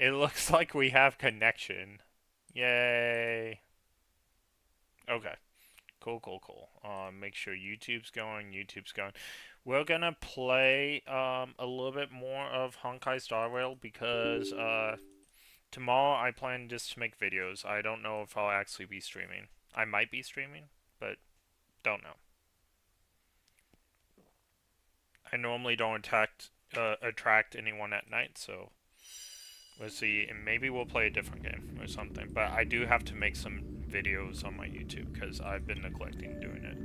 It looks like we have connection. Yay. Okay. Cool, cool, cool. Make sure YouTube's going. YouTube's going. We're gonna play a little bit more of Honkai Starrail because tomorrow I plan just to make videos. I don't know if I'll actually be streaming. I might be streaming, but don't know. I normally don't attract anyone at night, so we'll see. And maybe we'll play a different game or something. But I do have to make some videos on my YouTube because I've been neglecting doing it.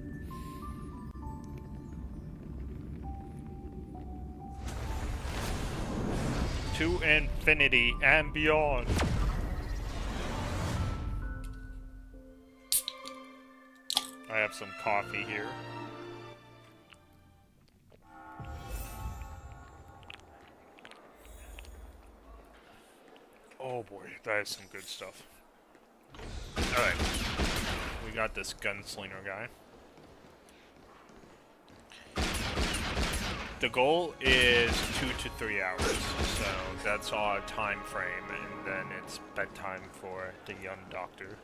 To infinity and beyond. I have some coffee here. Oh boy, that is some good stuff. Alright. We got this gunslinger guy. The goal is 2 to 3 hours, so that's our time frame, and then it's bedtime for the young doctor.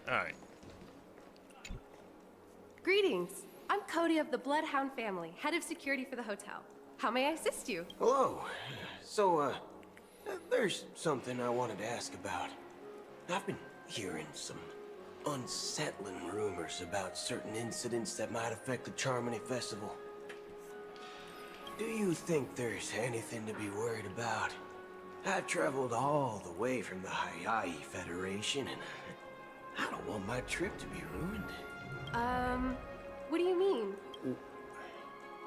Alright. Greetings. I'm Cody of the Bloodhound family, head of security for the hotel. How may I assist you? Hello. So, there's something I wanted to ask about. I've been hearing some unsettling rumors about certain incidents that might affect the Charmony Festival. Do you think there's anything to be worried about? I've traveled all the way from the Hayaii Federation, and I don't want my trip to be ruined. What do you mean?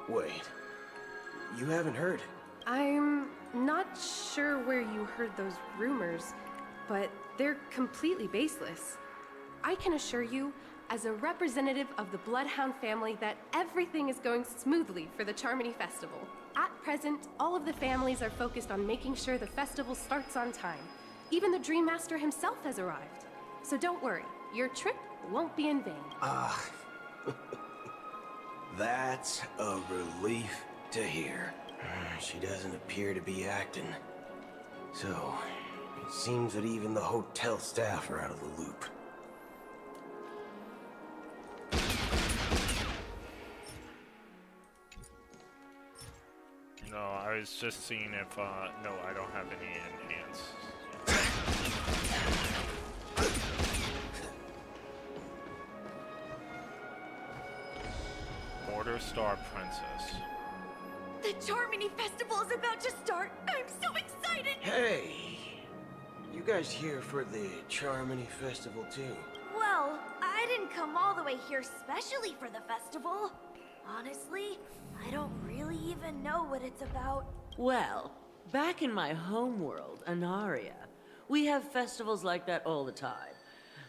Wait. You haven't heard? I'm not sure where you heard those rumors, but they're completely baseless. I can assure you, as a representative of the Bloodhound family, that everything is going smoothly for the Charmony Festival. At present, all of the families are focused on making sure the festival starts on time. Even the Dream Master himself has arrived. So don't worry, your trip won't be in vain. That's a relief to hear. She doesn't appear to be acting. So, it seems that even the hotel staff are out of the loop. No, I was just seeing if, no, I don't have any enhance. Border Star Princess. The Charmony Festival is about to start! I'm so excited! Hey! You guys here for the Charmony Festival too? Well, I didn't come all the way here specially for the festival. Honestly, I don't really even know what it's about. Well, back in my homeworld, Anaria, we have festivals like that all the time.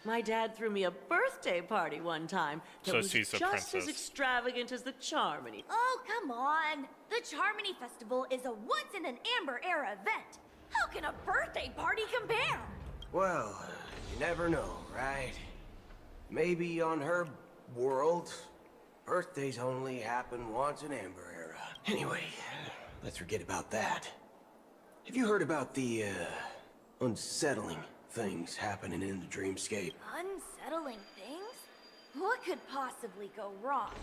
My dad threw me a birthday party one time that So was she's the just princess. as extravagant as the Charmony. Oh, come on! The Charmony Festival is a once-in-an-amber-era event! How can a birthday party compare? Well, you never know, right? Maybe on her world, birthdays only happen once in Amber Era. Anyway, let's forget about that. Have you heard about the, unsettling things happening in the dreamscape? Unsettling things? What could possibly go wrong?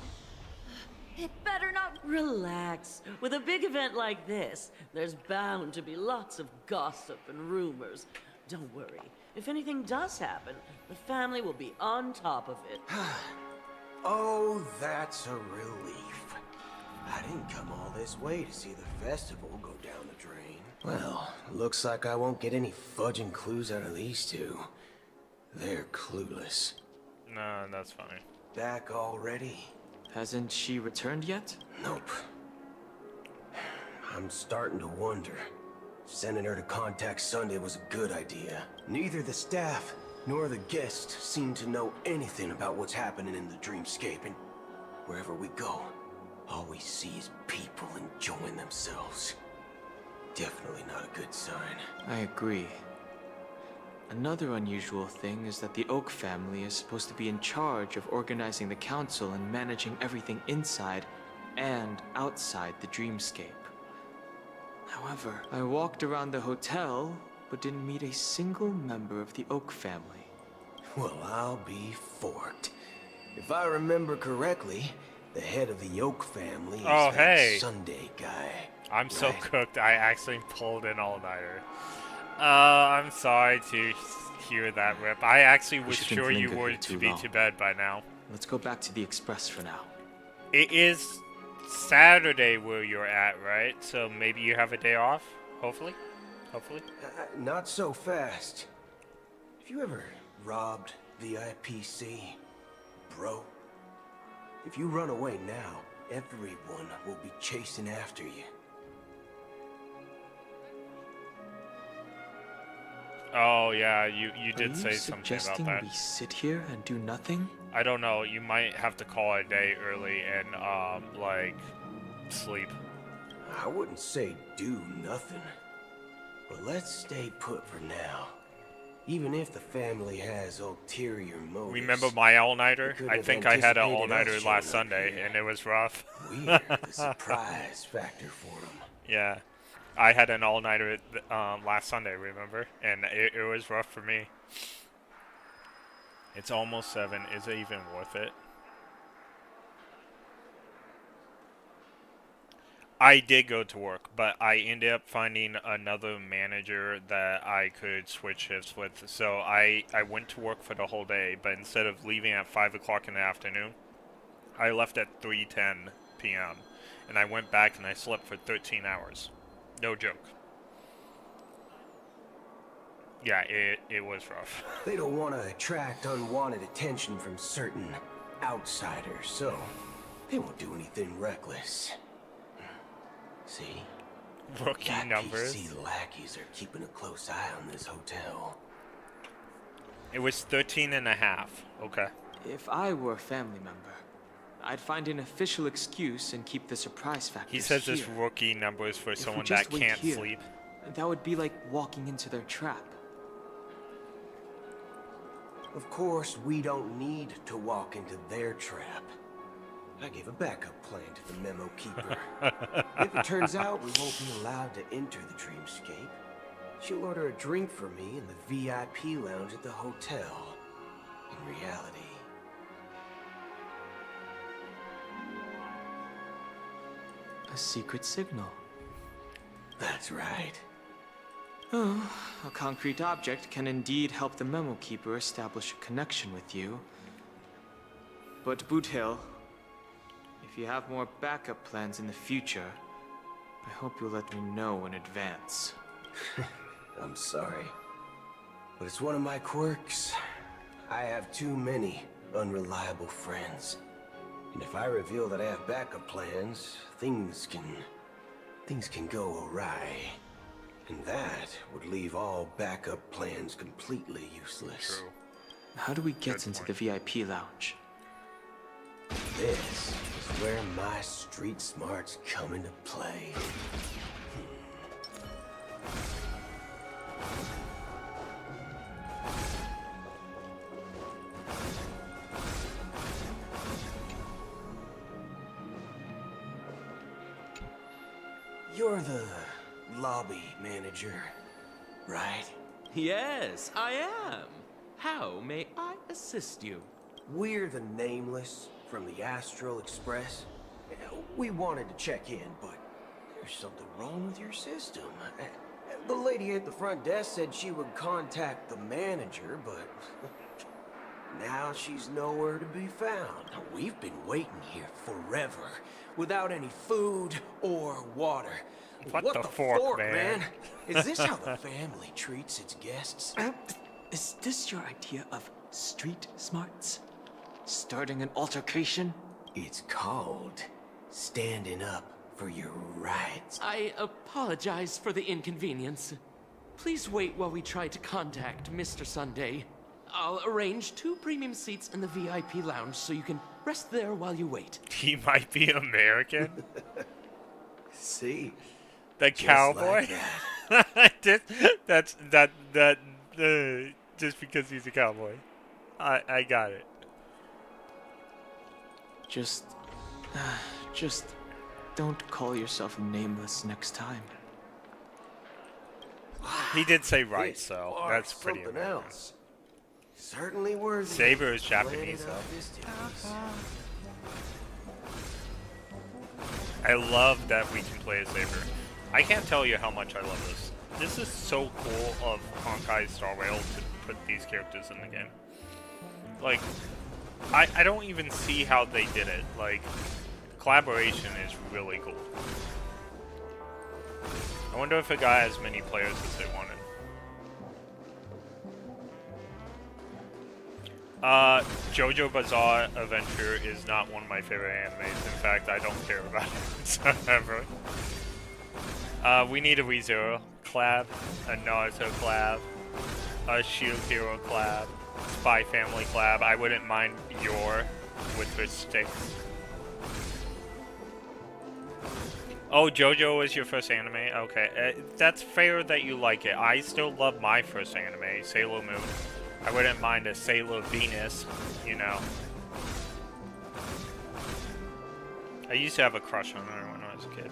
It better not... Relax. With a big event like this, there's bound to be lots of gossip and rumors. Don't worry. If anything does happen, the family will be on top of it. Oh, that's a relief. I didn't come all this way to see the festival go down the drain. Well, looks like I won't get any fudging clues out of these two. They're clueless. Nah, that's fine. Back already? Hasn't she returned yet? Nope. I'm starting to wonder. Sending her to contact Sunday was a good idea. Neither the staff nor the guests seem to know anything about what's happening in the dreamscape, and wherever we go, all we see is people enjoying themselves. Definitely not a good sign. I agree. Another unusual thing is that the Oak family is supposed to be in charge of organizing the council and managing everything inside and outside the dreamscape. However, I walked around the hotel, but didn't meet a single member of the Oak family. Well, I'll be forked. If I remember correctly, the head of the Oak family is Oh, that hey. Sunday guy. I'm so right? cooked, I actually pulled an all-nighter. I'm sorry to hear that, Rip. I actually was shouldn't sure you linger were here to too be long. to bed by now. Let's go back to the Express for now. It is Saturday where you're at, right? So maybe you have a day off? Hopefully? Hopefully? Not so fast. Have you ever robbed VIPC, bro? If you run away now, everyone will be chasing after you. Oh, yeah, you Are did you say something about suggesting that. we sit here and do nothing? I don't know, you might have to call it a day early and, like, sleep. I wouldn't say do nothing, but let's stay put for now. Even if the family has ulterior motives. Remember my all-nighter? couldn't I have think I had an anticipated all-nighter us last showing up Sunday, here. and it was rough. Weird, the surprise factor for them. Yeah. I had an all-nighter last Sunday, remember? And it was rough for me. It's almost 7. Is it even worth it? I did go to work, but I ended up finding another manager that I could switch shifts with. So I went to work for the whole day, but instead of leaving at 5 o'clock in the afternoon, I left at 3:10 p.m. And I went back and I slept for 13 hours. No joke. Yeah, it was rough. They don't want to attract unwanted attention from certain outsiders, so they won't do anything reckless. See? Rookie numbers. VIPC lackeys are keeping a close eye on this hotel. It was 13 and a half. Okay. If I were a family member, I'd find an official excuse and keep the surprise factor. He says here. it's rookie numbers for If we someone just that wait can't here, sleep. That would be like walking into their trap. Of course, we don't need to walk into their trap. I gave a backup plan to the memo keeper. If it turns out we won't be allowed to enter the dreamscape, she'll order a drink for me in the VIP lounge at the hotel. In reality. A secret signal. That's right. Oh, a concrete object can indeed help the memo keeper establish a connection with you. But Boot Hill, if you have more backup plans in the future, I hope you'll let me know in advance. I'm sorry. But it's one of my quirks. I have too many unreliable friends. And if I reveal that I have backup plans, things can go awry. And that would leave all backup plans completely useless. True. How do we get Good into point. the VIP lounge? This is where my street smarts come into play. You're the lobby manager, right? Yes, I am. How may I assist you? We're the Nameless from the Astral Express. We wanted to check in, but there's something wrong with your system. The lady at the front desk said she would contact the manager, but now she's nowhere to be found. We've been waiting here forever, without any food or water. What the fork, man? Is this how the family treats its guests? Is this your idea of street smarts? Starting an altercation? It's called standing up for your rights. I apologize for the inconvenience. Please wait while we try to contact Mr. Sunday. I'll arrange 2 premium seats in the VIP lounge so you can rest there while you wait. He might be American. See? The Just cowboy. like that. Just because he's a cowboy. I got it. Just don't call yourself Nameless next time. He did say right, This so bar's that's pretty something amazing. else. Certainly worthy. Saber is of Japanese, planning out though. this distance. I love that we can play a Saber. I can't tell you how much I love this. This is so cool of Honkal Starrail to put these characters in the game. Like, I don't even see how they did it. Like, collaboration is really cool. I wonder if it got as many players as they wanted. JoJo Bizarre Adventure is not one of my favorite animes. In fact, I don't care about it ever. We need a ReZero collab, a Naruto collab, a Shield Hero collab, Spy Family collab. I wouldn't mind Yor with her sticks. Oh, JoJo was your first anime? Okay, that's fair that you like it. I still love my first anime, Sailor Moon. I wouldn't mind a Sailor Venus, you know. I used to have a crush on her when I was a kid.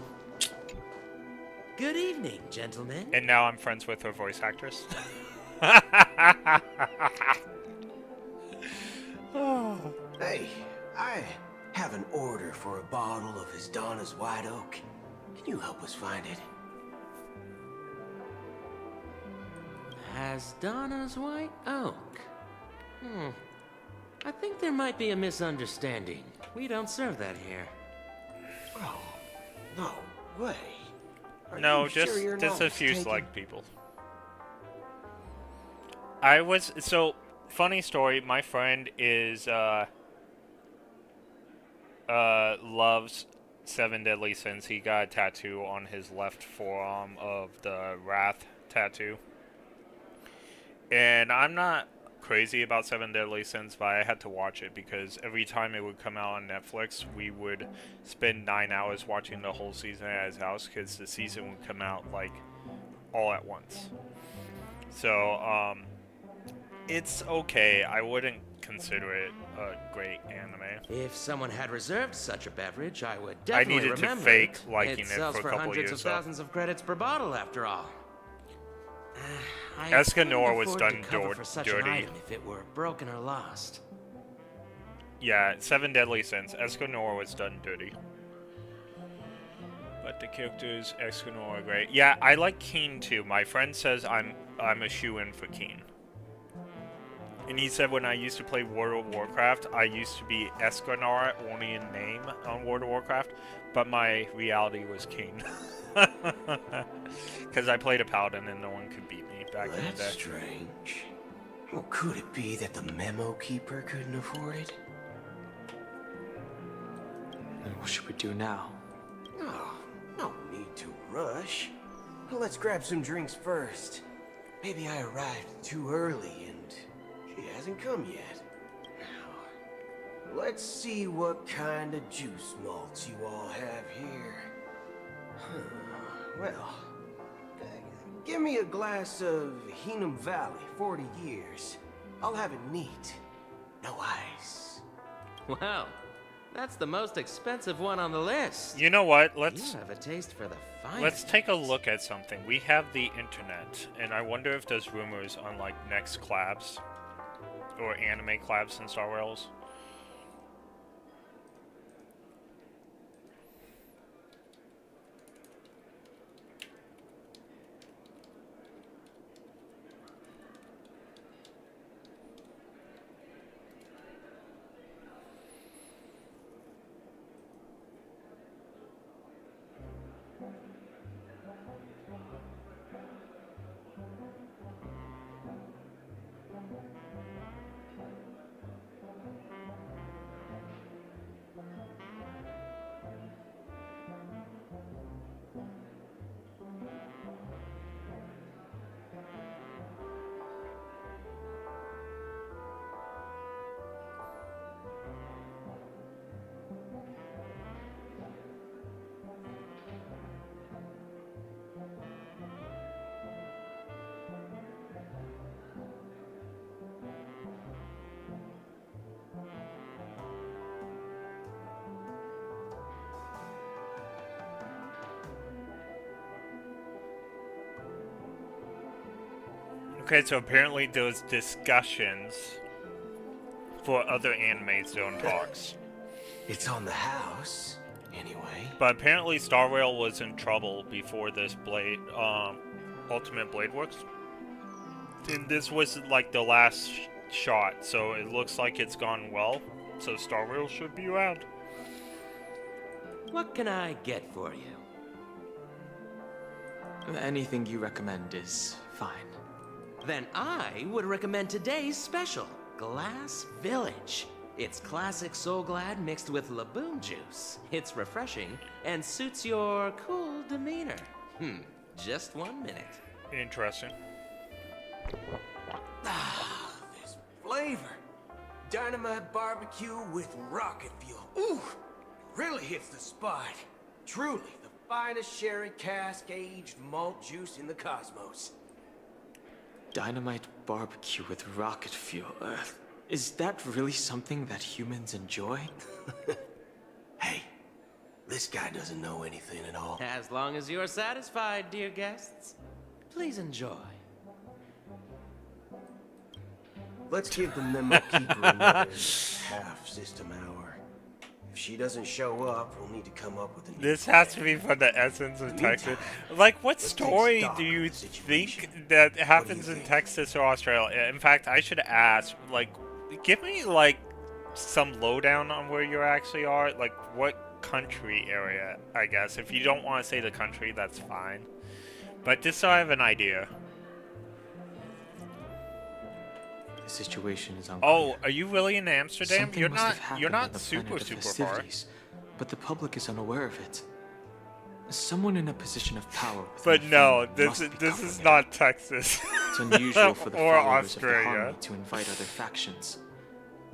Good evening, gentlemen. And now I'm friends with her voice actress. Hey, I have an order for a bottle of his Donna's White Oak. Can you help us find it? Donna's White Oak. I think there might be a misunderstanding. We don't serve that here. Oh, no way. Are No, you just sure you're just not a few mistaken? select people. Funny story, my friend is loves Seven Deadly Sins. He got a tattoo on his left forearm of the Wrath tattoo. And I'm not crazy about Seven Deadly Sins, but I had to watch it because every time it would come out on Netflix, we would spend 9 hours watching the whole season at his house because the season would come out like all at once. So, it's okay. I wouldn't consider it a great anime. If someone had reserved such a beverage, I would definitely needed to remember fake it. liking it sells for a for couple hundreds years, of though. thousands of credits per bottle, after all. I Escanor couldn't was afford done to cover for such dirty. an item if it were broken or lost. Yeah, Seven Deadly Sins. Escanor was done dirty. But the characters, Escanor, are great. Yeah, I like Keen too. My friend says I'm a shoo-in for Keen. And he said when I used to play World of Warcraft, I used to be Escanor only in name on World of Warcraft, but my reality was Keen. Because I played a paladin and no one could beat me back in the That's day. strange. Well, could it be that the memo keeper couldn't afford it? Then what should we do now? Oh, no need to rush. Well, let's grab some drinks first. Maybe I arrived too early and she hasn't come yet. Now, let's see what kind of juice malts you all have here. Well, give me a glass of Heenum Valley, 40 years. I'll have it neat. No ice. Wow, that's the most expensive one on the list. You know what? You Let's have a taste for the finest. Let's take a look at something. We have the internet, and I wonder if there's rumors on like next collabs or anime collabs in Star Rails. Okay, so apparently those discussions for other anime zone talks. It's on the house, anyway. But apparently Starrail was in trouble before this Ultimate Blade Works. And this was like the last shot, so it looks like it's gone well. So Starrail should be around. What can I get for you? Anything you recommend is fine. Then I would recommend today's special, Glass Village. It's classic Soul Glad mixed with Laboon juice. It's refreshing and suits your cool demeanor. Just 1 minute. Interesting. Ah, this flavor. Dynamite barbecue with rocket fuel. Ooh, really hits the spot. Truly the finest sherry cask-aged malt juice in the cosmos. Dynamite barbecue with rocket fuel. Is that really something that humans enjoy? Hey, this guy doesn't know anything at all. As long as you're satisfied, dear guests, please enjoy. Let's give the memo keeper another half-system hour. If she doesn't show up, we'll need to come up with a new This has to plan. be from the essence of Texas. Like, what story do you think that happens in Texas or Australia? In fact, I should ask, like, give me, like, some lowdown on where you actually are. Like, what country area, I guess. If you don't want to say the country, that's fine. But just so I have an idea. The situation is unclear. Oh, are you really in Amsterdam? Something You're must not. have happened You're on not the super planet of super far. festivities, but the public is unaware of it. Someone in a position of power. But within the no, family must be this is covering it. not Texas. It's unusual for the or followers of the Australia. Harmony to invite other factions,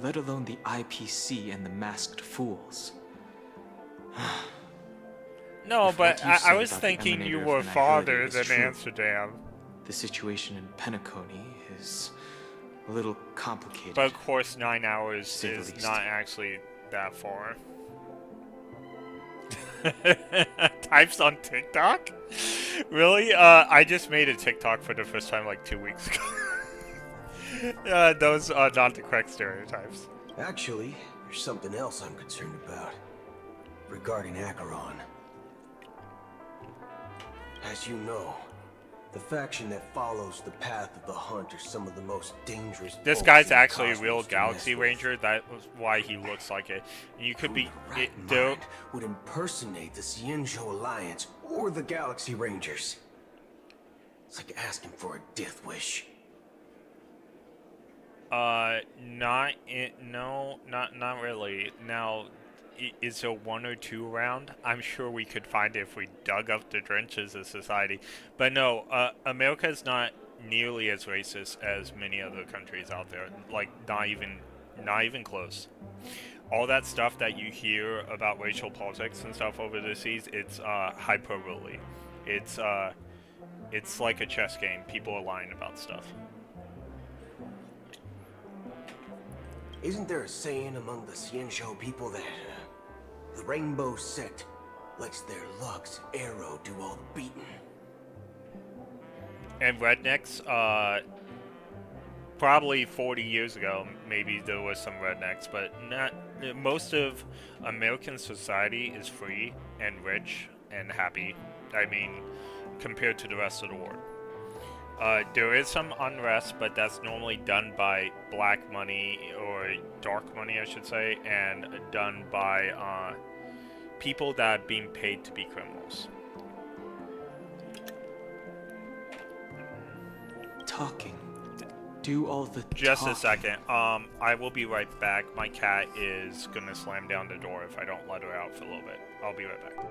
let alone the IPC and the Masked Fools. No, If but what you I said was about the thinking you emanator were of farther Nihility than is true. Amsterdam. The situation in Penacony is a little complicated. But of course, 9 hours say the is least. not actually that far. Types on TikTok? Really? I just made a TikTok for the first time like 2 weeks ago. Those are not the correct stereotypes. Actually, there's something else I'm concerned about. Regarding Acheron. As you know, the faction that follows the path of the hunt are some of the most dangerous. This folks guy's in the actually a cosmos real to Galaxy mess with. Ranger. That was why he looks like it. You could Who be in their right though. mind would impersonate the Xianzhou Alliance or the Galaxy Rangers. It's like asking for a death wish. Not really. Now, is there one or two around? I'm sure we could find it if we dug up the trenches of society. But no, America is not nearly as racist as many other countries out there. Like, not even close. All that stuff that you hear about racial politics and stuff over the seas, it's hyperbole. It's like a chess game. People are lying about stuff. Isn't there a saying among the Xianzhou people that the Rainbow Sect lets their luck's arrow do all the beating? And rednecks, probably 40 years ago, maybe there was some rednecks, but not. Most of American society is free and rich and happy. I mean, compared to the rest of the world. There is some unrest, but that's normally done by black money, or dark money, I should say, and done by people that are being paid to be criminals. Talking. Do all the Just talking. a second. I will be right back. My cat is gonna slam down the door if I don't let her out for a little bit. I'll be right back.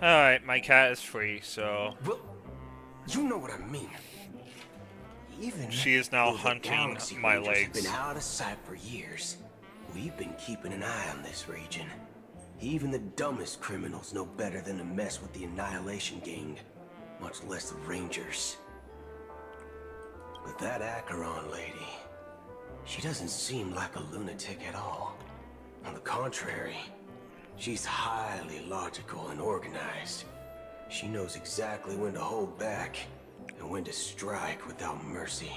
Alright, my cat is free, so Well, you know what I mean. Even she is now though the hunting Galaxy my Rangers have legs. been out of sight for years, we've been keeping an eye on this region. Even the dumbest criminals know better than to mess with the Annihilation Gang, much less the Rangers. But that Acheron lady, she doesn't seem like a lunatic at all. On the contrary, she's highly logical and organized. She knows exactly when to hold back and when to strike without mercy.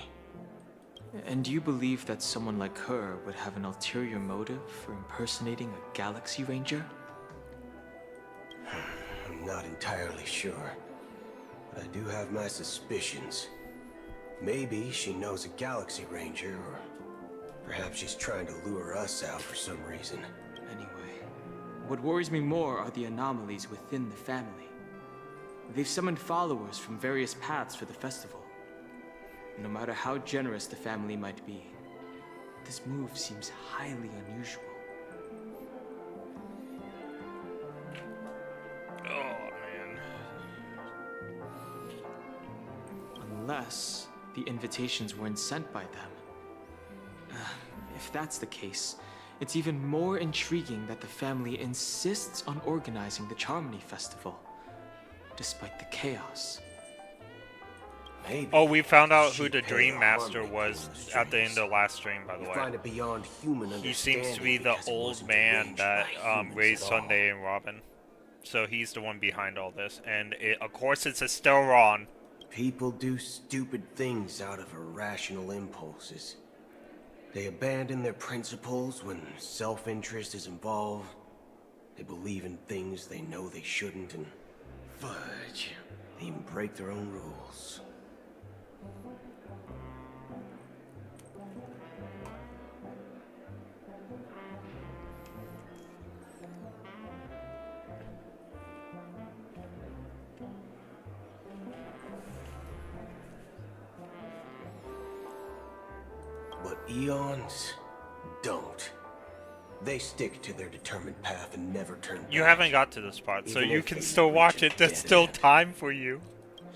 And do you believe that someone like her would have an ulterior motive for impersonating a Galaxy Ranger? I'm not entirely sure, but I do have my suspicions. Maybe she knows a Galaxy Ranger, or perhaps she's trying to lure us out for some reason. Anyway, what worries me more are the anomalies within the family. They've summoned followers from various paths for the festival. No matter how generous the family might be, this move seems highly unusual. Oh, man. Unless the invitations weren't sent by them. If that's the case, it's even more intriguing that the family insists on organizing the Charmony Festival, despite the chaos. Maybe Oh, we found out who she the paid Dream a Master harmony was pulling the at the end strings. of last stream, by the We way. find it beyond human He seems to be understanding the because it old wasn't man arranged that by humans raised at all. Sunday and Robin. So he's the one behind all this. And of course it's a Stellron. People do stupid things out of irrational impulses. They abandon their principles when self-interest is involved. They believe in things they know they shouldn't, and fudge, they even break their own rules. But Eons don't. They stick to their determined path and never turn back. You haven't got to this part, so Even you if can they still reach watch a it. There's dead still end. time for you.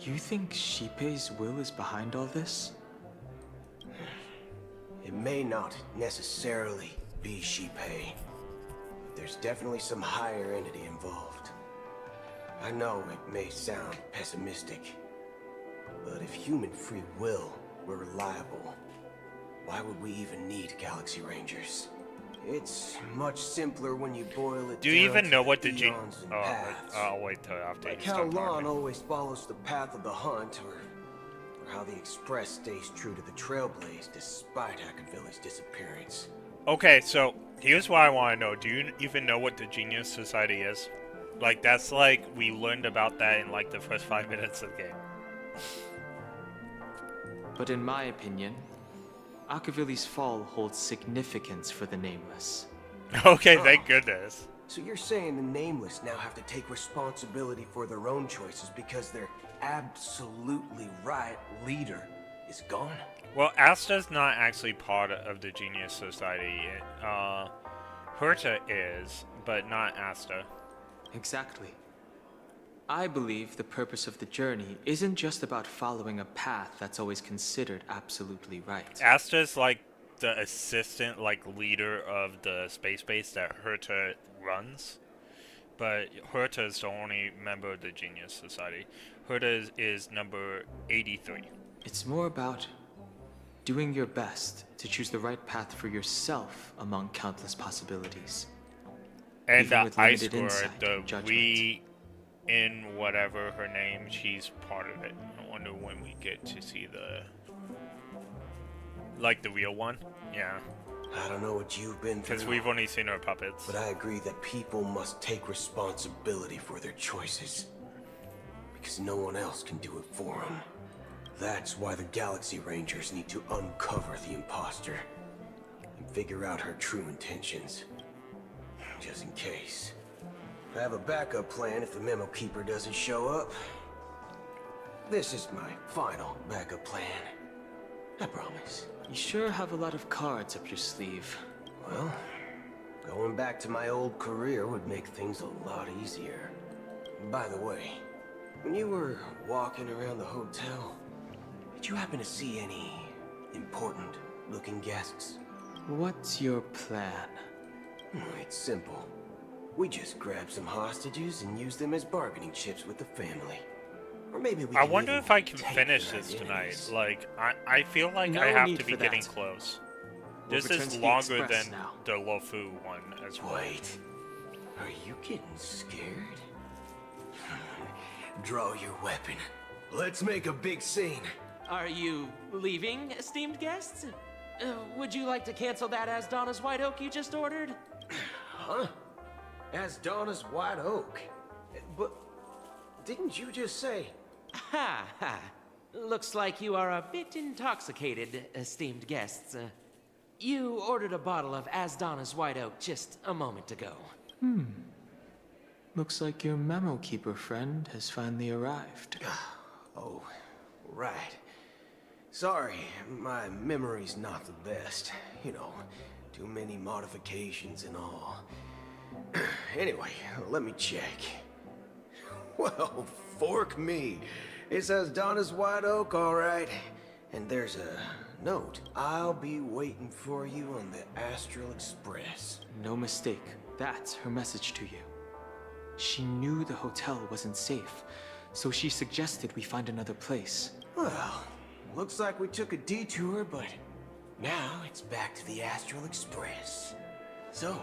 You think Shippei's will is behind all this? It may not necessarily be Shippei. There's definitely some higher entity involved. I know it may sound pessimistic, but if human free will were reliable, why would we even need Galaxy Rangers? It's much simpler when you boil it Do you down even to know the what the eons and Oh, paths. I'll wait till after Like you how start Lon talking. always follows the path of the hunt, or how the Express stays true to the Trailblaze despite Hackerville's disappearance. Okay, so here's what I want to know. Do you even know what the Genius Society is? Like, that's like, we learned about that in like the first 5 minutes of the game. But in my opinion, Akavili's fall holds significance for the Nameless. Okay, thank goodness. So you're saying the Nameless now have to take responsibility for their own choices because their absolutely right leader is gone? Well, Asta's not actually part of the Genius Society. Herta is, but not Asta. Exactly. I believe the purpose of the journey isn't just about following a path that's always considered absolutely right. Asta's like the assistant, like, leader of the space base that Herta runs. But Herta is the only member of the Genius Society. Herta is number 83. It's more about doing your best to choose the right path for yourself among countless possibilities. And Even the with ice limited score, insight the and judgment. we in whatever her name, she's part of it. I wonder when we get to see the, like, the real one. Yeah, I don't know what you've been through, because we've only seen her puppets. but I agree that people must take responsibility for their choices. Because no one else can do it for them. That's why the Galaxy Rangers need to uncover the imposter and figure out her true intentions. Just in case. I have a backup plan if the Memo Keeper doesn't show up. This is my final backup plan. I promise. You sure have a lot of cards up your sleeve. Well, going back to my old career would make things a lot easier. By the way, when you were walking around the hotel, did you happen to see any important-looking guests? What's your plan? It's simple. We just grab some hostages and use them as bargaining chips with the family. Or maybe we I can wonder even if I can take finish their this tonight. enemies. Like, I feel like No I have need to be for getting that. close. We'll This return is to the longer Express than now. the Lofu one as well. Wait, are you getting scared? Draw your weapon. Let's make a big scene. Are you leaving, esteemed guests? Would you like to cancel that as Donna's White Oak you just ordered? Huh? As Donna's White Oak. But didn't you just say? Ha ha. Looks like you are a bit intoxicated, esteemed guests. You ordered a bottle of As Donna's White Oak just a moment ago. Looks like your memo keeper friend has finally arrived. Oh, right. Sorry, my memory's not the best. You know, too many modifications and all. Anyway, let me check. Well, fork me. It says Donna's White Oak, all right. And there's a note. I'll be waiting for you on the Astral Express. No mistake. That's her message to you. She knew the hotel wasn't safe, so she suggested we find another place. Well, looks like we took a detour, but now it's back to the Astral Express. So,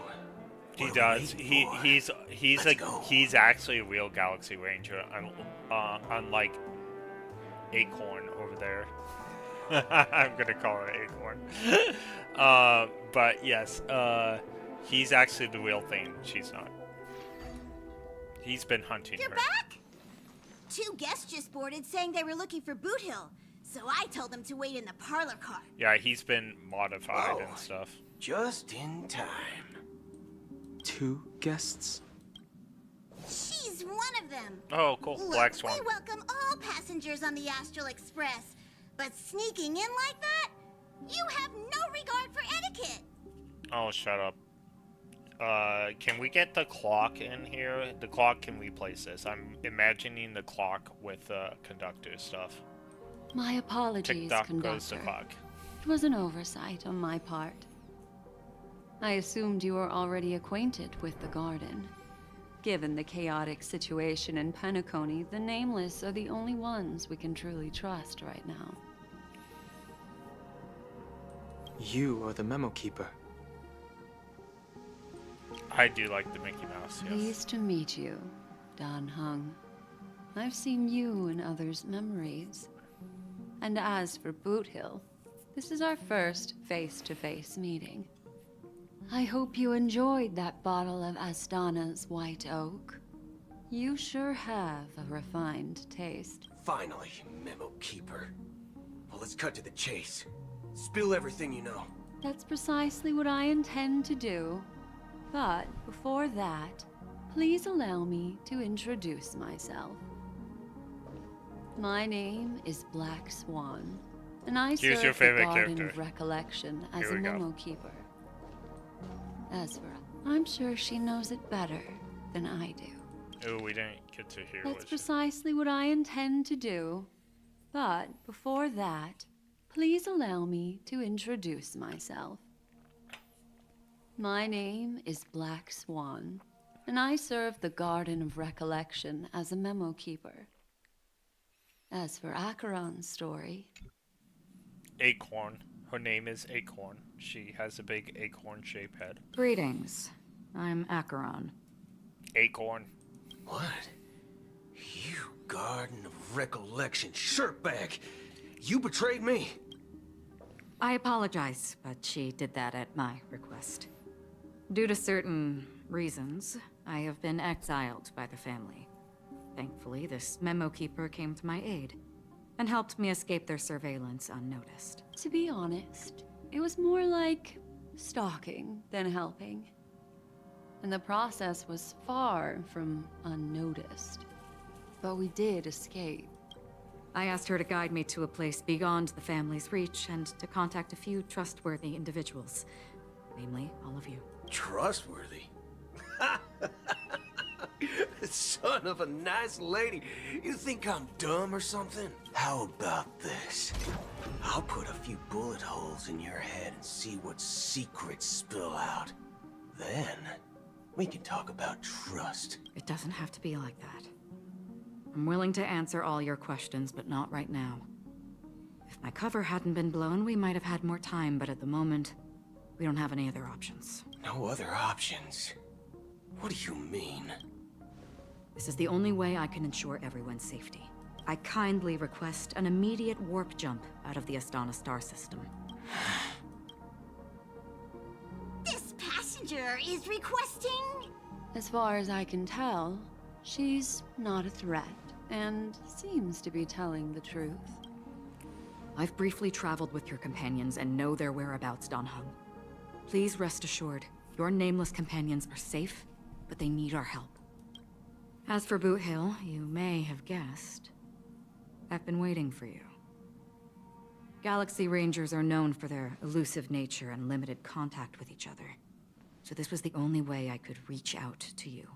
He what are we does. waiting for? Let's go. He's actually a real Galaxy Ranger, unlike Acorn over there. I'm gonna call her Acorn. But yes, he's actually the real thing. She's not. He's been hunting You're her. back? Two guests just boarded saying they were looking for Boot Hill, so I told them to wait in the parlor car. Yeah, he's been modified Oh. and stuff. Just in time. 2 guests? She's one of them. Oh, cool. Look, Black Swan. we welcome all passengers on the Astral Express, but sneaking in like that? You have no regard for etiquette. Oh, shut up. Can we get the clock in here? The clock can replace this. I'm imagining the clock with conductor stuff. My apologies, Tick-tock goes the conductor. clock. It was an oversight on my part. I assumed you were already acquainted with the garden. Given the chaotic situation in Penacony, the Nameless are the only ones we can truly trust right now. You are the memo keeper. I do like the Mickey Mouse, yes. Pleased to meet you, Dan Hung. I've seen you in others' memories. And as for Boot Hill, this is our first face-to-face meeting. I hope you enjoyed that bottle of Astana's White Oak. You sure have a refined taste. Finally, Memo Keeper. Well, let's cut to the chase. Spill everything you know. That's precisely what I intend to do. But before that, please allow me to introduce myself. My name is Black Swan, and I Here's serve your favorite the Garden character. of Recollection as Here a we go. memo keeper. As for, I'm sure she knows it better than I do. Oh, we didn't get to hear That's what she... precisely what I intend to do. But before that, please allow me to introduce myself. My name is Black Swan, and I serve the Garden of Recollection as a memo keeper. As for Acheron's story, Acorn. Her name is Acorn. She has a big acorn-shaped head. Greetings. I'm Acheron. Acorn. What? You Garden of Recollection shirtbag! You betrayed me! I apologize, but she did that at my request. Due to certain reasons, I have been exiled by the family. Thankfully, this memo keeper came to my aid and helped me escape their surveillance unnoticed. to be honest, it was more like stalking than helping. And the process was far from unnoticed. But we did escape. I asked her to guide me to a place beyond the family's reach and to contact a few trustworthy individuals, namely all of you. Trustworthy? Son of a nice lady. You think I'm dumb or something? How about this? I'll put a few bullet holes in your head and see what secrets spill out. Then, we can talk about trust. It doesn't have to be like that. I'm willing to answer all your questions, but not right now. If my cover hadn't been blown, we might have had more time, but at the moment, we don't have any other options. No other options? What do you mean? This is the only way I can ensure everyone's safety. I kindly request an immediate warp jump out of the Astana star system. This passenger is requesting... As far as I can tell, she's not a threat, and seems to be telling the truth. I've briefly traveled with your companions and know their whereabouts, Dan Heng. Please rest assured, your nameless companions are safe, but they need our help. As for Boot Hill, you may have guessed, I've been waiting for you. Galaxy Rangers are known for their elusive nature and limited contact with each other, so this was the only way I could reach out to you.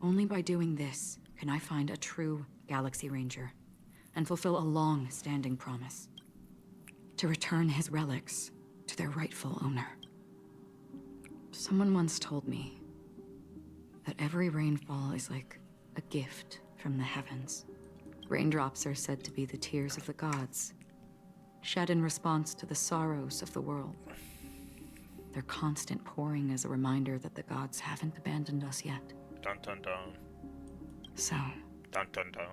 Only by doing this can I find a true Galaxy Ranger and fulfill a long-standing promise. To return his relics to their rightful owner. Someone once told me that every rainfall is like a gift from the heavens. Raindrops are said to be the tears of the gods, shed in response to the sorrows of the world. Their constant pouring is a reminder that the gods haven't abandoned us yet. Dun dun dun. So, Dun dun dun.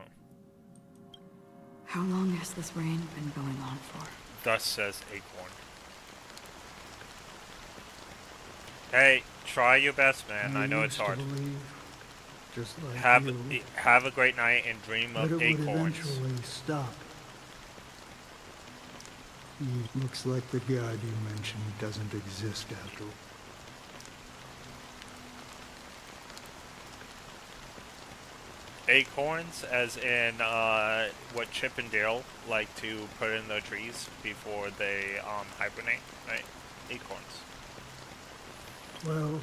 how long has this rain been going on for? Thus says Acorn. Hey, try your best, man. I know it's hard. Just like Have a great night and dream but of it would acorns. eventually stop. Looks like the god you mentioned doesn't exist after all. Acorns, as in what Chip and Dale like to put in the trees before they hibernate, right? Acorns. Well,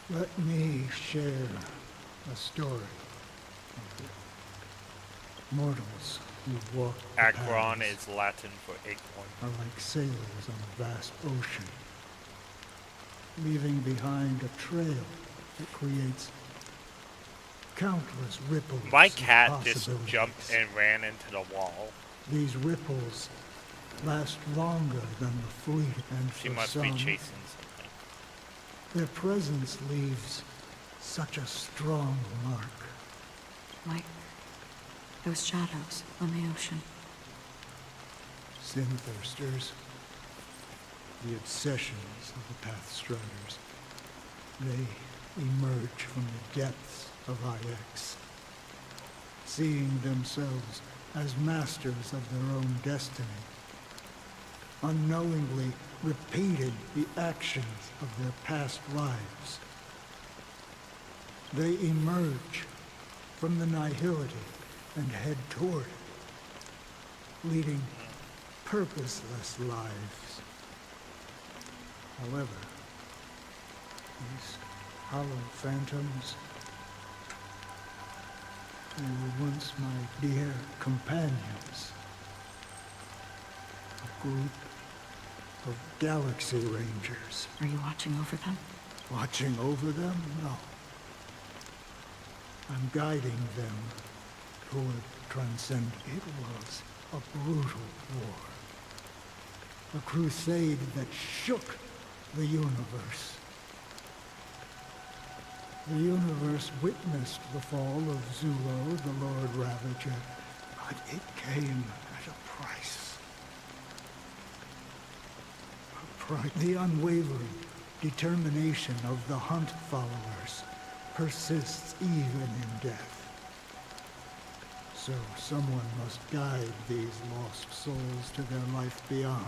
let me share a story. Mortals who walk the Akron paths is Latin for acorn. are like sailors on a vast ocean, leaving behind a trail that creates countless ripples. My of cat just possibilities. jumped and ran into the wall. These ripples last longer than the fleet, and She for must some, be chasing something. their presence leaves such a strong mark. Like those shadows on the ocean. Sin thirsters, the obsessions of the Pathstriders, they emerge from the depths of IX, seeing themselves as masters of their own destiny, unknowingly repeating the actions of their past lives. They emerge from the nihility and head toward it, leading purposeless lives. However, these hollow phantoms, they were once my dear companions. A group of Galaxy Rangers. Are you watching over them? Watching over them? No. I'm guiding them toward transcend. It was a brutal war. A crusade that shook the universe. The universe witnessed the fall of Zulo, the Lord Ravager, but it came at a price. The unwavering determination of the Hunt followers persists even in death. So someone must guide these lost souls to their life beyond.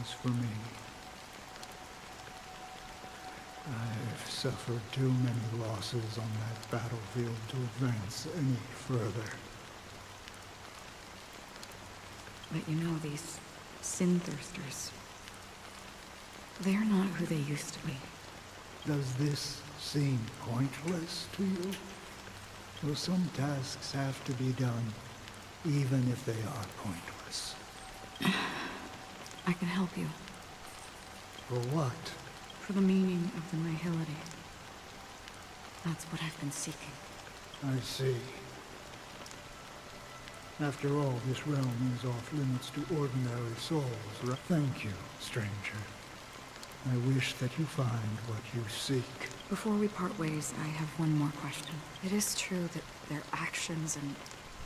As for me, I've suffered too many losses on that battlefield to advance any further. But you know, these sin thirsters, They're not who they used to be. Does this seem pointless to you? Well, some tasks have to be done, even if they are pointless. I can help you. For what? For the meaning of the nihility. That's what I've been seeking. I see. After all, this realm is off limits to ordinary souls, right? Thank you, stranger. I wish that you find what you seek. Before we part ways, I have one more question. It is true that their actions and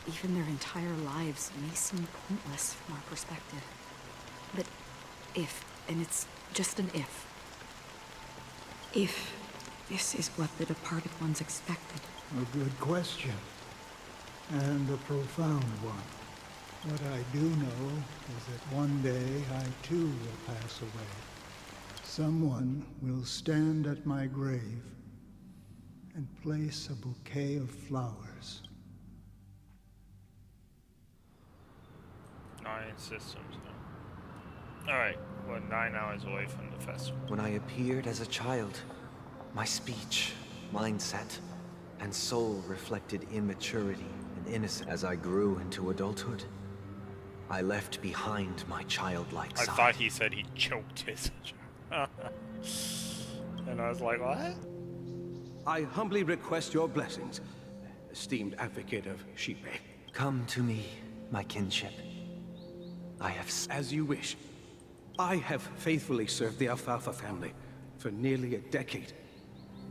even their entire lives may seem pointless from our perspective. But if, and it's just an if this is what the departed ones expected. A good question. And a profound one. What I do know is that one day I too will pass away. Someone will stand at my grave and place a bouquet of flowers. 9 systems now. Alright, we're 9 hours away from the festival. When I appeared as a child, my speech, mindset, and soul reflected immaturity and innocence. As I grew into adulthood, I left behind my childlike side. I thought he said he choked his and I was like, what? I humbly request your blessings, esteemed advocate of Shipe. Come to me, my kinship. I have... As you wish. I have faithfully served the Alfalfa family for nearly a decade,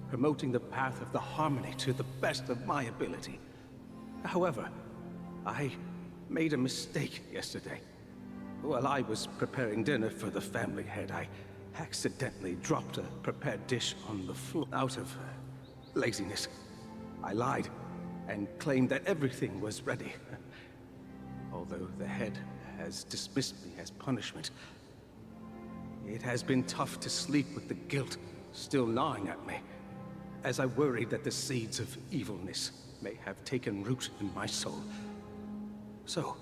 promoting the path of the harmony to the best of my ability. However, I made a mistake yesterday. While I was preparing dinner for the family head, I accidentally dropped a prepared dish on the floor. Out of laziness, I lied and claimed that everything was ready. Although the head has dismissed me as punishment, it has been tough to sleep with the guilt still gnawing at me, as I worried that the seeds of evilness may have taken root in my soul. So,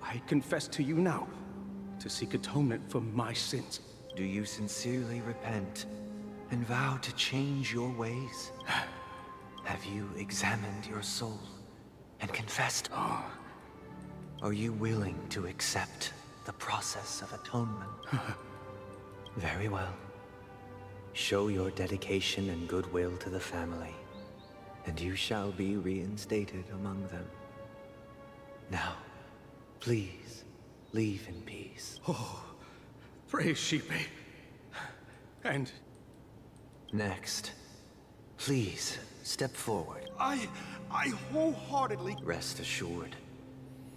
I confess to you now, to seek atonement for my sins. Do you sincerely repent and vow to change your ways? Have you examined your soul and confessed? Are you willing to accept the process of atonement? Very well. Show your dedication and goodwill to the family, and you shall be reinstated among them. Now, please, leave in peace. Oh, praise Shipe. And... Next, please, step forward. I wholeheartedly... Rest assured,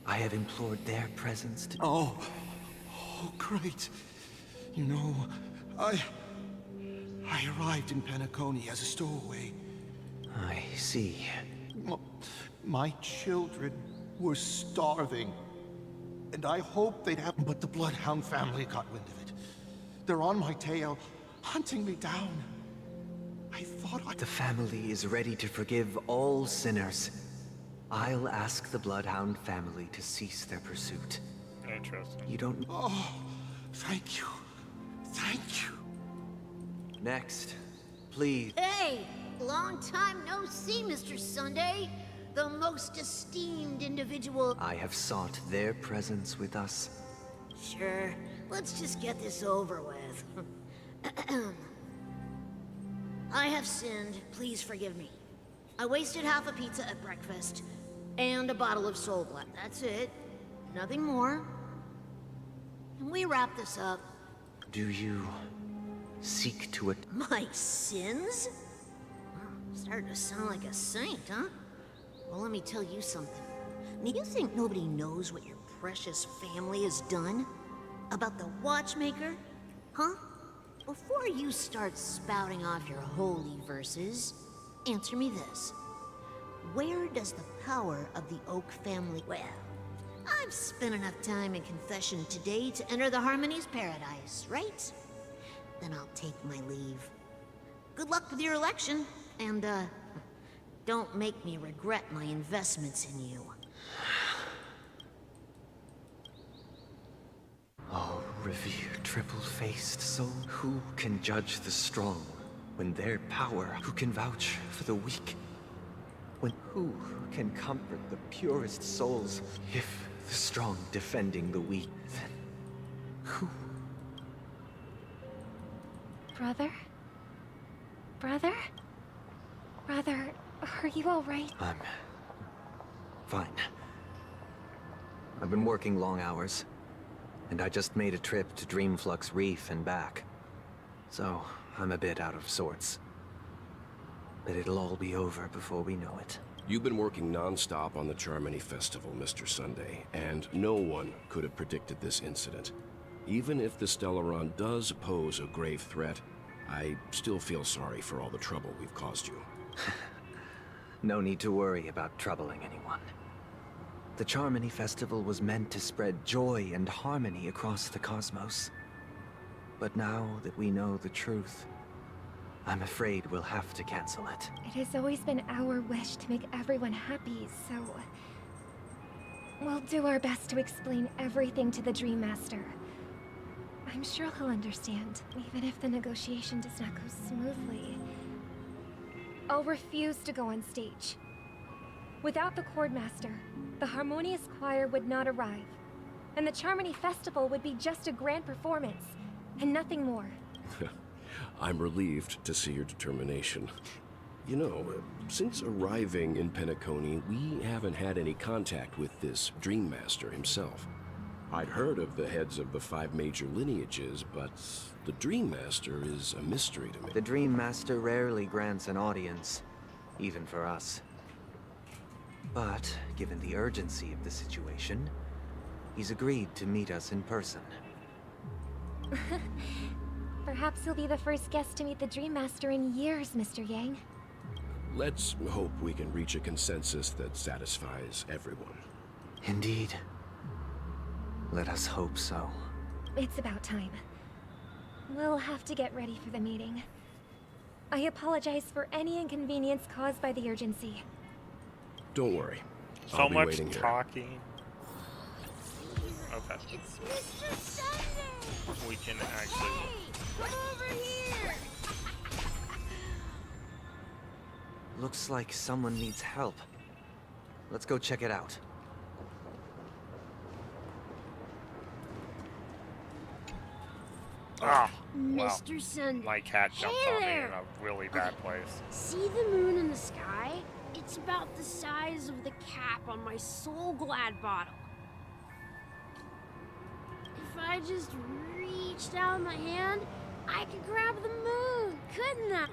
I have implored their presence to... Oh, great. You know, I arrived in Penacony as a stowaway. I see. My children were starving, and I hoped they'd have... But the Bloodhound family got wind of it. They're on my tail, hunting me down. I thought I... The family is ready to forgive all sinners. I'll ask the Bloodhound family to cease their pursuit. Interesting. You don't... Oh, thank you. Thank you. Next, please. Hey! Long time no see, Mr. Sunday. The most esteemed individual... I have sought their presence with us. Sure. Let's just get this over with. I have sinned. Please forgive me. I wasted half a pizza at breakfast. And a bottle of Soul Blood. That's it. Nothing more. Can we wrap this up? Do you seek to My sins? Starting to sound like a saint, huh? Well, let me tell you something. You think nobody knows what your precious family has done? About the watchmaker? Huh? Before you start spouting off your holy verses, answer me this. Where does the power of the Oak family... Well, I've spent enough time in confession today to enter the Harmony's paradise, right? Then I'll take my leave. Good luck with your election, and, don't make me regret my investments in you. All revered triple-faced soul? Who can judge the strong when their power? Who can vouch for the weak? When who can comfort the purest souls? If the strong defending the weak, then who? Brother? Brother? Brother, are you all right? I'm fine. I've been working long hours, and I just made a trip to Dreamflux Reef and back. So, I'm a bit out of sorts. But it'll all be over before we know it. You've been working non-stop on the Charmony Festival, Mr. Sunday, and no one could have predicted this incident. Even if the Stellaron does pose a grave threat, I still feel sorry for all the trouble we've caused you. No need to worry about troubling anyone. The Charmony Festival was meant to spread joy and harmony across the cosmos. But now that we know the truth, I'm afraid we'll have to cancel it. It has always been our wish to make everyone happy, so... we'll do our best to explain everything to the Dream Master. I'm sure he'll understand, even if the negotiation does not go smoothly. I'll refuse to go on stage. Without the Chord Master, the Harmonious Choir would not arrive, and the Charmony Festival would be just a grand performance, and nothing more. I'm relieved to see your determination. You know, since arriving in Penacony, we haven't had any contact with this Dream Master himself. I'd heard of the heads of the 5 major lineages, but the Dream Master is a mystery to me. The Dream Master rarely grants an audience, even for us. But, given the urgency of the situation, he's agreed to meet us in person. Perhaps he'll be the first guest to meet the Dream Master in years, Mr. Yang. Let's hope we can reach a consensus that satisfies everyone. Indeed. Let us hope so. It's about time. We'll have to get ready for the meeting. I apologize for any inconvenience caused by the urgency. Don't worry. So I'll be much waiting here. talking. Okay. It's Mr. Sunday! We can actually... Hey, come over here! Looks like someone needs help. Let's go check it out. Ah, Mr. Sunday. My cat jumped Hey on me there. in a really bad place. See the moon in the sky? It's about the size of the cap on my Soul Glad bottle. If I just reached out my hand, I could grab the moon, couldn't I?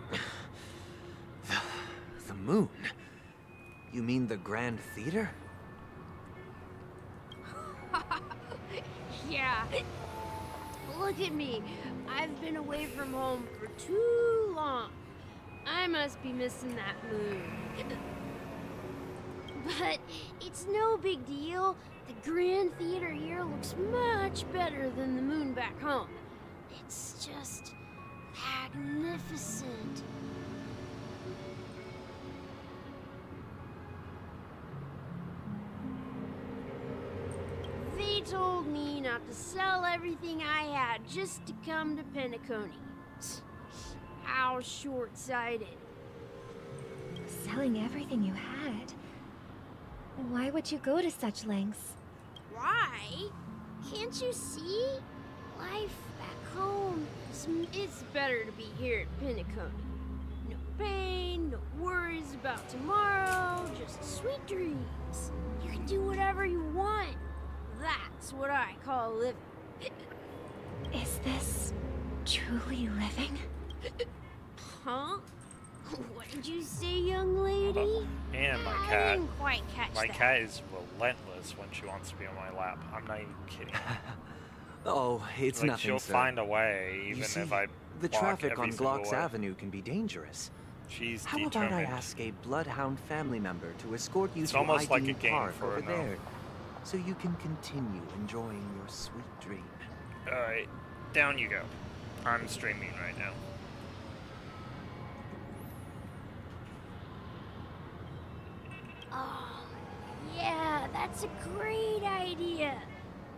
The moon? You mean the Grand Theater? Yeah. Look at me. I've been away from home for too long. I must be missing that moon. But it's no big deal. The Grand Theater here looks much better than the moon back home. It's just magnificent. They told me not to sell everything I had just to come to Penacony. How short-sighted. Selling everything you had? Why would you go to such lengths? Why? Can't you see? Life back home it's better to be here at Penacony. No pain, no worries about tomorrow, just sweet dreams. You can do whatever you want. That's what I call living. Is this truly living? Huh? What did you say, young lady? And my I cat. didn't quite catch My that. cat is relentless when she wants to be on my lap. I'm not even kidding. Oh, it's Like, nothing, she'll sir. find a way, even You see, if I the block traffic every on single Glocks way. Avenue can be dangerous. She's How determined. about I ask a Bloodhound family member to escort you It's to almost like a Ideal game Park for over her now. there, so you can continue enjoying your sweet dream. Alright, down you go. I'm streaming right now. Oh, yeah, that's a great idea.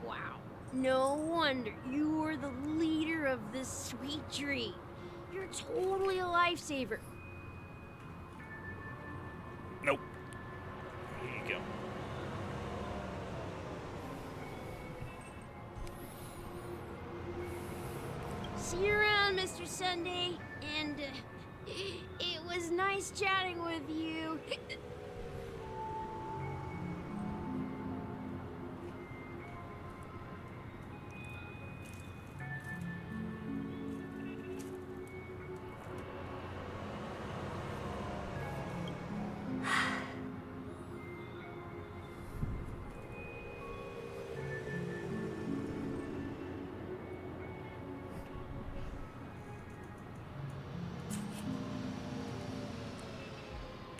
Wow, No wonder you were the leader of this sweet dream. You're totally a lifesaver. Nope. Here you go. See you around, Mr. Sunday. And it was nice chatting with you.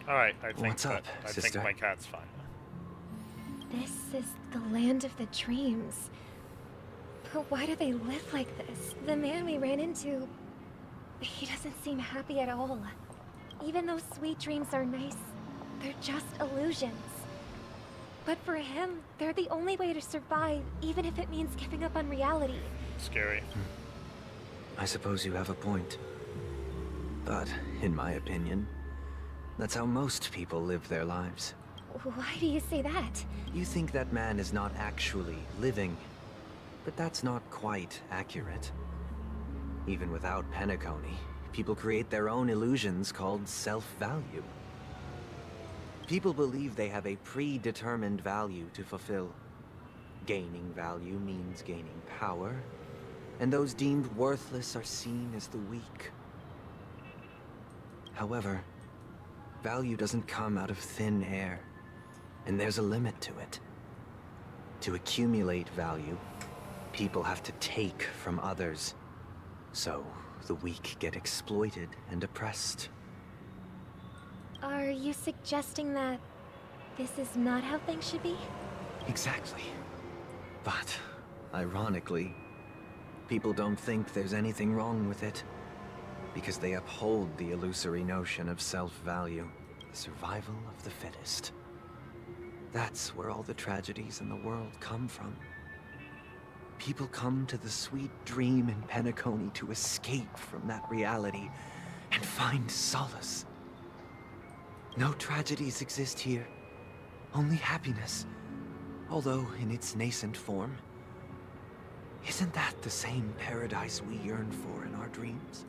Alright, I think What's up, I sister? think my cat's fine. This is the land of the dreams. But why do they live like this? The man we ran into, he doesn't seem happy at all. Even though sweet dreams are nice, they're just illusions. But for him, they're the only way to survive, even if it means giving up on reality. Scary. I suppose you have a point. But, in my opinion, that's how most people live their lives. Why do you say that? You think that man is not actually living, but that's not quite accurate. Even without Penacony, people create their own illusions called self-value. People believe they have a predetermined value to fulfill. Gaining value means gaining power, and those deemed worthless are seen as the weak. However, value doesn't come out of thin air, and there's a limit to it. To accumulate value, people have to take from others. So, the weak get exploited and oppressed. Are you suggesting that this is not how things should be? Exactly. But, ironically, people don't think there's anything wrong with it, because they uphold the illusory notion of self-value, the survival of the fittest. That's where all the tragedies in the world come from. People come to the sweet dream in Penacony to escape from that reality and find solace. No tragedies exist here, only happiness, although in its nascent form. Isn't that the same paradise we yearn for in our dreams?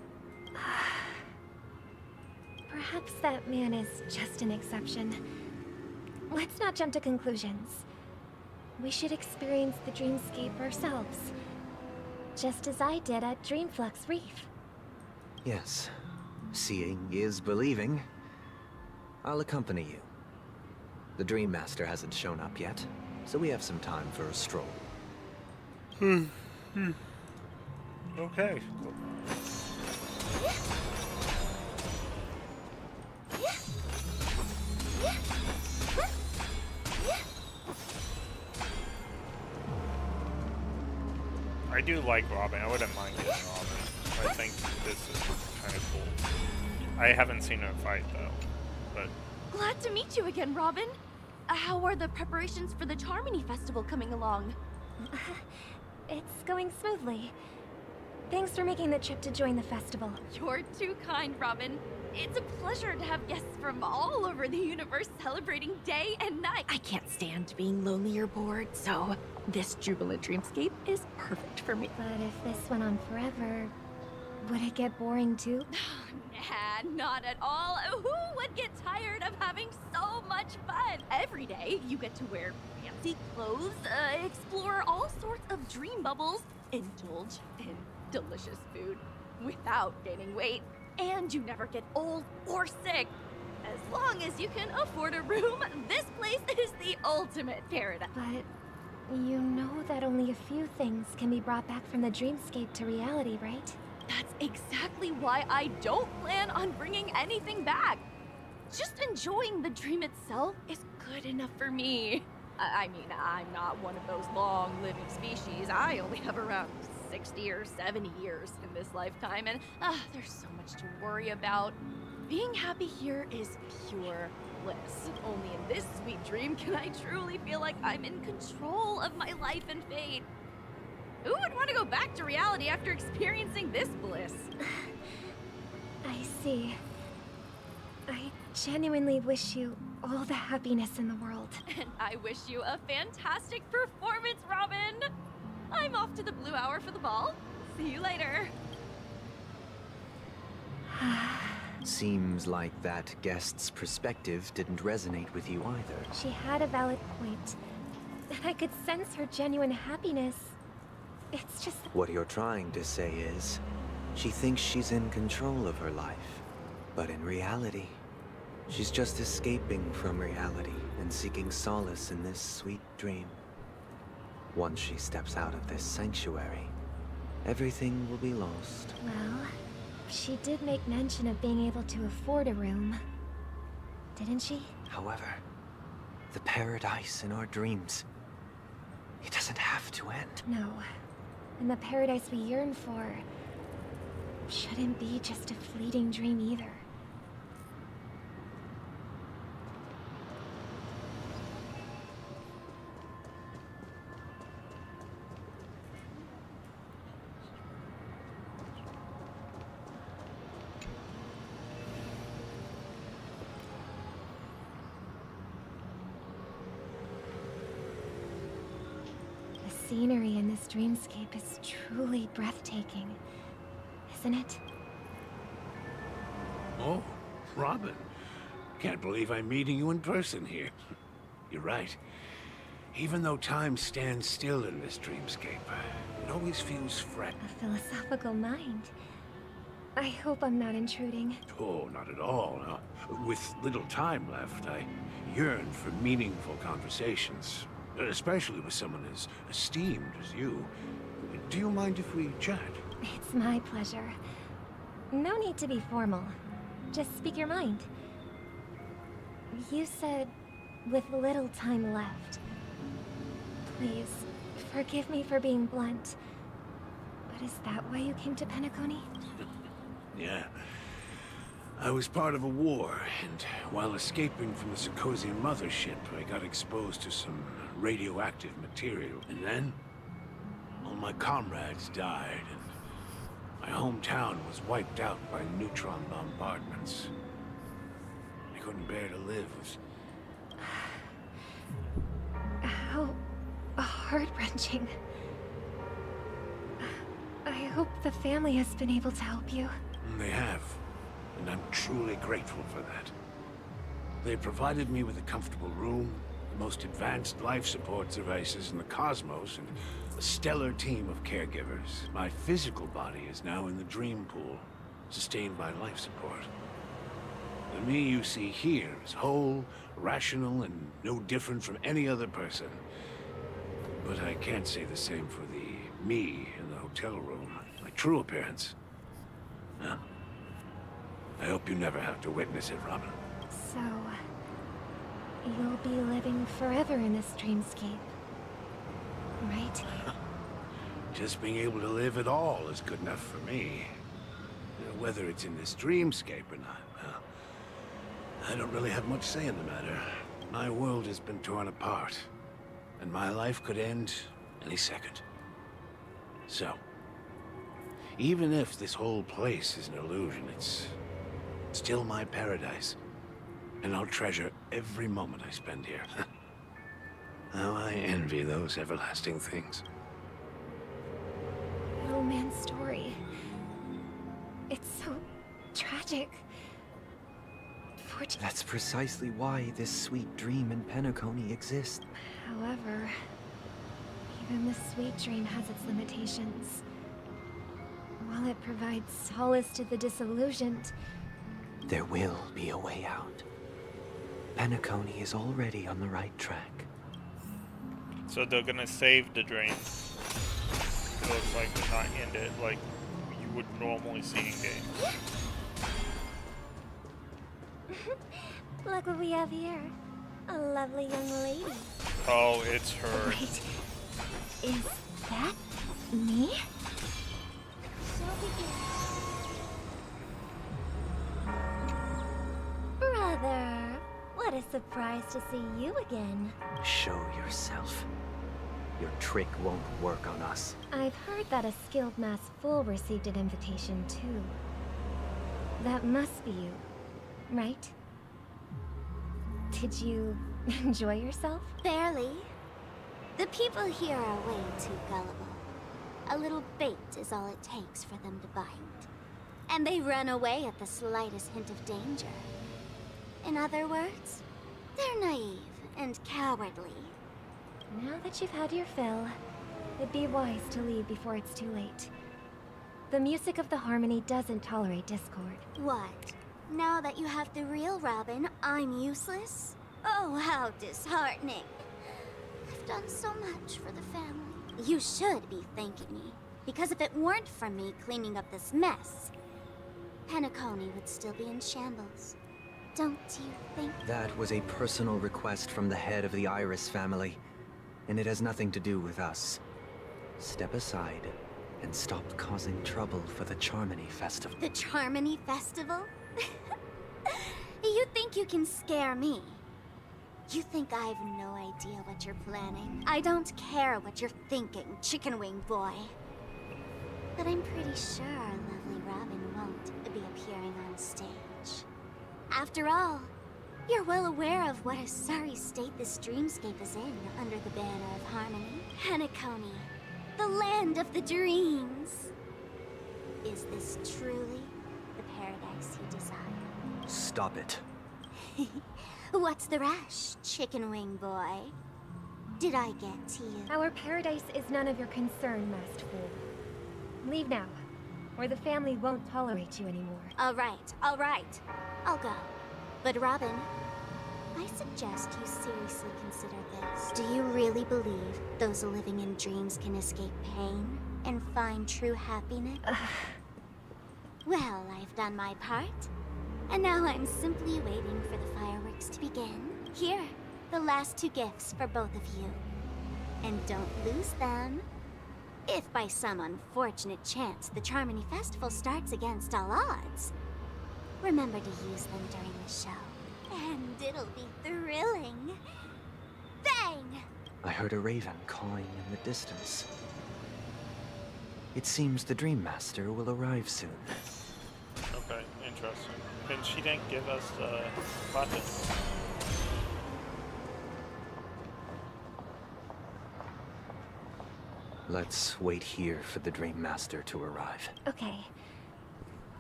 Perhaps that man is just an exception. Let's not jump to conclusions. We should experience the dreamscape ourselves. Just as I did at Dreamflux Reef. Yes. Seeing is believing. I'll accompany you. The Dream Master hasn't shown up yet, so we have some time for a stroll. Okay. I do like Robin. I wouldn't mind getting Robin. I think this is kind of cool. I haven't seen her fight though, but Glad to meet you again, Robin. How are the preparations for the Charmony Festival coming along? It's going smoothly. Thanks for making the trip to join the festival. You're too kind, Robin. It's a pleasure to have guests from all over the universe celebrating day and night. I can't stand being lonely or bored, so this jubilant dreamscape is perfect for me. But if this went on forever, would it get boring too? Nah, not at all. Who would get tired of having so much fun? Every day, you get to wear fancy clothes, explore all sorts of dream bubbles, indulge in delicious food without gaining weight, and you never get old or sick. As long as you can afford a room, this place is the ultimate paradise. But you know that only a few things can be brought back from the dreamscape to reality, right? That's exactly why I don't plan on bringing anything back. Just enjoying the dream itself is good enough for me. I mean, I'm not one of those long-living species. I only have around 60 or 70 years in this lifetime, and there's so much to worry about. Being happy here is pure bliss. Only in this sweet dream can I truly feel like I'm in control of my life and fate. Who would want to go back to reality after experiencing this bliss? I see. I genuinely wish you all the happiness in the world. And I wish you a fantastic performance, Robin! I'm off to the Blue Hour for the ball. See you later. Seems like that guest's perspective didn't resonate with you either. She had a valid point. And I could sense her genuine happiness. It's just... What you're trying to say is, she thinks she's in control of her life. But in reality, she's just escaping from reality and seeking solace in this sweet dream. Once she steps out of this sanctuary, everything will be lost. Well, she did make mention of being able to afford a room. Didn't she? However, the paradise in our dreams, it doesn't have to end. No. And the paradise we yearn for shouldn't be just a fleeting dream either. The scenery in this dreamscape is truly breathtaking, isn't it? Oh, Robin. Can't believe I'm meeting you in person here. You're right. Even though time stands still in this dreamscape, it always feels fresh. A philosophical mind. I hope I'm not intruding. Oh, not at all. No. With little time left, I yearn for meaningful conversations, especially with someone as esteemed as you. Do you mind if we chat? It's my pleasure. No need to be formal. Just speak your mind. You said, with little time left. Please, forgive me for being blunt. But is that why you came to Penacony? Yeah. I was part of a war, and while escaping from the Sarkozian mothership, I got exposed to some radioactive material. And then, all my comrades died, and my hometown was wiped out by neutron bombardments. I couldn't bear to live. How heart-wrenching. I hope the family has been able to help you. They have, and I'm truly grateful for that. They provided me with a comfortable room, the most advanced life support devices in the cosmos, and a stellar team of caregivers. My physical body is now in the dream pool, sustained by life support. The me you see here is whole, rational, and no different from any other person. But I can't say the same for the me in the hotel room. My true appearance. Huh. I hope you never have to witness it, Robin. So, you'll be living forever in this dreamscape, right? Just being able to live at all is good enough for me. Whether it's in this dreamscape or not, well, I don't really have much say in the matter. My world has been torn apart, and my life could end any second. So, even if this whole place is an illusion, it's still my paradise. And I'll treasure every moment I spend here. How I envy those everlasting things. An old man's story. It's so tragic. That's precisely why this sweet dream in Penacony exists. However, even the sweet dream has its limitations. While it provides solace to the disillusioned, there will be a way out. Penacony is already on the right track. So they're gonna save the dream. It looks like they're not end it like you would normally see in games. Look what we have here. A lovely young lady. Oh, it's her. Wait, is that me? Brother, what a surprise to see you again. Show yourself. Your trick won't work on us. I've heard that a skilled mass fool received an invitation too. That must be you, right? Did you enjoy yourself? Barely. The people here are way too gullible. A little bait is all it takes for them to bite. And they run away at the slightest hint of danger. In other words, they're naive and cowardly. Now that you've had your fill, it'd be wise to leave before it's too late. The music of the Harmony doesn't tolerate discord. What? Now that you have the real Robin, I'm useless? Oh, how disheartening. I've done so much for the family. You should be thanking me, because if it weren't for me cleaning up this mess, Penacony would still be in shambles. Don't you think? That was a personal request from the head of the Iris family, and it has nothing to do with us. Step aside and stop causing trouble for the Charmony Festival. The Charmony Festival? You think you can scare me? You think I have no idea what you're planning? I don't care what you're thinking, Chicken Wing Boy. But I'm pretty sure our lovely Robin won't be appearing on stage. After all, you're well aware of what a sorry state this dreamscape is in under the banner of Harmony. Penacony, the land of the dreams. Is this truly the paradise you desire? Stop it. What's the rush, Chicken Wing Boy? Did I get to you? Our paradise is none of your concern, masked fool. Leave now, or the family won't tolerate you anymore. All right. I'll go. But Robin, I suggest you seriously consider this. Do you really believe those living in dreams can escape pain and find true happiness? Well, I've done my part. And now I'm simply waiting for the fireworks to begin. Here, the last 2 gifts for both of you. And don't lose them. If by some unfortunate chance the Charmony Festival starts against all odds, remember to use them during the show. And it'll be thrilling. Bang! I heard a raven cawing in the distance. It seems the Dream Master will arrive soon. Okay, interesting. And she didn't give us the buttons. Let's wait here for the Dream Master to arrive. Okay.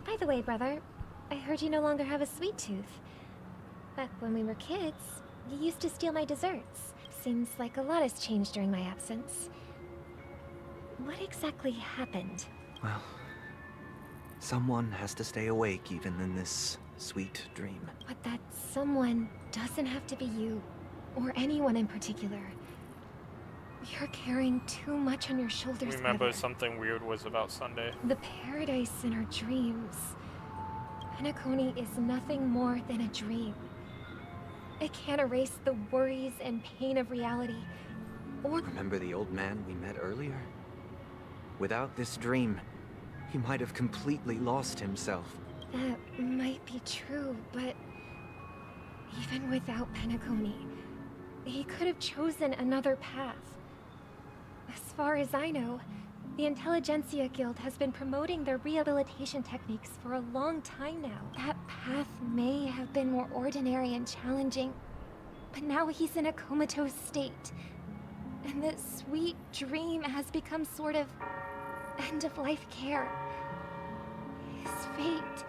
By the way, brother, I heard you no longer have a sweet tooth. Back when we were kids, you used to steal my desserts. Seems like a lot has changed during my absence. What exactly happened? Well, someone has to stay awake even in this sweet dream. But that someone doesn't have to be you, or anyone in particular. You're carrying too much on your shoulders, Remember brother. something weird was about Sunday. The paradise in our dreams. Penacony is nothing more than a dream. It can't erase the worries and pain of reality, or... Remember the old man we met earlier? Without this dream, he might have completely lost himself. That might be true, but... even without Penacony, he could have chosen another path. As far as I know, the Intelligentsia Guild has been promoting their rehabilitation techniques for a long time now. That path may have been more ordinary and challenging, but now he's in a comatose state. And the sweet dream has become sort of end-of-life care. His fate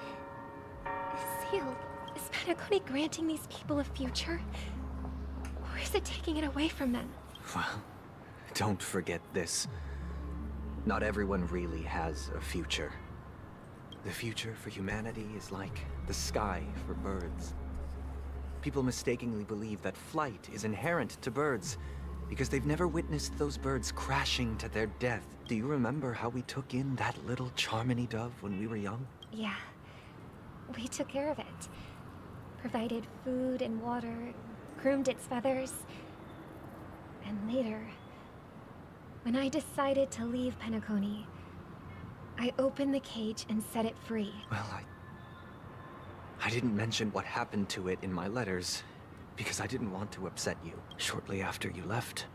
is sealed. Is Penacony granting these people a future? Or is it taking it away from them? Well, don't forget this. Not everyone really has a future. The future for humanity is like the sky for birds. People mistakenly believe that flight is inherent to birds because they've never witnessed those birds crashing to their death. Do you remember how we took in that little Charmony dove when we were young? Yeah. We took care of it. Provided food and water, groomed its feathers. And later, when I decided to leave Penacony, I opened the cage and set it free. Well, I didn't mention what happened to it in my letters, because I didn't want to upset you. Shortly after you left,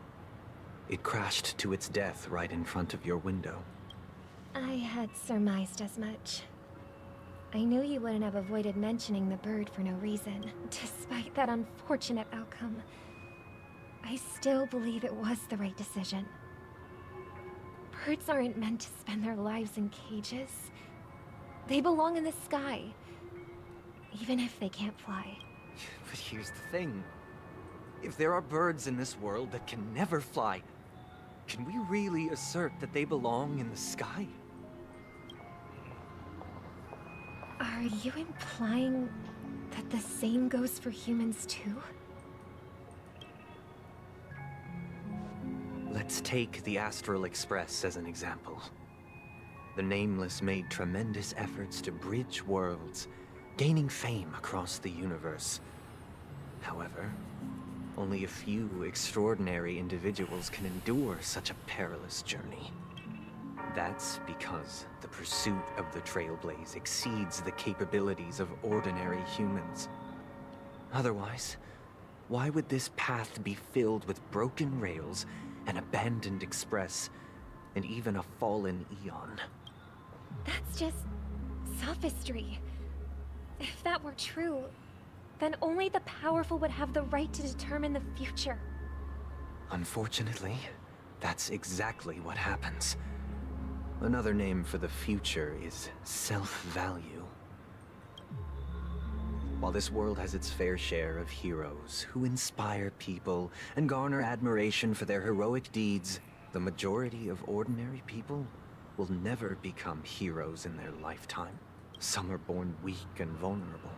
It crashed to its death right in front of your window. I had surmised as much. I knew you wouldn't have avoided mentioning the bird for no reason, despite that unfortunate outcome. I still believe it was the right decision. Birds aren't meant to spend their lives in cages. They belong in the sky, even if they can't fly. But here's the thing. If there are birds in this world that can never fly, can we really assert that they belong in the sky? Are you implying that the same goes for humans too? Let's take the Astral Express as an example. The Nameless made tremendous efforts to bridge worlds, gaining fame across the universe. However, only a few extraordinary individuals can endure such a perilous journey. That's because the pursuit of the Trailblaze exceeds the capabilities of ordinary humans. Otherwise, why would this path be filled with broken rails, an abandoned express, and even a fallen Eon? That's just sophistry. If that were true, then only the powerful would have the right to determine the future. Unfortunately, that's exactly what happens. Another name for the future is self-value. While this world has its fair share of heroes who inspire people and garner admiration for their heroic deeds, the majority of ordinary people will never become heroes in their lifetime. Some are born weak and vulnerable.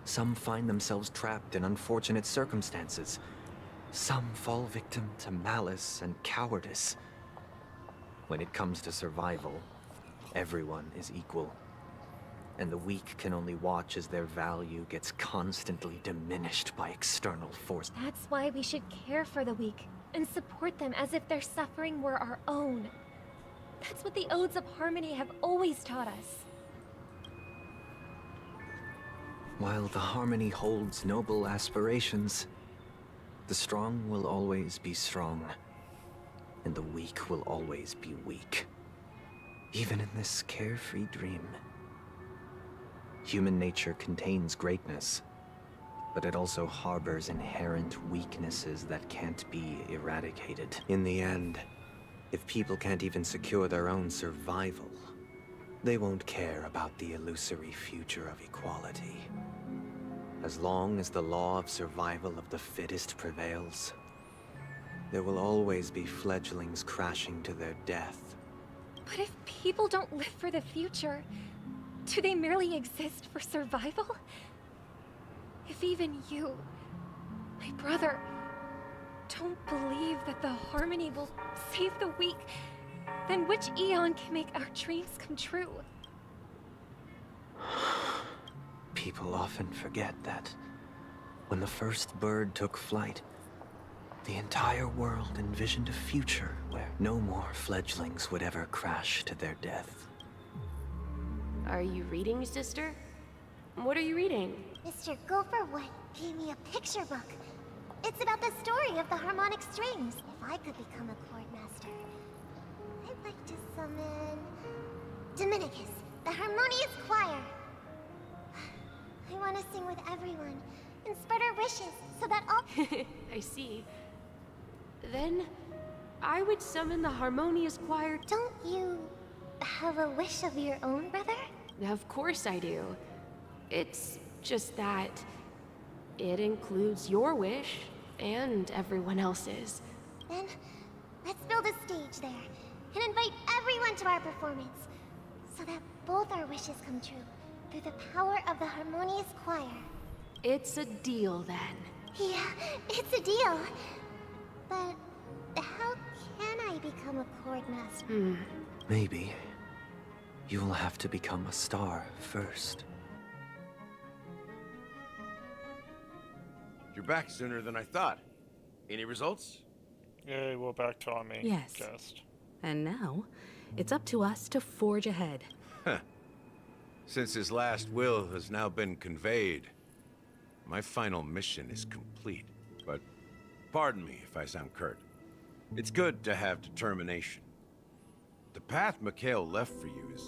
Some find themselves trapped in unfortunate circumstances. Some fall victim to malice and cowardice. When it comes to survival, everyone is equal. And the weak can only watch as their value gets constantly diminished by external force. That's why we should care for the weak and support them as if their suffering were our own. That's what the Odes of Harmony have always taught us. While the Harmony holds noble aspirations, the strong will always be strong, and the weak will always be weak. Even in this carefree dream. Human nature contains greatness, but it also harbors inherent weaknesses that can't be eradicated. In the end, if people can't even secure their own survival, they won't care about the illusory future of equality. As long as the law of survival of the fittest prevails, there will always be fledglings crashing to their death. But if people don't live for the future, do they merely exist for survival? If even you, my brother, don't believe that the Harmony will save the weak, then which Eon can make our dreams come true? People often forget that when the first bird took flight, the entire world envisioned a future where no more fledglings would ever crash to their death. Are you reading, sister? What are you reading? Mr. Gopherwood gave me a picture book. It's about the story of the harmonic strings. If I could become a chord master, I'd like to summon Dominicus, the harmonious choir. I want to sing with everyone and spread our wishes so that all... I see. Then, I would summon the harmonious choir. Don't you have a wish of your own, brother? Of course I do. It's just that it includes your wish and everyone else's. Then, let's build a stage there and invite everyone to our performance so that both our wishes come true through the power of the harmonious choir. It's a deal then. Yeah, it's a deal. But how can I become a chord master? Maybe you'll have to become a star first. You're back sooner than I thought. Any results? Yay, we're back to our main Yes. guest. And now, it's up to us to forge ahead. Huh. Since his last will has now been conveyed, my final mission is complete. But pardon me if I sound curt. It's good to have determination. The path Mikhail left for you is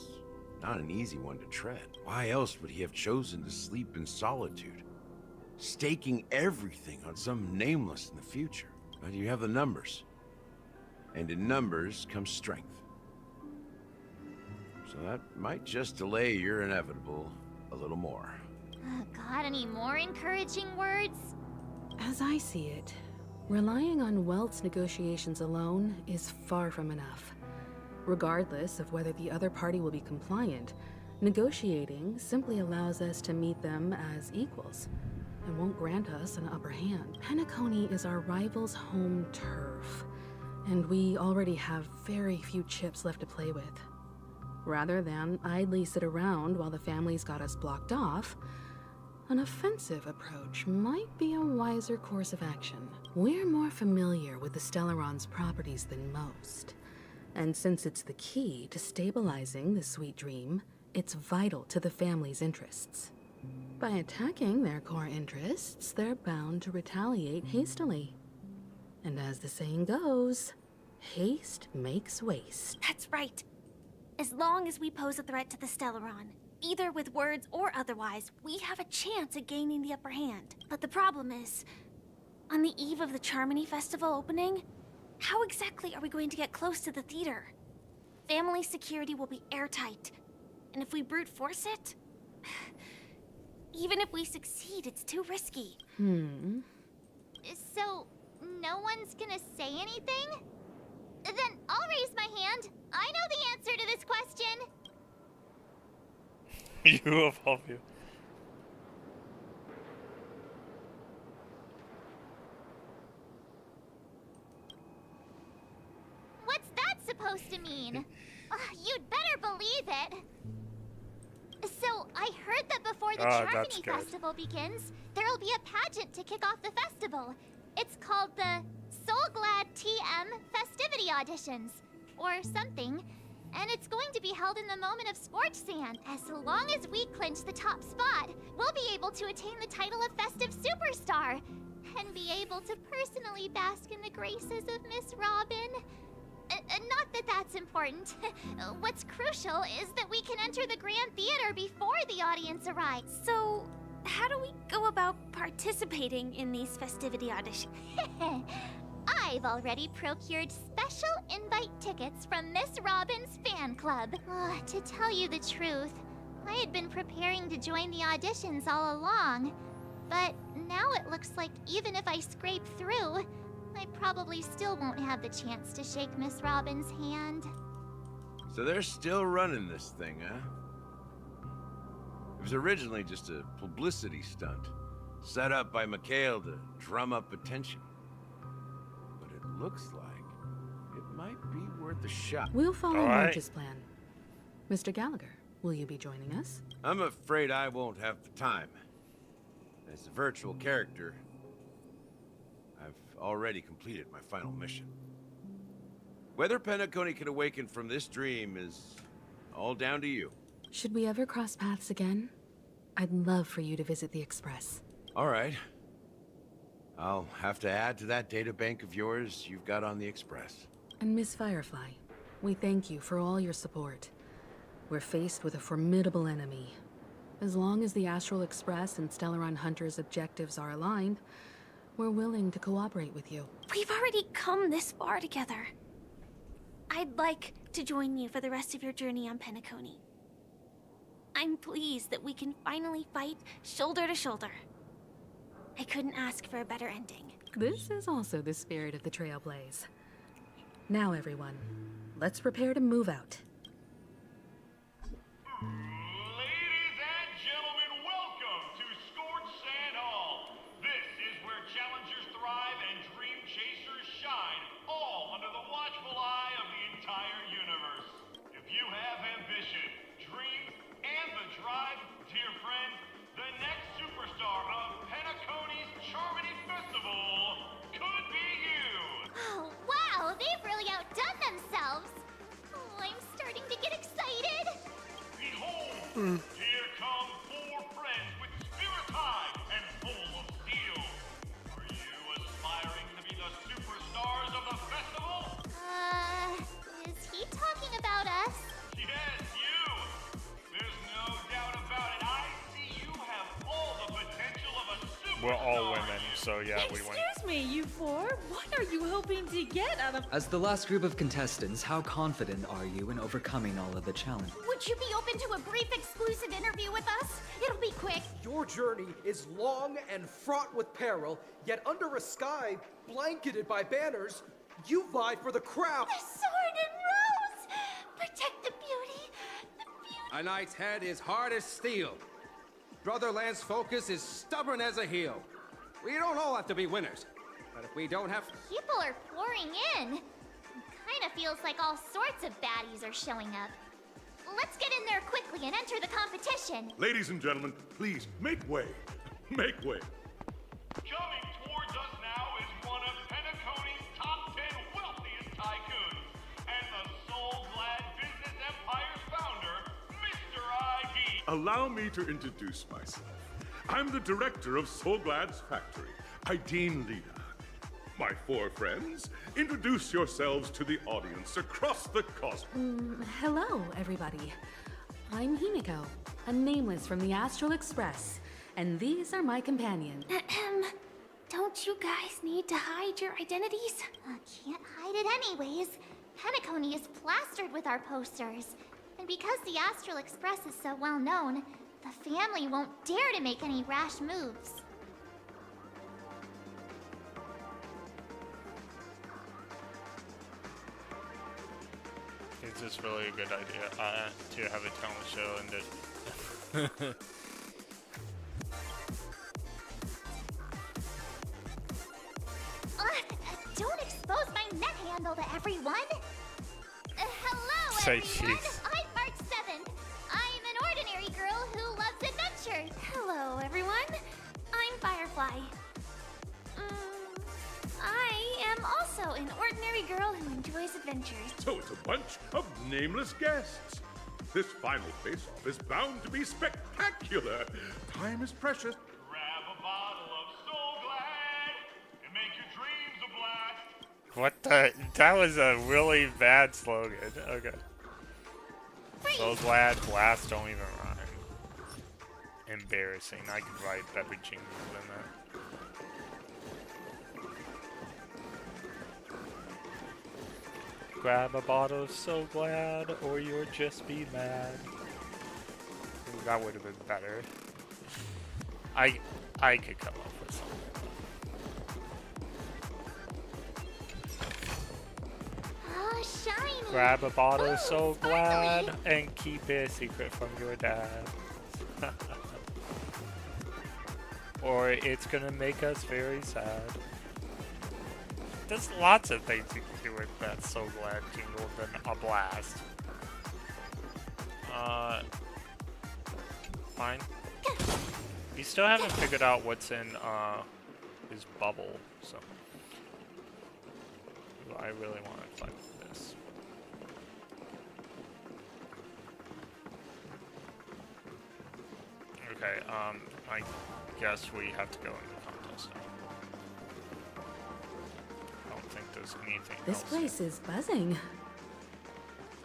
not an easy one to tread. Why else would he have chosen to sleep in solitude, staking everything on some nameless in the future? But you have the numbers, and in numbers comes strength. So that might just delay your inevitable a little more. Got any more encouraging words? As I see it, relying on Welt's negotiations alone is far from enough. Regardless of whether the other party will be compliant, negotiating simply allows us to meet them as equals and won't grant us an upper hand. Penacony is our rival's home turf, and we already have very few chips left to play with. Rather than idly sit around while the family's got us blocked off, an offensive approach might be a wiser course of action. We're more familiar with the Stellaron's properties than most, and since it's the key to stabilizing the sweet dream, it's vital to the family's interests. By attacking their core interests, they're bound to retaliate hastily. And as the saying goes, haste makes waste. That's right. As long as we pose a threat to the Stellaron, either with words or otherwise, we have a chance at gaining the upper hand. But the problem is, on the eve of the Charmony Festival opening, how exactly are we going to get close to the theater? Family security will be airtight, and if we brute force it, even if we succeed, it's too risky. So, no one's gonna say anything? Then I'll raise my hand. I know the answer to this question. You of all you. What's that supposed to mean? You'd better believe it. So, I heard that before the Charmony Festival begins, there'll be a pageant to kick off the festival. It's called the Soulglad TM Festivity Auditions, or something. And it's going to be held in the moment of Scorch Sand. As long as we clinch the top spot, we'll be able to attain the title of Festive Superstar, and be able to personally bask in the graces of Miss Robin. Not that that's important. What's crucial is that we can enter the Grand Theater before the audience arrives. So, how do we go about participating in these festivity auditions? I've already procured special invite tickets from Miss Robin's fan club. To tell you the truth, I had been preparing to join the auditions all along. But now it looks like even if I scrape through, I probably still won't have the chance to shake Miss Robin's hand. So they're still running this thing, huh? It was originally just a publicity stunt, set up by Mikhail to drum up attention. But it looks like it might be worth a shot. We'll follow March's plan. Mr. Gallagher, will you be joining us? I'm afraid I won't have the time. As a virtual character, I've already completed my final mission. Whether Penacony can awaken from this dream is all down to you. Should we ever cross paths again? I'd love for you to visit the Express. All right. I'll have to add to that data bank of yours you've got on the Express. And Miss Firefly, we thank you for all your support. We're faced with a formidable enemy. As long as the Astral Express and Stellaron Hunter's objectives are aligned, we're willing to cooperate with you. We've already come this far together. I'd like to join you for the rest of your journey on Penacony. I'm pleased that we can finally fight shoulder to shoulder. I couldn't ask for a better ending. This is also the spirit of the Trailblaze. Now, everyone, let's prepare to move out. Ladies and gentlemen, welcome to Scorch Sand Hall. This is where challengers thrive and dream chasers shine, all under the watchful eye of the entire universe. If you have ambition, dreams, and the drive, dear friend, the next superstar of Penacony's Charmony Festival could be you. Oh, wow, they've really outdone themselves. Oh, I'm starting to get excited. Behold, here come four friends with spirit high and full of steel. Are you aspiring to be the superstars of the festival? so yeah, we went. Excuse me, you four. What are you hoping to get out of... As the last group of contestants, how confident are you in overcoming all of the challenges? Would you be open to a brief exclusive interview with us? It'll be quick. Your journey is long and fraught with peril, yet under a sky blanketed by banners, you vie for the crown. The sword and rose! Protect the beauty. A knight's head is hard as steel. Brother Lance's focus is stubborn as a heel. We don't all have to be winners, but if we don't have... People are pouring in. Kind of feels like all sorts of baddies are showing up. Let's get in there quickly and enter the competition. Ladies and gentlemen, please, make way. Make way. Coming towards us now is one of Penacony's top 10 wealthiest tycoons, and the soul-glad business empire's founder, Mr. ID. Allow me to introduce myself. I'm the director of Soulglad's factory, Ideen Lida. My four friends, introduce yourselves to the audience across the cosmos. Hello, everybody. I'm Himiko, a nameless from the Astral Express, and these are my companions. Don't you guys need to hide your identities? Can't hide it anyways. Penacony is plastered with our posters. And because the Astral Express is so well known, the family won't dare to make any rash moves. It's just really a good idea to have a talent show and just... Don't expose my net handle to everyone! Hello, Say everyone! cheese. I'm March 7th. I'm an ordinary girl who loves adventure. Hello, everyone. I'm Firefly. I am also an ordinary girl who enjoys adventures. So it's a bunch of nameless guests. This final face-off is bound to be spectacular. Time is precious. Grab a bottle of Soul Glad and make your dreams a blast. What the? That was a really bad slogan. Okay. So glad blast don't even rhyme. Embarrassing. I could write better jingles than that. Grab a bottle of So Glad, or you'll just be mad. Ooh, that would have been better. I could come up with something. Oh, shiny! Grab a bottle of So Glad and keep it a secret from your dad. Or it's gonna make us very sad. There's lots of things you can do with that So Glad jingle than a blast. Fine. We still haven't figured out what's in his bubble, so I really want to collect this. Okay, I guess we have to go in the contest now. I don't think there's anything This else. place is buzzing.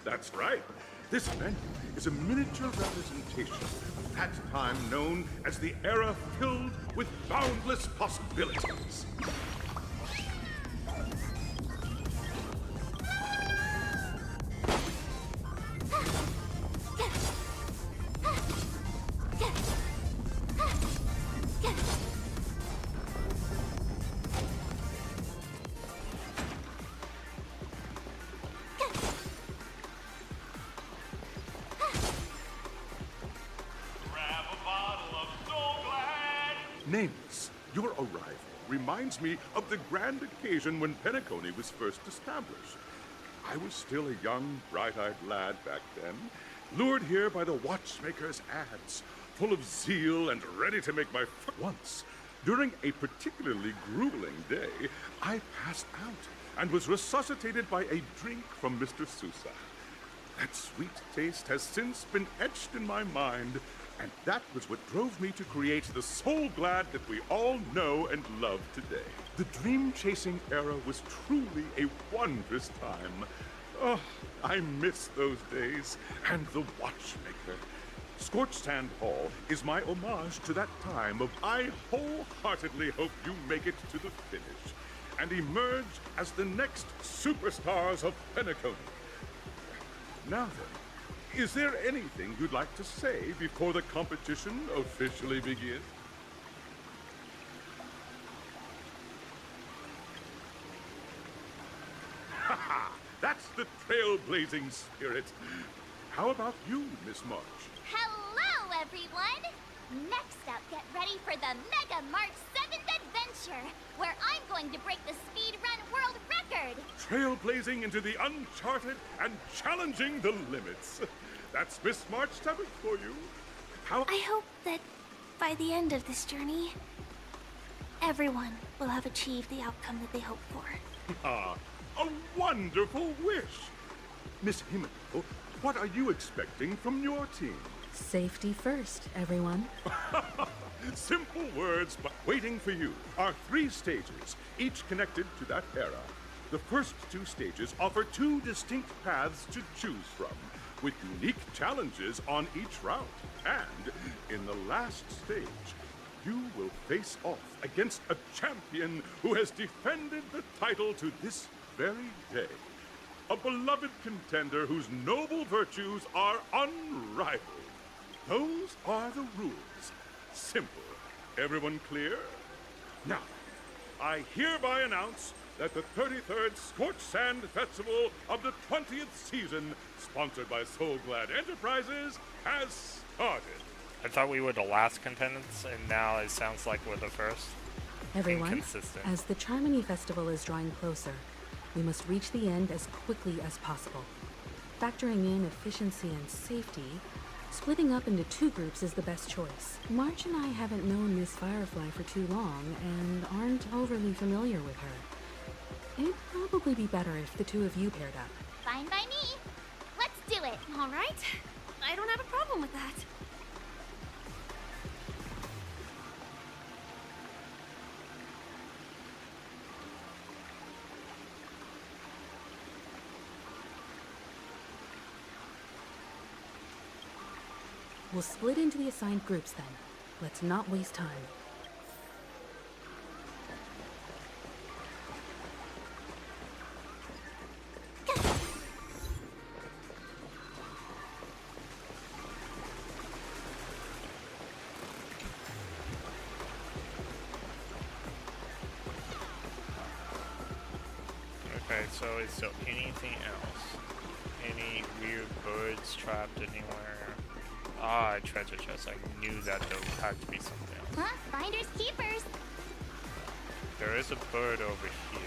That's right. This venue is a miniature representation of that time known as the era filled with boundless possibilities. Nameless, your arrival reminds me of the grand occasion when Penacony was first established. I was still a young, bright-eyed lad back then, lured here by the watchmaker's ads, full of zeal and ready to make my once. During a particularly grueling day, I passed out and was resuscitated by a drink from Mr. Sousa. That sweet taste has since been etched in my mind, and that was what drove me to create the Soul Glad that we all know and love today. The dream-chasing era was truly a wondrous time. Oh, I miss those days, and the watchmaker. Scorched Sand Hall is my homage to that time of I wholeheartedly hope you make it to the finish and emerge as the next superstars of Penacony. Now then, is there anything you'd like to say before the competition officially begins? Ha! That's the trailblazing spirit. How about you, Miss March? Hello, everyone! Next up, get ready for the Mega March 7th Adventure, where I'm going to break the speed run world record! Trailblazing into the uncharted and challenging the limits. That's Miss March 7th for you. I hope that by the end of this journey, everyone will have achieved the outcome that they hope for. Ah, a wonderful wish! Miss Himiko, what are you expecting from your team? Safety first, everyone. Simple words, but waiting for you are 3 stages, each connected to that era. The first 2 stages offer 2 distinct paths to choose from, with unique challenges on each route. And in the last stage, you will face off against a champion who has defended the title to this very day. A beloved contender whose noble virtues are unrivaled. Those are the rules. Simple. Everyone clear? Now, I hereby announce that the 33rd Scorched Sand Festival of the 20th season, sponsored by Soul Glad Enterprises, has started. I thought we were the last contendants, and now it sounds like we're the first. Everyone, Inconsistent. as the Charmony Festival is drawing closer, we must reach the end as quickly as possible. Factoring in efficiency and safety, splitting up into 2 groups is the best choice. March and I haven't known Miss Firefly for too long and aren't overly familiar with her. It'd probably be better if the 2 of you paired up. Fine by me. Let's do it. All right. I don't have a problem with that. We'll split into the assigned groups then. Let's not waste time. Okay, so is there anything else? Any weird birds trapped anywhere? Ah, treasure chest. I knew that there had to be something else. Huh? Finders keepers. There is a bird over here.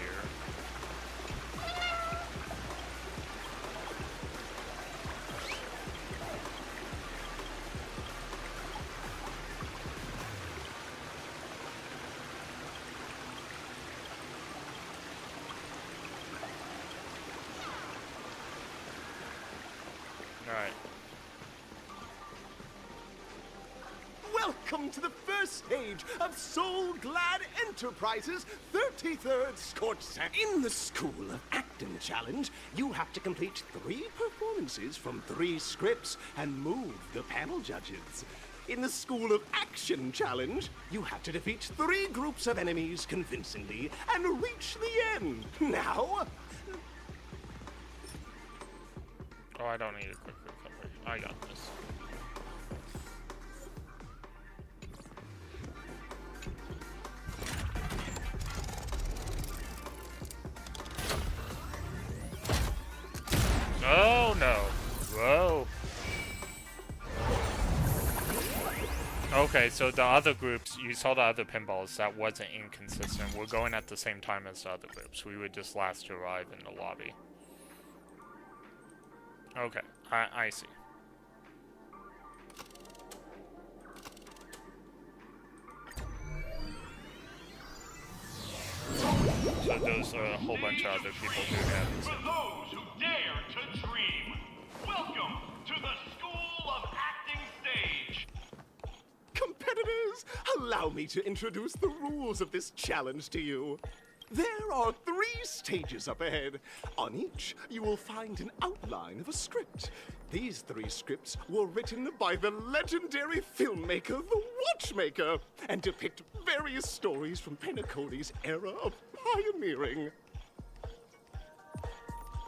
Alright. Welcome to the first stage of Soul Glad Enterprises' 33rd Scorched Sand. In the School of Acting Challenge, you have to complete 3 performances from 3 scripts and move the panel judges. In the School of Action Challenge, you have to defeat 3 groups of enemies convincingly and reach the end. Now... Oh, I don't need a quick recovery. I got this. Oh no. Whoa. Okay, so the other groups, you saw the other pinballs, that wasn't inconsistent. We're going at the same time as the other groups. We would just last to arrive in the lobby. Okay, I see. So those are a whole bunch of other people who have For those who dare to dream, welcome to the School of Acting Stage. Competitors, allow me to introduce the rules of this challenge to you. There are 3 stages up ahead. On each, you will find an outline of a script. These 3 scripts were written by the legendary filmmaker, The Watchmaker, and depict various stories from Penacony's era of pioneering.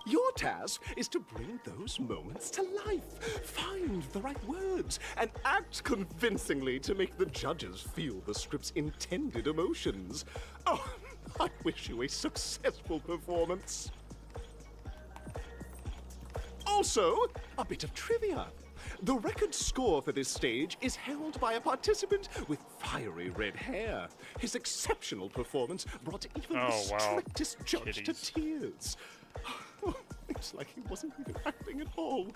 Your task is to bring those moments to life, find the right words, and act convincingly to make the judges feel the script's intended emotions. Oh, I wish you a successful performance. Also, a bit of trivia. The record score for this stage is held by a participant with fiery red hair. His exceptional performance brought even the strictest judge to tears. Oh, it's like he wasn't even acting at all.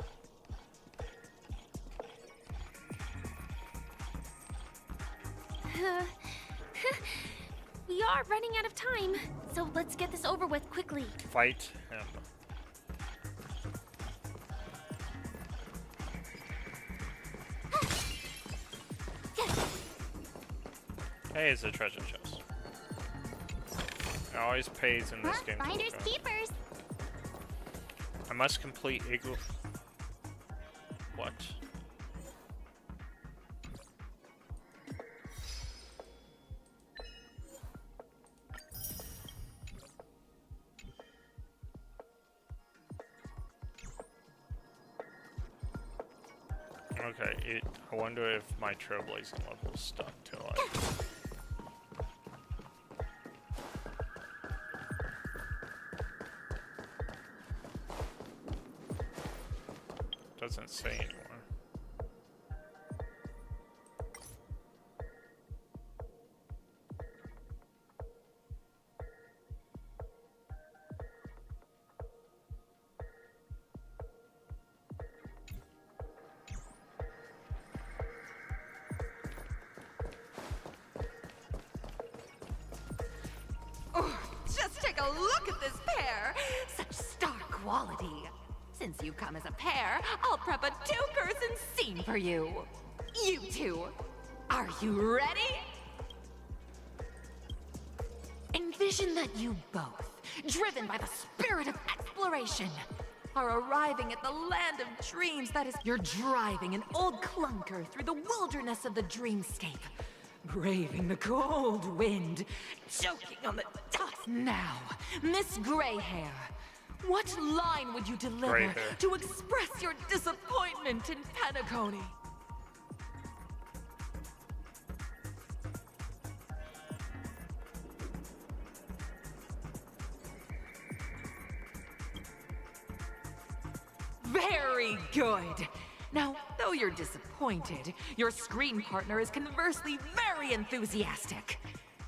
We are running out of time, so let's get this over with quickly. Fight him. Hey, it's a treasure chest. It always pays in this game. Finders keepers. I must complete Igloo. What? Okay, I wonder if my trailblazing level is stuck till I... Doesn't say anymore. Just take a look at this pair! Such star quality. Since you come as a pair, I'll prep a 2-person scene for you. You two, are you ready? Envision that you both, driven by the spirit of exploration, are arriving at the land of dreams that is... You're driving an old clunker through the wilderness of the dreamscape, braving the cold wind, choking on the dust. Now, Miss Greyhair, what line would you deliver to express your disappointment in Penacony? Very good. Now, though you're disappointed, your screen partner is conversely very enthusiastic.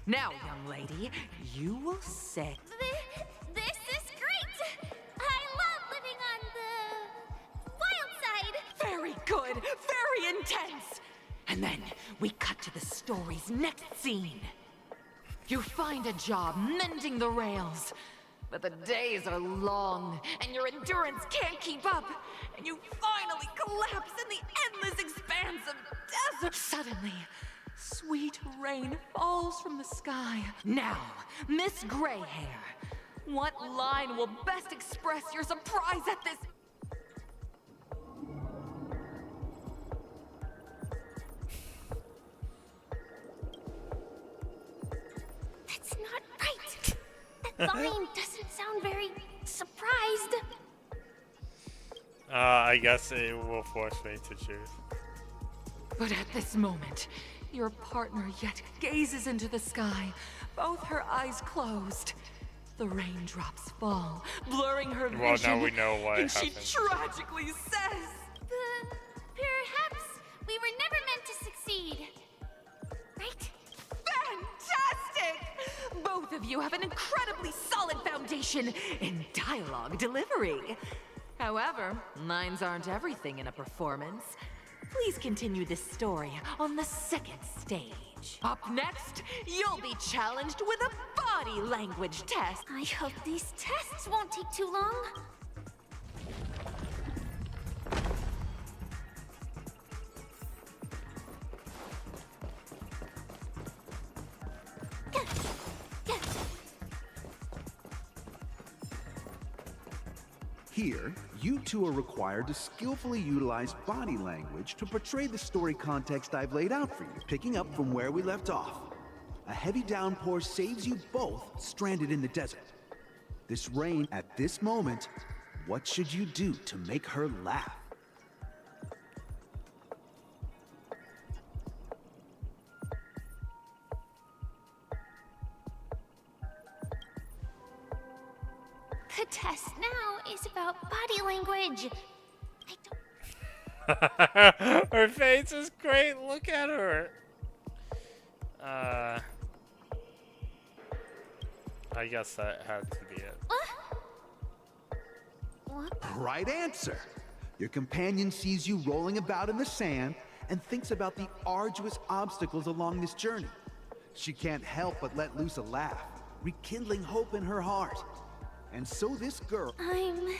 Now, young lady, you will say... This is great! I love living on the wild side! Very good, very intense! And then we cut to the story's next scene. You find a job mending the rails, but the days are long, and your endurance can't keep up, and you finally collapse in the endless expanse of desert. Suddenly, sweet rain falls from the sky. Now, Miss Greyhair, what line will best express your surprise at this? That's not right. That line doesn't sound very surprised. I guess it will force me to choose. But at this moment, your partner yet gazes into the sky, both her eyes closed. The raindrops fall, blurring her vision. Well, now we know what and happened. she tragically says, Perhaps we were never meant to succeed. Right? Fantastic! Both of you have an incredibly solid foundation in dialogue delivery. However, lines aren't everything in a performance. Please continue this story on the second stage. Up next, you'll be challenged with a body language test. I hope these tests won't take too long. Here, you two are required to skillfully utilize body language to portray the story context I've laid out for you, picking up from where we left off. A heavy downpour saves you both stranded in the desert. This rain, at this moment, what should you do to make her laugh? The test now is about body language. Her face is great. Look at her. I guess that had to be it. What? Right answer. Your companion sees you rolling about in the sand and thinks about the arduous obstacles along this journey. She can't help but let loose a laugh, rekindling hope in her heart. And so this girl... I'm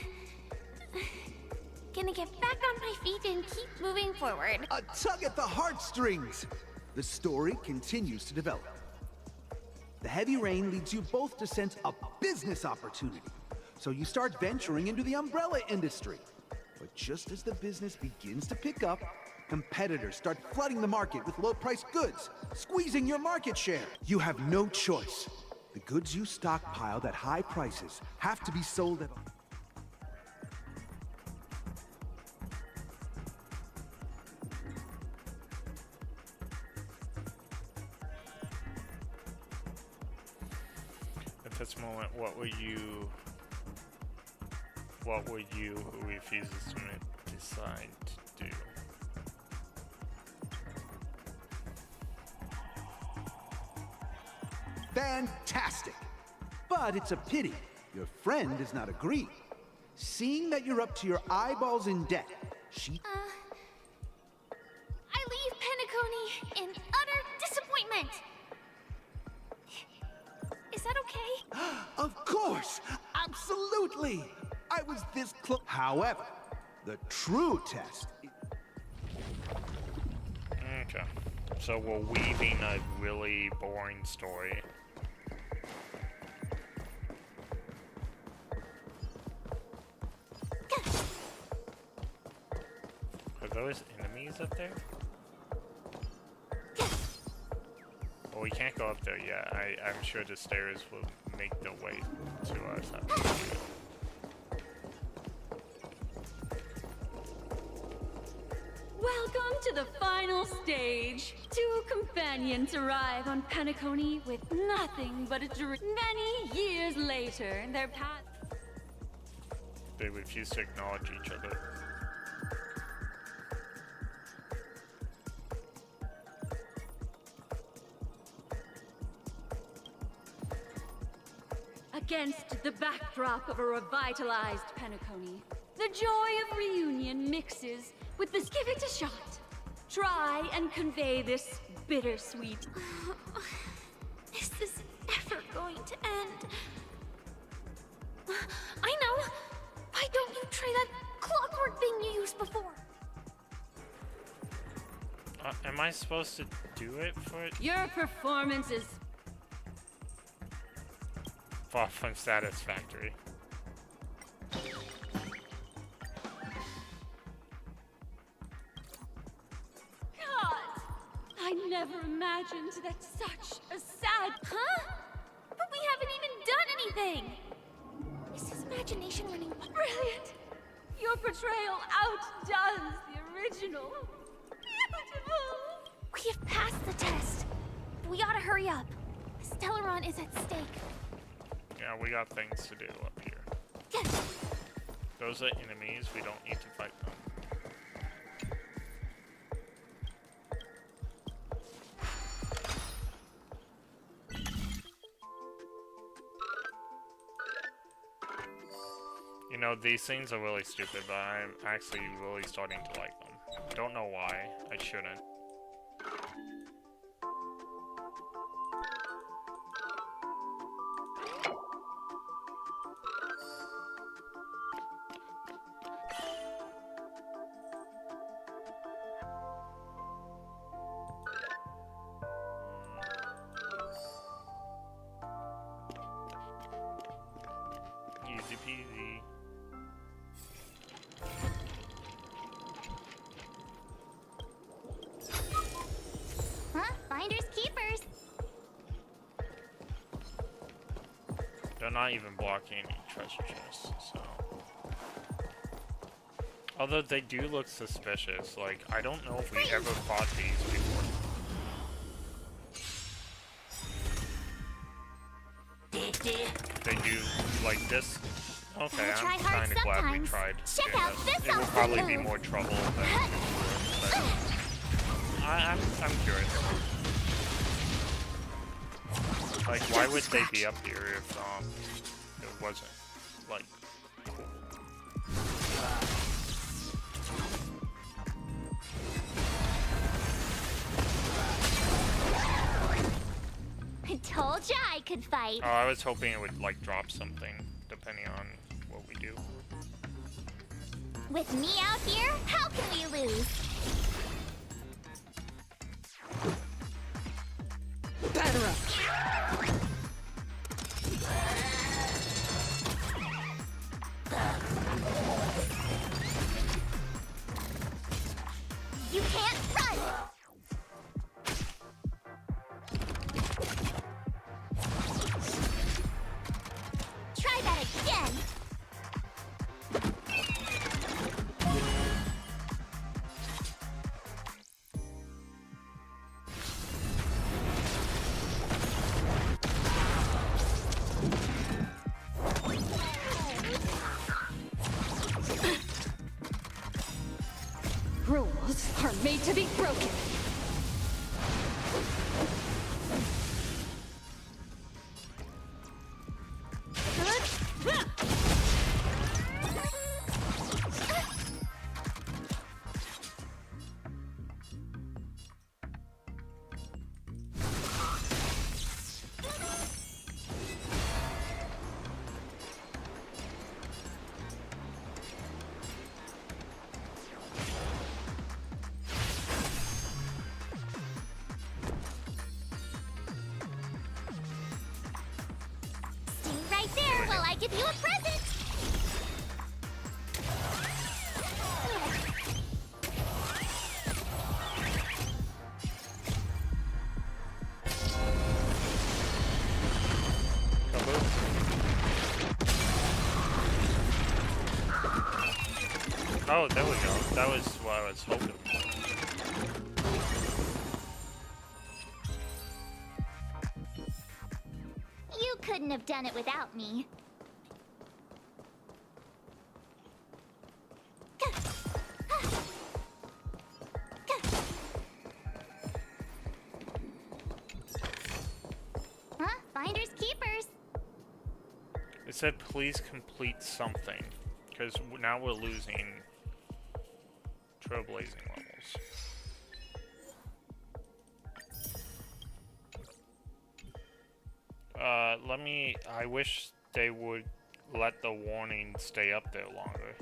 gonna get back on my feet and keep moving forward. A tug at the heartstrings! The story continues to develop. The heavy rain leads you both to sense a business opportunity. So you start venturing into the umbrella industry. But just as the business begins to pick up, competitors start flooding the market with low-priced goods, squeezing your market share. You have no choice. The goods you stockpiled at high prices have to be sold at... At this moment, what would you who refuses to decide to do? Fantastic! But it's a pity your friend does not agree. Seeing that you're up to your eyeballs in debt, she... I leave Penacony in utter disappointment. Is that okay? Of course! Absolutely! I was this close. However, the true test... Okay. So we're weaving a really boring story. Are those enemies up there? Well, we can't go up there yet. I'm sure the stairs will make their way to us. Welcome to the final stage. Two companions arrive on Penacony with nothing but a dream. Many years later, their paths... They refuse to acknowledge each other. Against the backdrop of a revitalized Penacony, the joy of reunion mixes with this. Give it a shot. Try and convey this bittersweet. Is this ever going to end? I know! Why don't you try that clockwork thing you used before? Am I supposed to do it for it? Your performance is far from satisfactory. God! I never imagined that such a sad... Huh? But we haven't even done anything! Is his imagination running wild? Brilliant! Your portrayal outdoes the original. Beautiful! We have passed the test. We ought to hurry up. Stellaron is at stake. Yeah, we got things to do up here. Those are enemies. We don't need to fight them. You know, these things are really stupid, but I'm actually really starting to like them. Don't know why. I shouldn't. Easy peasy. not even blocking any treasure chests, so. Although they do look suspicious, like, I don't know if we ever fought these before. They do, like, this. Okay, I'm kind of glad we tried doing this. It will probably be more trouble than before, but I'm curious. Like, why would they be up here if, it wasn't, like, cool? I told ya I could fight. Oh, I was hoping it would, like, drop something, depending on what we do. With me out here, how can we lose? Batter up! You can't run! Try that again! Rules are made to be broken. I give you a present! Oh, there we go. That was what I was hoping for. You couldn't have done it without me. Huh? Finders keepers. It said please complete something, because now we're losing trailblazing levels. I wish they would let the warning stay up there longer.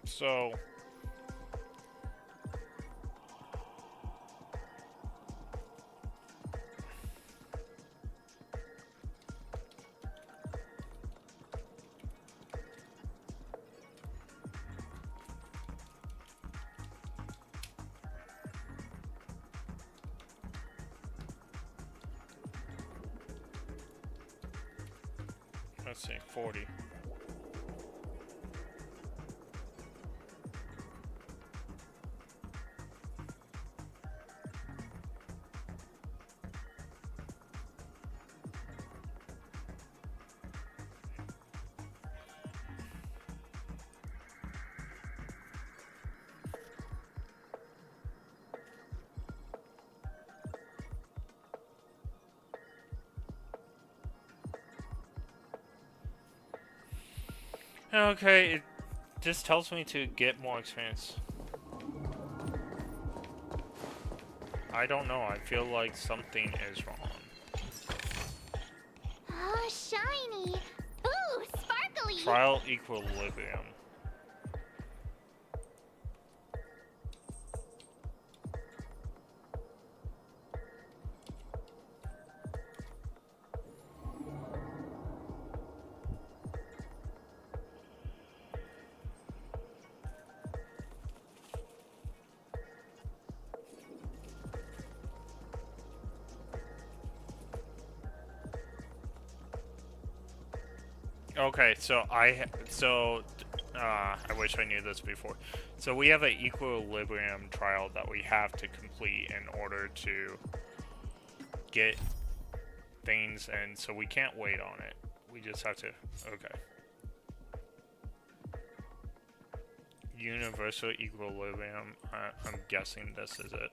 So let's see, 40. Okay, it just tells me to get more experience. I don't know, I feel like something is wrong. Oh, shiny! Ooh, sparkly! Trial equilibrium. Okay, so I wish I knew this before. So we have an equilibrium trial that we have to complete in order to get things, and so we can't wait on it. We just have to. Okay. Universal equilibrium. I'm guessing this is it.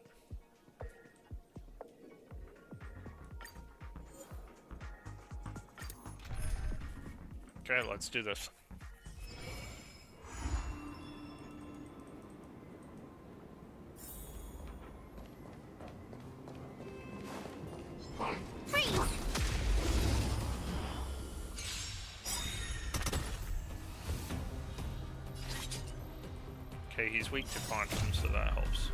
Okay, let's do this. Okay, he's weak to quantum, so that helps.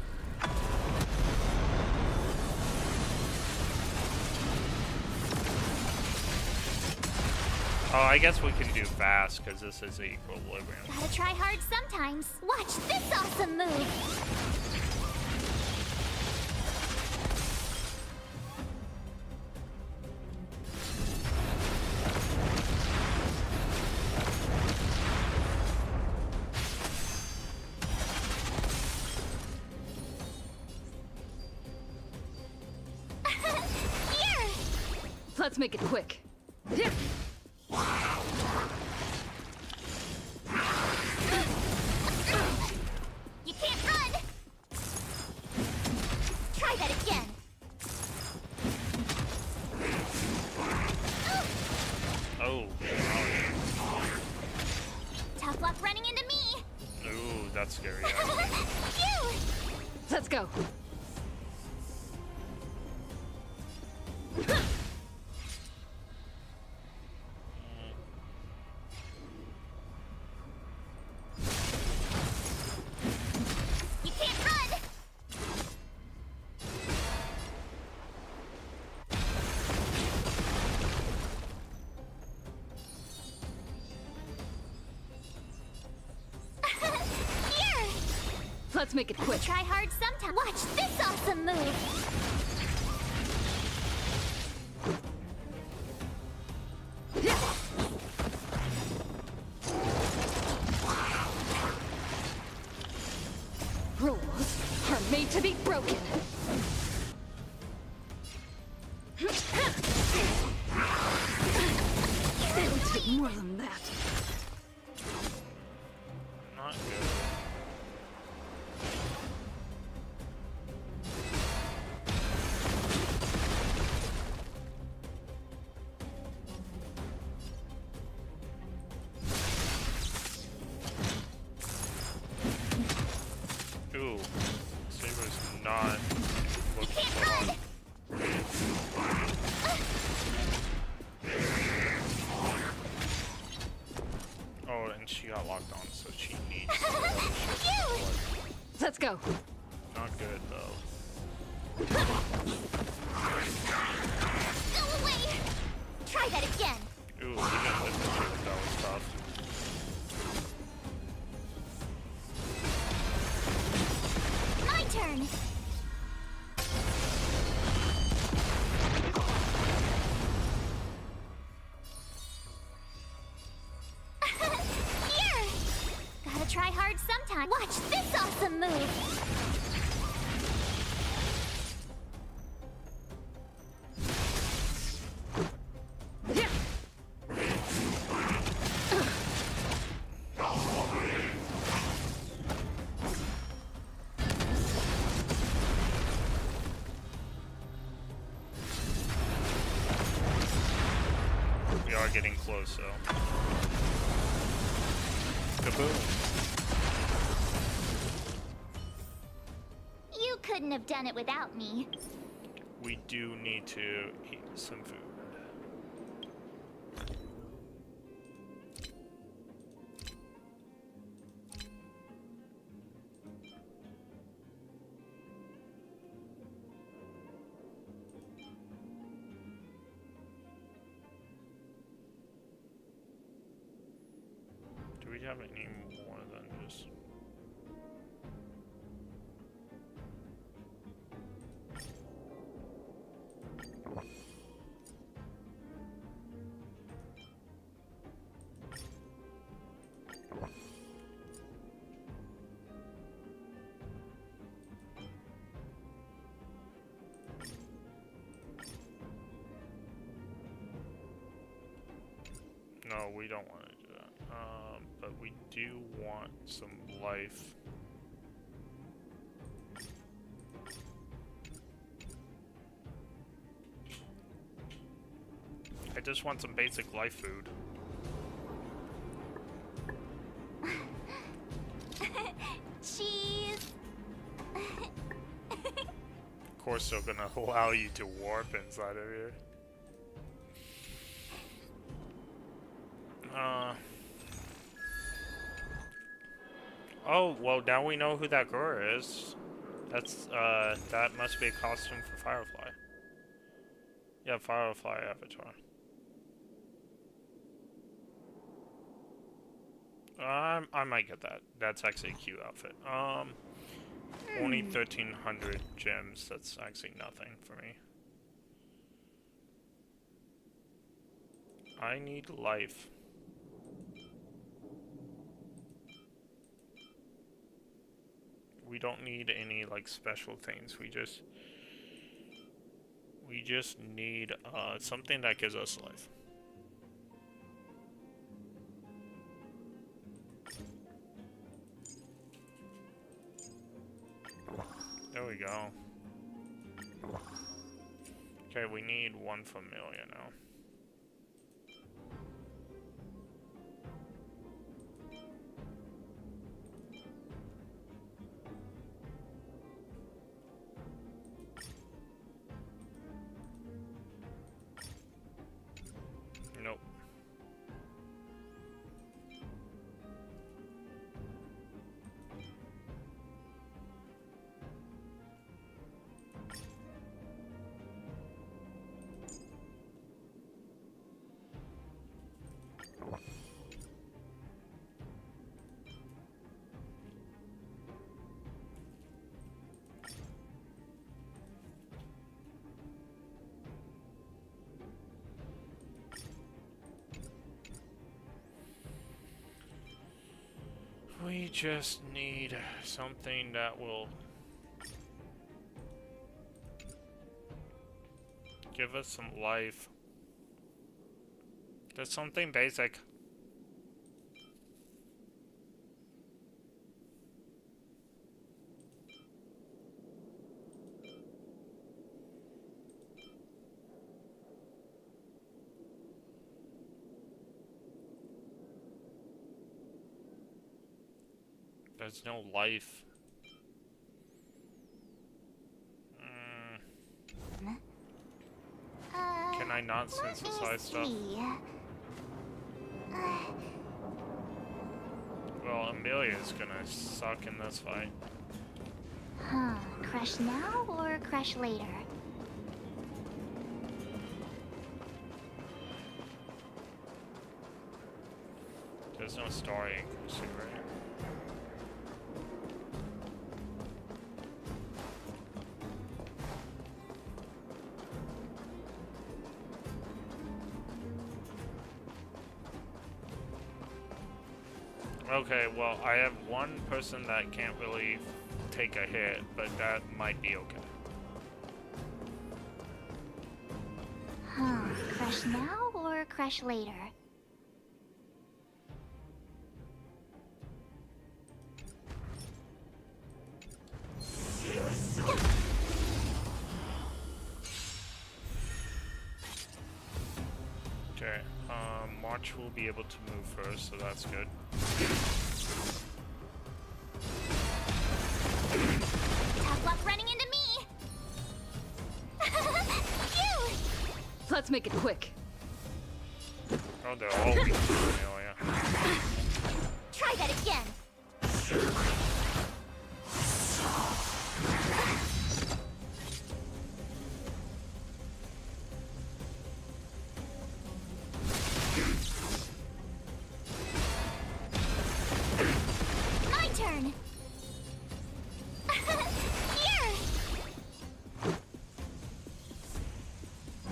Oh, I guess we can do fast, because this is equilibrium. Gotta try hard sometimes. Watch this awesome move! Let's make it quick. You can't run! Try that again! Oh. Tough luck running into me! Ooh, that's scary. Phew! Let's go. You can't run! Here! Let's make it quick. Try hard sometime. Watch this awesome move! Rules are made to be broken. It'll take more than that. Not good. Ooh, Saber's not looking so hot. Oh, and she got locked on, so she needs. Let's go. Not good though. Go away! Try that again! Ooh, even with the shield, that was tough. My turn! Here! Gotta try hard sometime. Watch this awesome move! We are getting close, though. Kaboom! You couldn't have done it without me. We do need to eat some food. Do we have any more than just... No, we don't want to do that. But we do want some life. I just want some basic life food. Cheese. Of course, they're gonna allow you to warp inside of here. Oh, well, now we know who that girl is. That's, that must be a costume for Firefly. Yeah, Firefly avatar. I might get that. That's actually a cute outfit. Only 1,300 gems. That's actually nothing for me. I need life. We don't need any like special things. We just need something that gives us life. There we go. Okay, we need 1 familiar now. Nope. We just need something that will give us some life. Just something basic. There's no life. Can I not synthesize stuff? Well, Amelia's gonna suck in this fight. Crush now or crush later? There's no story inclusive, right? Okay, well, I have one person that can't really take a hit, but that might be okay. Crush now or crush later? Okay, March will be able to move first, so that's good. Tough luck running into me! Phew! Let's make it quick. Oh, they're all weak to Amelia. Try that again! My turn! Here!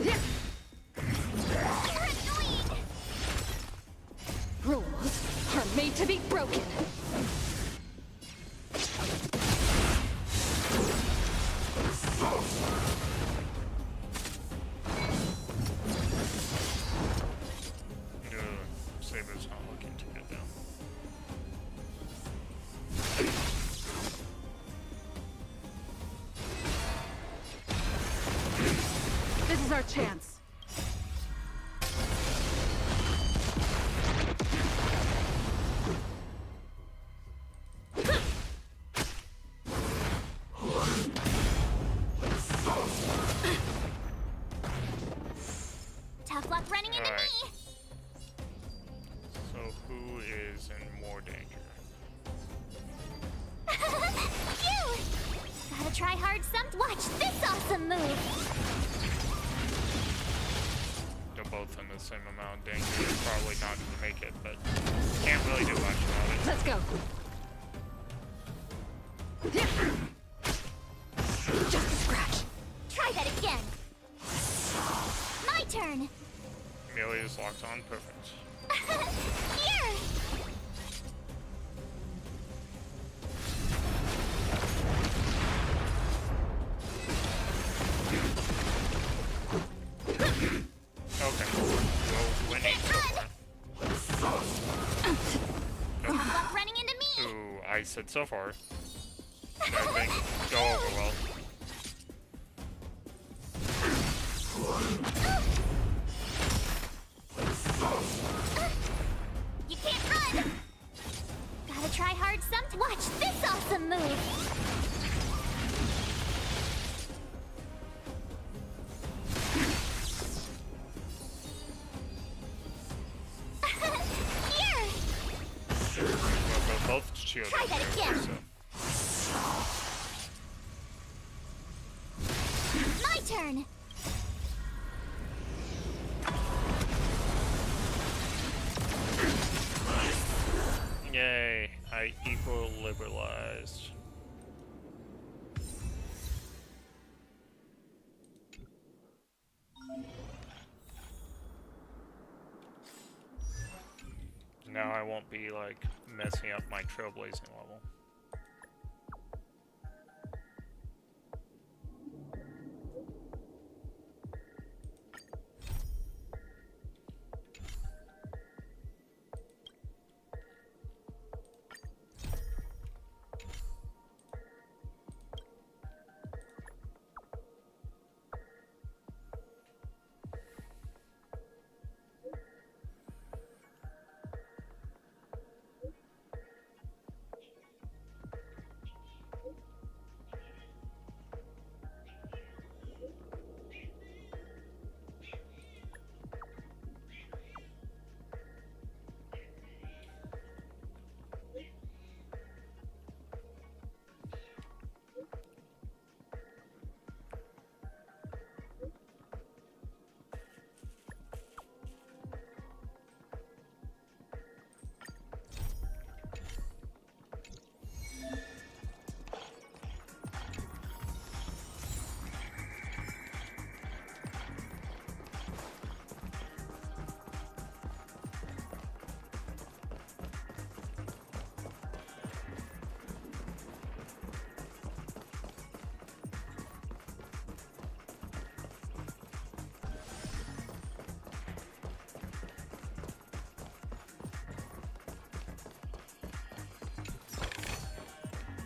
You're annoying! Rules are made to be broken. Saber's not looking too good now. This is our chance. Tough luck running into me. So who is in more danger? You! Gotta try hard some. Watch this awesome move. They're both in the same amount of danger. They're probably not gonna make it, but can't really do much about it. Let's go. Just a scratch. Try that again. My turn. Amelia's locked on. Perfect. Here. Okay. Well, winning so far. Tough luck running into me. Ooh, I said so far. I think go over well. You can't run. Gotta try hard some. Watch this awesome move. Here. Well, both shields. Try that again. My turn. Yay, I equilibralized. Now I won't be like messing up my trailblazing level.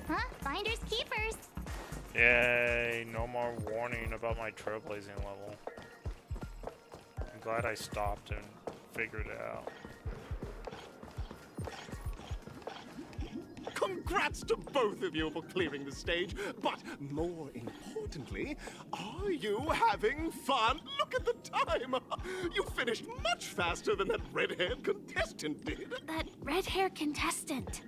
Huh? Finders keepers. Yay, no more warning about my trailblazing level. I'm glad I stopped and figured it out. Congrats to both of you for clearing the stage, but more importantly, are you having fun? Look at the time! You finished much faster than that red-haired contestant did. That red-haired contestant.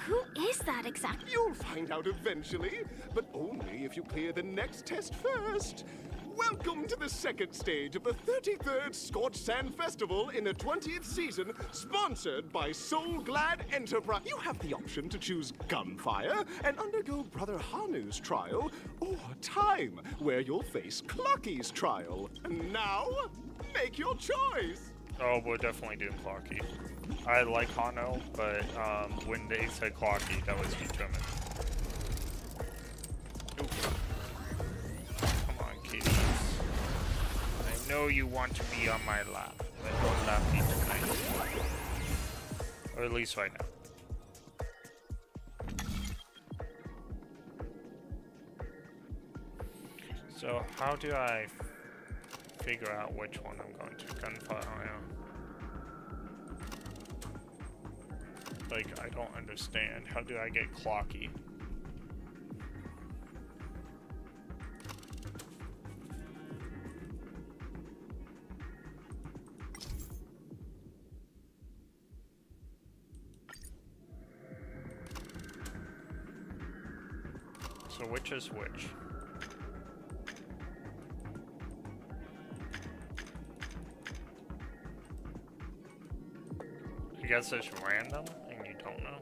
Who is that exactly? You'll find out eventually, but only if you clear the next test first. Welcome to the second stage of the 33rd Scorched Sand Festival in the 20th season, sponsored by Soul Glad Enterprise. You have the option to choose Gunfire and undergo Brother Hanu's trial, or Time, where you'll face Clocky's trial. And now, make your choice. Oh, we're definitely doing Clocky. I like Hano, but when they said Clocky, that was determined. Ooh. Come on, kitties. I know you want to be on my lap, but don't lap me tonight. Or at least right now. So how do I figure out which one I'm going to? Gunfire iron. Like, I don't understand. How do I get clocky? So which is which? I guess it's random and you don't know.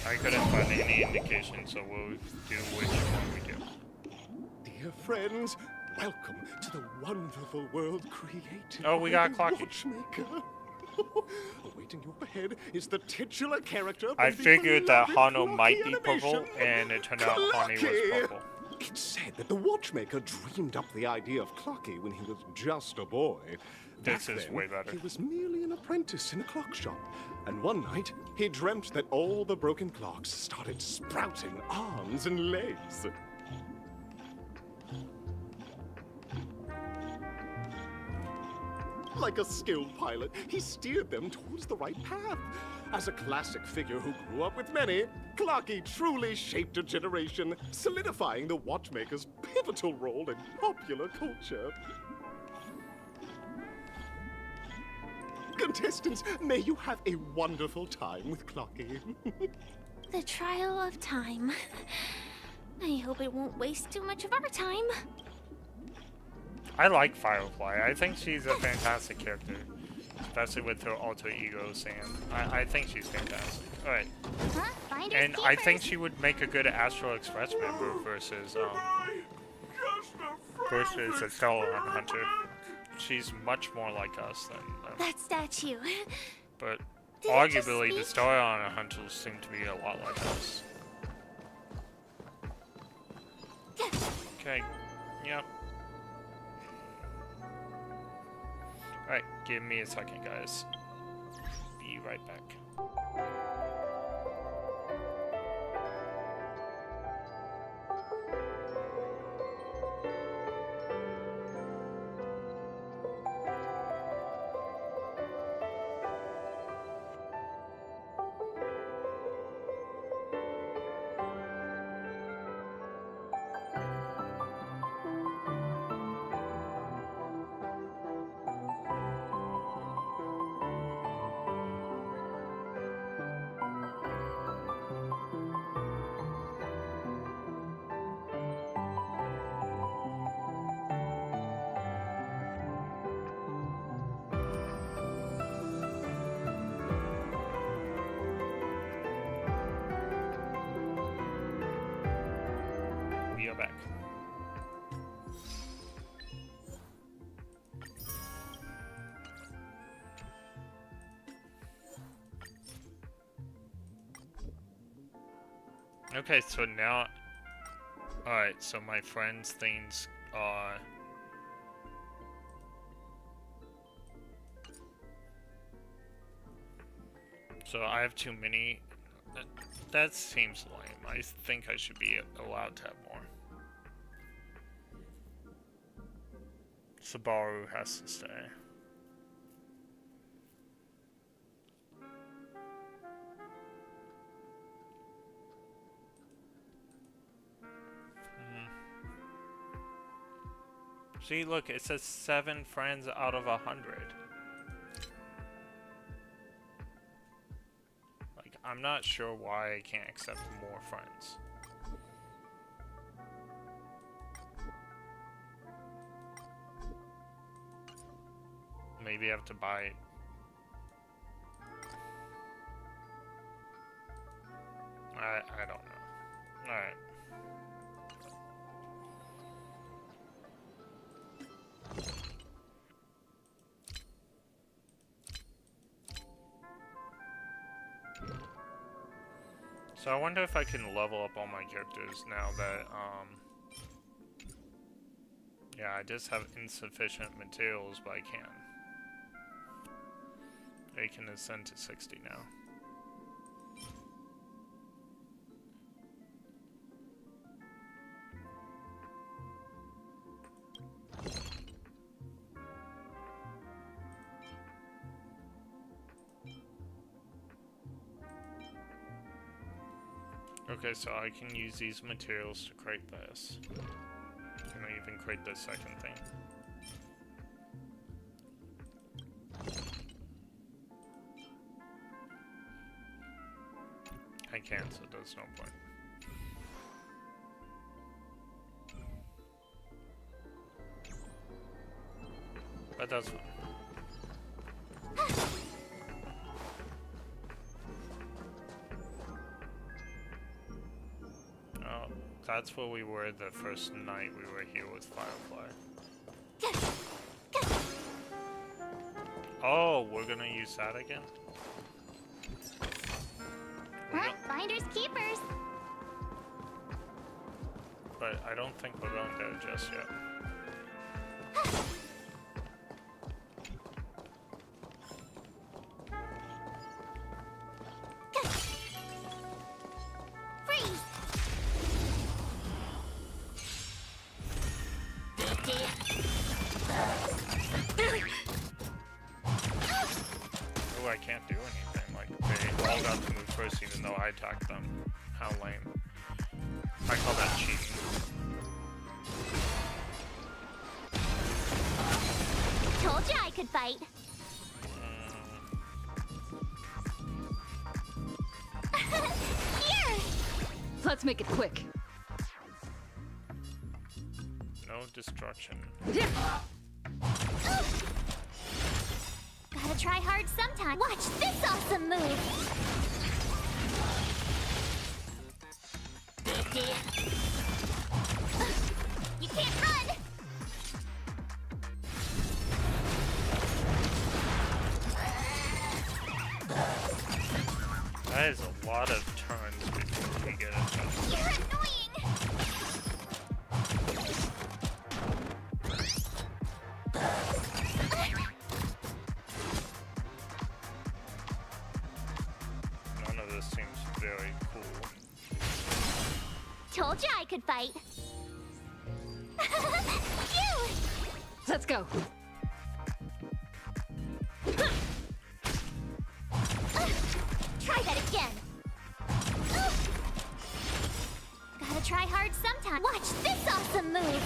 I couldn't find any indication, so we'll do which one we do. Dear friends, welcome to the wonderful world created Oh, we got by the Clocky. Watchmaker. Awaiting you ahead is the titular character. I from the figured that beloved Hano might be Clocky purple, animation. and it turned out Honey was Clocky! purple. It's said that the Watchmaker dreamed up the idea of Clocky when he was just a boy. This Back is then, way better. He was merely an apprentice in a clock shop. And one night, he dreamt that all the broken clocks started sprouting arms and legs. Like a skilled pilot, he steered them towards the right path. As a classic figure who grew up with many, Clocky truly shaped a generation, solidifying the Watchmaker's pivotal role in popular culture. Contestants, may you have a wonderful time with Clocky. The trial of time. I hope it won't waste too much of our time. I like Firefly. I think she's a fantastic character. Especially with her alter ego, Sam. I think she's fantastic. Alright. And I think she would make a good Astral Express member versus a Stellar Hunter. She's much more like us than them. That statue. But Did it just arguably, the speak? Stellar Hunters seem to be a lot like us. Okay. Yep. Alright, give me a second, guys. Be right back. We are back. Okay, so now... Alright, so my friends' things are... So I have too many... That seems lame. I think I should be allowed to have more. Subaru has to stay. See, look, it says 7 friends out of 100. Like, I'm not sure why I can't accept more friends. Maybe I have to buy it. I don't know. Alright. So I wonder if I can level up all my characters now that Yeah, I just have insufficient materials, but I can. I can ascend to 60 now. Okay, so I can use these materials to create this. Can I even create the second thing? I can't, so there's no point. But that's fine. Oh, that's where we were the first night we were here with Firefly. Oh, we're gonna use that again? Finders keepers. But I don't think we're going there just yet. Freeze. Oh, I can't do anything. Like, they all got to move first even though I attacked them. How lame. I call that cheating. Told you I could fight. Here. Let's make it quick. No destruction. Gotta try hard sometime. Watch this awesome move. You can't run. That is a lot of turns before we get it done. You're annoying. None of this seems very cool. Told you I could fight. Phew! Let's go. Try that again. Gotta try hard sometime. Watch this awesome move.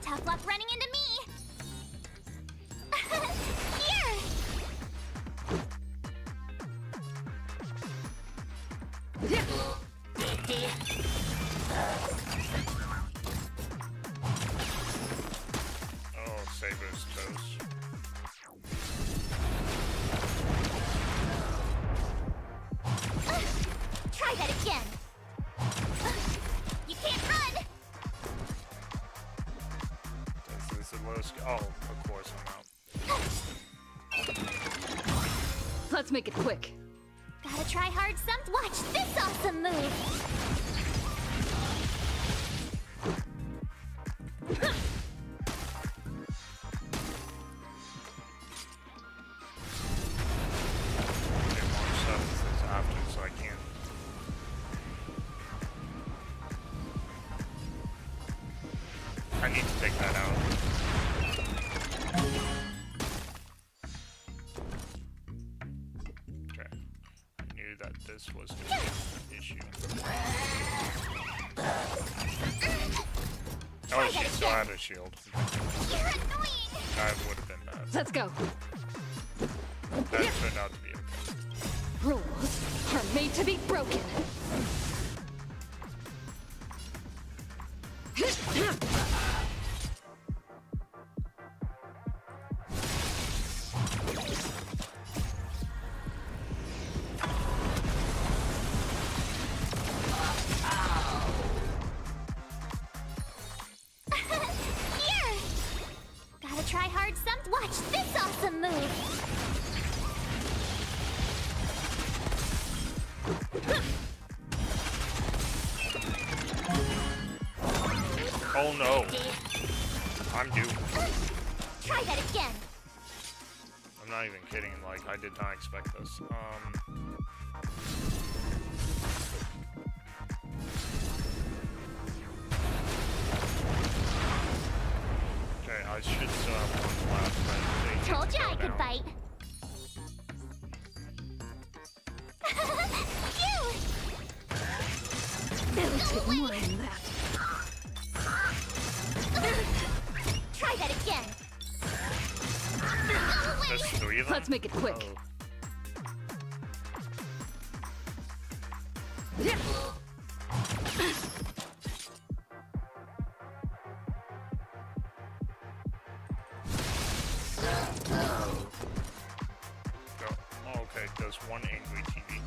Tough luck running into me. Here. Oh, Saber's toast. Try that again. You can't run. This is the lowest. Oh, of course I'm out. Let's make it quick. Gotta try hard some. Watch this awesome move. Get more substances after, so I can't. I need to take that out. Okay. I knew that this was going to be an issue. Oh, she still had a shield. That would have been bad. Let's go. That turned out to be okay. Rules are made to be broken. Oh no. I'm doomed. Try that again. I'm not even kidding, like, I did not expect this. Okay, I should still have one left, but they Told need to you go I could down. fight. It'll take more than that. Try that again. There's 3 of them? Let's make it quick. Oh. Oh, okay, there's one angry TV.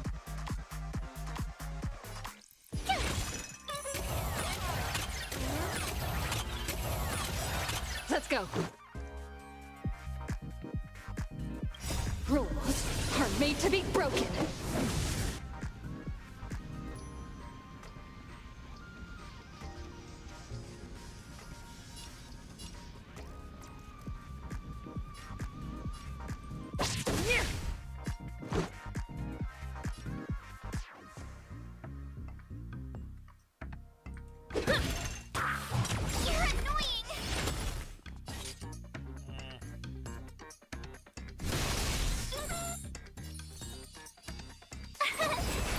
Let's go. Rules are made to be broken. You're annoying.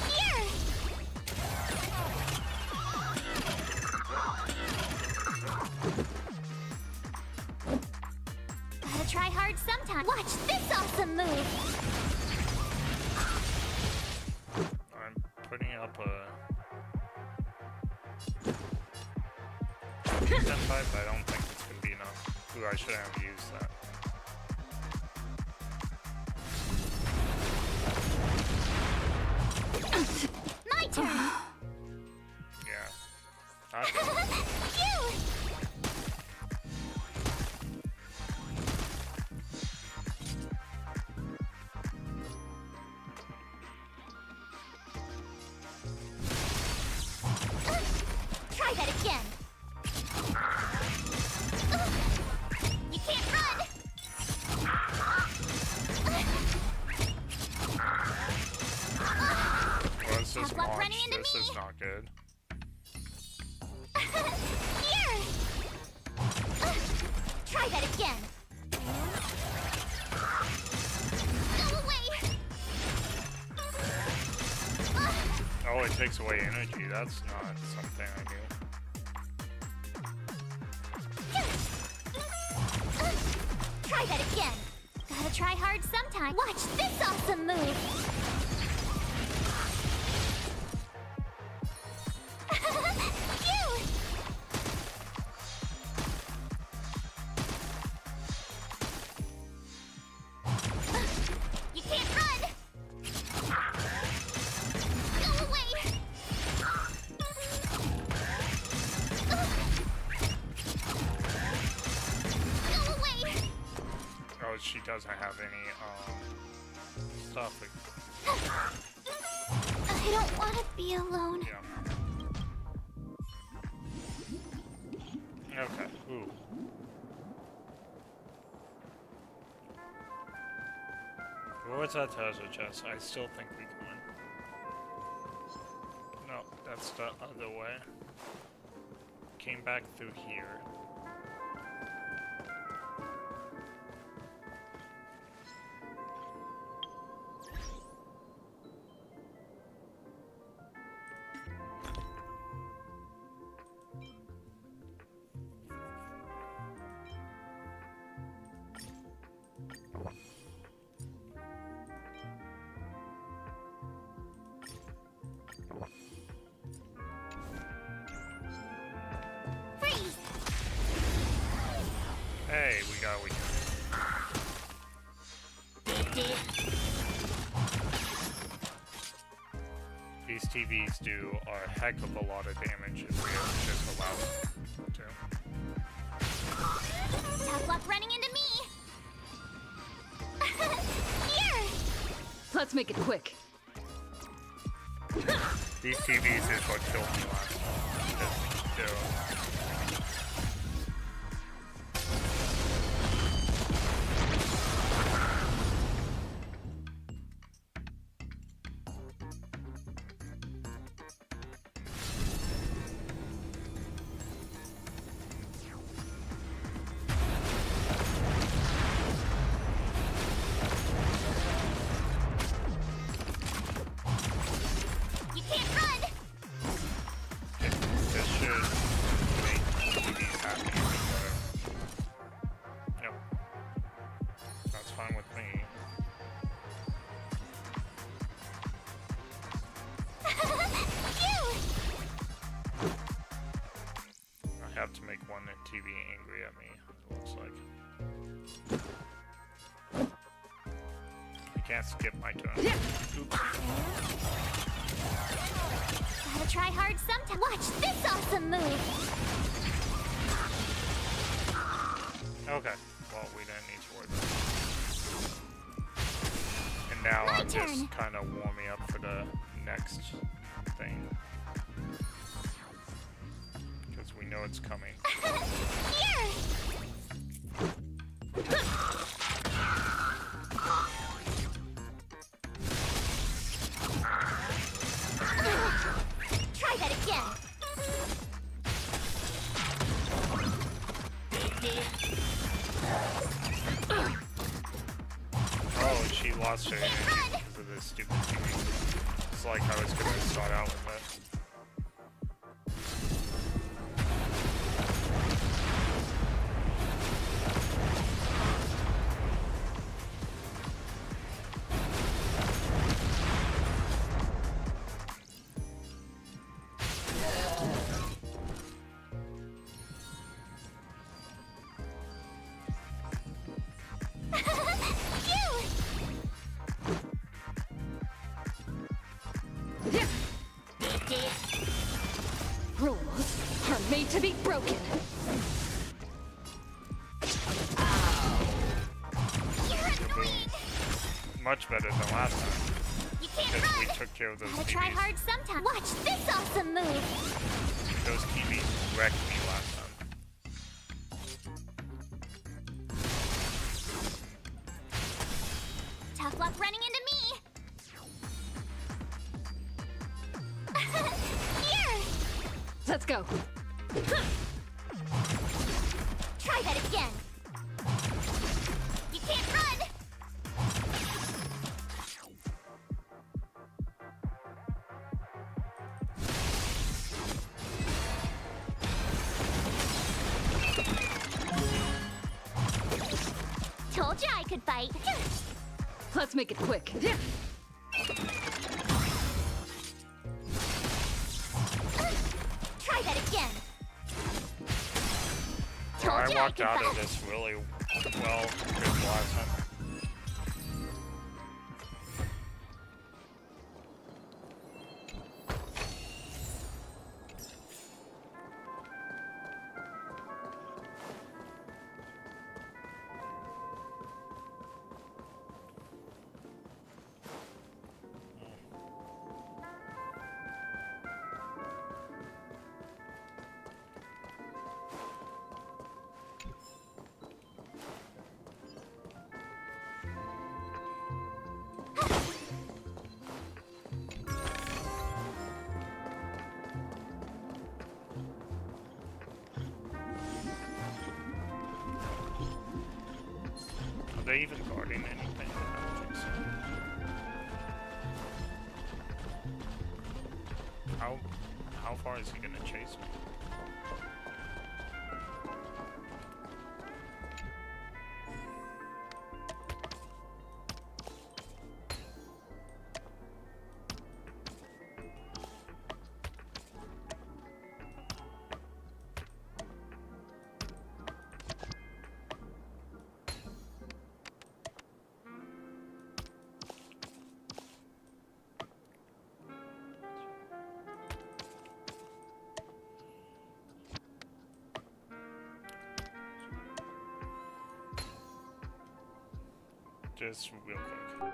Here. Gotta try hard sometime. Watch this awesome move. I'm putting up a... 10-5, but I don't think it's gonna be enough. Ooh, I should have used that. My turn. Yeah. I You. Try that again. You can't run. Well, this is Tough luck running launch. into This me. is not good. Here. Try that again. Go away. Oh, it takes away energy. That's not something I knew. Try that again. Gotta try hard sometime. Watch this awesome move. You. You can't run. Go away. Go away. Oh, she doesn't have any, stuff. I don't want to be alone. Yeah. Okay. Ooh. What's that treasure chest? I still think we can win. No, that's the other way. Came back through here. Freeze. Hey, we got a weekend. These TVs do a heck of a lot of damage if we just allow them to. Tough luck running into me. Here. Let's make it quick. These TVs is what killed me last time. They're skip my turn. Oops. Gotta try hard sometime. Watch this awesome move. Okay. Well, we didn't need to worry about it. And now I'm just kind of warming up for the next thing. Because we know it's coming. Here! Try that again. Oh, she lost her energy because of this stupid TV. It's like I was gonna start out with it. Rules are made to be broken. Much better than last time. Because we took care of those Gotta TVs. try hard sometime. Watch this awesome move. Those TVs wrecked me last time. Tough luck running into me. Here! Let's go. Try that again. You can't run. Told you I could fight. Let's make it quick. Try that again. I walked out of this really well compared to last time. Are they even guarding anything? I don't think so. How far is he gonna chase me? Just real quick.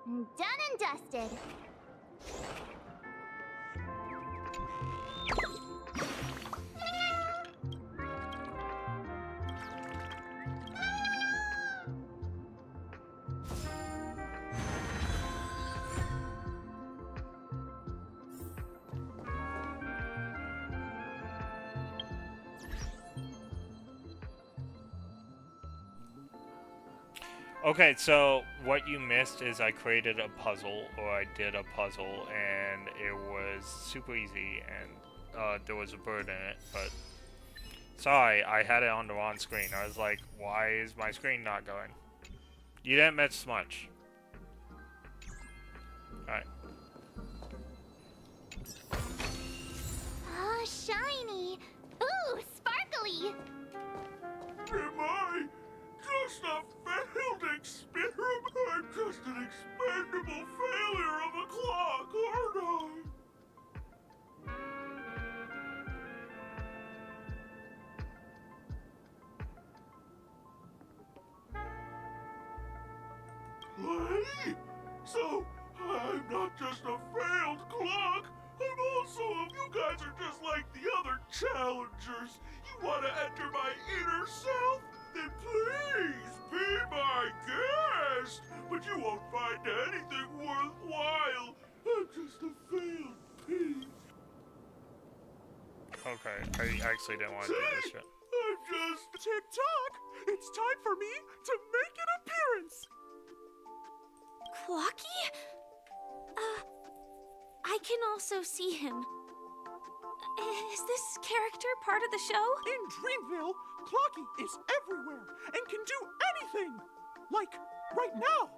Done and dusted. Okay, so what you missed is I created a puzzle, or I did a puzzle, and it was super easy, and there was a bird in it, but sorry, I had it on the wrong screen. I was like, why is my screen not going? You didn't miss much. Alright. Ah, shiny! Ooh, sparkly! Am I just a failed experiment? I'm just an expendable failure of a clock, aren't I? Play? So, I'm not just a failed clock. I'm also, you guys are just like the other challengers. You want to enter my inner self? Then please be my guest. But you won't find anything worthwhile. I'm just a failed piece. Okay, I actually didn't want to do this yet. I'm just... Tick-tock! It's time for me to make an appearance! Clocky? I can also see him. Is this character part of the show? In Dreamville, Clocky is everywhere and can do anything! Like, right now!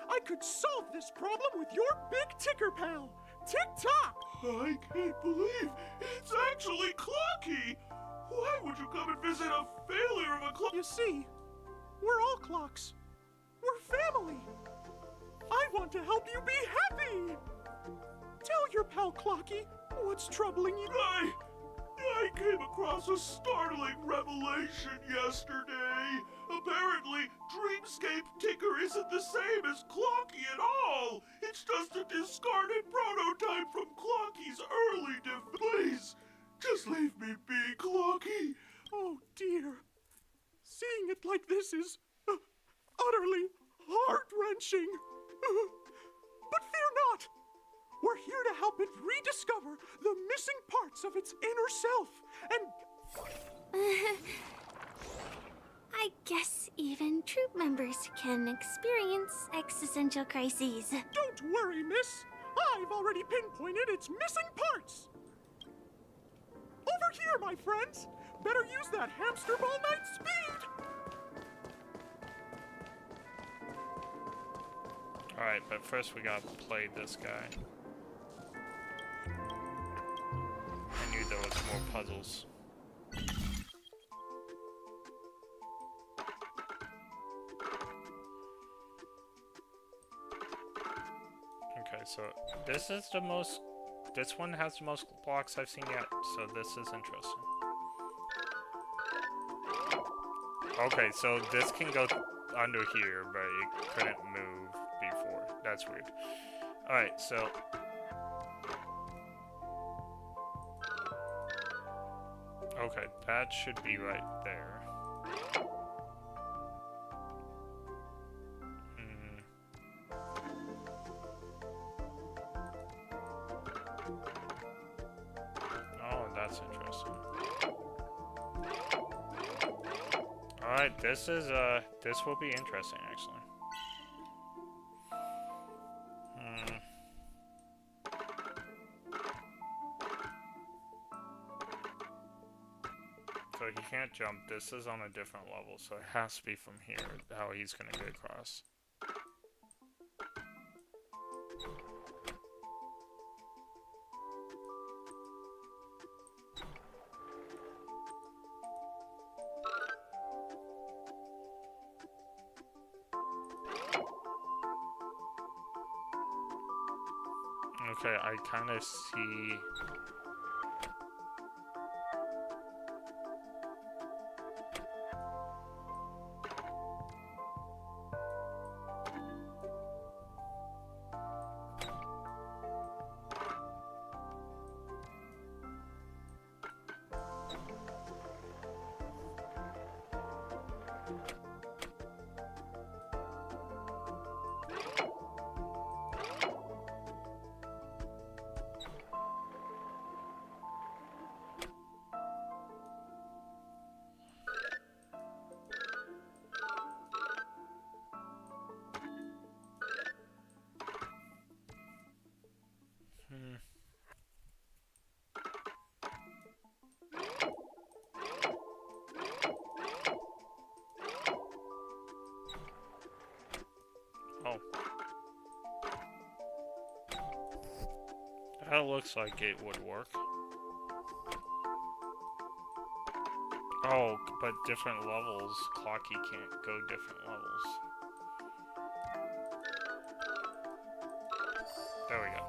I could solve this problem with your big ticker pal, Tick-tock! I can't believe it's actually Clocky! Why would you come and visit a failure of a clock? You see, we're all clocks. We're family. I want to help you be happy! Tell your pal Clocky what's troubling you. I came across a startling revelation yesterday. Apparently, Dreamscape Ticker isn't the same as Clocky at all. It's just a discarded prototype from Clocky's early Please, just leave me be, Clocky. Oh dear. Seeing it like this is utterly heart-wrenching. But fear not. We're here to help it rediscover the missing parts of its inner self, and... I guess even troop members can experience existential crises. Don't worry, miss. I've already pinpointed its missing parts. Over here, my friends. Better use that hamster ball night speed. Alright, but first we gotta play this guy. I knew there was more puzzles. Okay, so this is the most... This one has the most blocks I've seen yet, so this is interesting. Okay, so this can go under here, but it couldn't move before. That's weird. Alright, so... Okay, that should be right there. Oh, that's interesting. Alright, this will be interesting, actually. So he can't jump. This is on a different level, so it has to be from here, how he's gonna get across. Okay, I kind of see... Oh. That looks like it would work. Oh, but different levels. Clocky can't go different levels. There we go.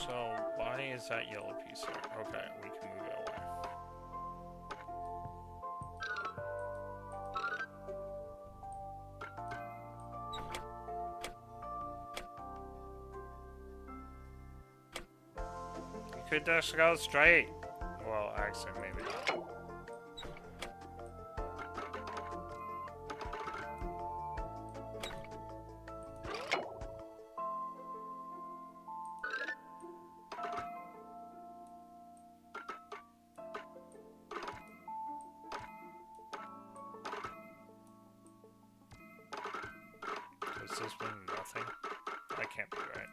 So, why is that yellow piece there? Okay, we can move it away. You could just go straight. Well, actually, maybe not. Does this mean nothing? That can't be right.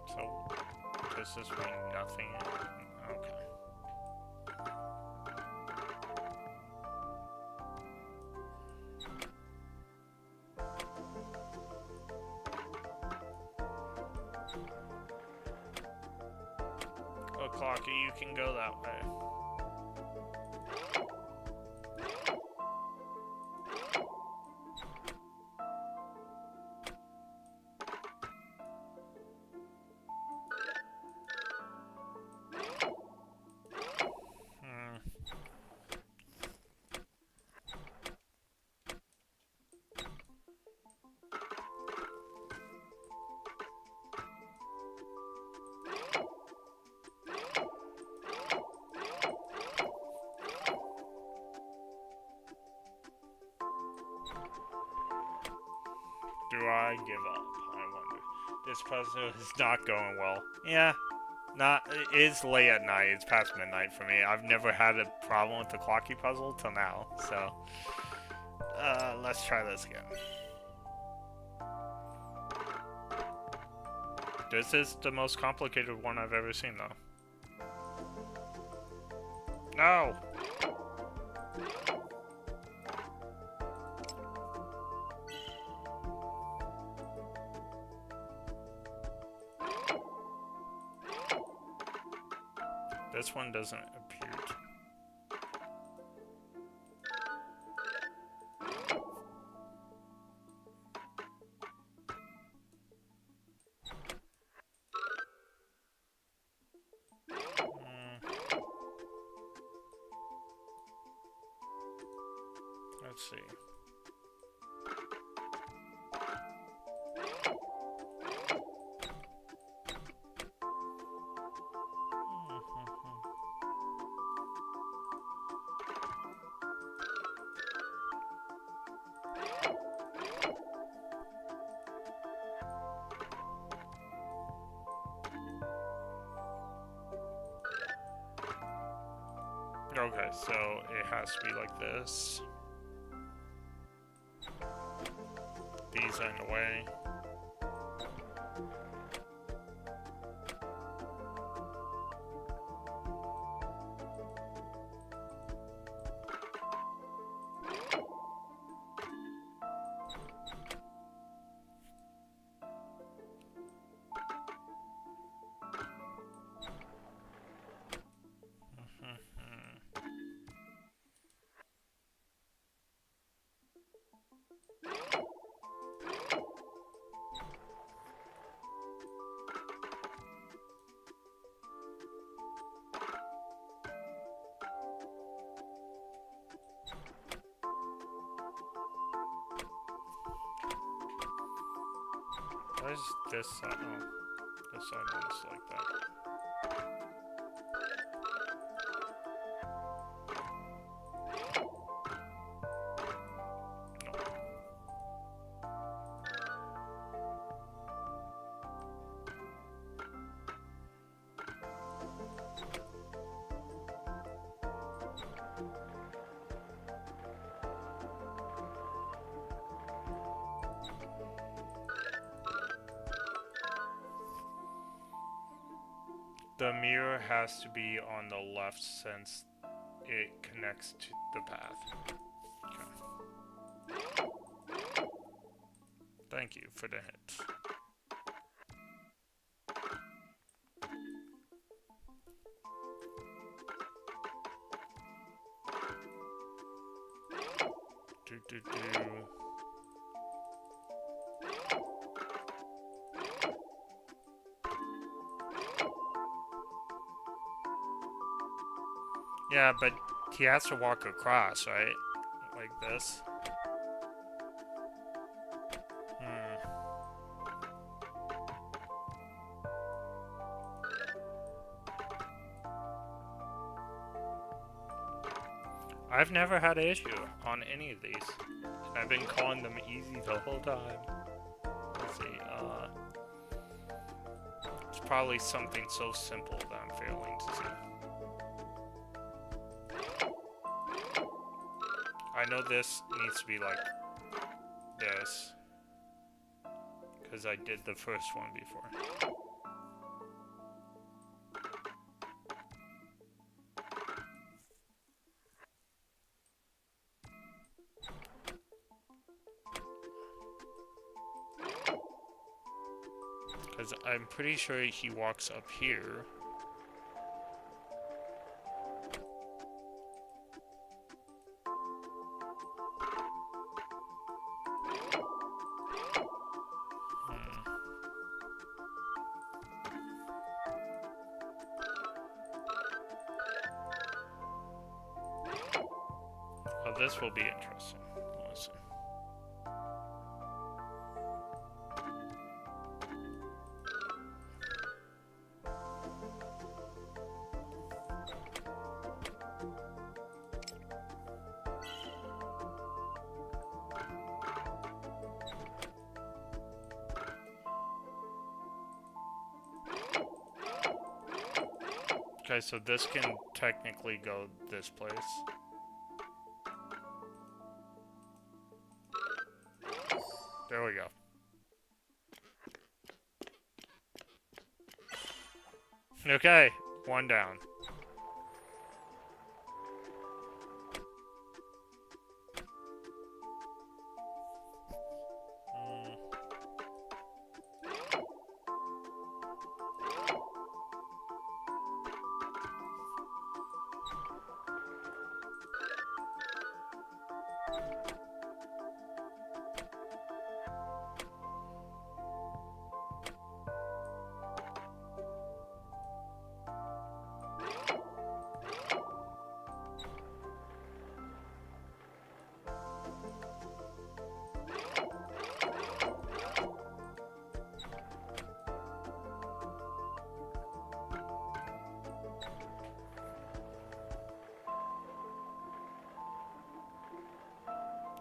So, does this mean nothing? Okay. Oh, Clocky, you can go that way. Do I give up? I wonder. This puzzle is not going well. Yeah, it is late at night. It's past midnight for me. I've never had a problem with the Clocky puzzle till now. So, let's try this again. This is the most complicated one I've ever seen, though. No! This one doesn't appear to. Let's see. Okay, so it has to be like this. The these are in the way. Why is this side? Oh, this side is like that. The mirror has to be on the left since it connects to the path. Okay. Thank you for the hint. Do. Yeah, but he has to walk across, right? Like this. I've never had an issue on any of these. And I've been calling them easy the whole time. Let's see, it's probably something so simple that I'm failing to see. I know this needs to be like this, because I did the first one before. Because I'm pretty sure he walks up here. Oh, this will be interesting. Listen. Okay, so this can technically go this place. There we go. Okay, one down.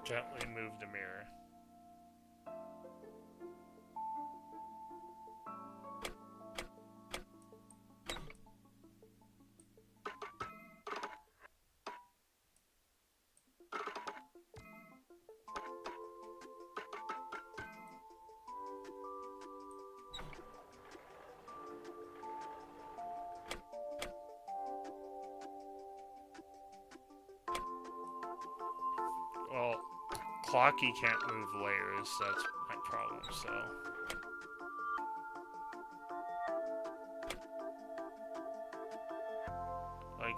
Gently move the mirror. Clocky can't move layers, that's my problem, so... Like,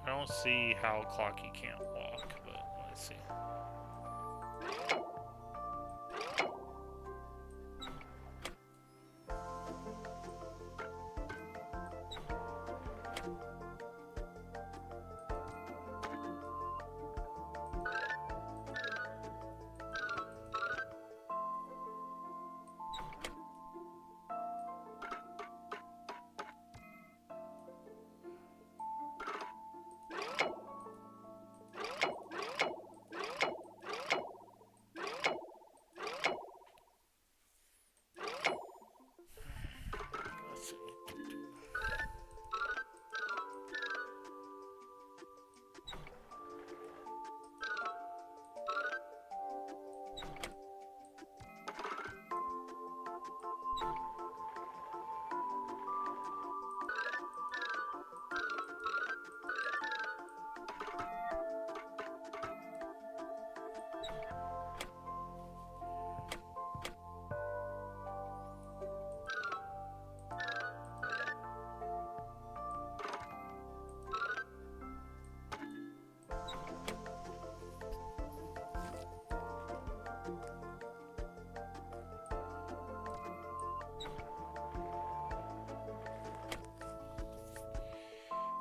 I don't see how Clocky can't walk, but let's see.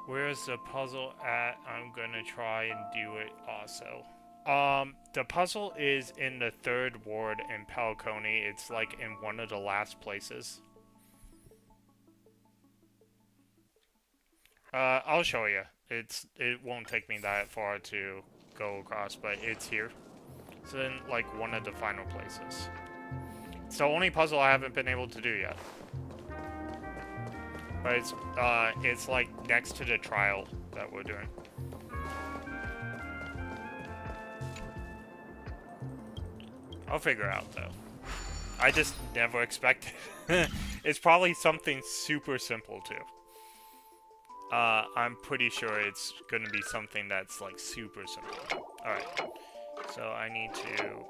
Where's the puzzle at? I'm gonna try and do it also. The puzzle is in the 3rd ward in Falcone. It's like in one of the last places. I'll show you. It won't take me that far to go across, but it's here. It's in like one of the final places. It's the only puzzle I haven't been able to do yet. But it's like next to the trial that we're doing. I'll figure it out though. I just never expected. It's probably something super simple too. I'm pretty sure it's gonna be something that's like super simple. Alright. So I need to...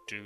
do.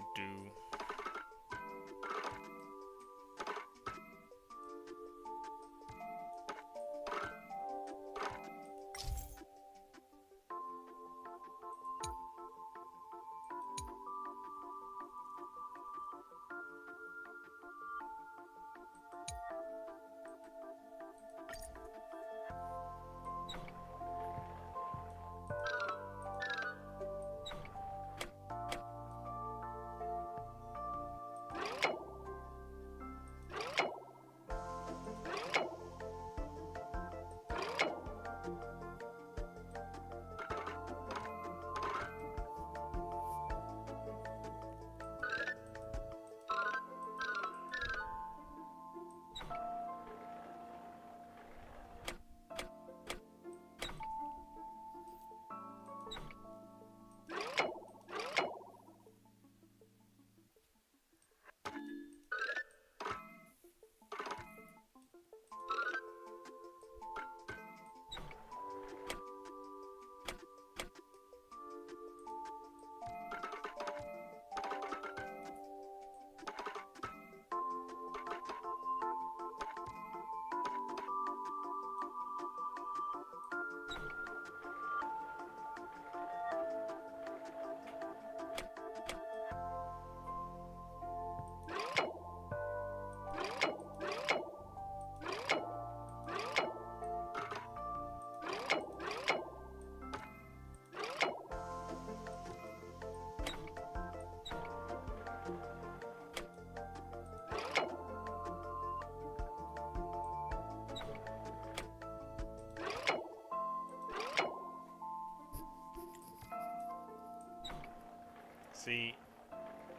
See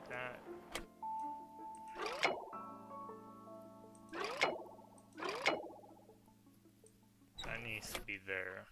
that? That needs to be there.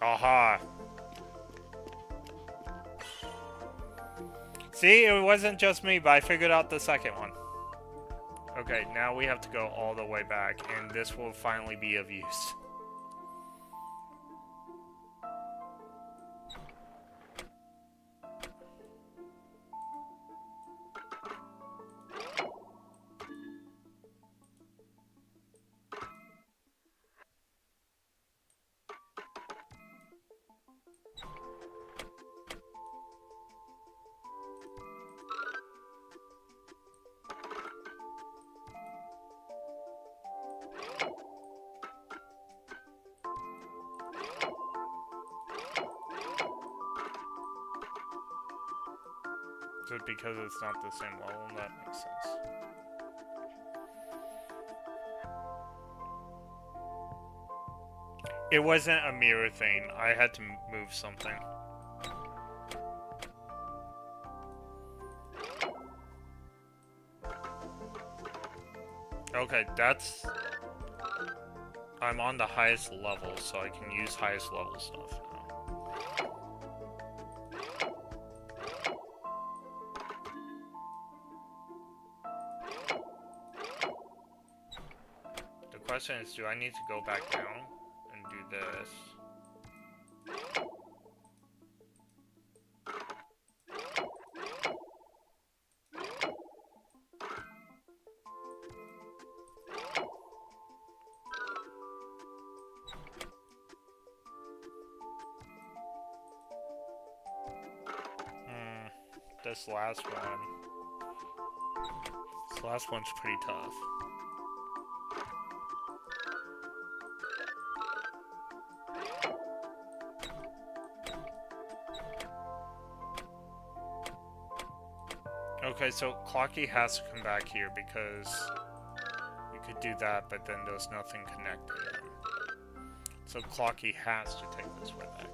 Aha! See, it wasn't just me, but I figured out the second one. Okay, now we have to go all the way back, and this will finally be of use. So because it's not the same level, that makes sense. It wasn't a mirror thing. I had to move something. Okay, that's... I'm on the highest level, so I can use highest level stuff now. The question is, do I need to go back down and do this? This last one. This last one's pretty tough. Okay, so Clocky has to come back here because you could do that, but then there's nothing connecting them. So Clocky has to take this way back.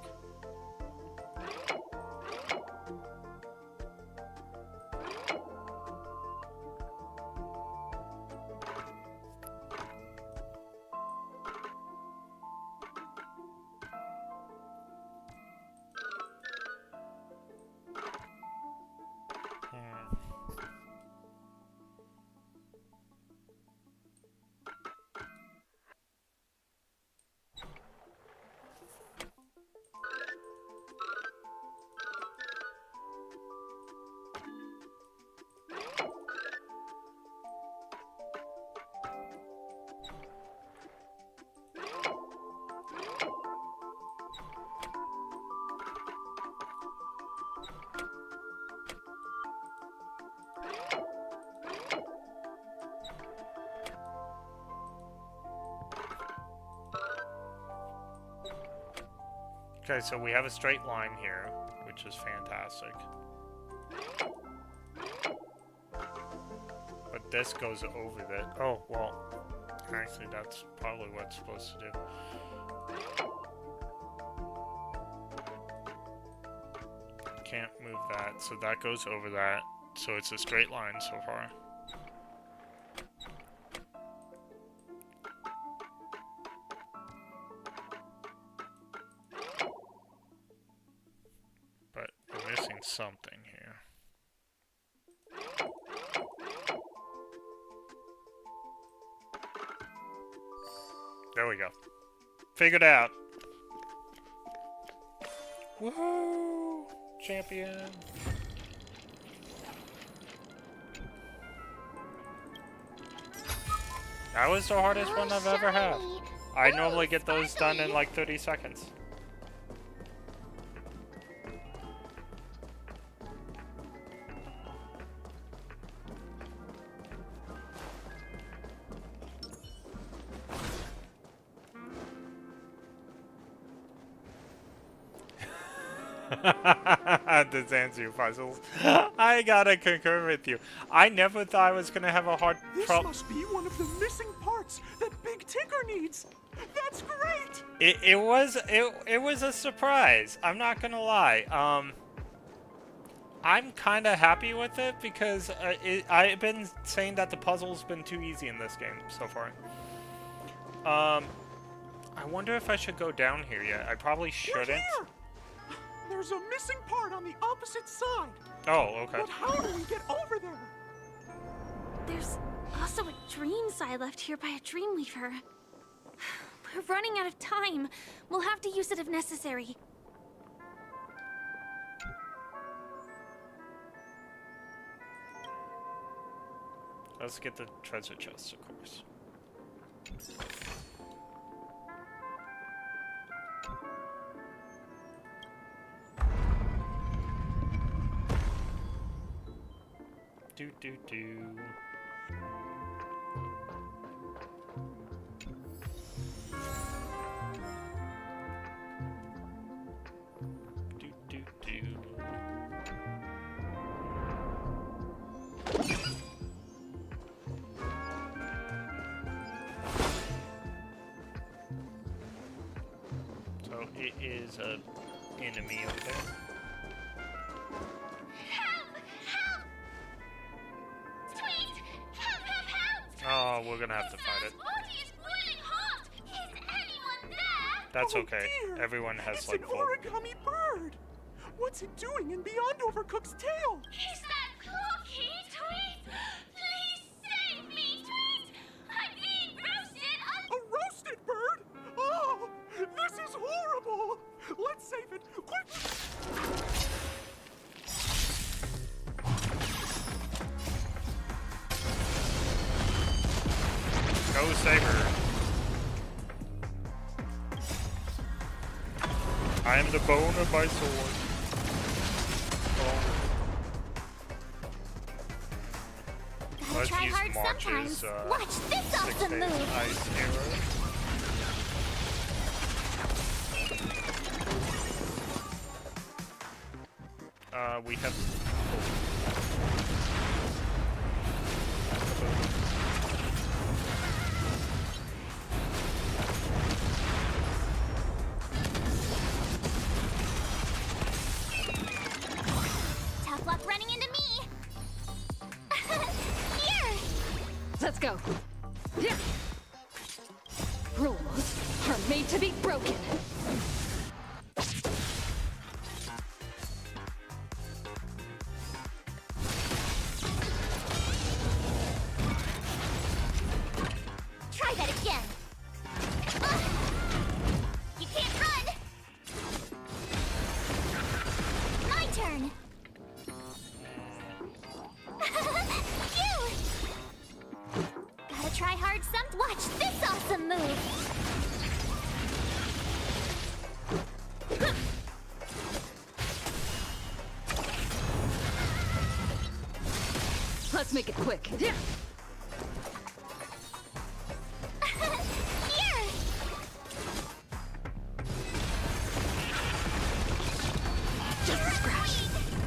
Okay, so we have a straight line here, which is fantastic. But this goes over the... Oh, well, actually that's probably what it's supposed to do. Can't move that, so that goes over that. So it's a straight line so far. But we're missing something here. There we go. Figured out. Woohoo! Champion! That was the hardest one I've ever had. Shiny. I normally get those done in like 30 seconds. This answer your puzzles. I gotta concur with you. I never thought I was gonna have a hard This must be one of the missing parts that Big Tinker needs. That's great. It was a surprise. I'm not gonna lie. I'm kind of happy with it because I've been saying that the puzzle's been too easy in this game so far. I wonder if I should go down here yet. I probably shouldn't. We're here. There's a missing part on the opposite side. Oh, okay. But how do we get over there? There's also a dream side left here by a Dreamweaver. We're running out of time. We'll have to use it if necessary. Let's get the treasure chest, of course. Do do do. Do do do. So it is a enemy over there. Oh, we're gonna have to fight it. That's okay. Dear. Everyone has It's like an full. origami bird. What's it doing in beyond Overcook's tail? Is that Cookie? Tweet! Please save me, Tweet! I'm being roasted A roasted bird? Oh, this is horrible. Let's save it quickly. Go Saber. I am the bone of my sword. Gotta Let's try use hard March's, sometimes. Watch this awesome six-phase move. ice arrow. We have. Tough luck running into me. Here. Let's go. Yeah. Rules are made to be broken. Try that again. You can't run. My turn. Phew. Gotta try hard some. Watch this awesome move. Let's make it quick. Yeah. Here. Just a scratch.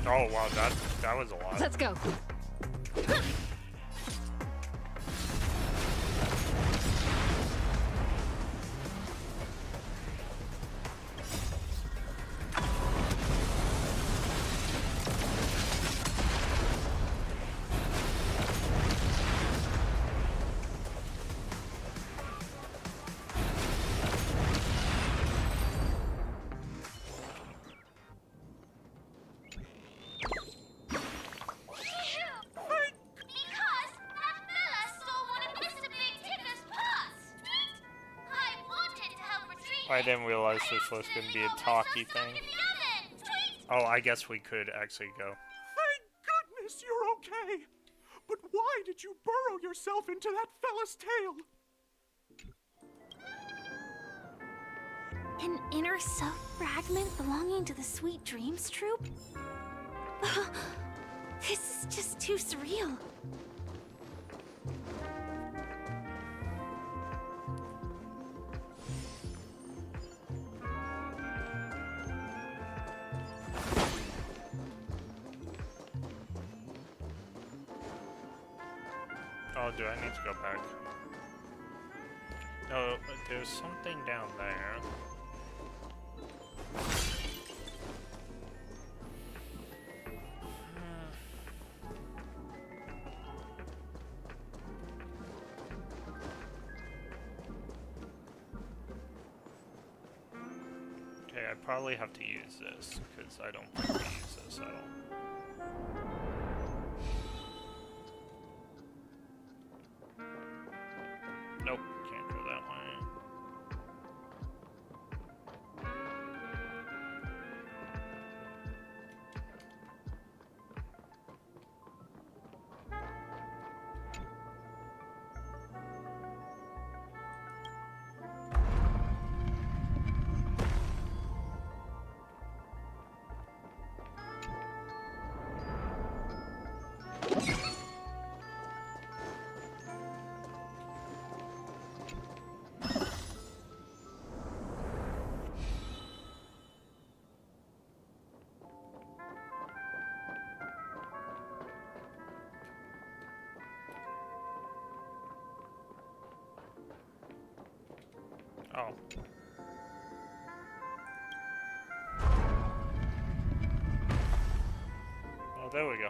Oh wow, that was a lot. Let's go. Because that fella stole one of Mr. Big Ticker's pots. I wanted to help retrieve I didn't realize this was going to be a talky thing. Oh, I guess we could actually go. Thank goodness you're okay. But why did you burrow yourself into that fella's tail? An inner self fragment belonging to the Sweet Dreams troupe? This is just too surreal. Oh, do I need to go back? No, but there's something down there. Okay, I probably have to use this, because I don't think we use this at all. Nope, can't go that way. Oh. Oh, there we go.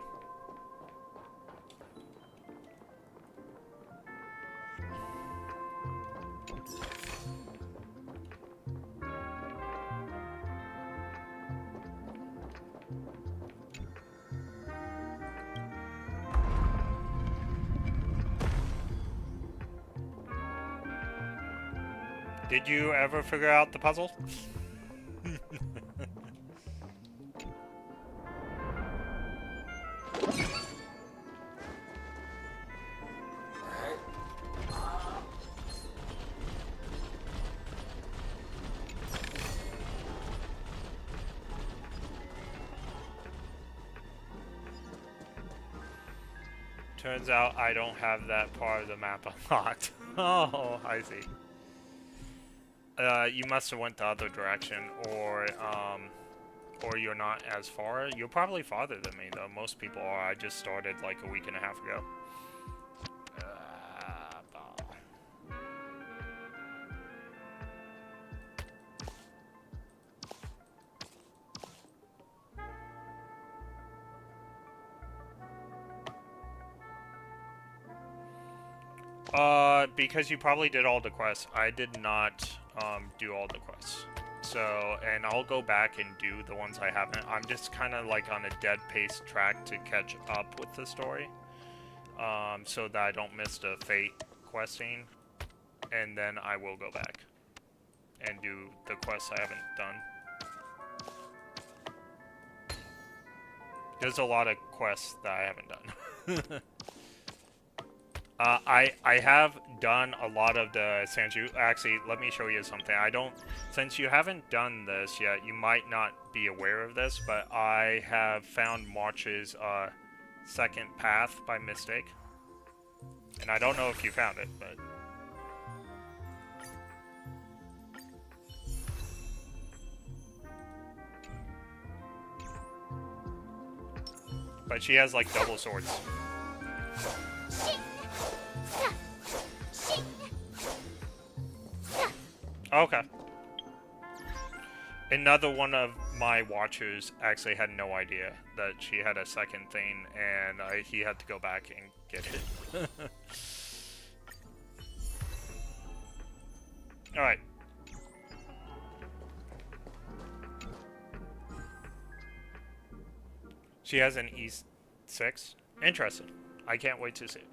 Did you ever figure out the puzzle? Turns out I don't have that part of the map unlocked. Oh, I see. You must have went the other direction, or you're not as far. You're probably farther than me, though. Most people are. I just started like a week and a half ago. Because you probably did all the quests. I did not do all the quests. So, and I'll go back and do the ones I haven't. I'm just kind of like on a dead pace track to catch up with the story. So that I don't miss the fate questing. And then I will go back and do the quests I haven't done. There's a lot of quests that I haven't done. I have done a lot of the Sanju. Actually, let me show you something. Since you haven't done this yet, you might not be aware of this, but I have found March's second path by mistake. And I don't know if you found it, but... But she has, like, double swords. Okay. Another one of my watchers actually had no idea that she had a second thing, and he had to go back and get it. Alright. She has an E6. Interesting. I can't wait to see it.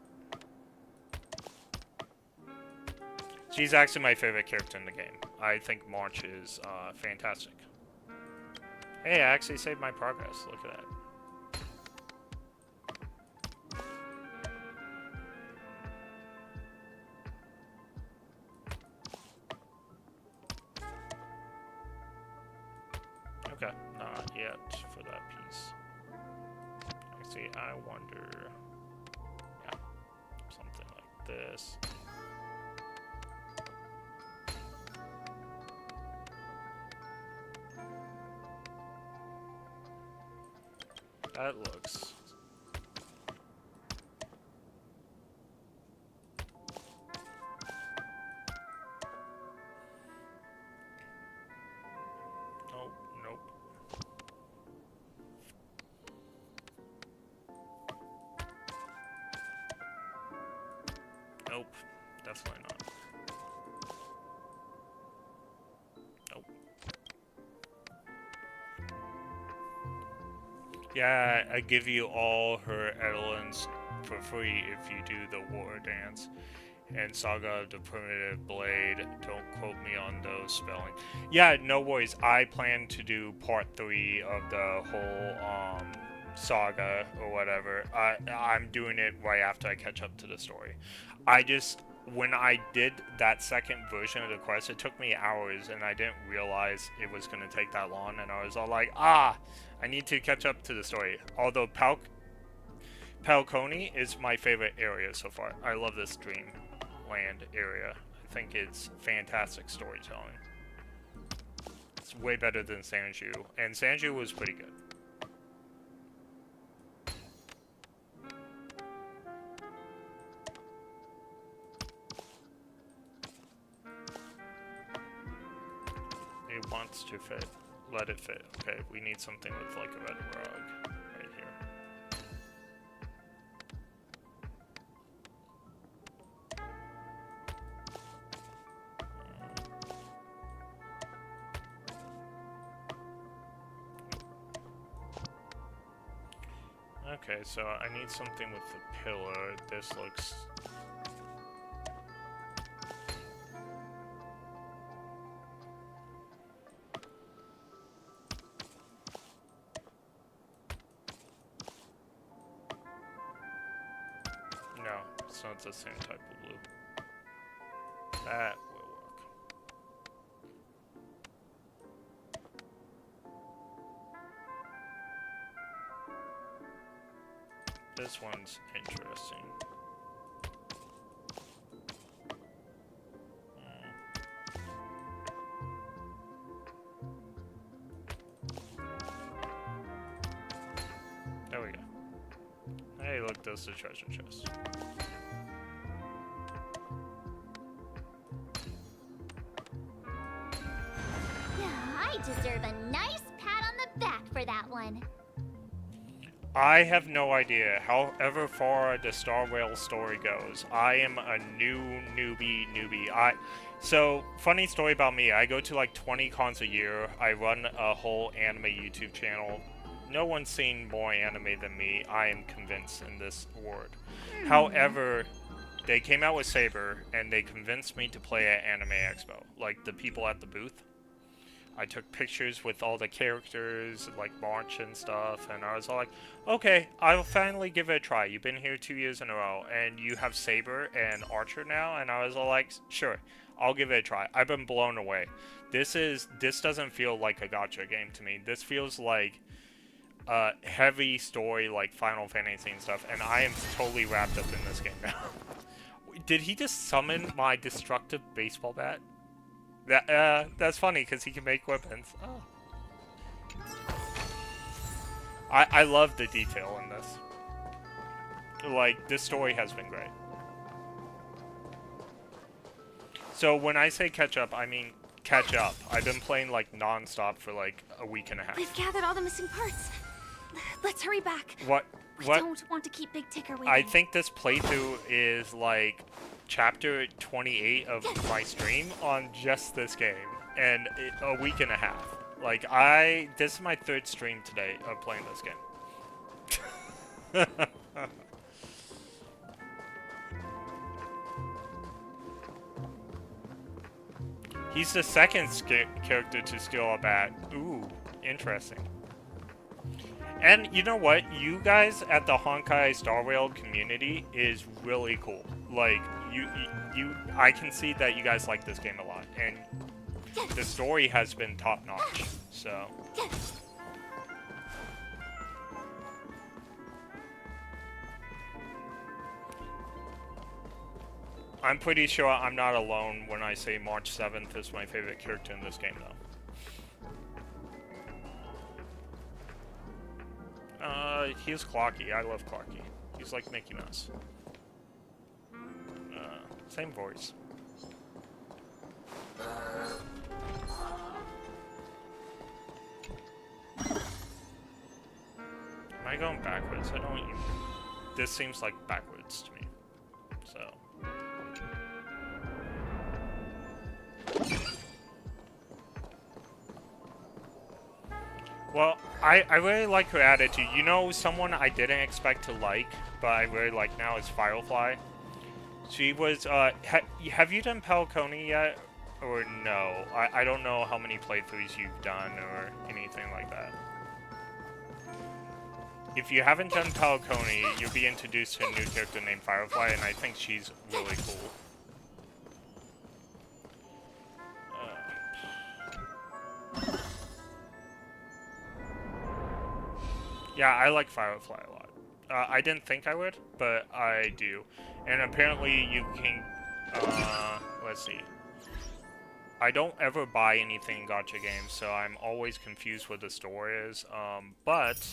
She's actually my favorite character in the game. I think March is fantastic. Hey, I actually saved my progress. Look at that. Okay, not yet for that piece. See, I wonder... Yeah, something like this. That looks... Nope, nope. Nope, definitely not. Nope. Yeah, I give you all her Edelins for free if you do the war dance. And Saga of the Primitive Blade, don't quote me on those spelling. Yeah, no worries. I plan to do part 3 of the whole saga or whatever. I'm doing it right after I catch up to the story. When I did that second version of the quest, it took me hours and I didn't realize it was going to take that long, and I was all like, I need to catch up to the story. Although Falcone is my favorite area so far. I love this dreamland area. I think it's fantastic storytelling. It's way better than Sanju, and Sanju was pretty good. It wants to fit. Let it fit. Okay, we need something with like a red rug right here. Okay, so I need something with the pillar. This looks... No, it's not the same type of blue. That will work. This one's interesting. There we go. Hey, look, there's the treasure chest. I deserve a nice pat on the back for that one. I have no idea. However far the Starrail story goes, I am a newbie. So, funny story about me. I go to like 20 cons a year. I run a whole anime YouTube channel. No one's seen more anime than me. I am convinced in this word. However, they came out with Saber, and they convinced me to play at Anime Expo. Like, the people at the booth. I took pictures with all the characters, like March and stuff, and I was all like, okay, I'll finally give it a try. You've been here 2 years in a row, and you have Saber and Archer now, and I was all like, sure, I'll give it a try. I've been blown away. This doesn't feel like a gacha game to me. This feels like a heavy story, like Final Fantasy and stuff, and I am totally wrapped up in this game now. Did he just summon my destructive baseball bat? That's funny, because he can make weapons. Oh. I love the detail in this. Like, this story has been great. So, when I say catch up, I mean catch up. I've been playing, like, non-stop for, like, a week and a half. We've gathered all the missing parts. Let's hurry back. What? We don't want to keep Big Ticker waiting. I think this playthrough is, like, chapter 28 of my stream on just this game. And a week and a half. Like, this is my 3rd stream today of playing this game. He's the 2nd character to skill up at. Ooh, interesting. And you know what? You guys at the Honkal Starrail community is really cool. Like, I can see that you guys like this game a lot. And the story has been top-notch, so... I'm pretty sure I'm not alone when I say March 7th is my favorite character in this game, though. He's Clocky. I love Clocky. He's like Mickey Mouse. Same voice. Am I going backwards? I don't even... This seems like backwards to me. So... Well, I really like her attitude. You know, someone I didn't expect to like, but I really like now is Firefly. She was, have you done Pelcony yet? Or no? I don't know how many playthroughs you've done or anything like that. If you haven't done Pelcony, you'll be introduced to a new character named Firefly, and I think she's really cool. Yeah, I like Firefly a lot. I didn't think I would, but I do. And apparently you can, let's see. I don't ever buy anything in gacha games, so I'm always confused what the story is. But,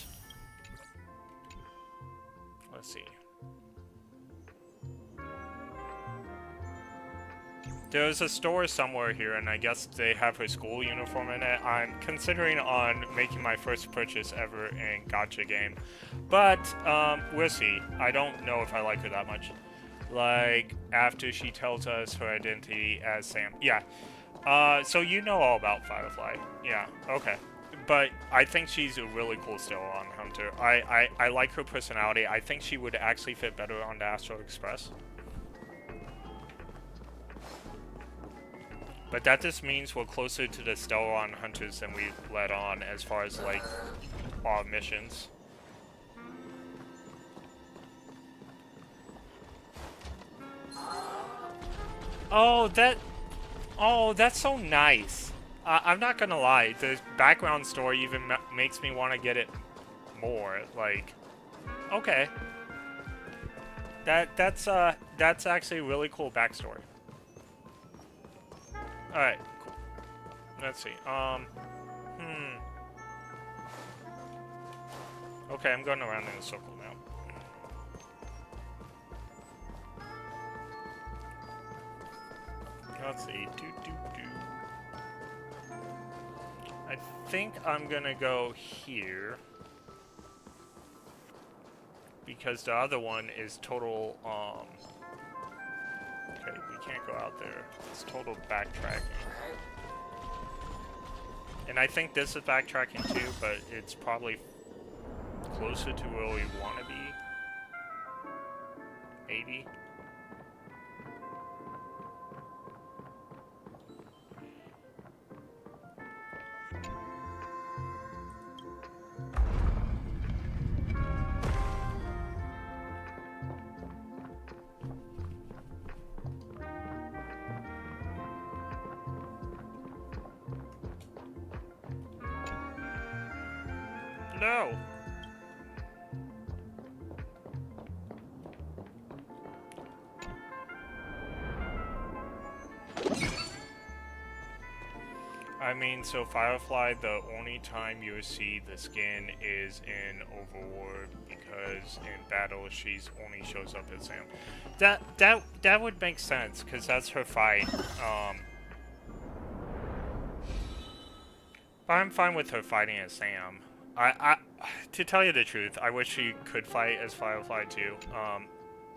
let's see. There's a store somewhere here, and I guess they have her school uniform in it. I'm considering on making my first purchase ever in gacha game. But, we'll see. I don't know if I like her that much. Like, after she tells us her identity as Sam. Yeah. So you know all about Firefly. Yeah, okay. But I think she's a really cool Stellar Hunter. I like her personality. I think she would actually fit better on the Astral Express. But that just means we're closer to the Stellaron Hunters than we let on as far as, like, our missions. Oh, that's so nice. I'm not gonna lie, the background story even makes me want to get it more. Like, okay. That's actually a really cool backstory. Alright, cool. Let's see. Okay, I'm going around in a circle now. Let's see. I think I'm gonna go here. Because the other one is total, okay, we can't go out there. It's total backtracking. And I think this is backtracking too, but it's probably closer to where we want to be. Maybe. No. I mean, so Firefly, the only time you see the skin is in Overworld, because in battle she only shows up as Sam. That would make sense, because that's her fight. But I'm fine with her fighting as Sam. To tell you the truth, I wish she could fight as Firefly too.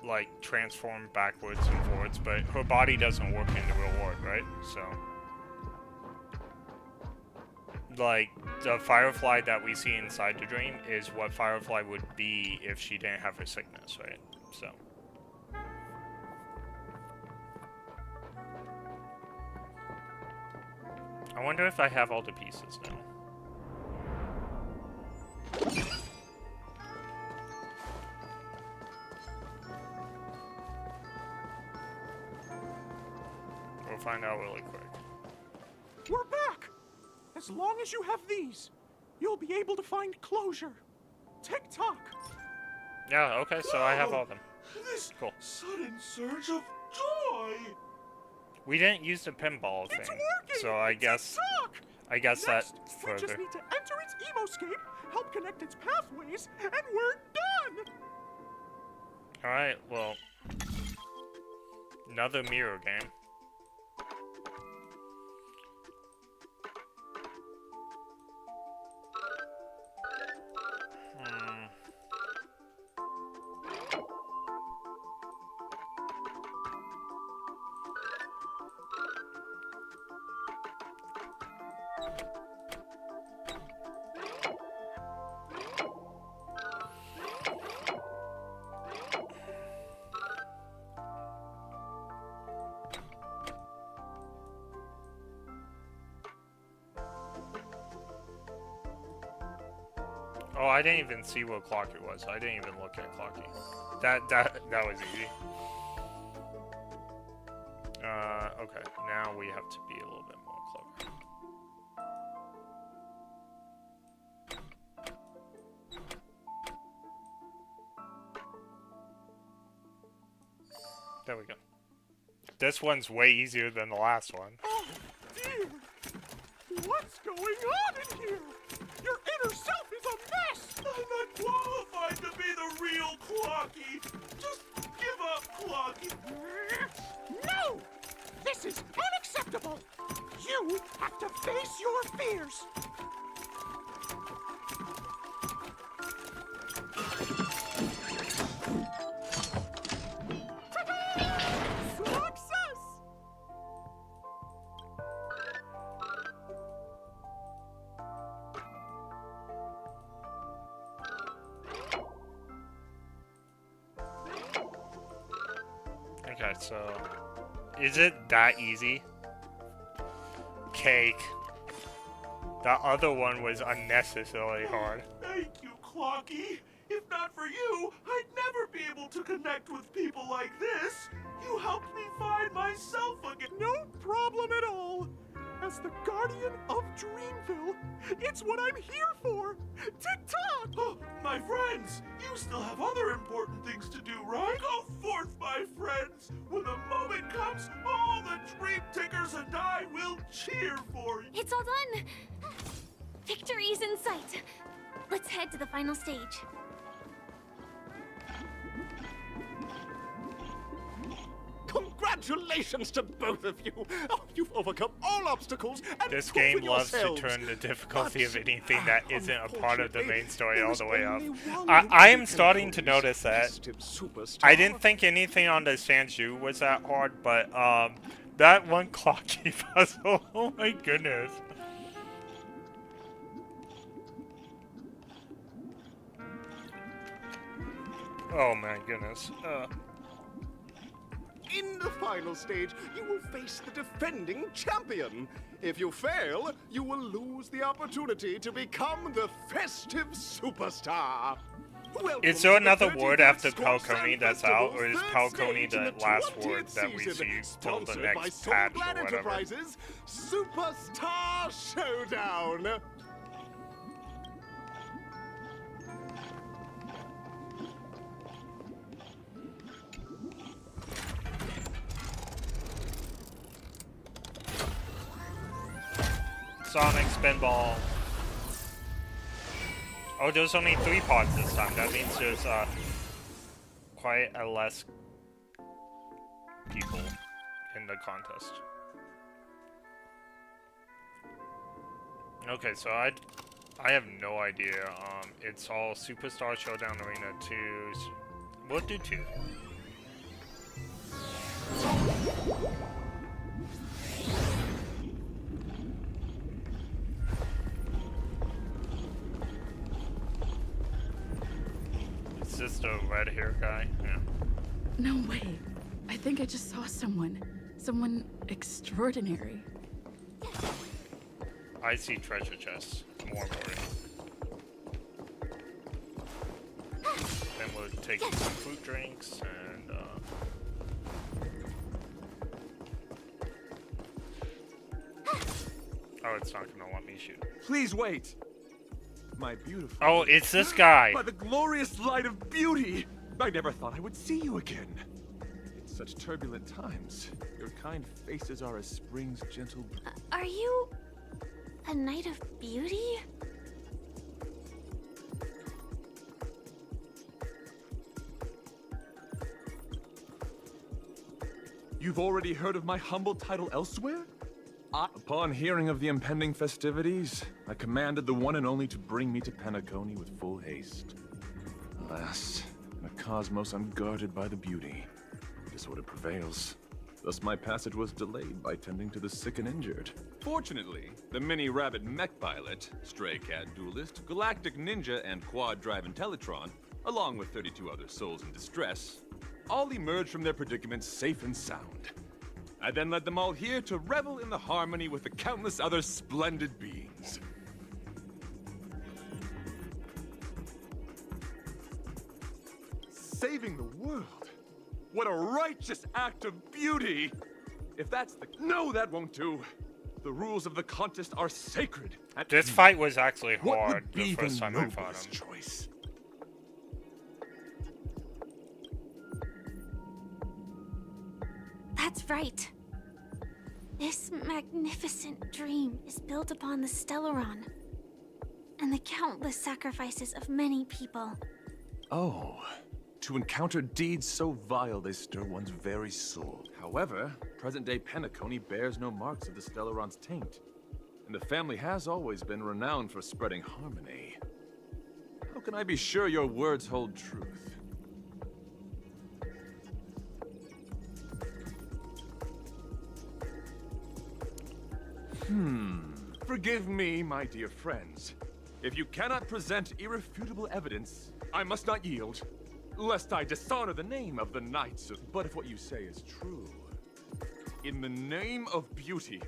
Like, transform backwards and forwards, but her body doesn't work in the real world, right? So... like, the Firefly that we see inside the dream is what Firefly would be if she didn't have her sickness, right? So. I wonder if I have all the pieces now. We'll find out really quick. We're back! As long as you have these, you'll be able to find closure. Tick-tock! Yeah, okay, so I have all of them. This Cool. sudden surge of joy! We didn't use the pinball thing, so I guess Next, that's we just further. need to enter its emoscape, help connect its pathways, and we're done! Alright, well, another mirror game. Oh, I didn't even see what clock it was. I didn't even look at Clocky. That was easy. Okay. Now we have to be a little bit more clever. There we go. This one's way easier than the last one. Oh, dear! What's going on in here? Your inner self is a mess! I'm not qualified to be the real Clocky! Just give up, Clocky! No! This is unacceptable! You have to face your fears! Success! Okay, so is it that easy? Cake. The other one was unnecessarily hard. Thank you, Clocky. If not for you, I'd never be able to connect with people like this. You helped me find myself again. No problem at all. As the guardian of Dreamville, it's what I'm here for. Tick-tock! Oh, my friends, you still have other important things to do, right? Go forth, my friends. When the moment comes, all the Dream Tickers and I will cheer for you. It's all done! Victory's in sight! Let's head to the final stage. Congratulations to both of you! Oh, you've overcome all obstacles and This proven game loves to yourselves. turn the difficulty of anything that isn't a part of the main story there all was the way up. only one I am who starting to can notice that. festive superstar. I didn't think anything on the Sanju was that hard, but that one Clocky puzzle, oh my goodness. Oh my goodness. In the final stage, you will face the defending champion. If you fail, you will lose the opportunity to become the festive superstar. Welcome Is there to the another word 33rd after Scorch Palcony Sand that's out, Festival's or is third Palcony stage in the the last 20th word that we season, see till the sponsored by next Soul patch Glad or whatever? Enterprises Superstar Showdown. Sonic Spinball. Oh, there's only 3 pods this time. That means there's quite a less people in the contest. Okay, so I have no idea. It's all Superstar Showdown Arena 2. We'll do 2. Is this the red hair guy? Yeah. No way. I think I just saw someone. Someone extraordinary. I see treasure chests. More important. Then we'll take some fruit drinks and Oh, it's not gonna let me shoot. Please wait. My beautiful. Oh, it's this guy. By the glorious light of beauty! I never thought I would see you again. In such turbulent times, your kind faces are as spring's gentle. Are you a knight of beauty? You've already heard of my humble title elsewhere? Upon hearing of the impending festivities, I commanded the one and only to bring me to Penacony with full haste. Alas, in a cosmos unguarded by the beauty, disorder prevails. Thus my passage was delayed by tending to the sick and injured. Fortunately, the mini-rabbit mech pilot, stray cat duelist, galactic ninja, and quad-drive Intellitron, along with 32 other souls in distress, all emerged from their predicaments safe and sound. I then led them all here to revel in the harmony with the countless other splendid beings. Saving the world? What a righteous act of beauty! If that's the... No, that won't do. The rules of the contest are sacred. This fight was actually What hard would be the first time I fought noblest him. choice? That's right. This magnificent dream is built upon the Stellaron and the countless sacrifices of many people. Oh, to encounter deeds so vile they stir one's very soul. However, present-day Penacony bears no marks of the Stellaron's taint, and the family has always been renowned for spreading harmony. How can I be sure your words hold truth? Forgive me, my dear friends. If you cannot present irrefutable evidence, I must not yield, lest I dishonor the name of the Knights of... But if what you say is true, in the name of beauty,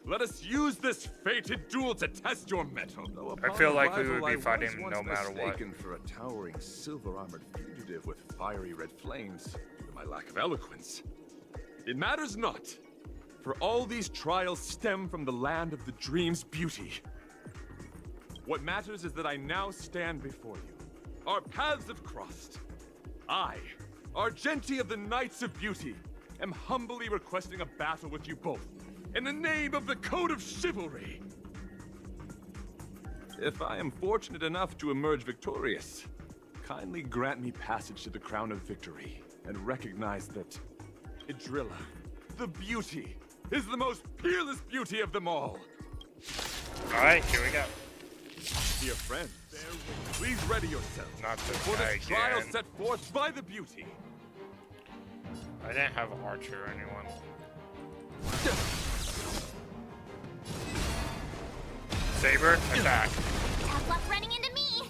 let us use this fated duel to test your mettle. I feel like we would be fighting no matter what. Mistaken for a towering silver-armored fugitive with fiery red flames due to my lack of eloquence. It matters not, for all these trials stem from the land of the dream's beauty. What matters is that I now stand before you. Our paths have crossed. I, Argenti of the Knights of Beauty, am humbly requesting a battle with you both, in the name of the Code of Chivalry. If I am fortunate enough to emerge victorious, kindly grant me passage to the Crown of Victory, and recognize that Idrilla, the beauty, is the most peerless beauty of them all. Alright, here we go. Dear friends, please ready yourselves for guy the trial again. set forth by the beauty. I didn't have Archer or anyone. Saber, attack. Tough luck running into me.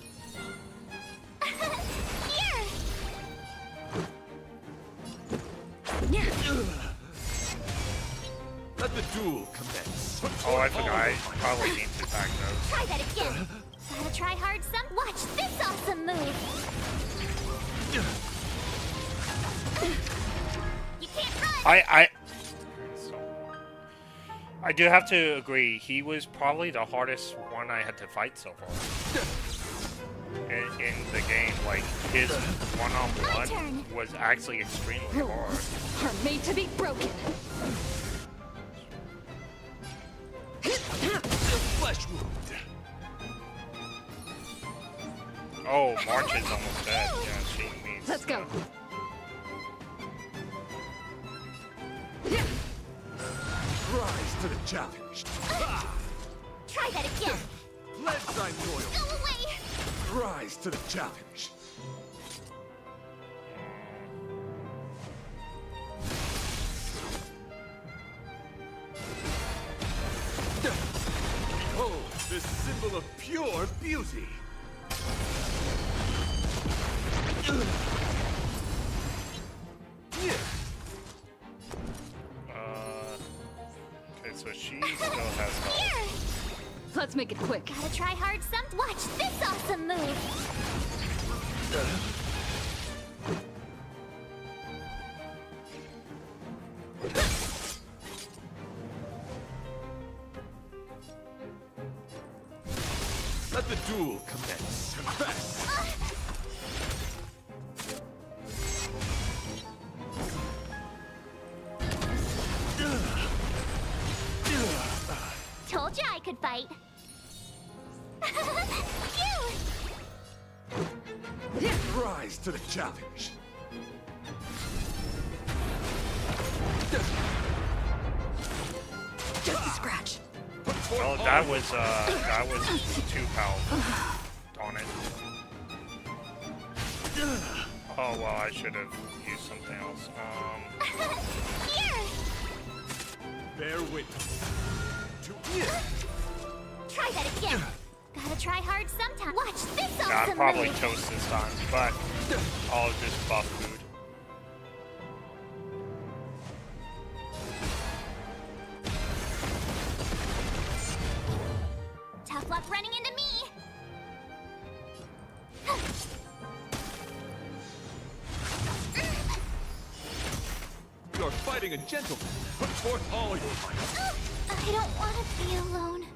Here. Let the duel commence. Oh, I forgot. I probably need to attack those. Try that again. Gotta try hard some. Watch this awesome move. You can't run. I do have to agree, he was probably the hardest one I had to fight so far. In the game, like, his one-on-one was actually extremely hard. Are made to be broken. Flesh wound. Oh, March is almost dead. Yeah, she needs. Let's go. Rise to the challenge. Try that again. Pledge thy loyalty. Go away. Rise to the challenge. Behold, this symbol of pure beauty. Okay, so she still has health. Let's make it quick. Gotta try hard some. Watch this awesome move. Let the duel commence. Confess! Told you I could fight. Rise to the challenge. Just a scratch. Oh, that was too powerful. Darn it. Oh well, I should have used something else. Here! Bear witness. Try that again. Gotta try hard sometime. Watch this I'll awesome probably move. toast this time, but I'll just buff food. Tough luck running into me. You're fighting a gentleman. Put forth all your might. I don't want to be alone.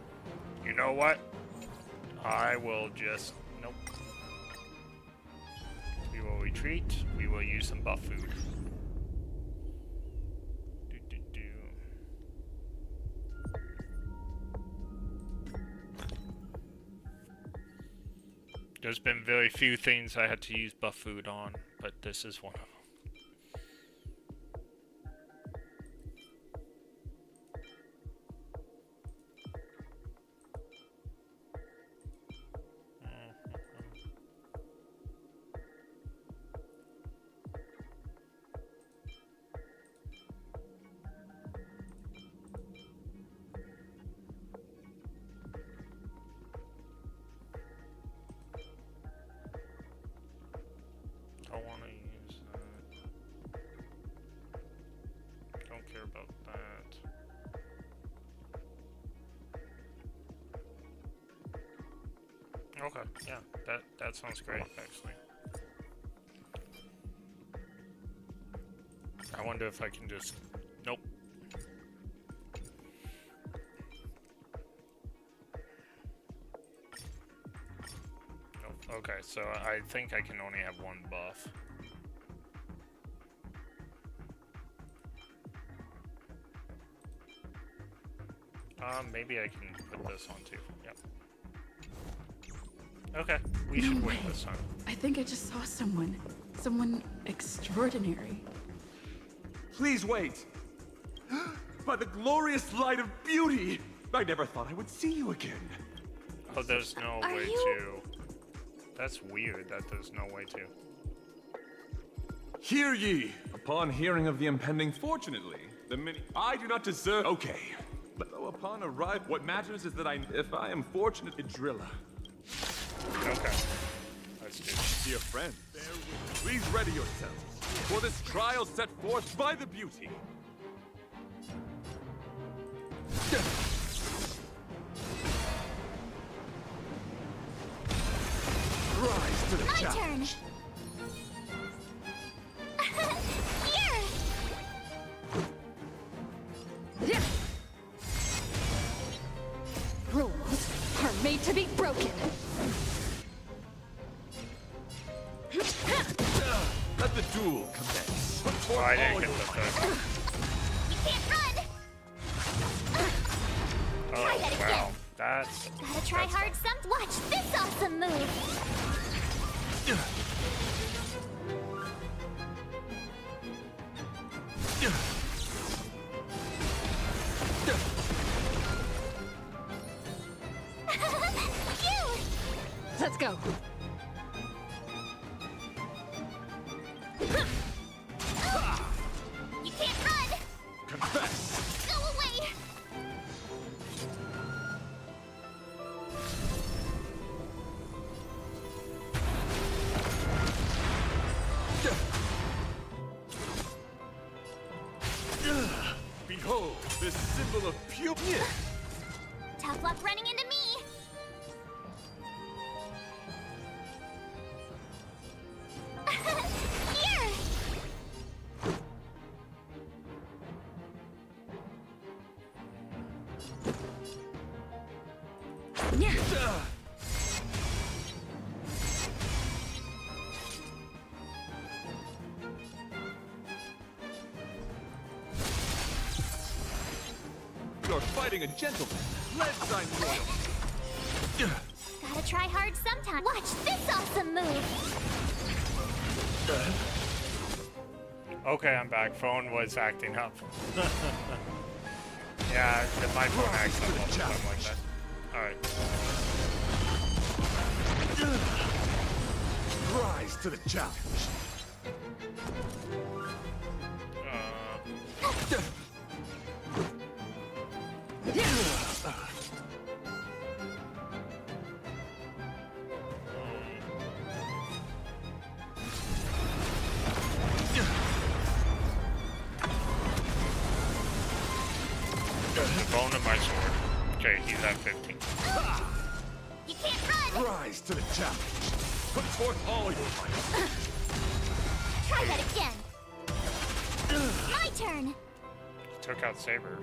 You know what? I will just... Nope. We will retreat. We will use some buff food. There's been very few things I had to use buff food on, but this is one of them. Don't want to use that. Don't care about that. Okay, yeah, that sounds great, actually. I wonder if I can just... Nope. Nope. Okay, so I think I can only have one buff. Maybe I can put this on too. Yep. Okay, we should win this time. I think I just saw someone. Someone extraordinary. Please wait. By the glorious light of beauty, I never thought I would see you again. Oh, there's no way to. That's weird that there's no way to. Hear ye! Upon hearing of the impending, fortunately, the many I do not deserve. Okay, but though upon arrival, what matters is that if I am fortunate, Idrilla. Okay. Let's do it. Dear friend, please ready yourselves for this trial set forth by the beauty. Rise to the My challenge. turn. Here. Rules are made to be broken. Let the duel commence. Oh, I didn't get the third. You can't run. Oh, wow. That's... Gotta try hard some. Watch this awesome move. Let's go. You can't run. Confess. Go away. Behold, this symbol of pure. Tough luck running into me. Here. fighting a gentleman. Let's sign royal. Gotta try hard sometime. Watch this awesome move. Okay, I'm back. Phone was acting up. Yeah, my phone acts up all the time like that. Alright. Rise to the challenge. Bone in my sword. Okay, he's at 15. You can't run! Rise to the challenge. Put forth all your might. Try that again. My turn. Took out Saber.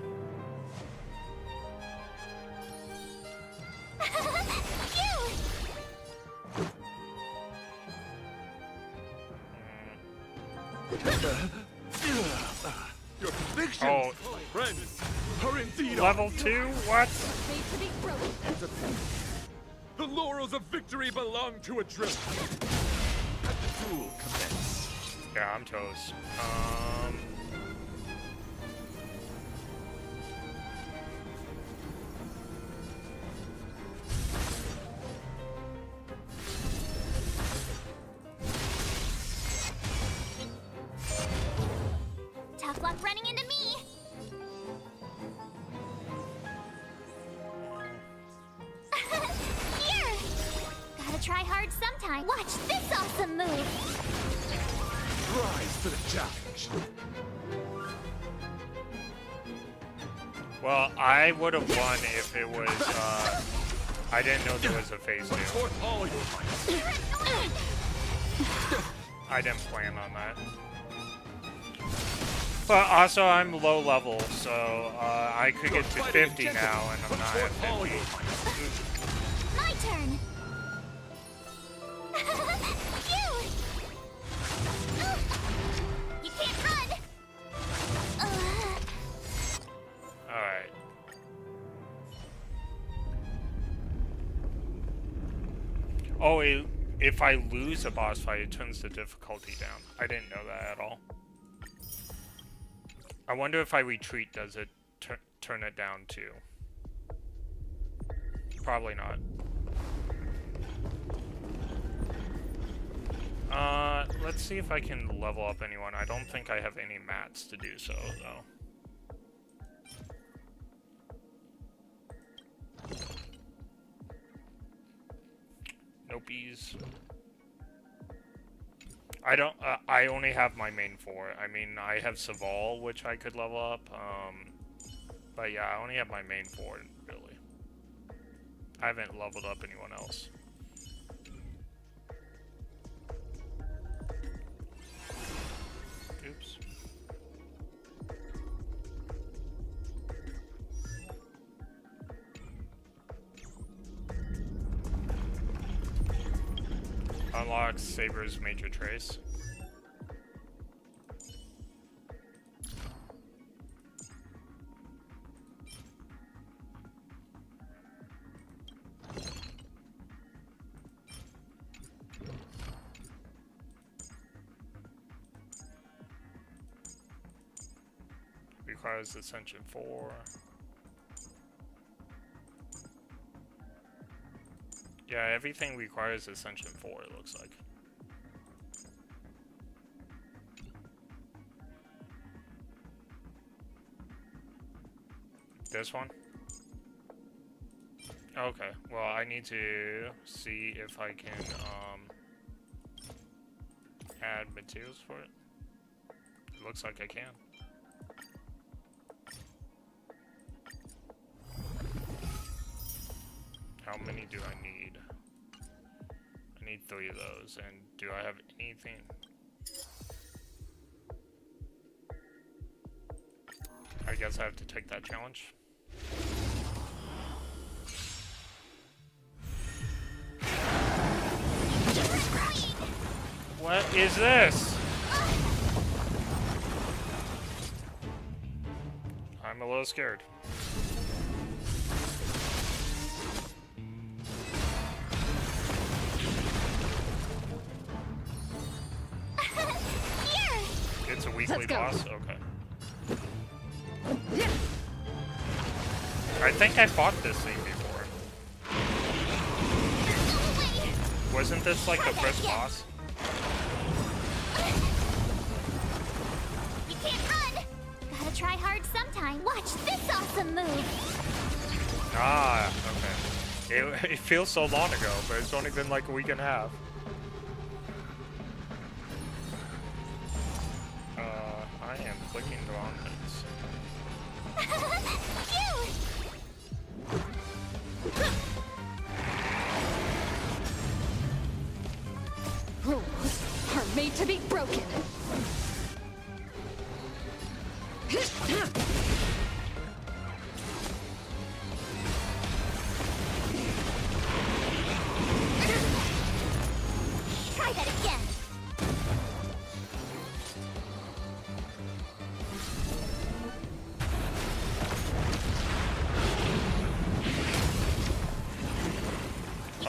Your convictions, Oh. friends, are indeed Level 2? What? The laurels of victory belong to a drill. Let the duel commence. Yeah, I'm toast. Tough luck running into me. Here. Gotta try hard sometime. Watch this awesome move. Rise to the challenge. Well, I would have won if it was, I didn't know there was a phase 2. All your might. I didn't plan on that. But also, I'm low level, so I could get to 50 now, and I'm not at 50. My turn. You can't run. Alright. Oh, if I lose a boss fight, it turns the difficulty down. I didn't know that at all. I wonder if I retreat, does it turn it down too? Probably not. Let's see if I can level up anyone. I don't think I have any mats to do so, though. Nopies. I don't, I only have my main 4. I mean, I have Saval, which I could level up, but yeah, I only have my main 4, really. I haven't leveled up anyone else. Oops. Unlocks Saber's Major Trace. Requires Ascension 4. Yeah, everything requires Ascension 4, it looks like. This one? Okay, well, I need to see if I can, add materials for it. It looks like I can. How many do I need? I need 3 of those, and do I have anything? I guess I have to take that challenge. What is this? I'm a little scared. a weekly boss? Okay. I think I fought this thing before. Wasn't this like the first boss? You can't run! Gotta try hard sometime. Watch this awesome move! Ah, okay. It feels so long ago, but it's only been like a week and a half. I am clicking the wrong things. Rules are made to be broken. Try that again!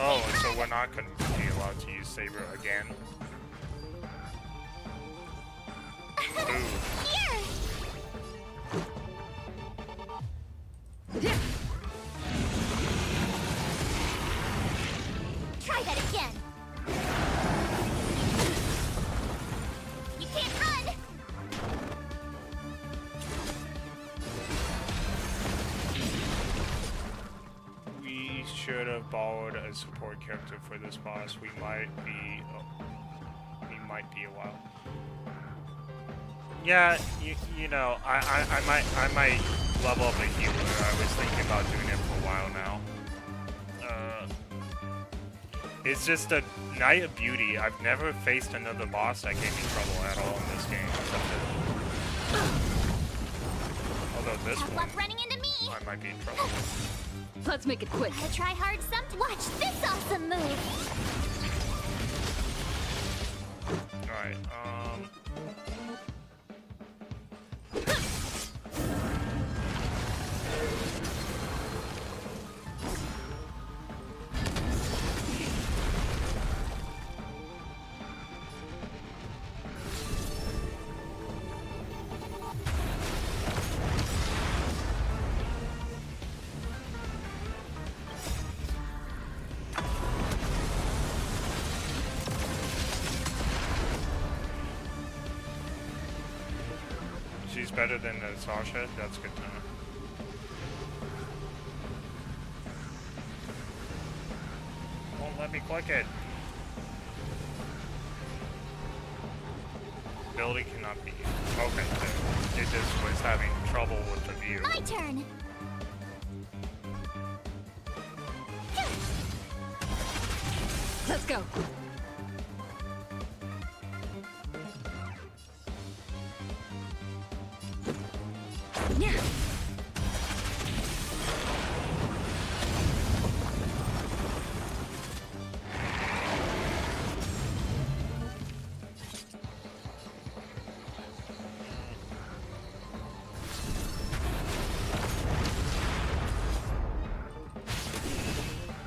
Oh, so we're not going to be allowed to use Saber again? Try that again! You can't run! We should have borrowed a support character for this boss. We might be a while. Yeah, you know, I might level up a healer. I was thinking about doing it for a while now. It's just a Night of Beauty. I've never faced another boss that gave me trouble at all in this game. Although this one, running into me. I might be in trouble. Let's make it quick. Gotta try hard sometime. Watch this awesome move! Alright, she's better than Sasha. That's good to know. Won't let me click it. Ability cannot be used. Okay, it just was having trouble with the view. My turn! Let's go. Yeah.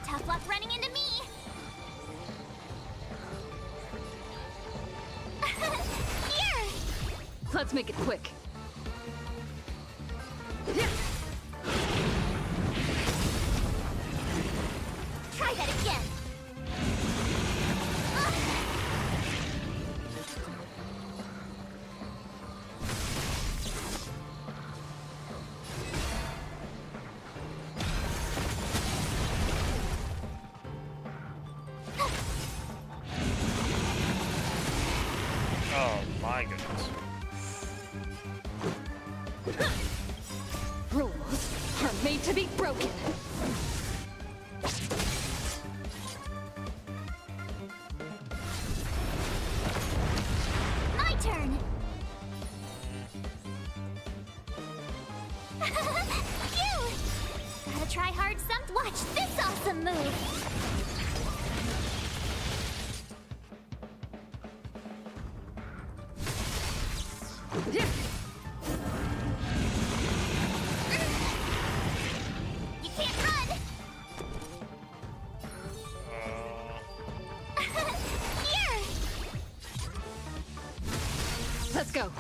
Tough luck running into me! Here! Let's make it quick. Try that again! Oh my goodness. Rules are made to be broken. My turn! Phew! Gotta try hard watch this awesome move! You can't run! Here! Let's go.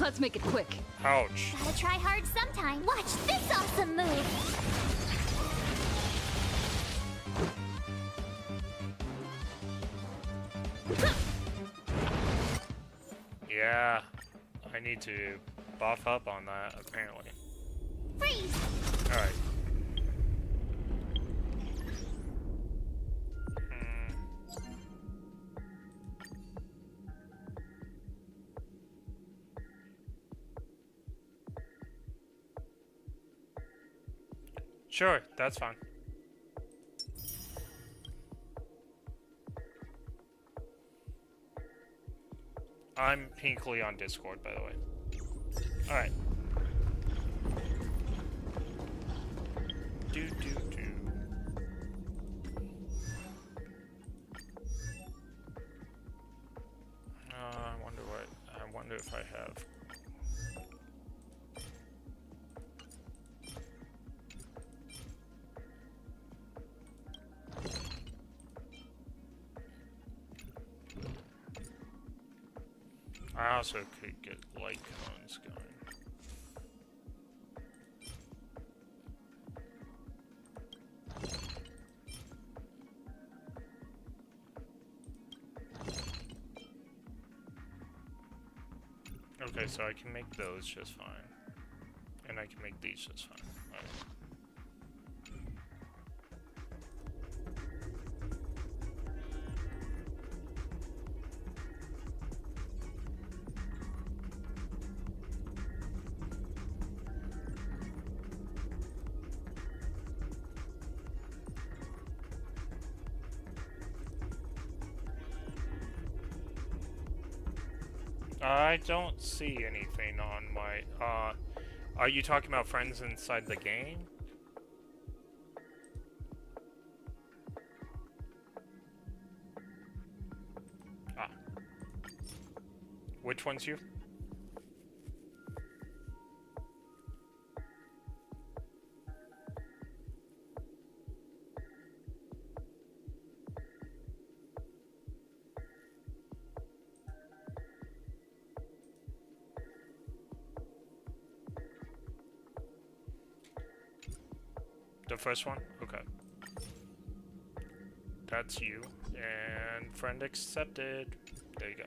Let's make it quick. Ouch. Gotta try hard sometime. Watch this awesome move! Yeah, I need to buff up on that, apparently. Freeze! Alright. Sure, that's fine. I'm Pinkly on Discord, by the way. Alright. Do. I wonder if I have. I also could get light cones going. Okay, so I can make those just fine. And I can make these just fine. All right. I don't see anything on my, are you talking about friends inside the game? Ah. Which one's you? The first one? Okay. That's you. And friend accepted. There you go.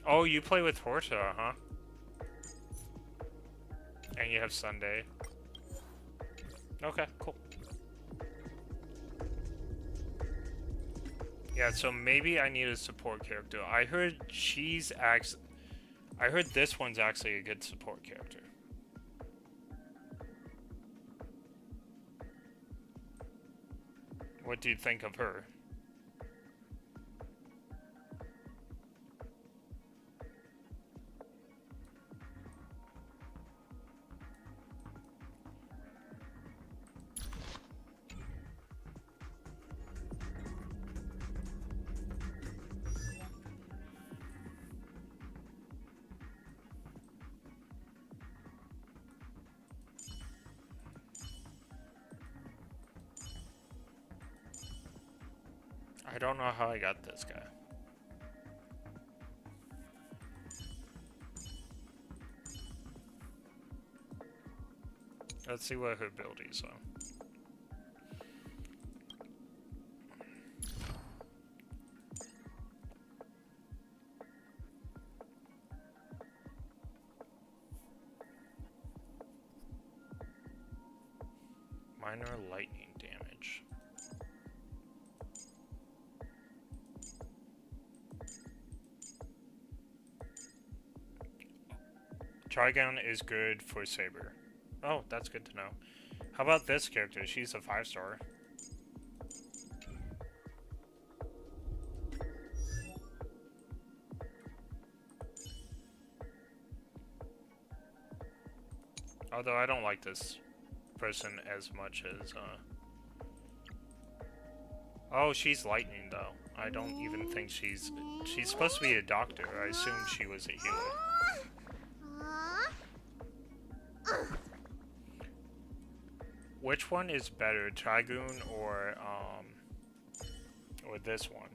Oh, you play with Horta, huh? And you have Sunday. Okay, cool. Yeah, so maybe I need a support character. I heard I heard this one's actually a good support character. What do you think of her? I don't know how I got this guy. Let's see what her abilities are. Minor lightning damage. Trigon is good for Saber. Oh, that's good to know. How about this character? She's a 5-star. Although I don't like this person as much as, Oh, she's lightning, though. I don't even think she's supposed to be a doctor. I assumed she was a healer. Which one is better, Trigoon or this one?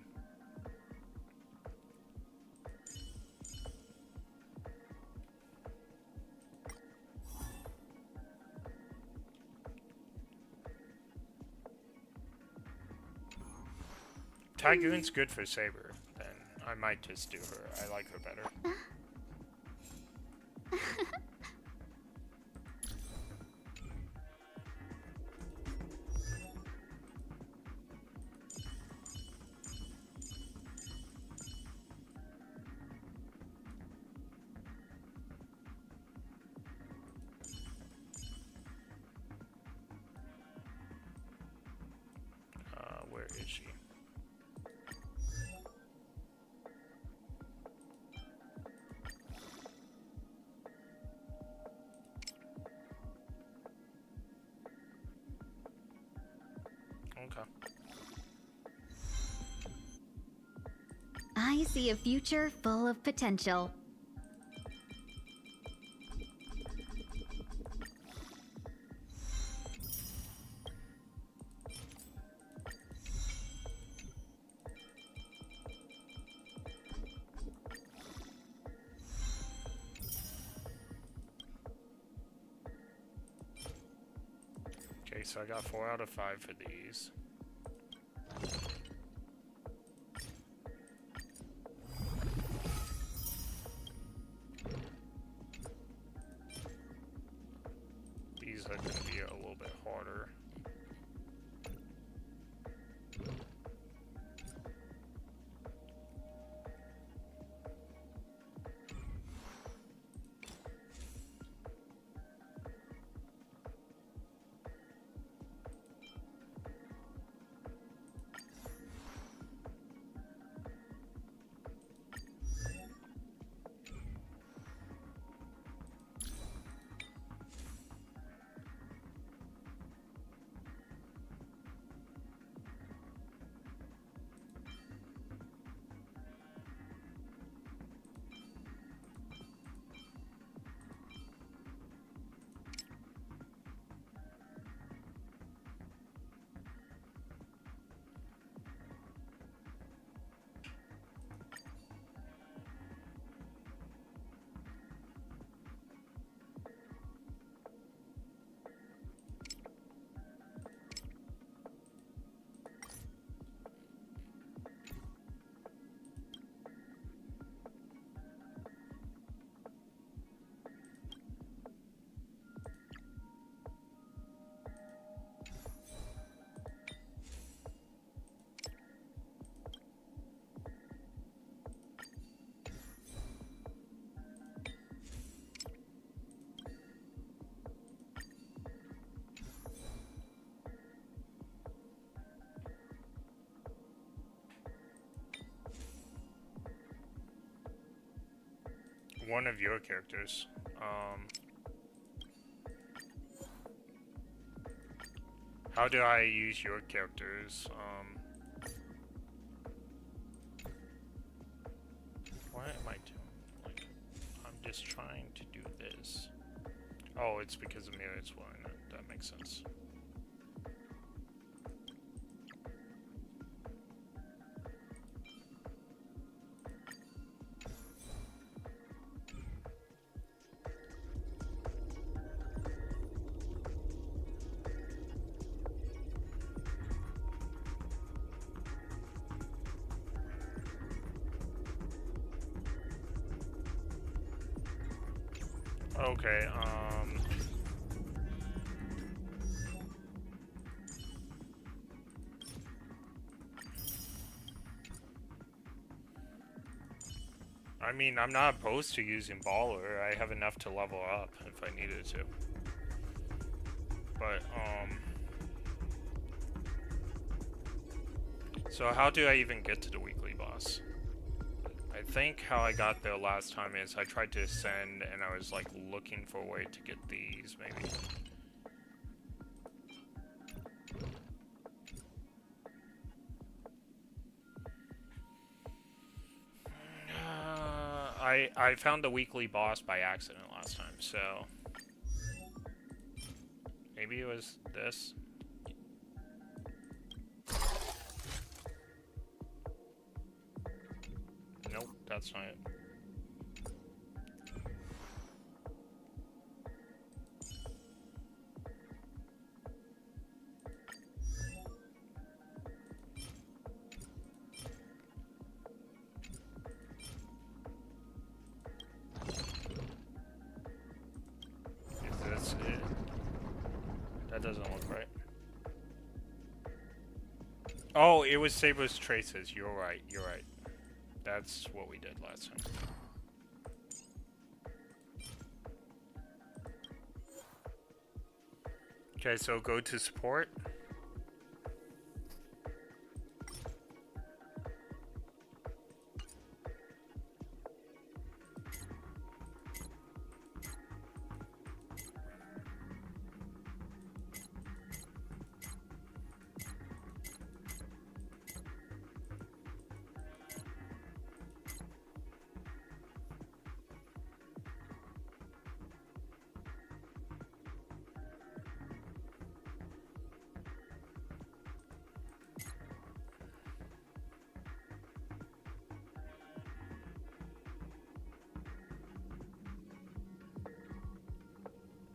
Tygoon's good for Saber, then I might just do her. I like her better. Where is she? Okay. I see a future full of potential. Okay, so I got 4 out of 5 for these. These are going to be a little bit harder. One of your characters. How do I use your characters? What am I doing? Like, I'm just trying to do this. Oh, it's because Amelia's one. That makes sense. Okay, I mean, I'm not opposed to using Baller. I have enough to level up if I needed to. But, so how do I even get to the weekly boss? I think how I got there last time is I tried to ascend and I was like looking for a way to get these, maybe. I found the weekly boss by accident last time, so maybe it was this. Nope, that's not it. doesn't look right. Oh, it was Saber's traces. You're right. You're right. That's what we did last time. Okay, so go to support.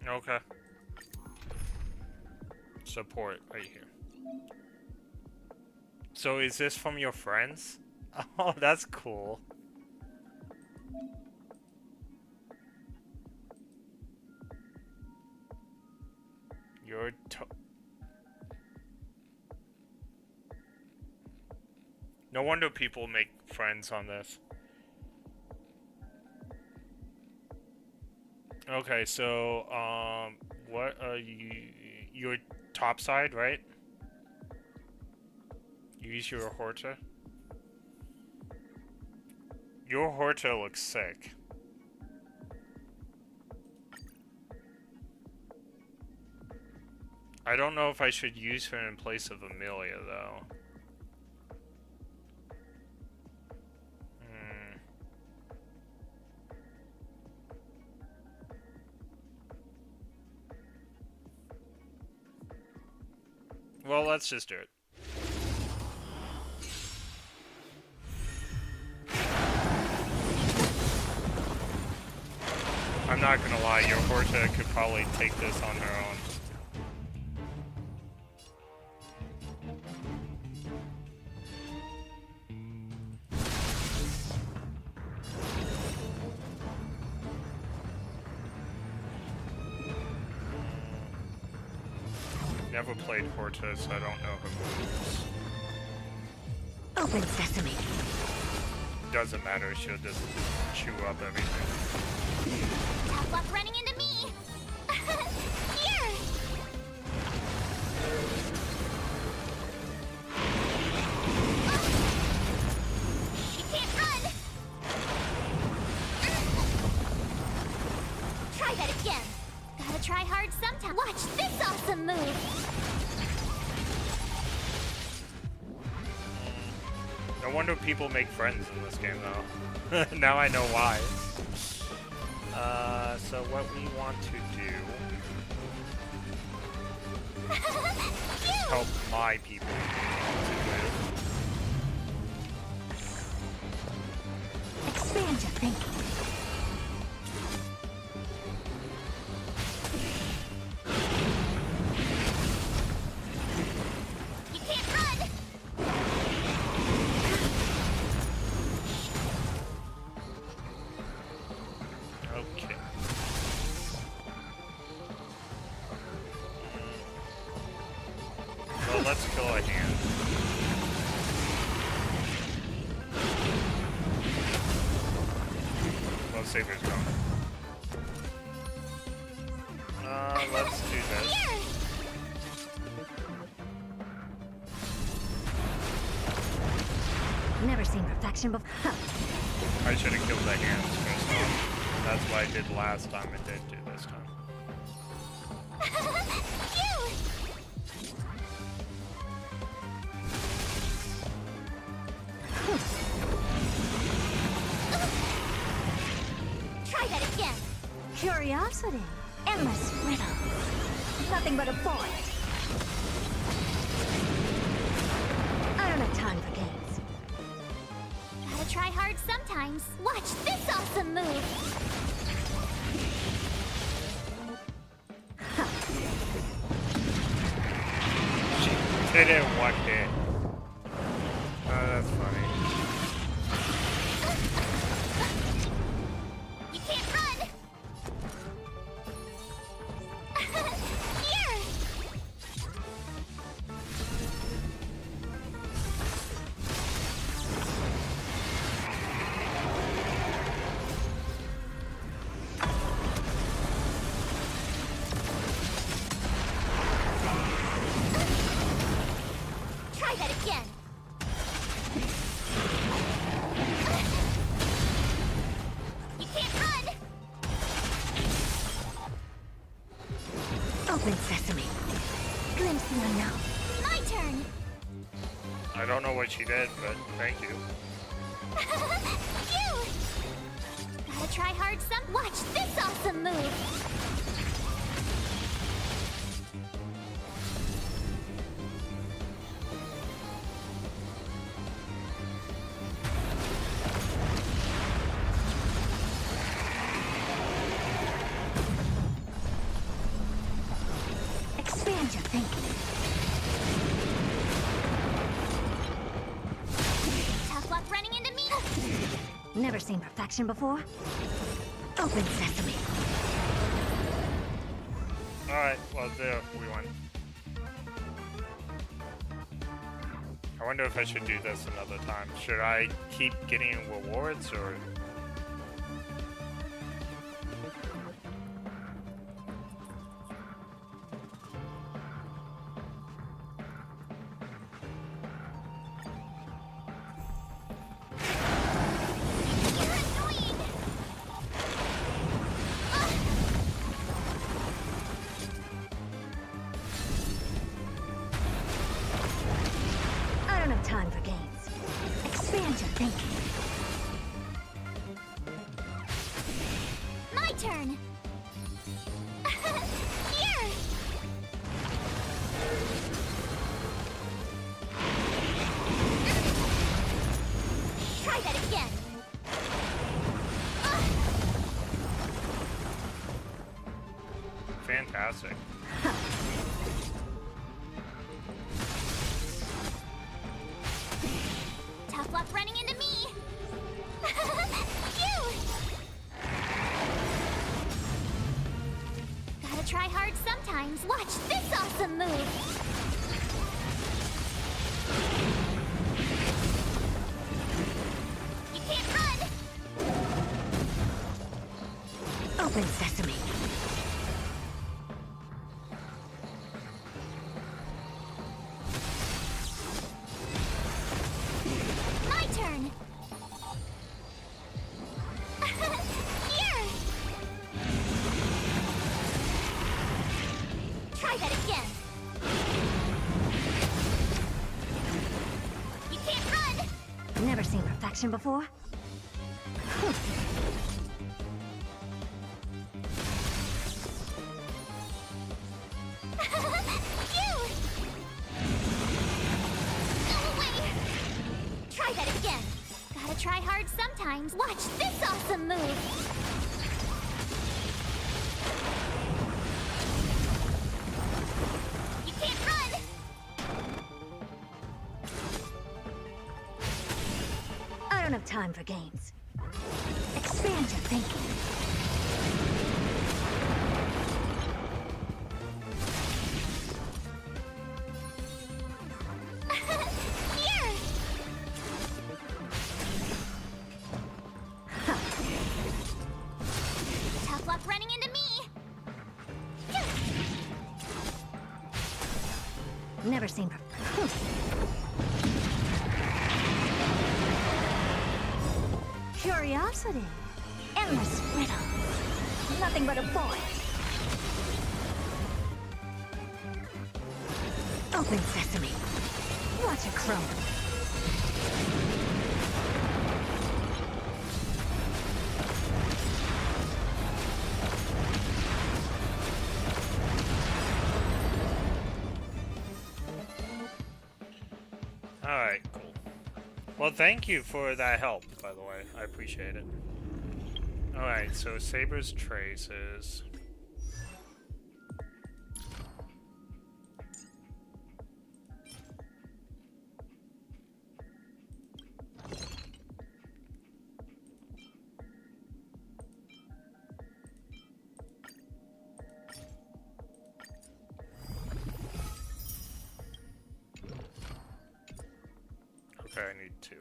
Okay. Support right here. So is this from your friends? Oh, that's cool. You're no wonder people make friends on this. Okay, so, what are you... Your top side, right? Use your Horta. Your Horta looks sick. I don't know if I should use her in place of Amelia, though. Well, let's just do it. I'm not gonna lie, your Horta could probably take this on her own. Never played Horta, so I don't know her moves. Open sesame. Doesn't matter, she'll just chew up everything. Tough luck running into me. Here. She can't run. Try that again. Gotta try hard sometime. Watch this awesome move. No wonder people make friends in this game, though. Now I know why. So what we want to do is help my people. Expand your thinking. You can't run. Okay. Well, let's kill a hand. Well, Saber's gone. Let's do this. Never seen perfection before. I should have killed the hands first off. That's what I did last time and didn't do this time. Try that again. Curiosity. Endless riddles. Nothing but a void. I don't have time for games. Gotta try hard sometimes. Watch this awesome move. She did it in one hit. Oh, that's funny. You can't run. Here. that again. You can't run! Open sesame. Glimpse the unknown. My turn! I don't know what she did, but thank you. You! Gotta try hard some. Watch this awesome move! Expand your thinking. Tough luck running into me! Never seen perfection before? Open sesame. Alright, well, there, we won. I wonder if I should do this another time. Should I keep getting rewards, or... I don't have time for games. Expand your thinking. My turn! Here! Try that again! Fantastic. Tough luck running into me! You! Gotta try hard sometimes. Watch this awesome move! You can't run! Open sesame. My turn! Here! Try that again! You can't run! Never seen perfection before? You! Go away! Try that again! Gotta try hard sometimes. Watch this awesome move! You can't run! I don't have time for games. Expand your thinking. Here! Tough luck running into me! Never seen Curiosity. Endless riddles. Nothing but a void. Open sesame. Watch it crumble. Alright, cool. Well, thank you for that help, by the way. I appreciate it. Alright, so Saber's Traces. Okay, I need 2.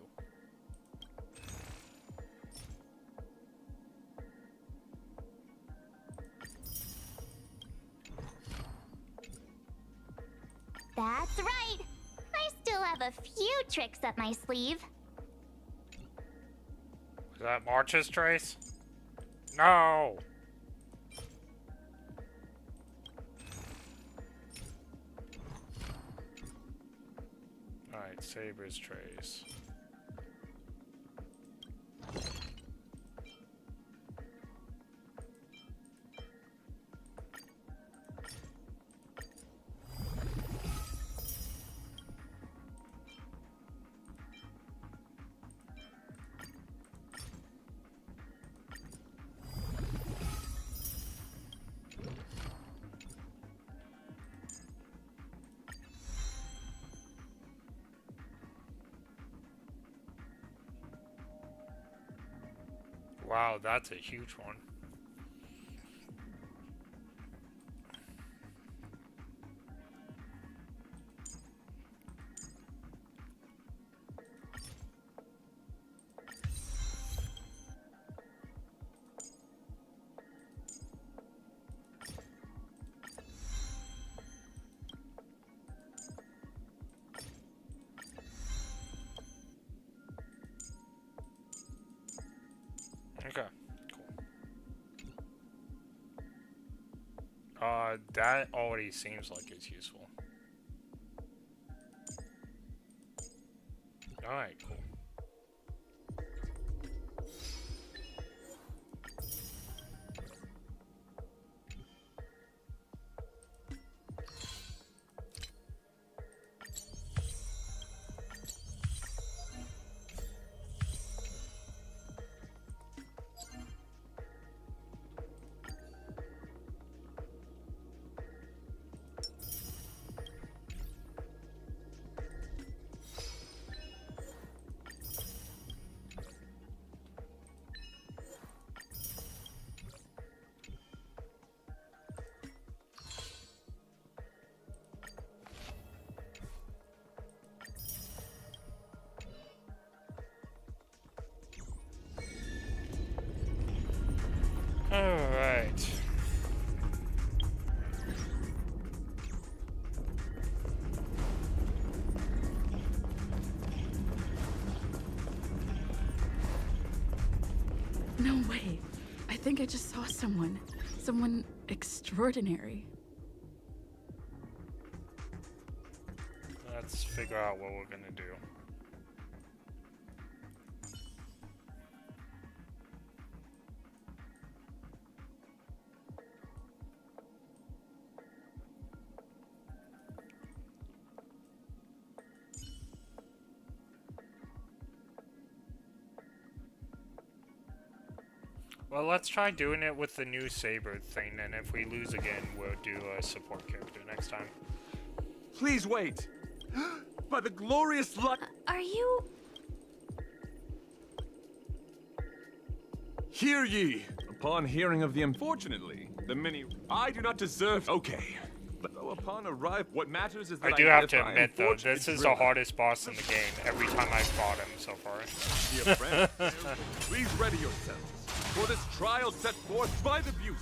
That's right! Nice still have a few tricks up my sleeve. Is that March's trace? No! Alright, Saber's trace. Wow, that's a huge one. Okay, cool. That already seems like it's useful. Alright, cool. Alright. No way. I think I just saw someone. Someone extraordinary. Let's figure out what we're gonna do. Well, let's try doing it with the new Saber thing, and if we lose again, we'll do a support character next time. Please wait! By the glorious luck— Are you... Hear ye! Upon hearing of the— Unfortunately, the many— I do not deserve— Okay. But though upon arrival, what matters is that I do have to admit, though, this is the hardest boss in the game every time I've fought him so far. Dear friend, please ready yourselves for this trial set forth by the beauty.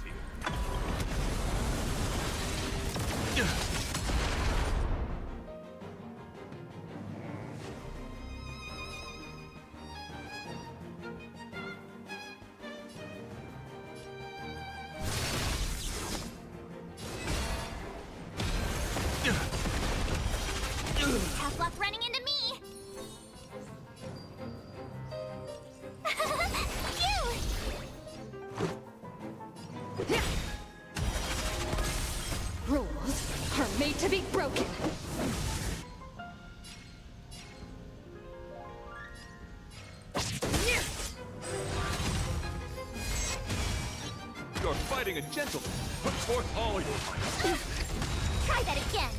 Tough luck running into me. Rules are made to be broken. You're fighting a gentleman. Put forth all your might. Try that again.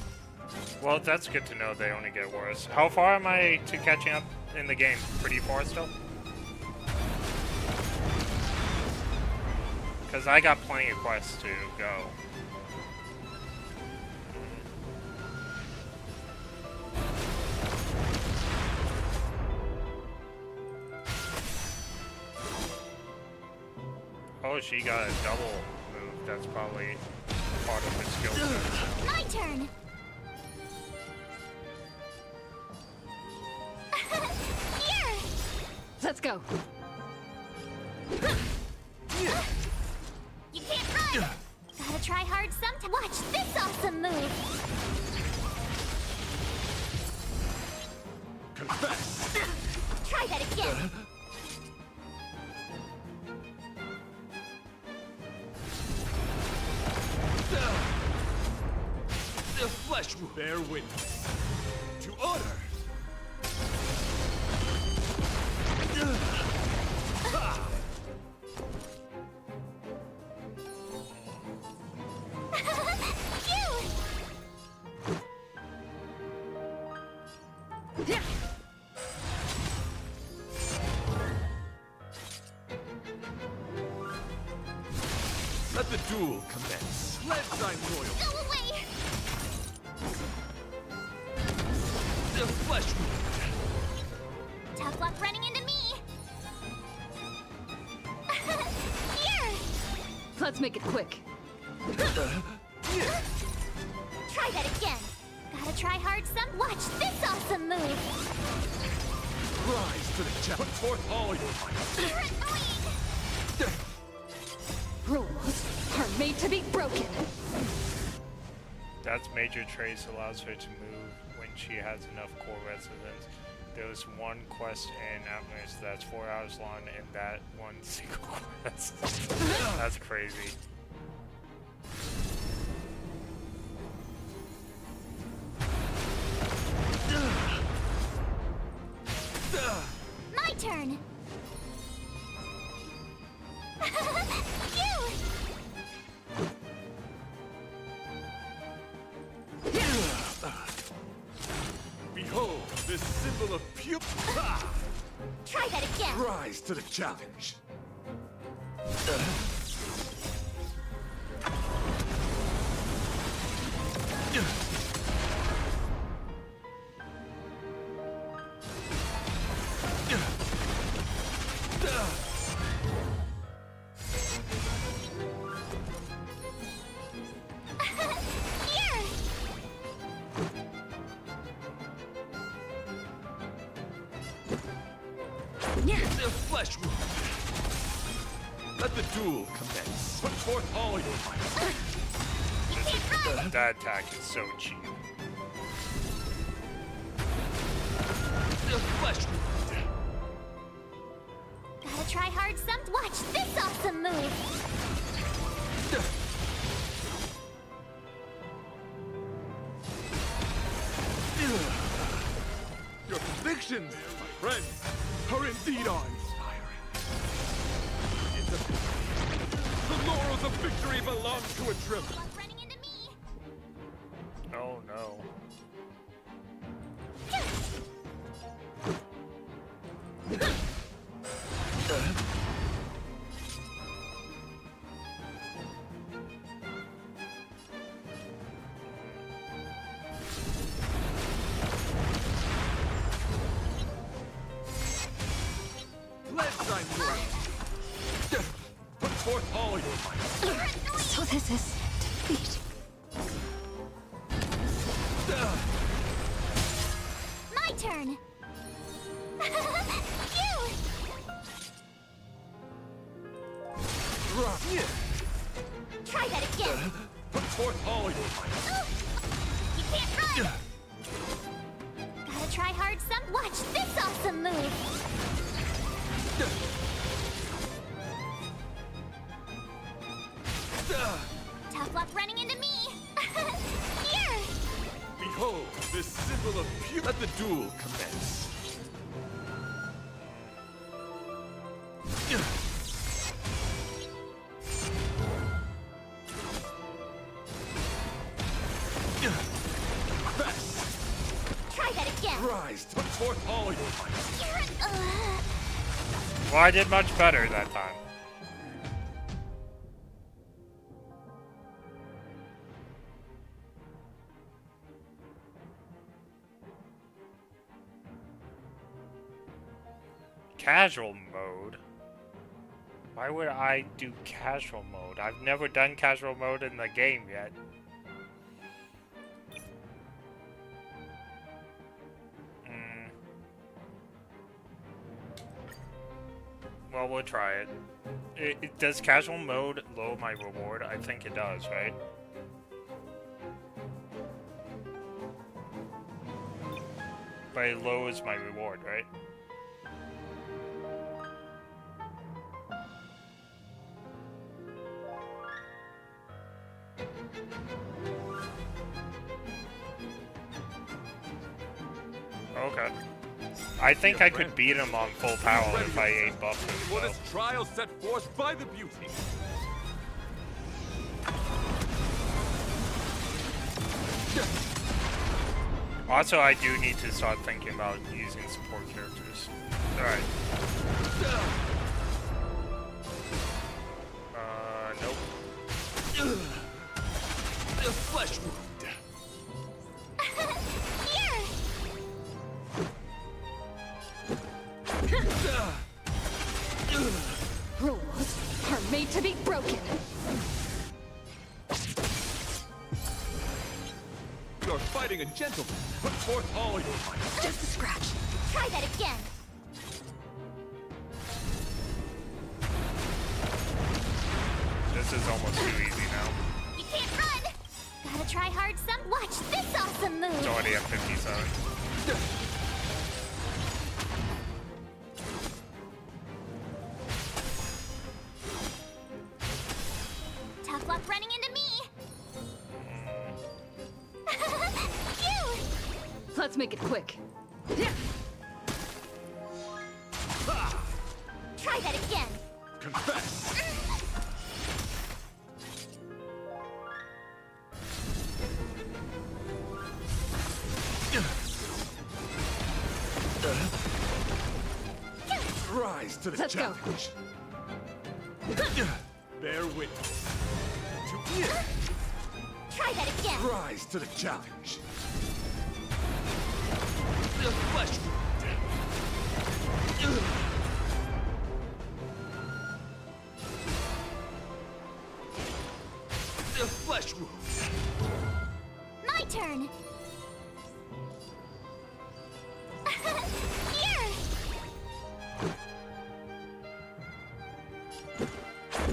Well, that's good to know they only get worse. How far am I to catching up in the game? Pretty far still? Because I got plenty of quests to go. Oh, she got a double move. That's probably part of her skill set. My turn. Let's go. You can't run! Gotta try hard sometime. Watch this awesome move! Confess! Try that again! The flesh will bear witness to honor. Let the duel commence. Let thy royal. Go away! The flesh wound. Tough luck running into me! Here! Let's make it quick. Try that again! Gotta try hard some. Watch this awesome move! Rise to the challenge. Put forth all your might. You're annoying! Rules are made to be broken. That's Major Trace allows her to move when she has enough core residents. There was one quest in Atlas that's 4 hours long, and that one single quest. That's crazy. My turn! You! Behold, this symbol of pure. Try that again! Rise to the challenge. Here! The flesh wound. Let the duel commence. Put forth all your might. That attack is so cheap. The flesh wound. Gotta try hard some. Watch this awesome move! Your convictions, my friends, are indeed awe-inspiring. The laurels of victory belong to a trip. Running into me! Oh no. Let thy might. Put forth all your might. So this is defeat. My turn! You! Try that again! Put forth all your might. You can't run! Gotta try hard some. Watch this awesome move! Tough luck running into me! Here! Behold, this symbol of pure. Let the duel commence. Try that again! Rise, put forth all your might. Well, I did much better that time. Casual mode? Why would I do casual mode? I've never done casual mode in the game yet. Well, we'll try it. Does casual mode lower my reward? I think it does, right? But it lowers my reward, right? Okay. I think I could beat him on full power if I ate buff as well. For this trial set forth by the beauty. Also, I do need to start thinking about using support characters. Alright. Nope. The flesh wound. Rules are made to be broken. You're fighting a gentleman. Put forth all your might. Just a scratch. Try that again. This is almost too easy now. You can't run. Gotta try hard some. Watch this awesome move. It's already at 57. Tough luck running into me. Phew. Let's make it quick. Try that again. Confess. Rise to the Let's challenge. Bear witness. Try that again. Rise to the challenge. The flesh wound. The flesh wound. My turn.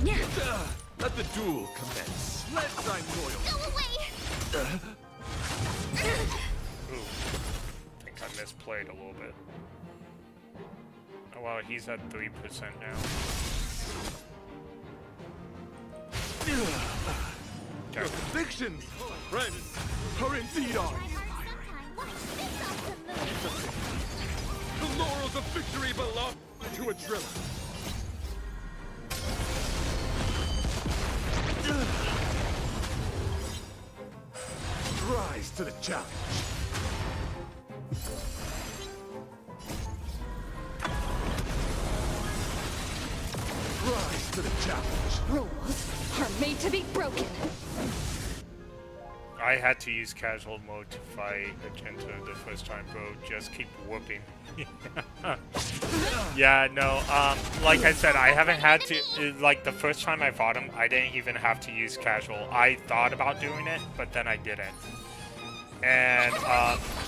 Here. Let the duel commence. Let thy loyalty. Go away. Ooh. I think I misplayed a little bit. Oh wow, he's at 3% now. Your convictions, friends, are indeed ours. The laurels of victory belong to a driller. Rise to the challenge. Rise to the challenge. Rules are made to be broken. I had to use casual mode to fight Agenta the first time, bro. Just keep whooping. Yeah, no, like I said, I haven't had to, like, the first time I fought him, I didn't even have to use casual. I thought about doing it, but then I didn't. And,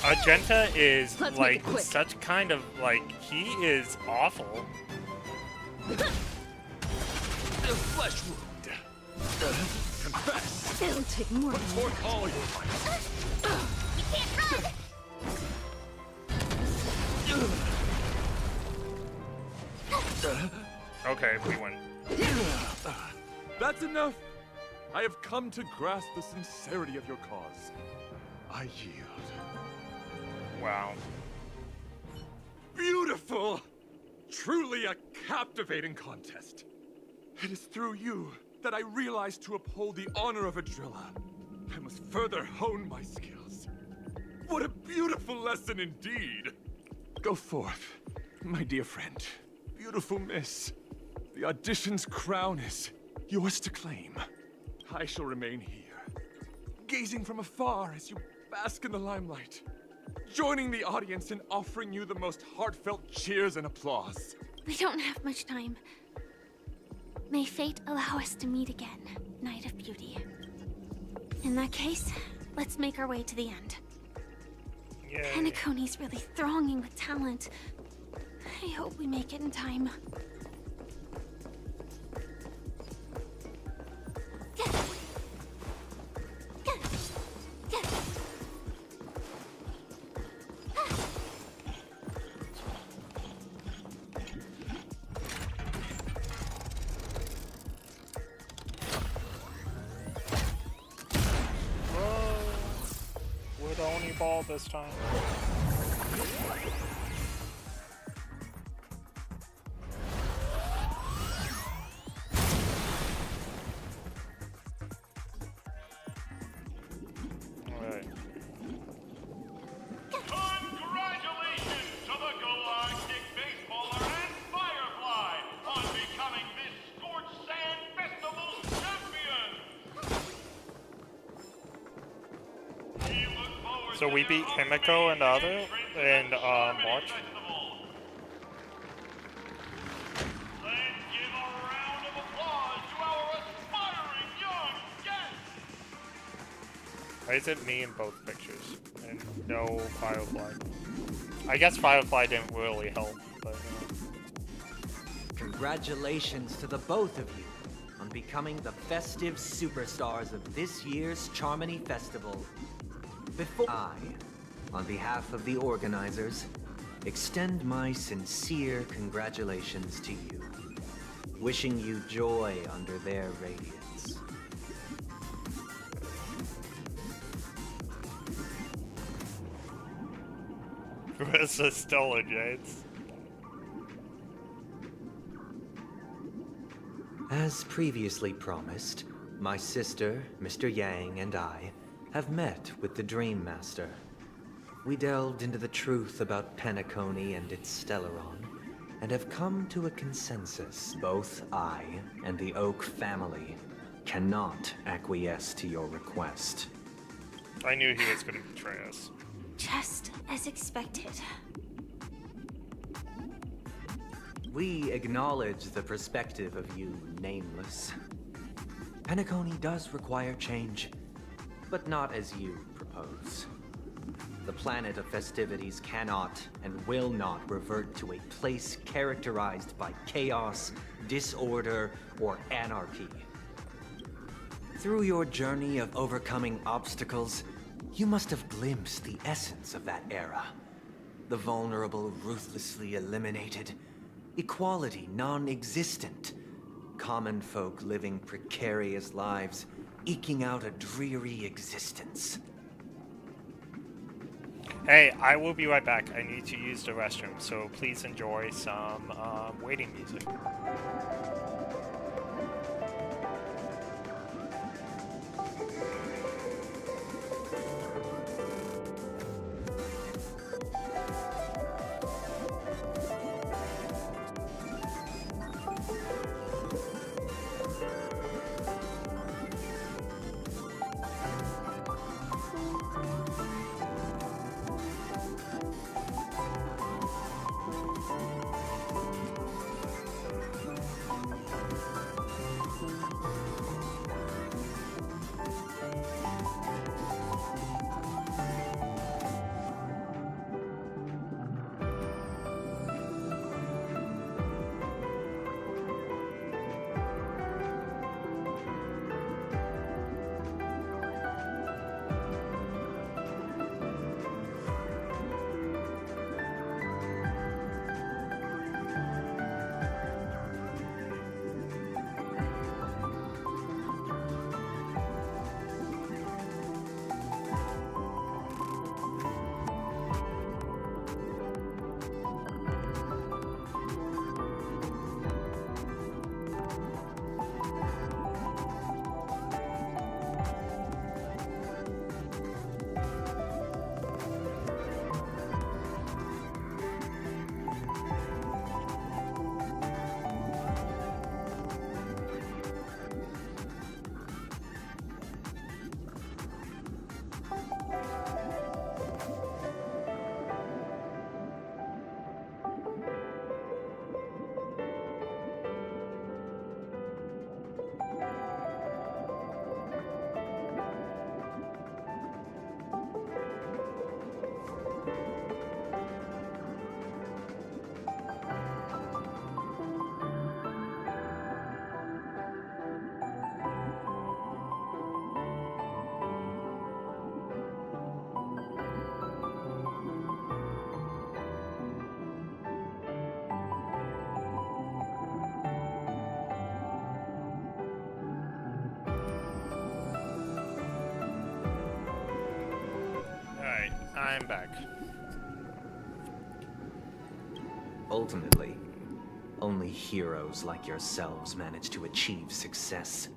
Agenta is, like, such kind of, like, he is awful. The flesh wound. Confess. It'll take more than forth all your might. You can't run. Okay, we win. That's enough. I have come to grasp the sincerity of your cause. I yield. Wow. Beautiful! Truly a captivating contest. It is through you that I realized to uphold the honor of a driller, I must further hone my skills. What a beautiful lesson indeed! Go forth, my dear friend. Beautiful miss. The audition's crown is yours to claim. I shall remain here, gazing from afar as you bask in the limelight, joining the audience in offering you the most heartfelt cheers and applause. We don't have much time. May fate allow us to meet again, Knight of Beauty. In that case, let's make our way to the end. Penacony's really thronging with talent. I hope we make it in time. ball this time. Alright. Congratulations to the Galactic Baseballer and Firefly on becoming this Scorched Sand Festival's champion! So we beat Himiko and March. Let's give a round of applause to our aspiring young guests! Why is it me in both pictures? And no Firefly. I guess Firefly didn't really help, but... Congratulations to the both of you on becoming the festive superstars of this year's Charmony Festival. Before I, on behalf of the organizers, extend my sincere congratulations to you, wishing you joy under their radiance. Where's the Stella Jades? As previously promised, my sister, Mr. Yang, and I have met with the Dream Master. We delved into the truth about Penacony and its Stellaron, and have come to a consensus. Both I and the Oak family cannot acquiesce to your request. I knew he was going to betray us. Just as expected. We acknowledge the perspective of you, Nameless. Penacony does require change, but not as you propose. The planet of festivities cannot and will not revert to a place characterized by chaos, disorder, or anarchy. Through your journey of overcoming obstacles, you must have glimpsed the essence of that era. The vulnerable ruthlessly eliminated, equality non-existent, common folk living precarious lives, eking out a dreary existence. Hey, I will be right back. I need to use the restroom, so please enjoy some waiting music. I'm back. Ultimately, only heroes like yourselves manage to achieve success.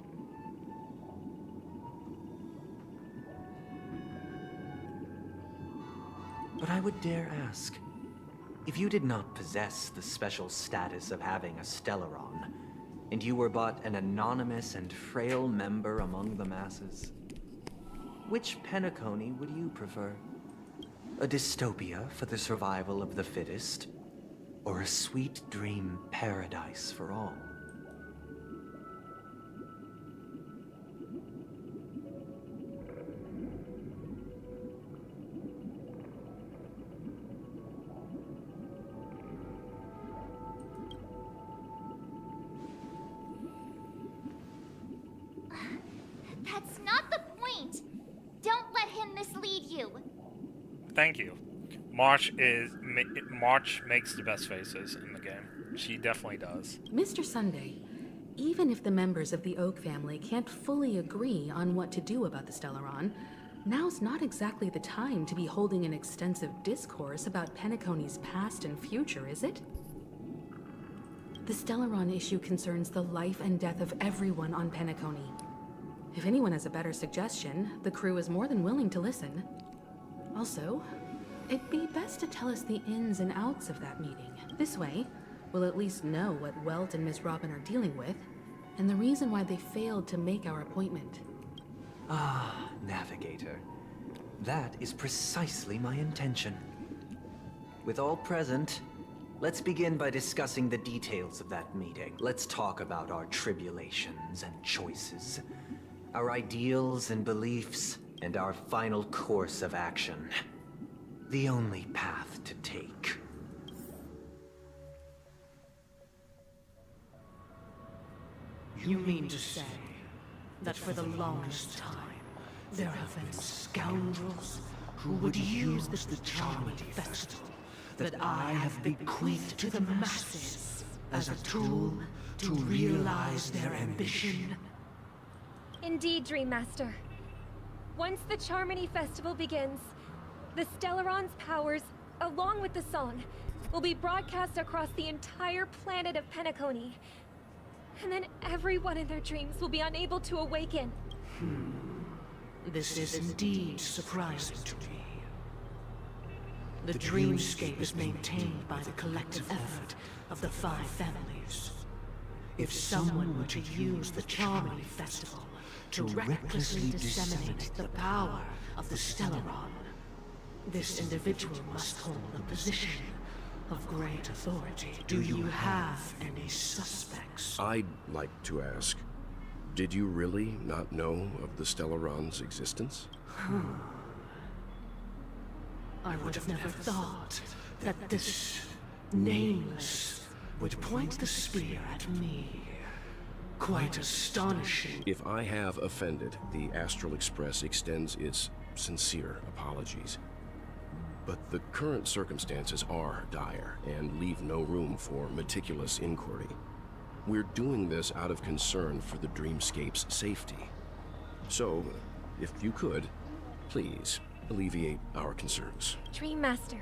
But I would dare ask, if you did not possess the special status of having a Stellaron, and you were but an anonymous and frail member among the masses, which Penacony would you prefer? A dystopia for the survival of the fittest? Or a sweet dream paradise for all? That's not the point. Don't let him mislead you. Thank you. March makes the best faces in the game. She definitely does. Mr. Sunday, even if the members of the Oak family can't fully agree on what to do about the Stellaron, now's not exactly the time to be holding an extensive discourse about Penacony's past and future, is it? The Stellaron issue concerns the life and death of everyone on Penacony. If anyone has a better suggestion, the crew is more than willing to listen. Also, it'd be best to tell us the ins and outs of that meeting. This way, we'll at least know what Welt and Miss Robin are dealing with, and the reason why they failed to make our appointment. Ah, Navigator. That is precisely my intention. With all present, let's begin by discussing the details of that meeting. Let's talk about our tribulations and choices, our ideals and beliefs, and our final course of action. The only path to take. You mean to say that for the longest time, there have been scoundrels who would use the Charmity Festival that I have bequeathed to the masses as a tool to realize their ambition? Indeed, Dream Master. Once the Charmony Festival begins, the Stellaron's powers, along with the song, will be broadcast across the entire planet of Penacony. And then everyone in their dreams will be unable to awaken. This is indeed surprising to me. The dreamscape is maintained by the collective effort of the 5 families. If someone were to use the Charmony Festival to recklessly disseminate the power of the Stellaron, this individual must hold a position of great authority. Do you have any suspects? I'd like to ask, did you really not know of the Stellaron's existence? I would have never thought that this nameless would point the spear at me. Quite astonishing. If I have offended, the Astral Express extends its sincere apologies. But the current circumstances are dire and leave no room for meticulous inquiry. We're doing this out of concern for the Dreamscape's safety. So, if you could, please alleviate our concerns. Dream Master,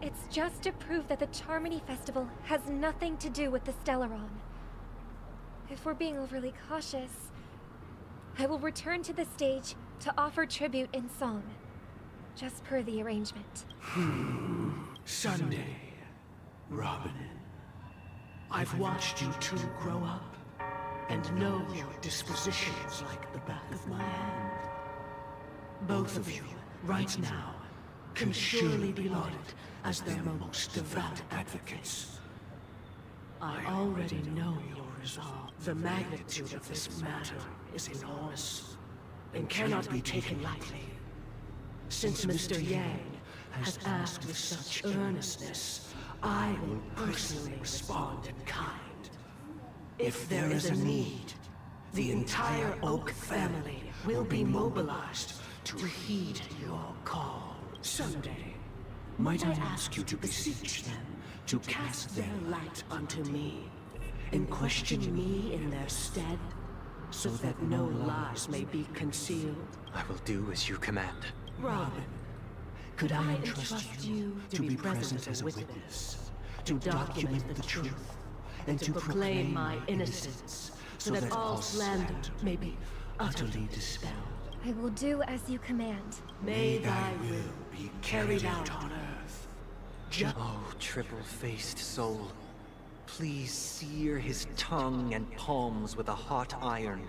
it's just to prove that the Charmony Festival has nothing to do with the Stellaron. If we're being overly cautious, I will return to the stage to offer tribute in song, just per the arrangement. Sunday, Robin, I've watched you two grow up and know your dispositions like the back of my hand. Both of you, right now, can surely be lauded as their most devout advocates. I already know your resolve. The magnitude of this matter is enormous and cannot be taken lightly. Since Mr. Yang has asked with such earnestness, I will personally respond in kind. If there is a need, the entire Oak family will be mobilized to heed your call. Sunday, might I ask you to beseech them to cast their light unto me and question me in their stead, so that no lies may be concealed? I will do as you command. Robin, Could I entrust you to be present as a witness, to document the truth, and to proclaim my innocence, so that all slander may be utterly dispelled? I will do as you command. May thy will be carried out on earth. Oh, triple-faced soul, please sear his tongue and palms with a hot iron,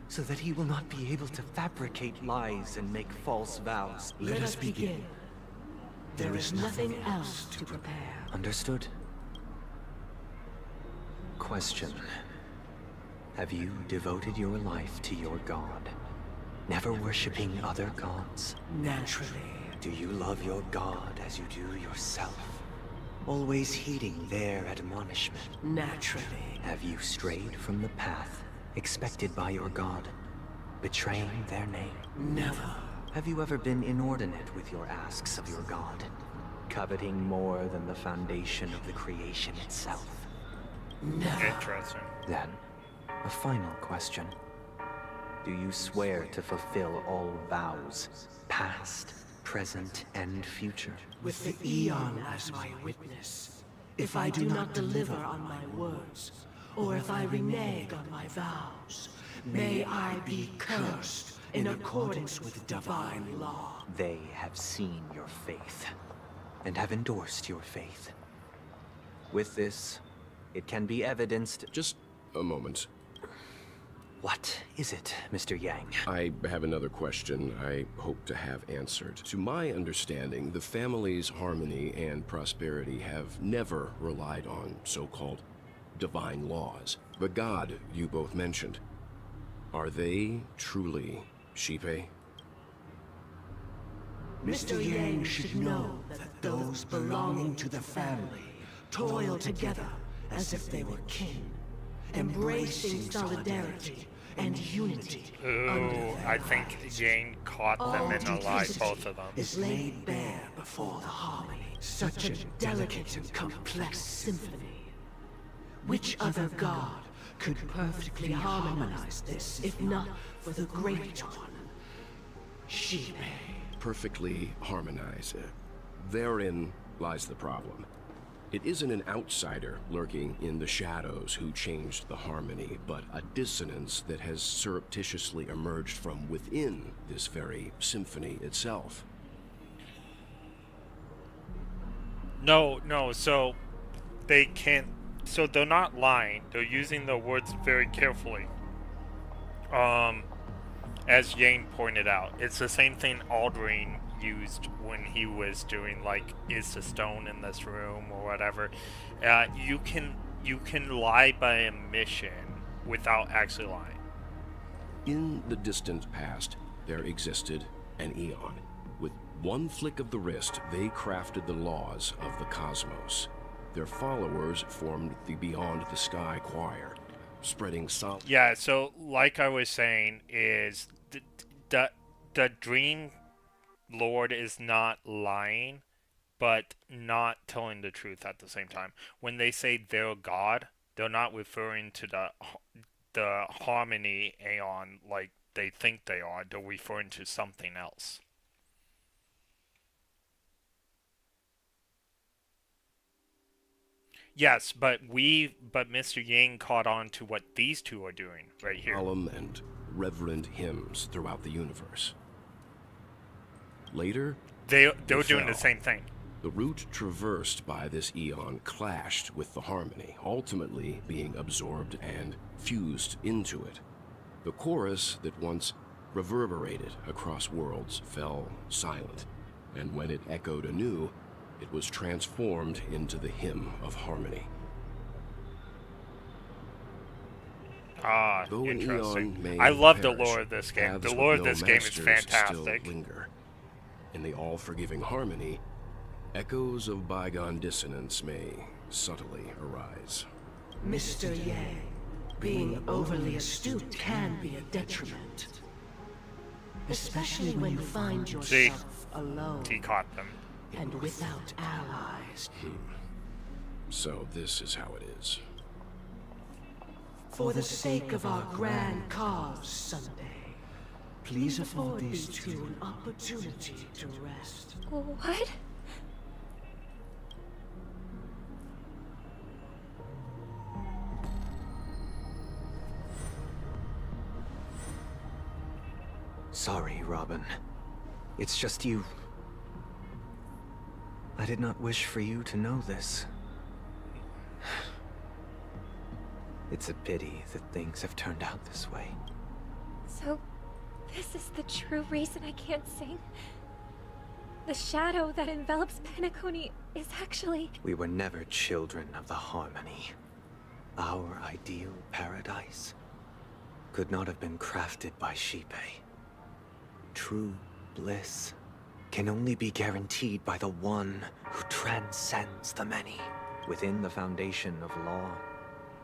so that he will not be able to fabricate lies and make false vows. Let us begin. There is nothing else to prepare. Understood. Question. Have you devoted your life to your god, never worshipping other gods? Naturally. Do you love your god as you do yourself, always heeding their admonishment? Naturally. Have you strayed from the path expected by your god, betraying their name? Never. Have you ever been inordinate with your asks of your god, coveting more than the foundation of the creation itself? Never. Interesting. Then, a final question. Do you swear to fulfill all vows, past, present, and future? With the Eon as my witness, if I do not deliver on my words, or if I renege on my vows, may I be cursed in accordance with divine law. They have seen your faith, and have endorsed your faith. With this, it can be evidenced... Just a moment. What is it, Mr. Yang? I have another question I hope to have answered. To my understanding, the family's harmony and prosperity have never relied on so-called divine laws. The god you both mentioned, are they truly Shipe? Mr. Yang should know that those belonging to the family toil together as if they were kin, embracing solidarity and unity. Ooh, I think Jane caught them in a lie, both of them. Is laid bare before the harmony. Such a delicate and complex symphony. Which other god could perfectly harmonize this, if not for the great one? Shipe. Perfectly harmonize. Therein lies the problem. It isn't an outsider lurking in the shadows who changed the harmony, but a dissonance that has surreptitiously emerged from within this very symphony itself. No, so they can't... So they're not lying. They're using the words very carefully. As Yang pointed out, it's the same thing Aldrin used when he was doing, like, is the stone in this room or whatever. You can lie by omission without actually lying. In the distant past, there existed an Eon. With one flick of the wrist, they crafted the laws of the cosmos. Their followers formed the Beyond the Sky Choir, spreading solid... Yeah, so like I was saying, is the Dream Lord is not lying, but not telling the truth at the same time. When they say they're God, they're not referring to the harmony Aeon like they think they are. They're referring to something else. Yes, but Mr. Yang caught on to what these two are doing right here. Solemn and reverent hymns throughout the universe. Later, they were fell. doing the same thing. The route traversed by this Eon clashed with the harmony, ultimately being absorbed and fused into it. The chorus that once reverberated across worlds fell silent, and when it echoed anew, it was transformed into the hymn of harmony. Ah, Though interesting. I love the lore of this game. The lore of this game is still fantastic. Linger. In the all-forgiving harmony, echoes of bygone dissonance may subtly arise. Mr. Yang, being overly astute can be a detriment. Especially when you find yourself alone. He caught them. And without allies. So this is how it is. For the sake of our grand cause someday, Please afford these two an opportunity to rest. What? Sorry, Robin. It's just you. I did not wish for you to know this. It's a pity that things have turned out this way. So, this is the true reason I can't sing? The shadow that envelops Penacony is actually... We were never children of the harmony. Our ideal paradise could not have been crafted by Xipe. True bliss can only be guaranteed by the one who transcends the many. Within the foundation of law,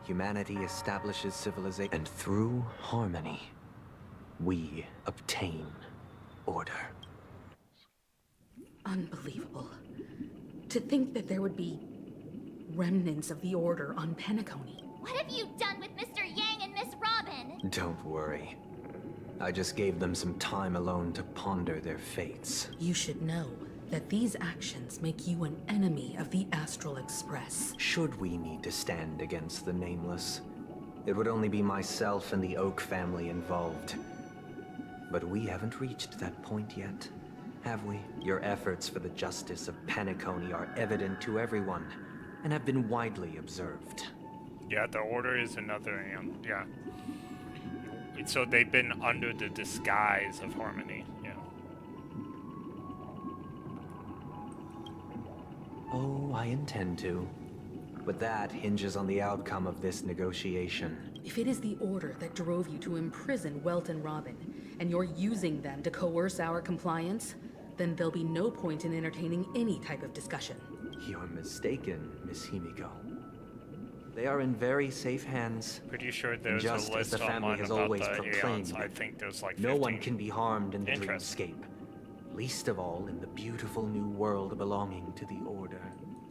humanity establishes civilization, and through harmony, we obtain order. Unbelievable. To think that there would be remnants of the Order on Penacony. What have you done with Mr. Yang and Miss Robin? Don't worry. I just gave them some time alone to ponder their fates. You should know that these actions make you an enemy of the Astral Express. Should we need to stand against the Nameless, it would only be myself and the Oak family involved. But we haven't reached that point yet, have we? Your efforts for the justice of Penacony are evident to everyone, and have been widely observed. Yeah, the Order is another, yeah. So they've been under the disguise of harmony, yeah. Oh, I intend to. But that hinges on the outcome of this negotiation. If it is the Order that drove you to imprison Welt and Robin, and you're using them to coerce our compliance, then there'll be no point in entertaining any type of discussion. You're mistaken, Miss Himiko. They are in very safe hands. Pretty sure there's just a list as the family online has about always the proclaimed. Aeons. I think there's like 15. No one 15. can be harmed in the dreamscape. Least of all in the beautiful new world belonging to the Order.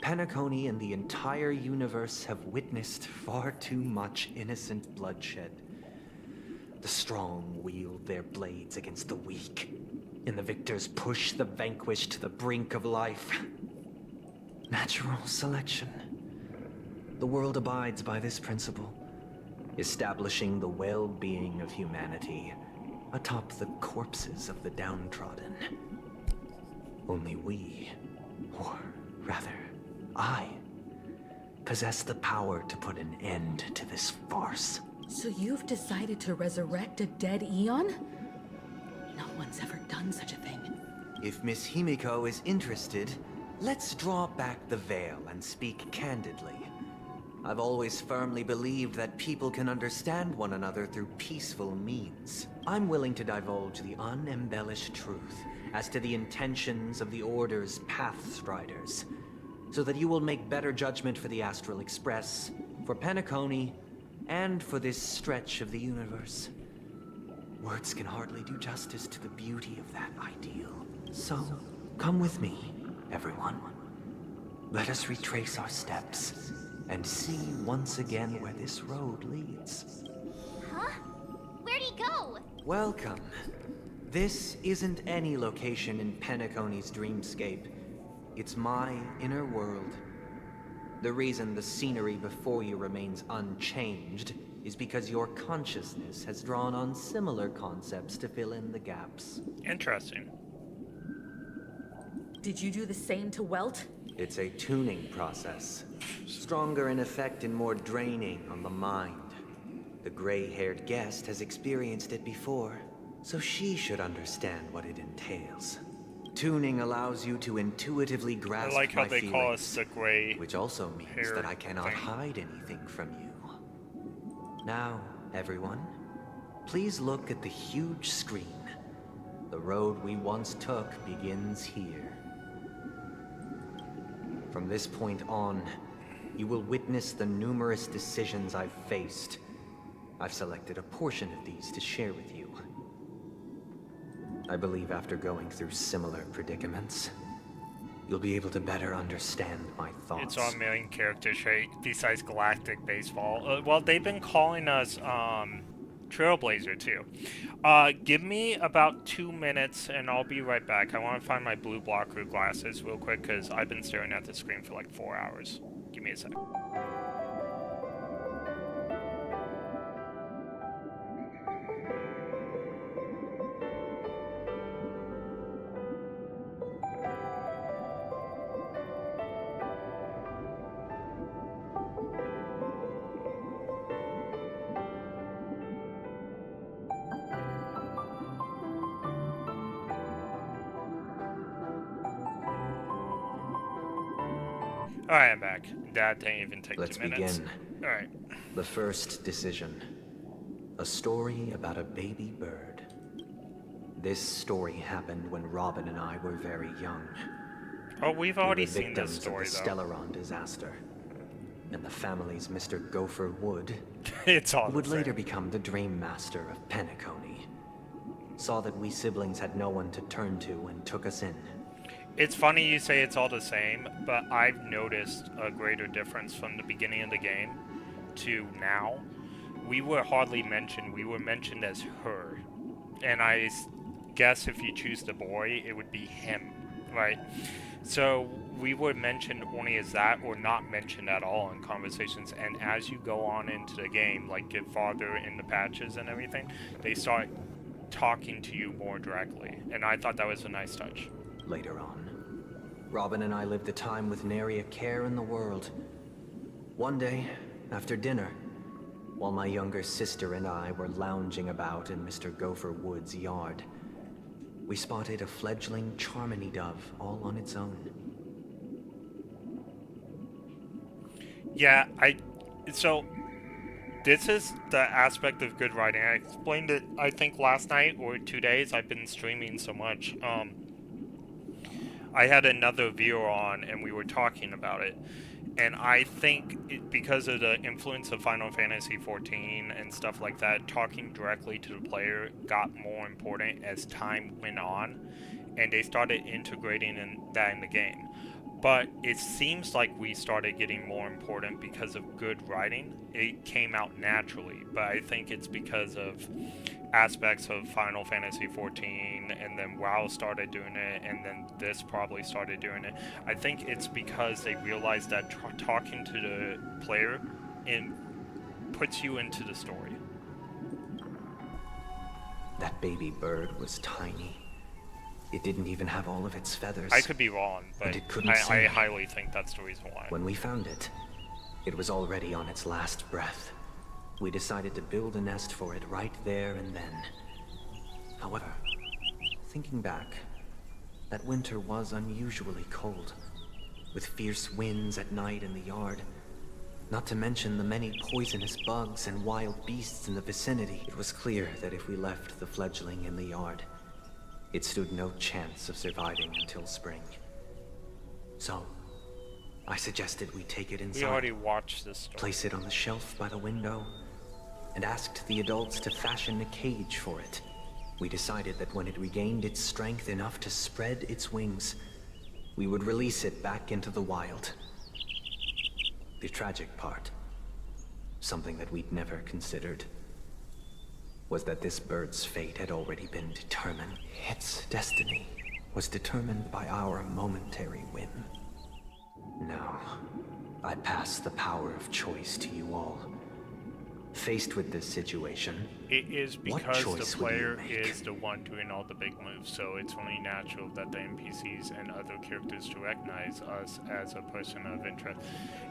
Penacony and the entire universe have witnessed far too much innocent bloodshed. The strong wield their blades against the weak, and the victors push the vanquished to the brink of life. Natural selection. The world abides by this principle, establishing the well-being of humanity atop the corpses of the downtrodden. Only we, or rather, I, possess the power to put an end to this farce. So you've decided to resurrect a dead Aeon? No one's ever done such a thing. If Miss Himiko is interested, let's draw back the veil and speak candidly. I've always firmly believed that people can understand one another through peaceful means. I'm willing to divulge the unembellished truth as to the intentions of the Order's Pathstriders, so that you will make better judgment for the Astral Express, for Penacony, and for this stretch of the universe. Words can hardly do justice to the beauty of that ideal. So, come with me, everyone. Let us retrace our steps and see once again where this road leads. Huh? Where'd he go? Welcome. This isn't any location in Penacony's dreamscape. It's my inner world. The reason the scenery before you remains unchanged is because your consciousness has drawn on similar concepts to fill in the gaps. Interesting. Did you do the same to Welt? It's a tuning process. Stronger in effect and more draining on the mind. The gray-haired guest has experienced it before, so she should understand what it entails. Tuning allows you to intuitively grasp I like how my they feelings, call us the gray, which also means that I cannot hide anything from you. Now, everyone, please look at the huge screen. The road we once took begins here. From this point on, you will witness the numerous decisions I've faced. I've selected a portion of these to share with you. I believe after going through similar predicaments, you'll be able to better understand my thoughts. It's our main character trait, besides Galactic Baseball. Well, they've been calling us, Trailblazer too. Give me about 2 minutes and I'll be right back. I want to find my blue blocker glasses real quick because I've been staring at the screen for like 4 hours. Give me a sec. Alright, I'm back. That didn't even take Let's 2 minutes. begin. Alright. The first decision. A story about a baby bird. This story happened when Robin and I were very young. Oh, we've already seen this victims story, of the though. Stellaron disaster. And the family's Mr. Gopher Wood It's all would the same. later become the Dream Master of Penacony. Saw that we siblings had no one to turn to and took us in. It's funny you say it's all the same, but I've noticed a greater difference from the beginning of the game to now. We were hardly mentioned. We were mentioned as her. And I guess if you choose the boy, it would be him, right? So we were mentioned only as that or not mentioned at all in conversations. And as you go on into the game, like get farther in the patches and everything, they start talking to you more directly. And I thought that was a nice touch. Later on, Robin and I lived a time with nary a care in the world. One day, after dinner, while my younger sister and I were lounging about in Mr. Gopher Wood's yard, we spotted a fledgling Charmony dove all on its own. Yeah, so this is the aspect of good writing. I explained it, I think, last night or 2 days. I've been streaming so much. I had another viewer on and we were talking about it. And I think because of the influence of Final Fantasy XIV and stuff like that, talking directly to the player got more important as time went on. And they started integrating that in the game. But it seems like we started getting more important because of good writing. It came out naturally, but I think it's because of aspects of Final Fantasy XIV, and then WoW started doing it, and then this probably started doing it. I think it's because they realized that talking to the player puts you into the story. That baby bird was tiny. It didn't even have all of its feathers. I could be wrong, but I highly think that's the reason why. When we found it, it was already on its last breath. We decided to build a nest for it right there and then. However, thinking back, that winter was unusually cold, with fierce winds at night in the yard. Not to mention the many poisonous bugs and wild beasts in the vicinity. It was clear that if we left the fledgling in the yard, it stood no chance of surviving until spring. So, I suggested we take it inside. We already watched this story. Place it on the shelf by the window, and asked the adults to fashion a cage for it. We decided that when it regained its strength enough to spread its wings, we would release it back into the wild. The tragic part, something that we'd never considered, was that this bird's fate had already been determined. Its destiny was determined by our momentary whim. Now, I pass the power of choice to you all. Faced with this situation, it is because the would you player make? is the one doing all the big moves, so it's only natural that the NPCs and other characters to recognize us as a person of interest.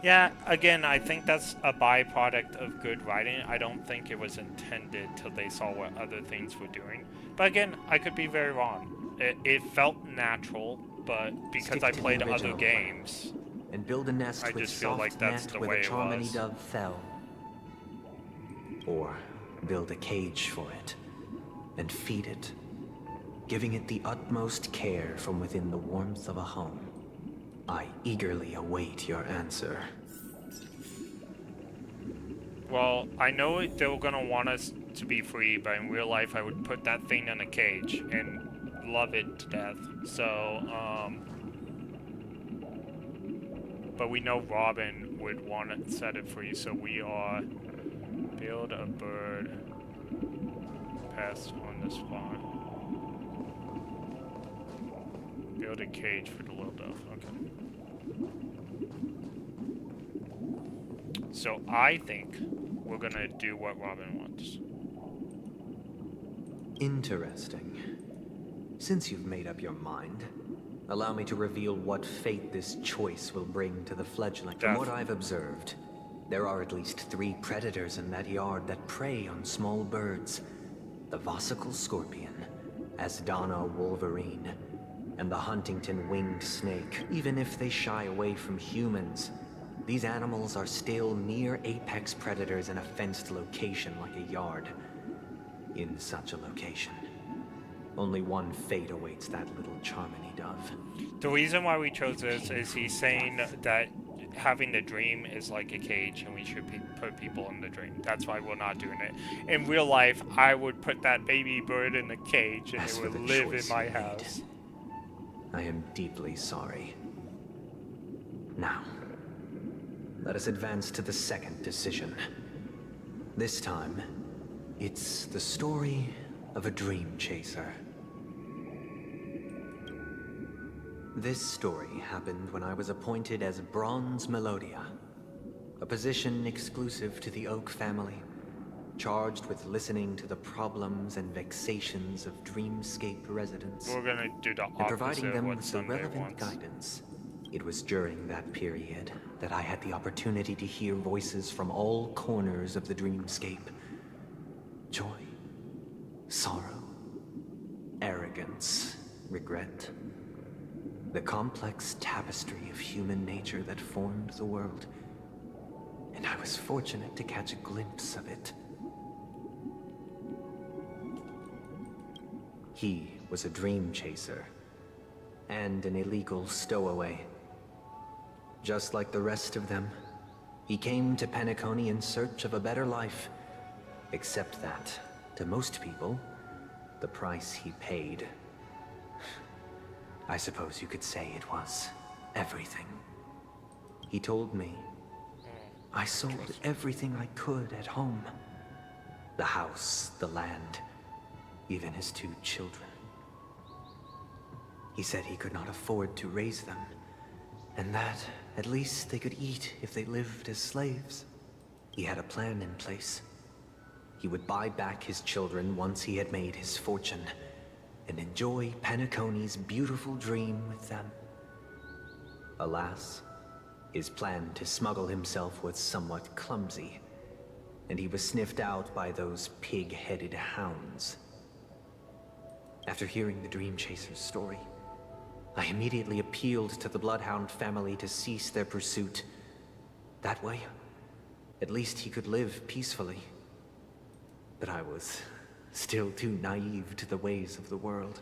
Yeah, again, I think that's a byproduct of good writing. I don't think it was intended till they saw what other things were doing. But again, I could be very wrong. It felt natural, but because I played other games, and build a nest I with just feel like soft that's net the where way the it Charmony was. dove fell. Or build a cage for it and feed it, giving it the utmost care from within the warmth of a home. I eagerly await your answer. well, I know they were gonna want us to be free, but in real life I would put that thing in a cage and love it to death. So, but we know Robin would want to set it free, so we are build a bird. past on the spawn. Build a cage for the little dove. Okay. So I think we're gonna do what Robin wants. Interesting. Since you've made up your mind, allow me to reveal what fate this choice will bring to the fledgling. From what I've observed, there are at least 3 predators in that yard that prey on small birds. The Vossical Scorpion, Asdana Wolverine, and the Huntington Winged Snake. Even if they shy away from humans, these animals are still near apex predators in a fenced location like a yard. In such a location, only one fate awaits that little Charmony dove. The reason why we chose this is he's saying that having the dream is like a cage and we should put people in the dream. That's why we're not doing it. In real life, I would put that baby bird in a cage and it would live in my house. I am deeply sorry. Now, let us advance to the second decision. This time, it's the story of a dream chaser. This story happened when I was appointed as Bronze Melodia, a position exclusive to the Oak family, charged with listening to the problems and vexations of Dreamscape residents. We're gonna do the and providing opposite of them what with the Sunday relevant wants. guidance. It was during that period that I had the opportunity to hear voices from all corners of the Dreamscape. Joy, sorrow, arrogance, regret. The complex tapestry of human nature that formed the world. And I was fortunate to catch a glimpse of it. He was a dream chaser and an illegal stowaway. Just like the rest of them, he came to Penacony in search of a better life. Except that, to most people, the price he paid, I suppose you could say it was everything. He told me, I sold everything I could at home. The house, the land, even his 2 children. He said he could not afford to raise them, and that at least they could eat if they lived as slaves. He had a plan in place. He would buy back his children once he had made his fortune, and enjoy Penacony's beautiful dream with them. Alas, his plan to smuggle himself was somewhat clumsy, and he was sniffed out by those pig-headed hounds. After hearing the Dream Chaser's story, I immediately appealed to the Bloodhound family to cease their pursuit. That way, at least he could live peacefully. But I was still too naive to the ways of the world.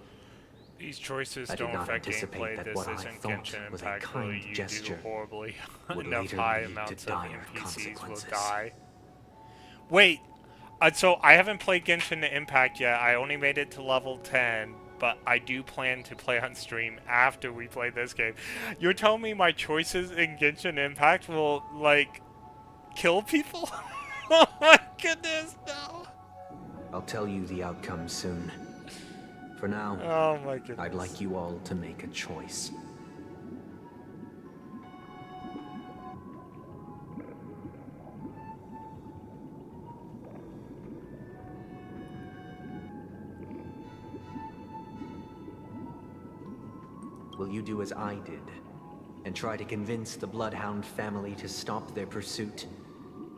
These choices I did don't not affect anticipate gameplay. that This what I isn't thought Genshin was a Impact where kind you gesture do horribly. would Enough later high lead to amounts of dire NPCs will consequences. die. Wait, so I haven't played Genshin Impact yet. I only made it to level 10, but I do plan to play on stream after we play this game. You're telling me my choices in Genshin Impact will, like, kill people? Oh my goodness, no. I'll tell you the outcome soon. For now, oh my goodness. I'd like you all to make a choice. Will you do as I did, and try to convince the Bloodhound family to stop their pursuit,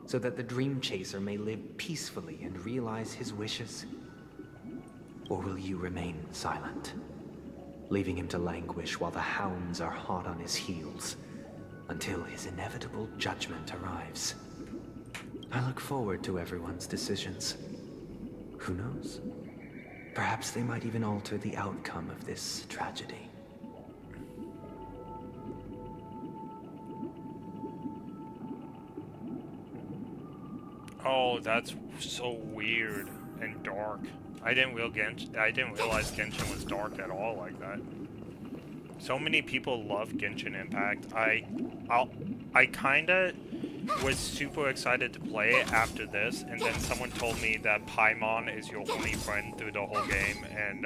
so that the Dream Chaser may live peacefully and realize his wishes? Or will you remain silent, leaving him to languish while the hounds are hot on his heels, until his inevitable judgment arrives? I look forward to everyone's decisions. Who knows? Perhaps they might even alter the outcome of this tragedy. Oh, that's so weird and dark. I didn't realize Genshin was dark at all like that. So many people love Genshin Impact. I kinda was super excited to play it after this, and then someone told me that Paimon is your only friend through the whole game, and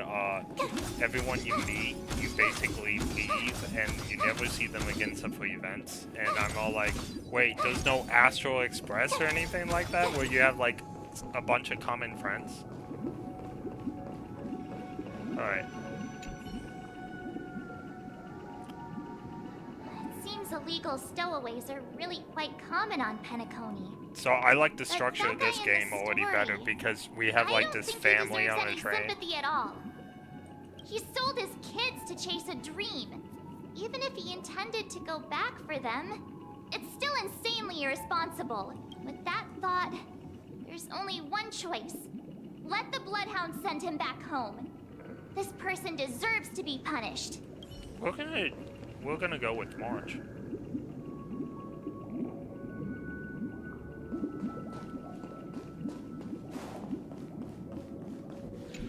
everyone you meet, you basically leave, and you never see them again except for events. And I'm all like, wait, there's no Astral Express or anything like that, where you have like a bunch of common friends? Alright. Illegal stowaways are really quite common on Penacony. So I like the structure of this game already better because we have like this family on a train. Sympathy at all. He sold his kids to chase a dream. Even if he intended to go back for them, it's still insanely irresponsible. With that thought, there's only one choice. Let the Bloodhound send him back home. This person deserves to be punished. We're gonna go with March.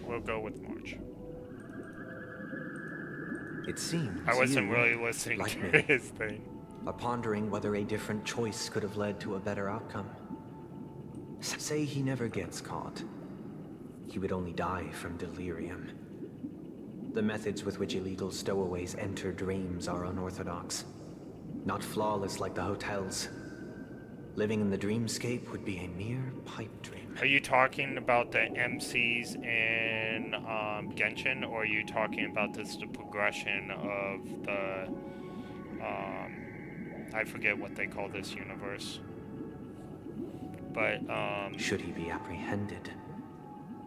We'll go with March. It seems I wasn't you, really listening like to me, his thing. are pondering whether a different choice could have led to a better outcome. Say he never gets caught. He would only die from delirium. The methods with which illegal stowaways enter dreams are unorthodox. Not flawless like the hotels. Living in the dreamscape would be a mere pipe dream. Are you talking about the MCs in Genshin, or are you talking about the progression of the, I forget what they call this universe. But, Should he be apprehended?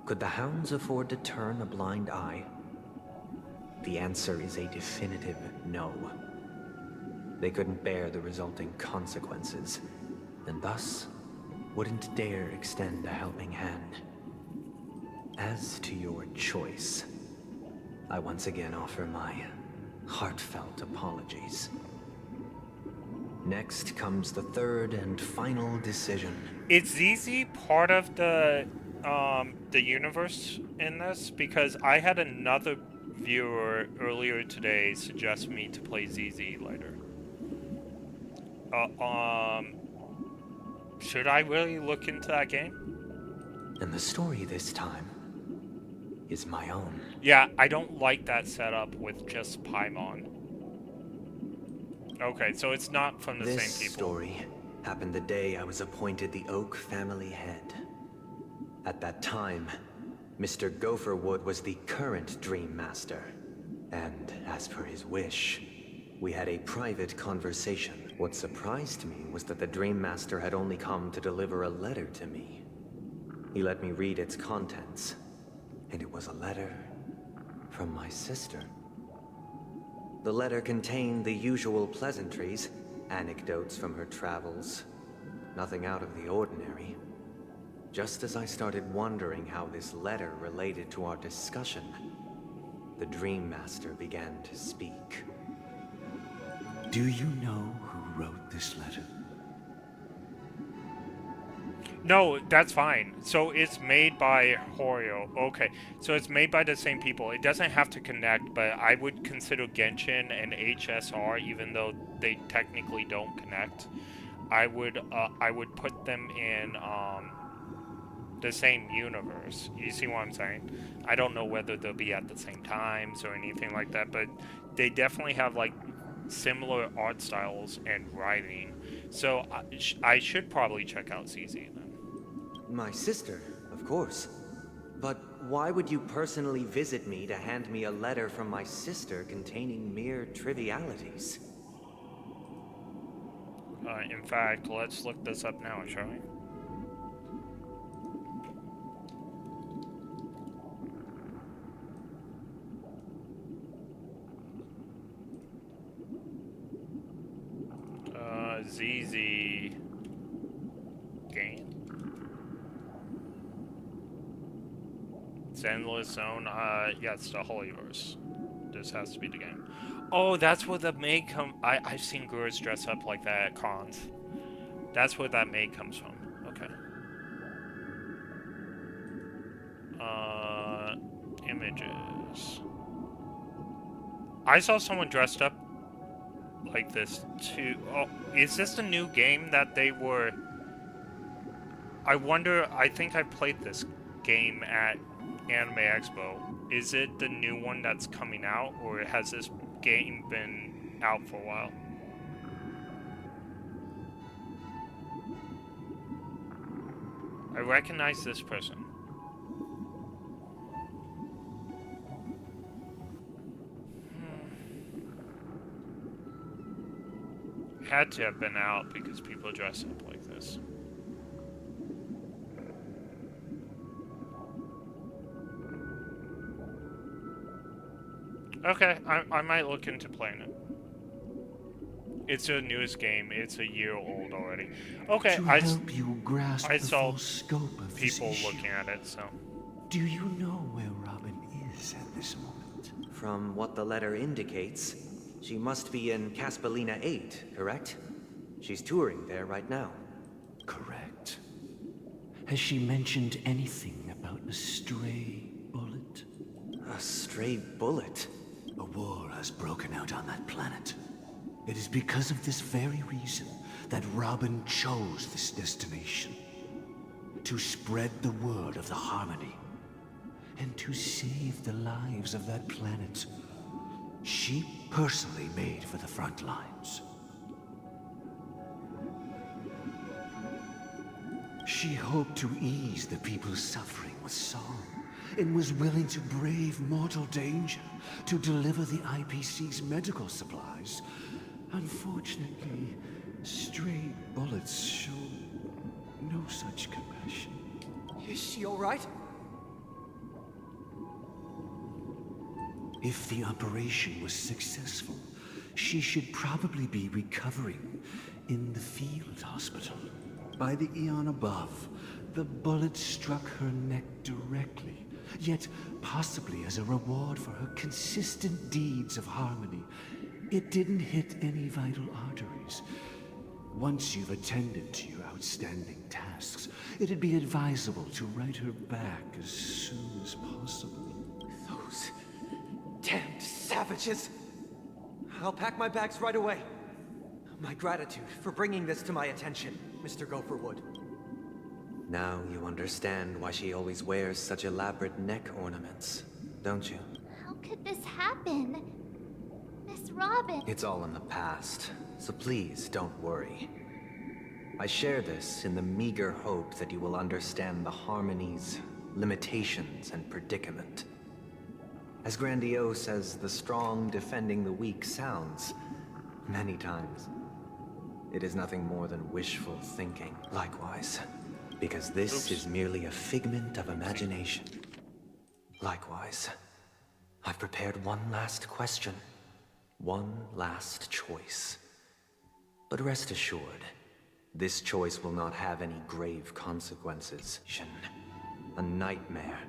Could the hounds afford to turn a blind eye? The answer is a definitive no. They couldn't bear the resulting consequences, and thus wouldn't dare extend a helping hand. As to your choice, I once again offer my heartfelt apologies. Next comes the third and final decision. Is ZZ part of the universe in this? Because I had another viewer earlier today suggest me to play ZZ later. Should I really look into that game? And the story this time is my own. Yeah, I don't like that setup with just Paimon. Okay, so it's not from the same people. This story happened the day I was appointed the Oak family head. At that time, Mr. Gopherwood was the current Dream Master. And as per his wish, we had a private conversation. What surprised me was that the Dream Master had only come to deliver a letter to me. He let me read its contents, and it was a letter from my sister. The letter contained the usual pleasantries, anecdotes from her travels, nothing out of the ordinary. Just as I started wondering how this letter related to our discussion, the Dream Master began to speak. Do you know who wrote this letter? No, that's fine. So it's made by Horio. Okay, so it's made by the same people. It doesn't have to connect, but I would consider Genshin and HSR, even though they technically don't connect. I would put them in the same universe. You see what I'm saying? I don't know whether they'll be at the same times or anything like that, but they definitely have like similar art styles and writing. So I should probably check out ZZ then. My sister, of course. But why would you personally visit me to hand me a letter from my sister containing mere trivialities? In fact, let's look this up now, shall we? ZZ game. It's Endless Zone. Yeah, it's the Holyverse. This has to be the game. Oh, that's where the maid come. I've seen girls dress up like that at cons. That's where that maid comes from. Okay. Images. I saw someone dressed up like this too. Oh, is this the new game that they were... I wonder, I think I played this game at Anime Expo. Is it the new one that's coming out, or has this game been out for a while? I recognize this person. Had to have been out because people dress up like this. Okay, I might look into playing it. It's the newest game. It's a year old already. Okay, To help you grasp I the saw full scope of people this issue, looking at it, so... do you know where Robin is at this moment? From what the letter indicates, she must be in Caspelina 8, correct? She's touring there right now. Correct. Has she mentioned anything about a stray bullet? A stray bullet? A war has broken out on that planet. It is because of this very reason that Robin chose this destination. To spread the word of the Harmony. And to save the lives of that planet. She personally made for the front lines. She hoped to ease the people's suffering with song, and was willing to brave mortal danger to deliver the IPC's medical supplies. Unfortunately, stray bullets show no such compassion. Is she all right? If the operation was successful, she should probably be recovering in the field hospital. By the eon above, the bullet struck her neck directly, yet possibly as a reward for her consistent deeds of harmony. It didn't hit any vital arteries. Once you've attended to your outstanding tasks, it'd be advisable to write her back as soon as possible. Those damned savages! I'll pack my bags right away. My gratitude for bringing this to my attention, Mr. Gopherwood. Now you understand why she always wears such elaborate neck ornaments, don't you? How could this happen? Miss Robin... It's all in the past, so please don't worry. I share this in the meager hope that you will understand the Harmony's limitations and predicament. As grandiose as the strong defending the weak sounds, many times, it is nothing more than wishful thinking. Likewise, because this is merely a figment of imagination. Likewise, I've prepared one last question, one last choice. But rest assured, this choice will not have any grave consequences. A nightmare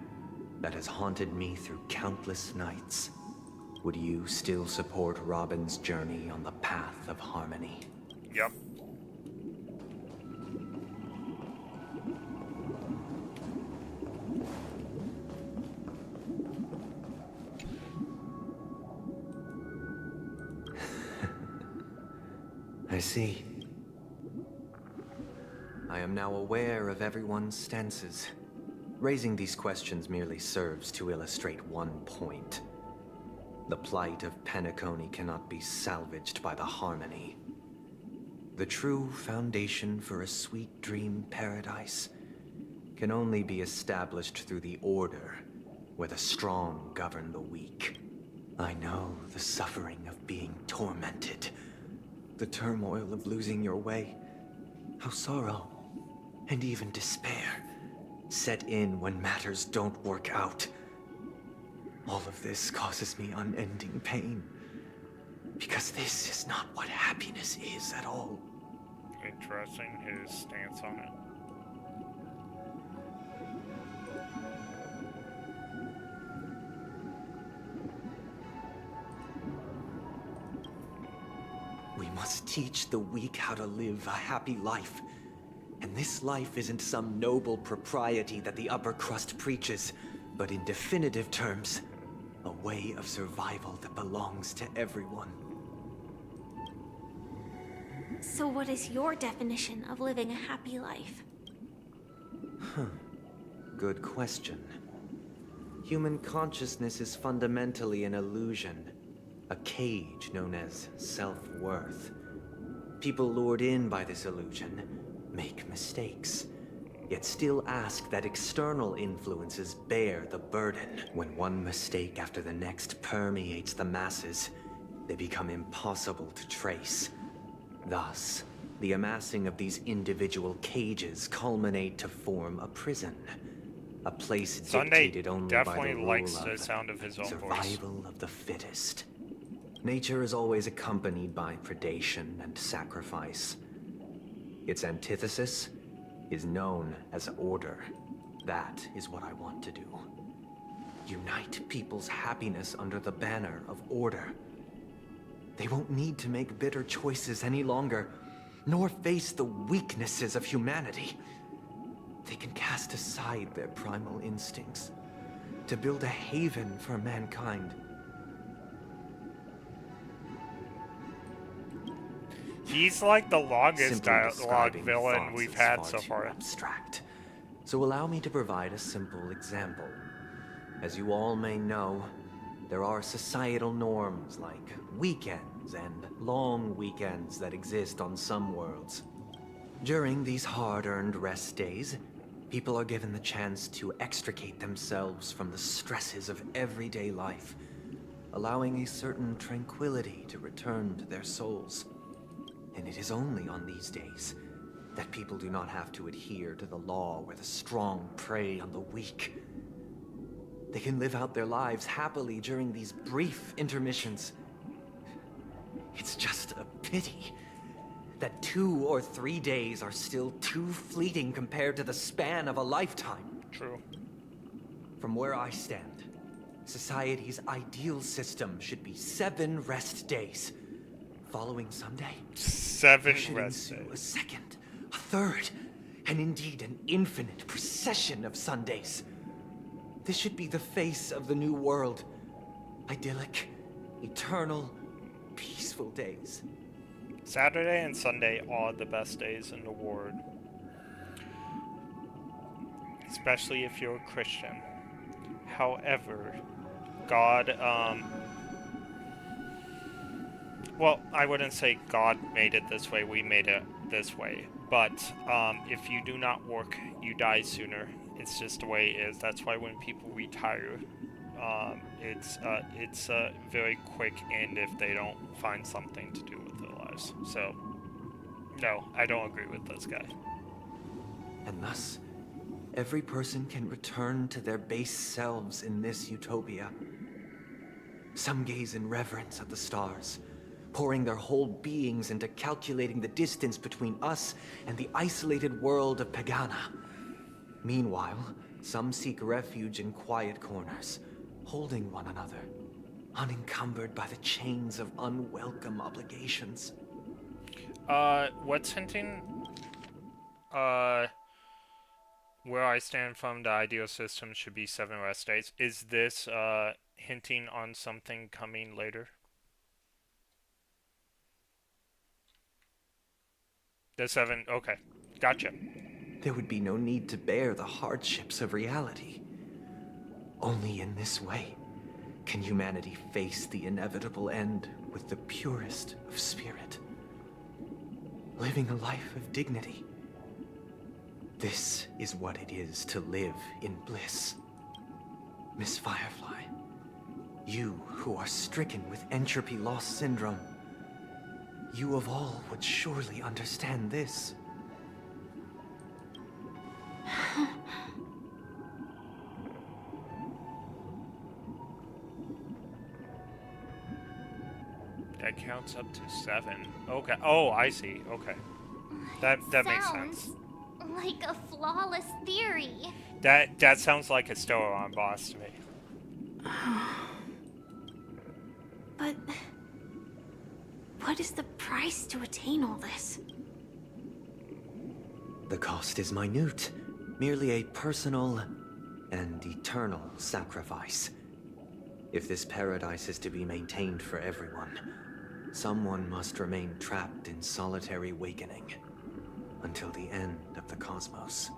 that has haunted me through countless nights. Would you still support Robin's journey on the path of harmony? Yep. I see. I am now aware of everyone's stances. Raising these questions merely serves to illustrate one point. The plight of Penacony cannot be salvaged by the Harmony. The true foundation for a sweet dream paradise can only be established through the order, where the strong govern the weak. I know the suffering of being tormented, the turmoil of losing your way, how sorrow, and even despair, set in when matters don't work out. All of this causes me unending pain, because this is not what happiness is at all. Interesting, his stance on it. We must teach the weak how to live a happy life. And this life isn't some noble propriety that the upper crust preaches, but in definitive terms, a way of survival that belongs to everyone. So what is your definition of living a happy life? Good question. Human consciousness is fundamentally an illusion, a cage known as self-worth. People lured in by this illusion make mistakes, yet still ask that external influences bear the burden. When one mistake after the next permeates the masses, they become impossible to trace. Thus, the amassing of these individual cages culminate to form a prison. A place dictated only by the rule likes of the sound of his own survival of the fittest. Nature is always accompanied by predation and sacrifice. Its antithesis is known as order. That is what I want to do. Unite people's happiness under the banner of order. They won't need to make bitter choices any longer, nor face the weaknesses of humanity. They can cast aside their primal instincts to build a haven for mankind. He's like the longest Simply dialogue describing villain thoughts we've is had far so too far. abstract. So allow me to provide a simple example. As you all may know, there are societal norms like weekends and long weekends that exist on some worlds. During these hard-earned rest days, people are given the chance to extricate themselves from the stresses of everyday life, allowing a certain tranquility to return to their souls. And it is only on these days that people do not have to adhere to the law where the strong prey on the weak. They can live out their lives happily during these brief intermissions. It's just a pity that 2 or 3 days are still too fleeting compared to the span of a lifetime. True. From where I stand, society's ideal system should be 7 rest days. Following Sunday, 7 there should rest ensue days. a second, a third, and indeed an infinite procession of Sundays. This should be the face of the new world. Idyllic, eternal, peaceful days. Saturday and Sunday are the best days in the world. Especially if you're a Christian. However, God, well, I wouldn't say God made it this way, we made it this way. But if you do not work, you die sooner. It's just the way it is. That's why when people retire, it's a very quick end if they don't find something to do with their lives. So, no, I don't agree with this guy. And thus, every person can return to their base selves in this utopia. Some gaze in reverence at the stars, pouring their whole beings into calculating the distance between us and the isolated world of Pagana. Meanwhile, some seek refuge in quiet corners, holding one another, unencumbered by the chains of unwelcome obligations. What's hinting? Where I stand from the ideal system should be 7 rest days. Is this, hinting on something coming later? The 7, okay. Gotcha. There would be no need to bear the hardships of reality. Only in this way can humanity face the inevitable end with the purest of spirit. Living a life of dignity. This is what it is to live in bliss. Miss Firefly, you who are stricken with entropy loss syndrome, you of all would surely understand this. That counts up to 7. Okay. Oh, I see. Okay. That makes sense. Like a flawless theory. That sounds like a Stellaron boss to me. But what is the price to attain all this? The cost is minute, merely a personal and eternal sacrifice. If this paradise is to be maintained for everyone, Someone must remain trapped in solitary wakening until the end of the cosmos.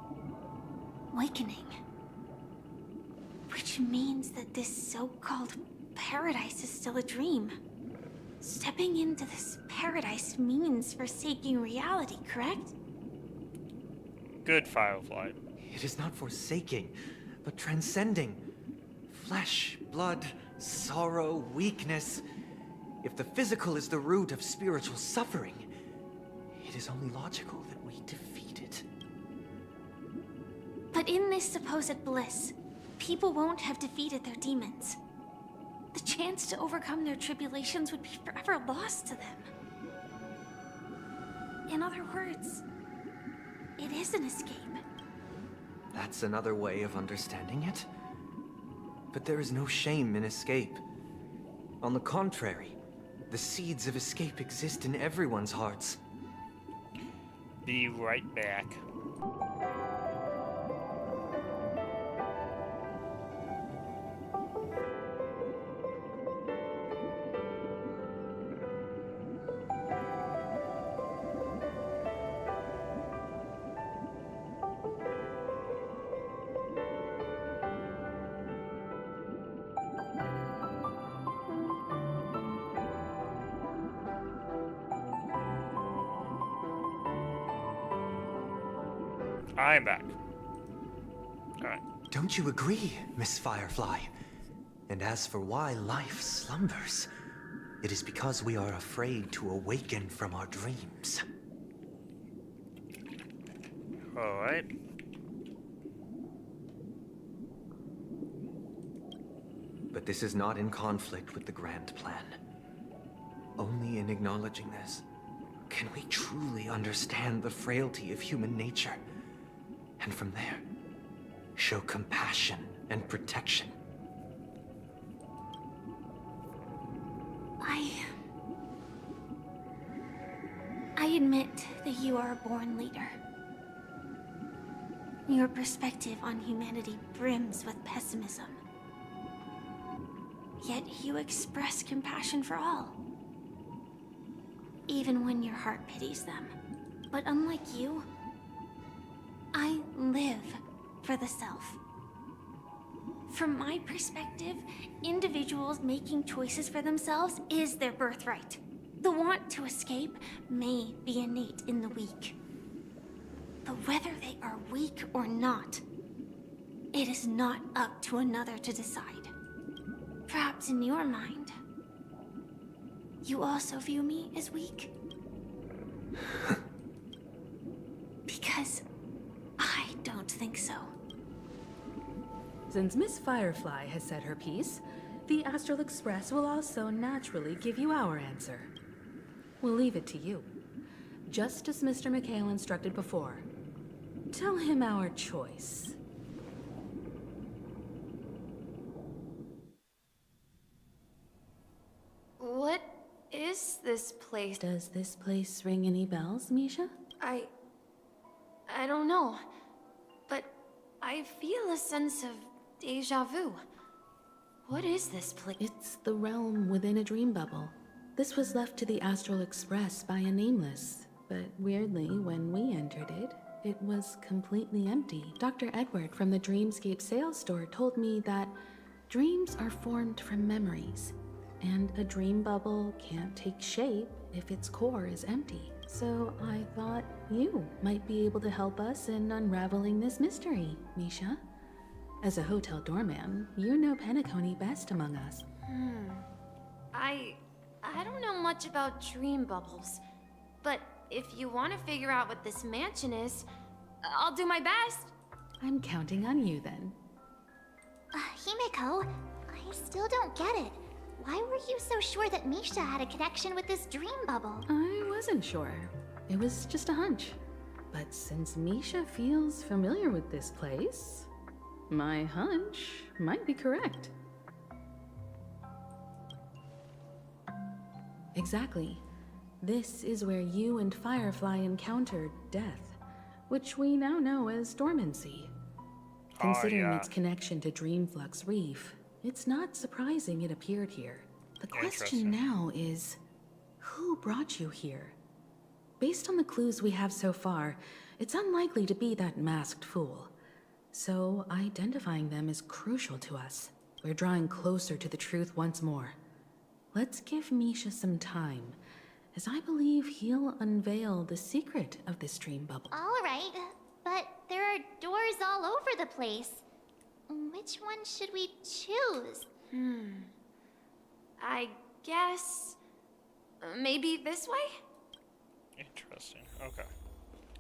Wakening. Which means that this so-called paradise is still a dream. Stepping into this paradise means forsaking reality, correct? Good, Firefly. It is not forsaking, but transcending. Flesh, blood, sorrow, weakness. If the physical is the root of spiritual suffering, it is only logical that we defeat it. But in this supposed bliss, people won't have defeated their demons. The chance to overcome their tribulations would be forever lost to them. In other words, it is an escape. That's another way of understanding it. But there is no shame in escape. On the contrary, the seeds of escape exist in everyone's hearts. Be right back. I'm back. Alright. Don't you agree, Miss Firefly? And as for why life slumbers, it is because we are afraid to awaken from our dreams. Alright. But this is not in conflict with the grand plan. Only in acknowledging this can we truly understand the frailty of human nature. And from there, show compassion and protection. I admit that you are a born leader. Your perspective on humanity brims with pessimism. Yet you express compassion for all. Even when your heart pities them. But unlike you, I live for the self. From my perspective, individuals making choices for themselves is their birthright. The want to escape may be innate in the weak. But whether they are weak or not, it is not up to another to decide. Perhaps in your mind, you also view me as weak? Because I don't think so. Since Miss Firefly has said her piece, the Astral Express will also naturally give you our answer. We'll leave it to you. Just as Mr. McHale instructed before. Tell him our choice. What is this place? Does this place ring any bells, Misha? I don't know. But I feel a sense of deja vu. What is this place? It's the realm within a dream bubble. This was left to the Astral Express by a nameless. But weirdly, when we entered it, it was completely empty. Dr. Edward from the Dreamscape sales store told me that dreams are formed from memories, and a dream bubble can't take shape if its core is empty. So I thought you might be able to help us in unraveling this mystery, Misha. As a hotel doorman, you know Penacony best among us. I don't know much about dream bubbles, but if you want to figure out what this mansion is, I'll do my best. I'm counting on you then. Himeko, I still don't get it. Why were you so sure that Misha had a connection with this dream bubble? I wasn't sure. It was just a hunch. But since Misha feels familiar with this place, my hunch might be correct. Exactly. This is where you and Firefly encountered death, which we now know as dormancy. Considering its connection to Dreamflux Reef, it's not surprising it appeared here. The question now is, who brought you here. Based on the clues we have so far, it's unlikely to be that masked fool. So identifying them is crucial to us. We're drawing closer to the truth once more. Let's give Misha some time, as I believe he'll unveil the secret of this dream bubble. All right, but there are doors all over the place. Which one should we choose? I guess... maybe this way? Interesting. Okay.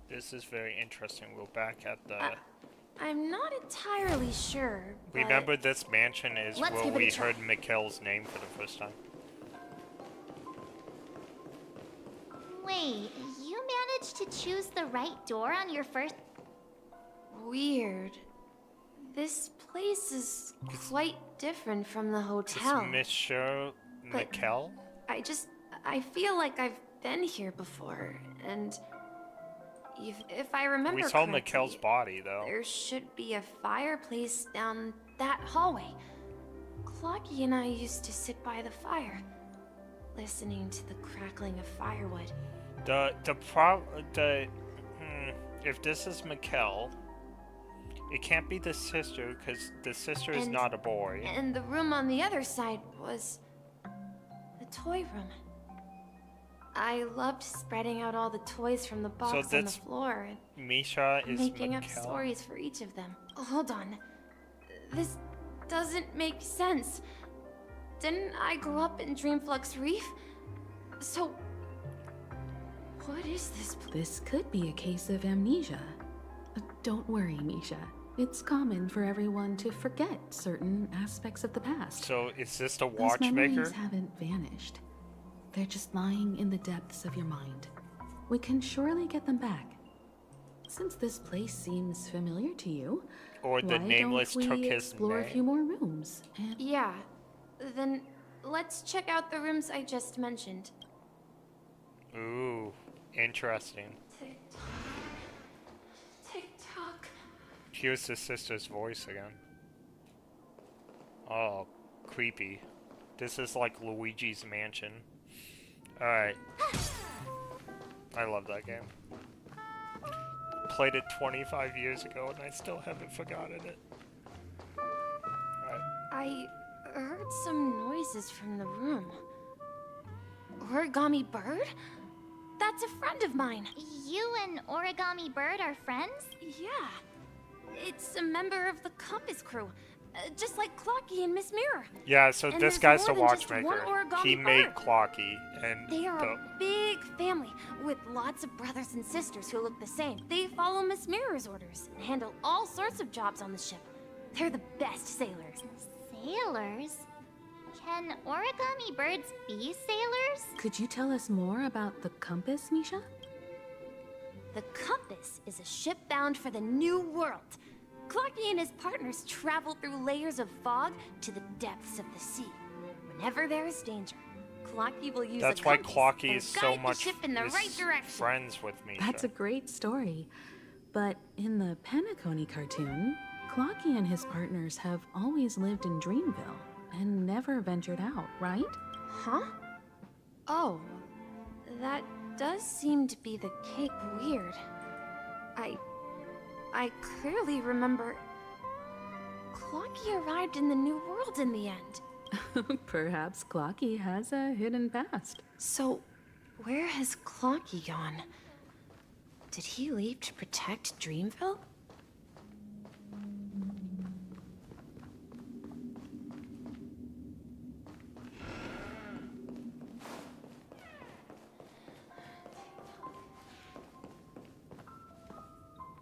This is very interesting. We're back at the... I'm not entirely sure, but... Remember, this mansion is Let's where give it a we try. heard Mikhail's name for the first time. Wait, you managed to choose the right door on your first... Weird. This place is quite different from the hotel. Is Monsieur Mikhail? I feel like I've been here before, and if I remember We saw correctly, Mikhail's body, though. there should be a fireplace down that hallway. Clocky and I used to sit by the fire, listening to the crackling of firewood. If this is Mikhail, it can't be the sister, because the sister is not a boy. And the room on the other side was the toy room. I loved spreading out all the toys from the box on the floor and Misha is making up Mikhail. stories for each of them. Hold on. This doesn't make sense. Didn't I grow up in Dreamflux Reef? So, what is this? This could be a case of amnesia. Don't worry, Misha. It's common for everyone to forget certain aspects of the past. So, is this the Those watchmaker? memories haven't vanished. They're just lying in the depths of your mind. We can surely get them back. Since this place seems familiar to you, Or the why Nameless don't took we his explore a name? few more rooms? And Yeah. Then let's check out the rooms I just mentioned. Ooh, interesting. Tick-tock. Here's the sister's voice again. Oh, creepy. This is like Luigi's Mansion. Alright. I love that game. Played it 25 years ago and I still haven't forgotten it. Alright. I heard some noises from the room. Origami Bird? That's a friend of mine. You and Origami Bird are friends? Yeah. It's a member of the Compass crew. Just like Clocky and Miss Mirror. Yeah, so And this there's guy's the more than just watchmaker. one origami He made bird. Clocky and They are a big family with lots of brothers and sisters who look the same. They follow Miss Mirror's orders and handle all sorts of jobs on the ship. They're the best sailors. Sailors? Can Origami Birds be sailors? could you tell us more about the compass, Misha? The Compass is a ship bound for the New World. Clocky and his partners travel through layers of fog to the depths of the sea. Whenever there is danger, Clocky will use That's a why compass Clocky and is so guide much the ship in the is right direction. friends with Misha. That's a great story. But in the Penacony cartoon, Clocky and his partners have always lived in Dreamville and never ventured out, right? Huh? Oh, that does seem to be the case. Weird. I clearly remember Clocky arrived in the New World in the end. Perhaps Clocky has a hidden past. So, where has Clocky gone? Did he leave to protect Dreamville?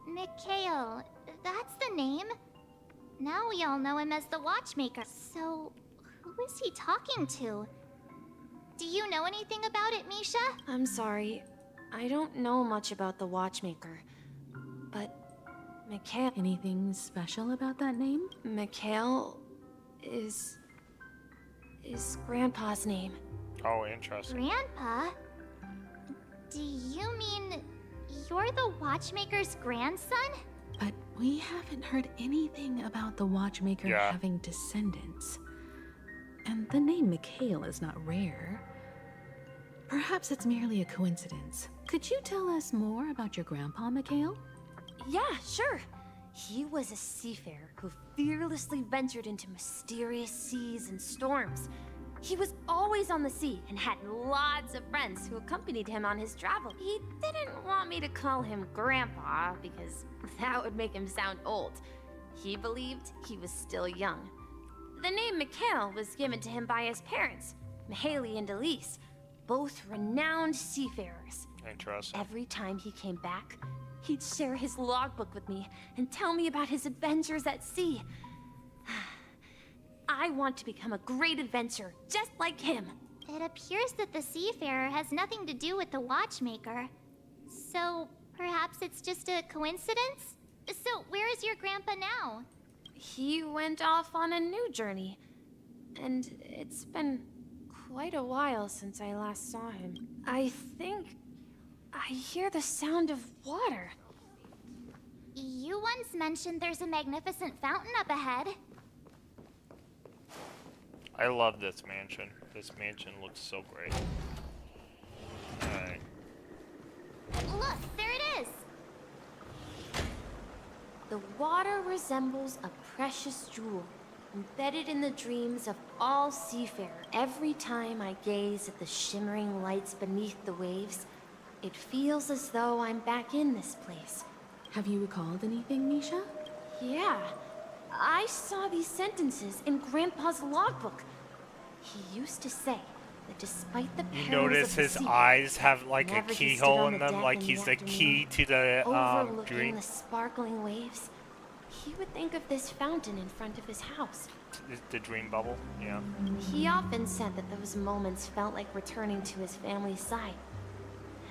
Mikhail, that's the name. Now we all know him as the Watchmaker. So, who is he talking to? Do you know anything about it, Misha? I'm sorry. I don't know much about the Watchmaker. But Mikhail... Anything special about that name? Mikhail is Grandpa's name. Oh, interesting. Grandpa? Do you mean you're the Watchmaker's grandson? But we haven't heard anything about the Watchmaker Yeah. having descendants. And the name Mikhail is not rare. perhaps it's merely a coincidence. Could you tell us more about your grandpa, Mikhail? Yeah, sure. He was a seafarer who fearlessly ventured into mysterious seas and storms. He was always on the sea and had lots of friends who accompanied him on his travel. He didn't want me to call him Grandpa because that would make him sound old. He believed he was still young. The name Mikhail was given to him by his parents, Mihaly and Elise, both renowned seafarers. Interesting. Every time he came back, he'd share his logbook with me and tell me about his adventures at sea. I want to become a great adventurer, just like him. It appears that the seafarer has nothing to do with the watchmaker. So, perhaps it's just a coincidence? So, where is your grandpa now? He went off on a new journey. And it's been quite a while since I last saw him. I think I hear the sound of water. You once mentioned there's a magnificent fountain up ahead. I love this mansion. This mansion looks so great. Alright. Look, there it is! The water resembles a precious jewel, embedded in the dreams of all seafarers. Every time I gaze at the shimmering lights beneath the waves, it feels as though I'm back in this place. Have you recalled anything, Misha? Yeah. I saw these sentences in Grandpa's logbook. He used to say that despite the perils You notice of the his sea, eyes have like a whenever he stood keyhole on in the them, deck like in he's the the key to the overlooking dream. the sparkling waves, he would think of this fountain in front of his house. The dream bubble, yeah. He often said that those moments felt like returning to his family's side,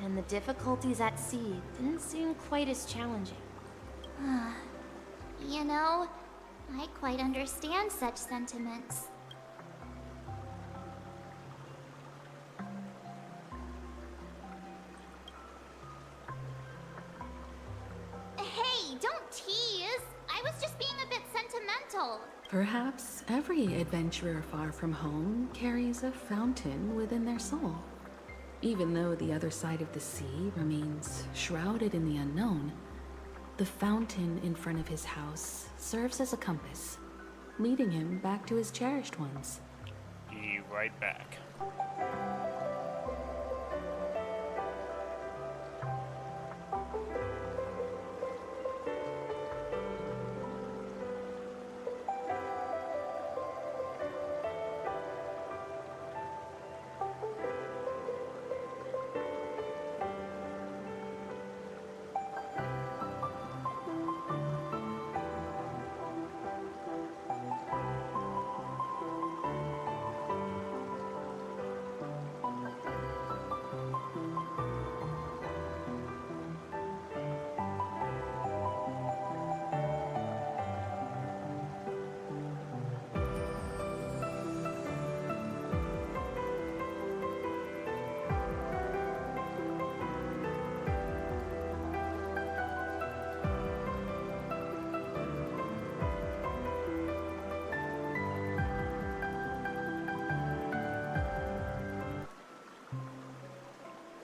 and the difficulties at sea didn't seem quite as challenging. You know, I quite understand such sentiments. Hey, don't tease! I was just being a bit sentimental. Perhaps every adventurer far from home carries a fountain within their soul. Even though the other side of the sea remains shrouded in the unknown, the fountain in front of his house serves as a compass, leading him back to his cherished ones. Be right back.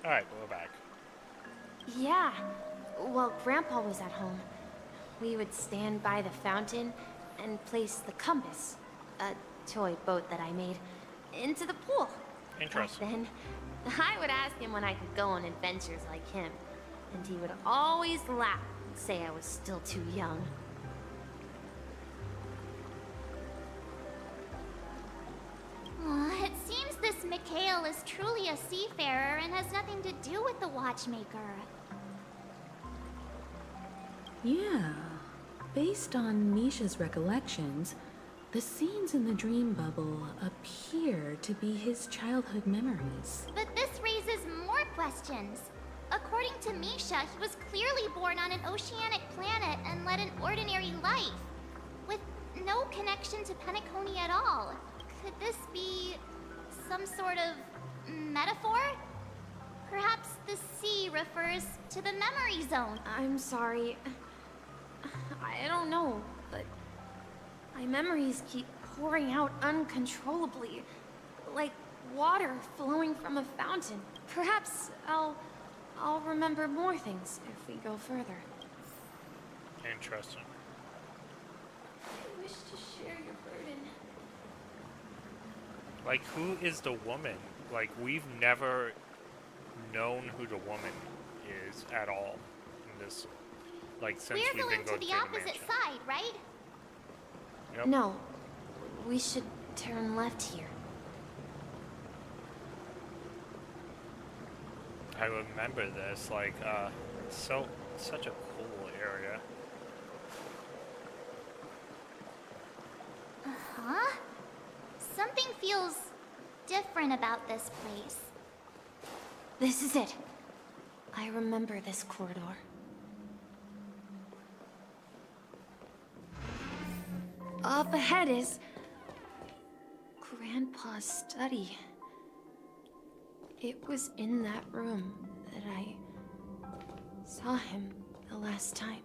Alright, we're back. Yeah. While Grandpa was at home, we would stand by the fountain and place the compass, a toy boat that I made, into the pool. Interesting. Back then, I would ask him when I could go on adventures like him, and he would always laugh and say I was still too young. It seems this Mikhail is truly a seafarer and has nothing to do with the watchmaker. Yeah. Based on Misha's recollections, the scenes in the dream bubble appear to be his childhood memories. But this raises more questions. According to Misha, he was clearly born on an oceanic planet and led an ordinary life, with no connection to Penacony at all. Could this be some sort of metaphor? Perhaps the sea refers to the memory zone. I'm sorry. I don't know, but my memories keep pouring out uncontrollably, like water flowing from a fountain. Perhaps I'll remember more things if we go further. Interesting. I wish to share your burden. Like, who is the woman? Like, we've never known who the woman is at all in this, like, since We're we've been going to the opposite side, right? Yep. No, we should turn left here. I remember this, like, such a cool area. Uh-huh. Something feels different about this place. This is it. I remember this corridor. Up ahead is Grandpa's study. It was in that room that I saw him the last time.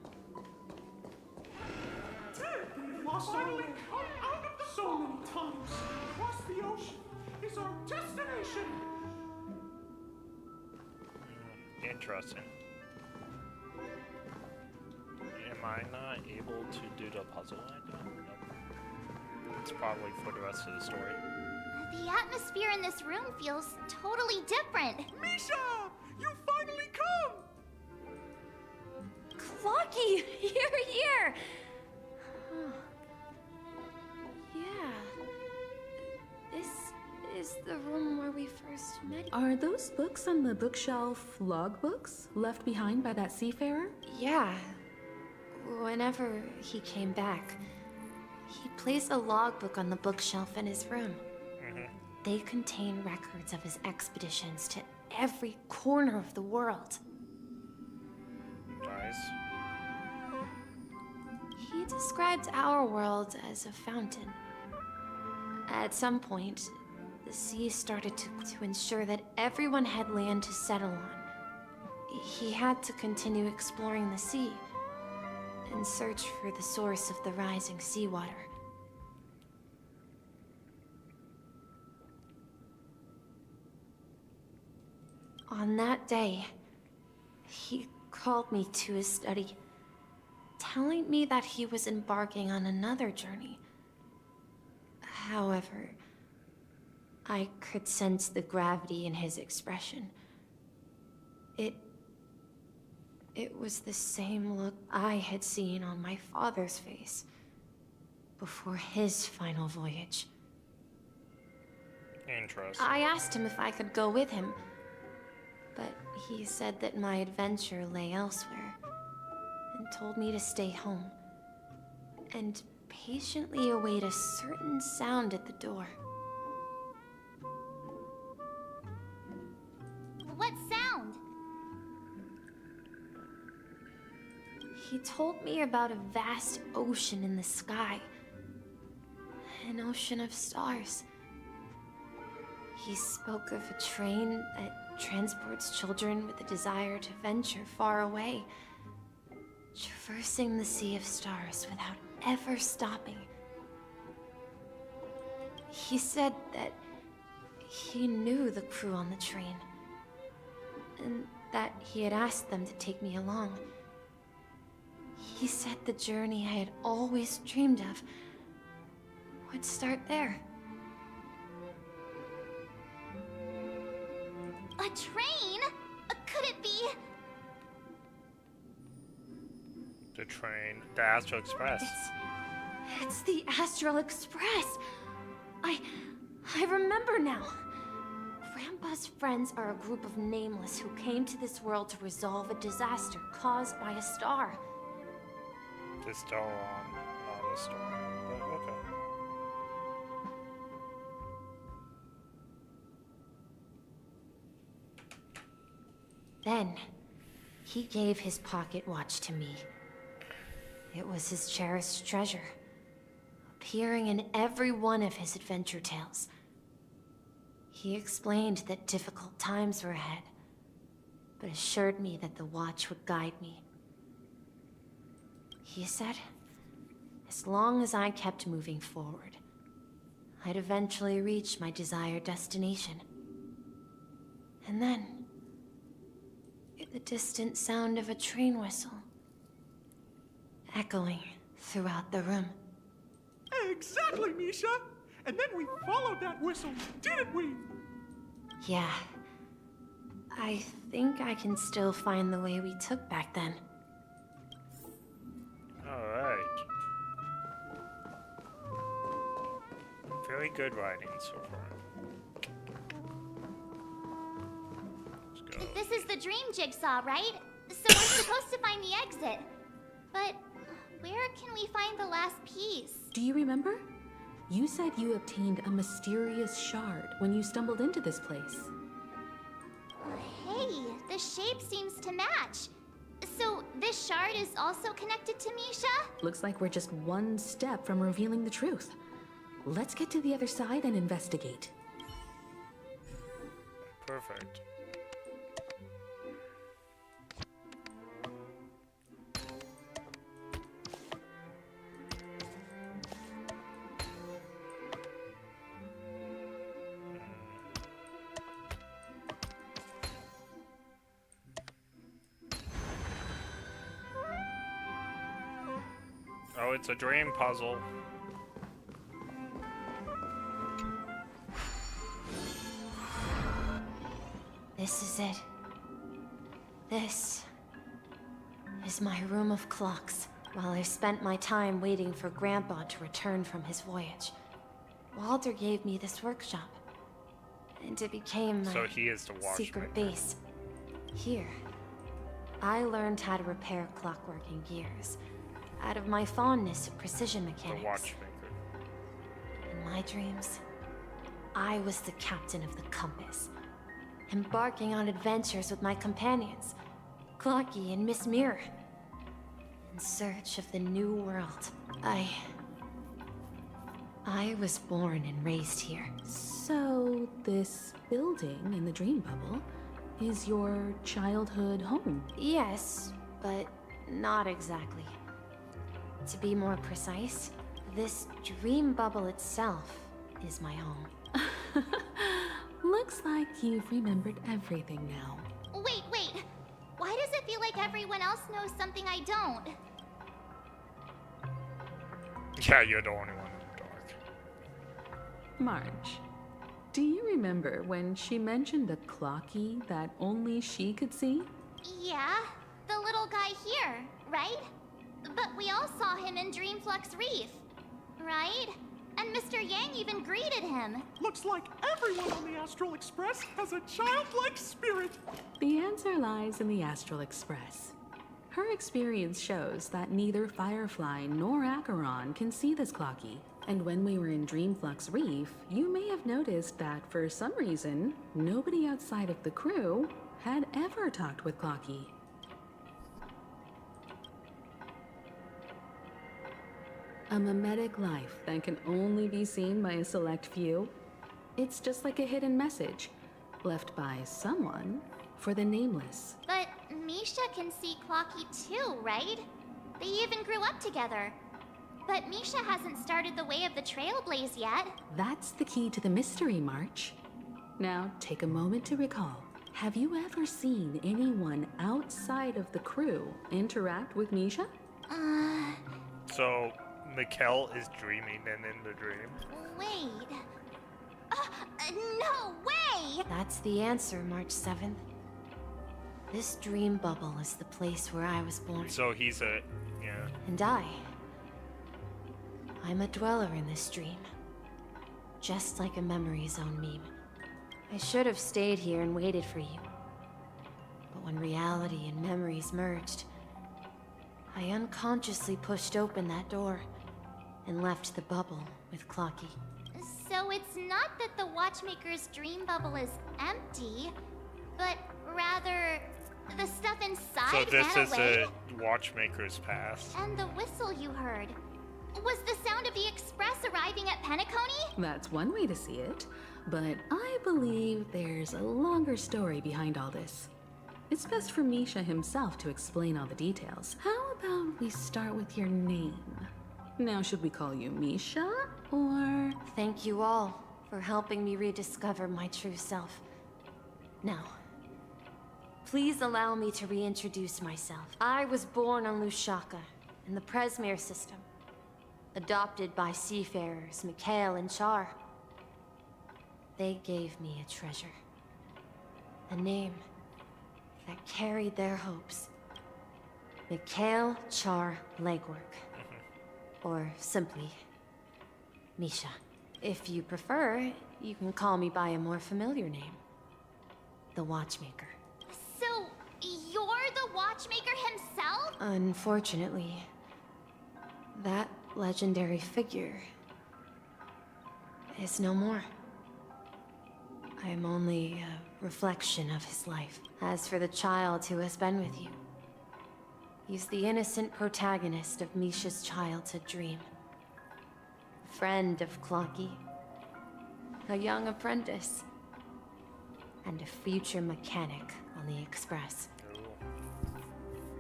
Finally come out of the so many times. Across the ocean is our destination. Interesting. Am I not able to do the puzzle I did? Nope. It's probably for the rest of the story. The atmosphere in this room feels totally different. Misha! You finally come! Clocky! You're here! Huh. Yeah. This is the room where we first met. Are those books on the bookshelf logbooks left behind by that seafarer? Yeah. Whenever he came back, he placed a logbook on the bookshelf in his room. They contain records of his expeditions to every corner of the world. Nice. He described our world as a fountain. At some point, the sea started to ensure that everyone had land to settle on. He had to continue exploring the sea and search for the source of the rising seawater. On that day, he called me to his study, telling me that he was embarking on another journey. However, I could sense the gravity in his expression. It was the same look I had seen on my father's face before his final voyage. Interesting. I asked him if I could go with him, but he said that my adventure lay elsewhere, and told me to stay home, and patiently await a certain sound at the door. What sound? He told me about a vast ocean in the sky. An ocean of stars. He spoke of a train that transports children with a desire to venture far away, traversing the sea of stars without ever stopping. He said that he knew the crew on the train, and that he had asked them to take me along. He said the journey I had always dreamed of would start there. A train? Could it be? The train, the Astral Express. It's the Astral Express. I remember now. Grandpa's friends are a group of nameless who came to this world to resolve a disaster caused by a star. The star on, not a star. But okay. Then, he gave his pocket watch to me. It was his cherished treasure, appearing in every one of his adventure tales. He explained that difficult times were ahead, but assured me that the watch would guide me. He said, as long as I kept moving forward, I'd eventually reach my desired destination. And then, The distant sound of a train whistle, echoing throughout the room. Exactly, Misha! And then we followed that whistle, didn't we? Yeah. I think I can still find the way we took back then. Alright. Very good writing so far. Let's go. This is the dream jigsaw, right? So we're supposed to find the exit. But where can we find the last piece? Do you remember? You said you obtained a mysterious shard when you stumbled into this place. Hey, the shape seems to match. So this shard is also connected to Misha? Looks like we're just one step from revealing the truth. Let's get to the other side and investigate. Perfect. Oh, it's a dream puzzle. This is it. This is my room of clocks. While I spent my time waiting for Grandpa to return from his voyage, Walter gave me this workshop. And it became my So he is the secret watchmaker. base. Here, I learned how to repair clockwork and gears out of my fondness of precision mechanics. The watchmaker. In my dreams, I was the captain of the compass, embarking on adventures with my companions, Clocky and Miss Mirror, in search of the new world. I was born and raised here. So, this building in the dream bubble is your childhood home? Yes, but not exactly. To be more precise, this dream bubble itself is my home. Looks like you've remembered everything now. Wait. Why does it feel like everyone else knows something I don't? Yeah, you're the only one in the dark. Marge, do you remember when she mentioned a clocky that only she could see? Yeah, the little guy here, right? But we all saw him in Dreamflux Reef, right? And Mr. Yang even greeted him. Looks like everyone on the Astral Express has a childlike spirit. The answer lies in the Astral Express. Her experience shows that neither Firefly nor Acheron can see this clocky. And when we were in Dreamflux Reef, you may have noticed that for some reason, nobody outside of the crew had ever talked with Clocky. A mimetic life that can only be seen by a select few. It's just like a hidden message, left by someone for the nameless. But Misha can see Clocky too, right? They even grew up together. But Misha hasn't started the way of the Trailblaze yet. That's the key to the mystery, March. Now, take a moment to recall. Have you ever seen anyone outside of the crew interact with Misha? So, Mikkel is dreaming and in the dream. Wait. No way! That's the answer, March 7th. This dream bubble is the place where I was born. So he's a... yeah. And I'm a dweller in this dream. Just like a memory zone meme. I should have stayed here and waited for you. But when reality and memories merged, I unconsciously pushed open that door and left the bubble with Clocky. So it's not that the Watchmaker's dream bubble is empty, but rather the stuff inside So this ran is away? a Watchmaker's past. And the whistle you heard was the sound of the express arriving at Penacony? That's one way to see it, but I believe there's a longer story behind all this. It's best for Misha himself to explain all the details. How about we start with your name? Now, should we call you Misha, or... Thank you all for helping me rediscover my true self. Now, Please allow me to reintroduce myself. I was born on Lushaka, in the Presmere system. Adopted by seafarers Mikhail and Char. They gave me a treasure. A name that carried their hopes. Mikhail Char Legwork. Or simply, Misha. If you prefer, you can call me by a more familiar name. The Watchmaker. So, you're the Watchmaker himself? Unfortunately, that legendary figure is no more. I am only a reflection of his life. As for the child who has been with you, he's the innocent protagonist of Misha's childhood dream. Friend of Clocky, a young apprentice, and a future mechanic on the Express.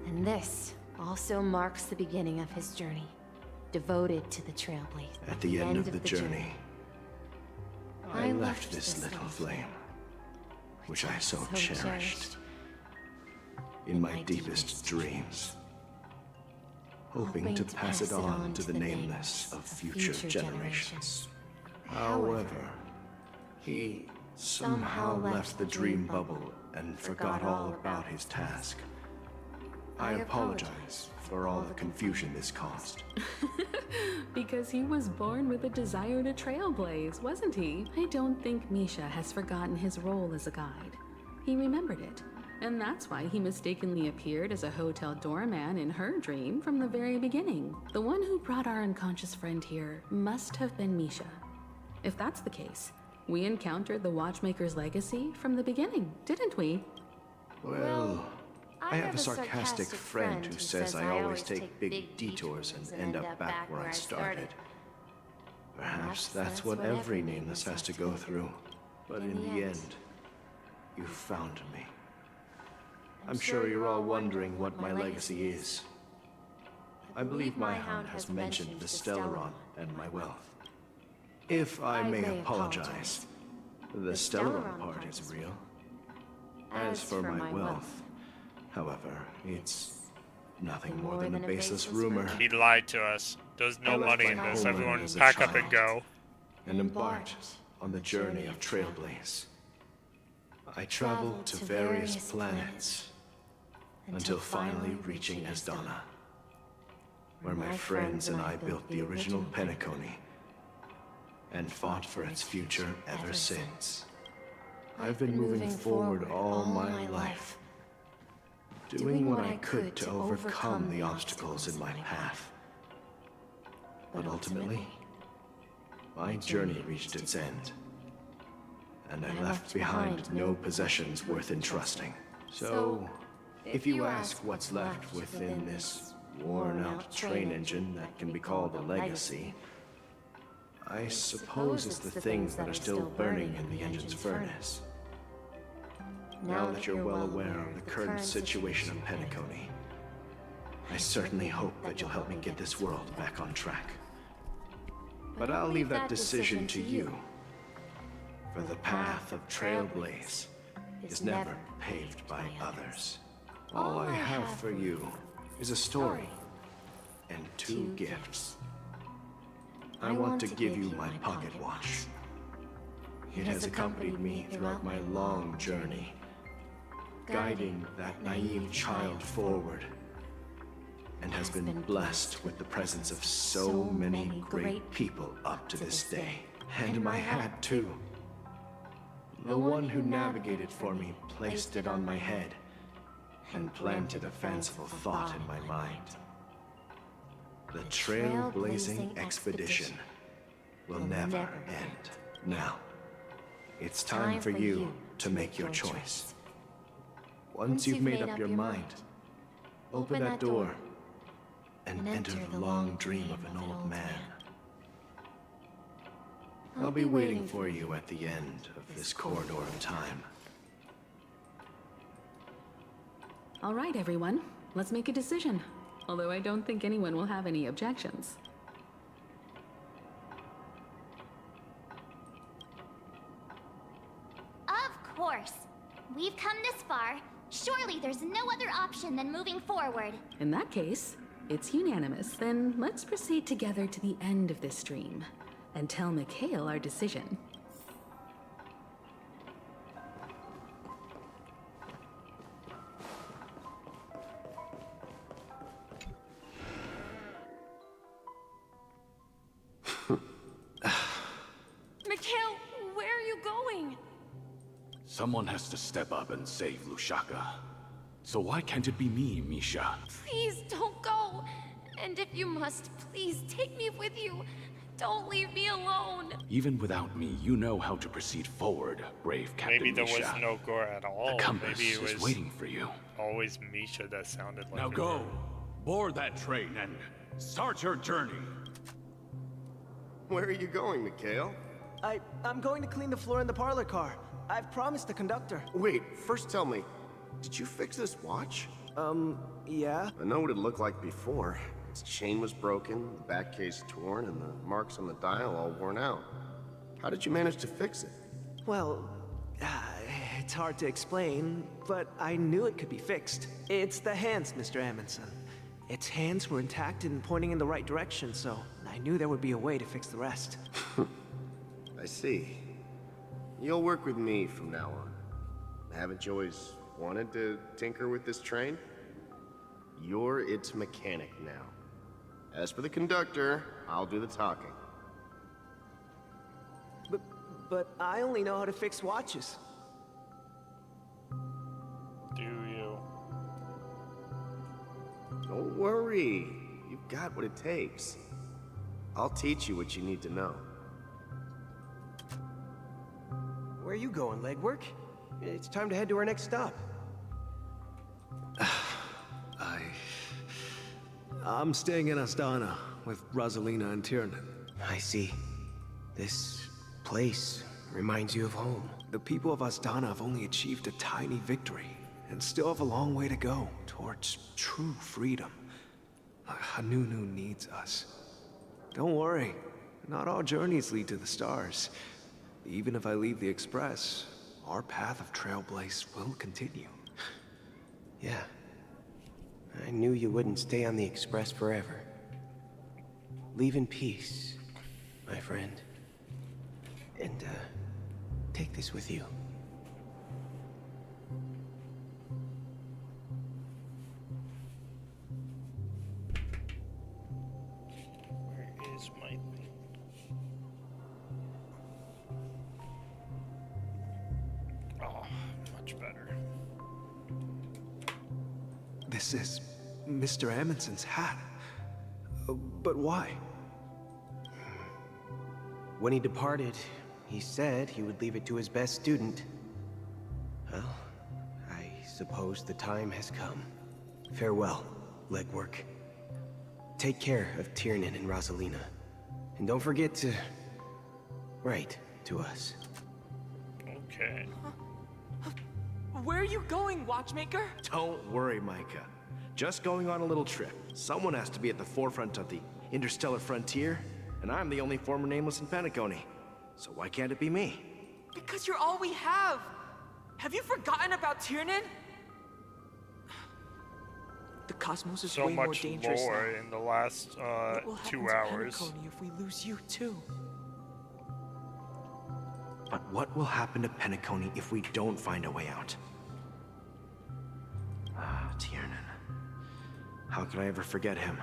And this also marks the beginning of his journey, devoted to the Trailblaze. At the end of the journey, I left this little flame, which I so cherished, in my deepest dreams, hoping to pass it on to the nameless of future generations. However, he somehow left the dream bubble and forgot all about his task. I apologize for all the confusion this caused. Because he was born with a desire to trailblaze, wasn't he? I don't think Misha has forgotten his role as a guide. He remembered it, and that's why he mistakenly appeared as a hotel doorman in her dream from the very beginning. The one who brought our unconscious friend here must have been Misha. If that's the case, we encountered the Watchmaker's legacy from the beginning, didn't we? Well, I have a sarcastic friend who says I always take big detours and end up back where I started. Perhaps that's what every nameless has to go through. But in the end, you found me. I'm sure you're all wondering what my legacy is. I believe my hound has mentioned the Stellaron and my wealth. If I may apologize, the Stellaron part is real. As for my wealth, however, it's nothing more than a baseless rumor. He lied to us. There's no money in this. Everyone pack up and go. And embarked on the journey of Trailblaze. I traveled to various planets until finally reaching Esdana, where my friends and I built the original Penacony and fought for its future ever since. I've been moving forward all my life, doing what I could to overcome the obstacles in my path. But ultimately, my journey reached its end, and I left behind no possessions worth entrusting. So, if you ask what's left within this worn-out train engine that can be called a legacy, I suppose it's the things that are still burning in the engine's furnace. Now that you're well aware of the current situation of Penacony, I certainly hope that you'll help me get this world back on track. But I'll leave that decision to you, for the path of Trailblaze is never paved by others. All I have for you is a story and 2 gifts. I want to give you my pocket watch. It has accompanied me throughout my long journey, guiding that naive child forward, and has been blessed with the presence of so many great people up to this day. And my hat, too. The one who navigated for me placed it on my head and planted a fanciful thought in my mind. The trailblazing expedition will never end. Now, it's time for you to make your choice. Once you've made up your mind, open that door and enter the long dream of an old man. I'll be waiting for you at the end of this corridor of time. All right, everyone. Let's make a decision. Although I don't think anyone will have any objections. Of course. We've come this far. Surely there's no other option than moving forward. In that case, it's unanimous. Then let's proceed together to the end of this stream and tell Mikhail our decision. Mikhail, where are you going? Someone has to step up and save Lushaka. So why can't it be me, Misha? Please don't go. And if you must, please take me with you. Don't leave me alone. Even without me, you know how to proceed forward, brave Captain Maybe there Misha. was no gore at all. The compass Maybe it was is waiting for you. always Misha that sounded like Now it. go, board that train and start your journey. Where are you going, Mikhail? I'm going to clean the floor in the parlor car. I've promised the conductor. Wait, first tell me, did you fix this watch? Yeah? I know what it looked like before. Its chain was broken, the back case torn, and the marks on the dial all worn out. How did you manage to fix it? Well, it's hard to explain, but I knew it could be fixed. It's the hands, Mr. Amundsen. Its hands were intact and pointing in the right direction, so I knew there would be a way to fix the rest. I see. You'll work with me from now on. Haven't you always wanted to tinker with this train? You're its mechanic now. As for the conductor, I'll do the talking. But I only know how to fix watches. Do you? Don't worry. You've got what it takes. I'll teach you what you need to know. Where are you going, legwork? It's time to head to our next stop. I'm staying in Astana with Rosalina and Tiernan. I see. This place reminds you of home. The people of Astana have only achieved a tiny victory and still have a long way to go towards true freedom. Hanunu needs us. Don't worry, not all journeys lead to the stars. Even if I leave the Express, our path of trailblaze will continue. Yeah. I knew you wouldn't stay on the Express forever. Leave in peace, my friend. And, take this with you. Where is my thing? Oh, much better. This is Mr. Amundsen's hat. But why? When he departed, he said he would leave it to his best student. Well, I suppose the time has come. Farewell, legwork. Take care of Tiernan and Rosalina. And don't forget to write to us. Okay. Where are you going, watchmaker? Don't worry, Micah. Just going on a little trip. Someone has to be at the forefront of the interstellar frontier, and I'm the only former Nameless in Penacony. So why can't it be me? Because you're all we have! Have you forgotten about Tiernan? The cosmos is So way more much dangerous lore now. in the last What will happen 2 to hours. Penacony if we lose you too? But what will happen to Penacony if we don't find a way out? Tiernan. How could I ever forget him?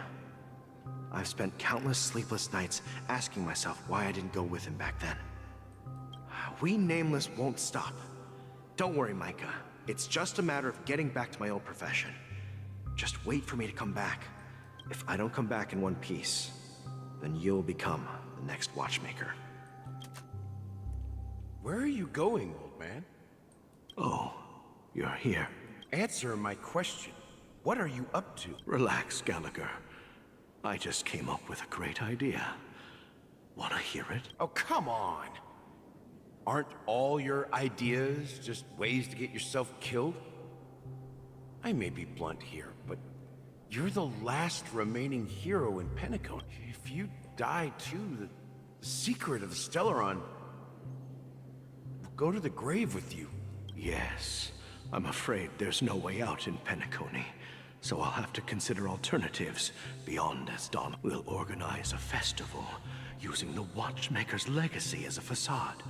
I've spent countless sleepless nights asking myself why I didn't go with him back then. We Nameless won't stop. Don't worry, Micah. It's just a matter of getting back to my old profession. Just wait for me to come back. If I don't come back in one piece, then you'll become the next watchmaker. Where are you going, old man? Oh, you're here. Answer my question. What are you up to? Relax, Gallagher. I just came up with a great idea. Wanna hear it? Oh, come on. Aren't all your ideas just ways to get yourself killed? I may be blunt here, but you're the last remaining hero in Penacony. If you die too, the secret of the Stellaron will go to the grave with you. Yes, I'm afraid there's no way out in Penacony, so I'll have to consider alternatives beyond Esdon. We'll organize a festival using the Watchmaker's legacy as a facade,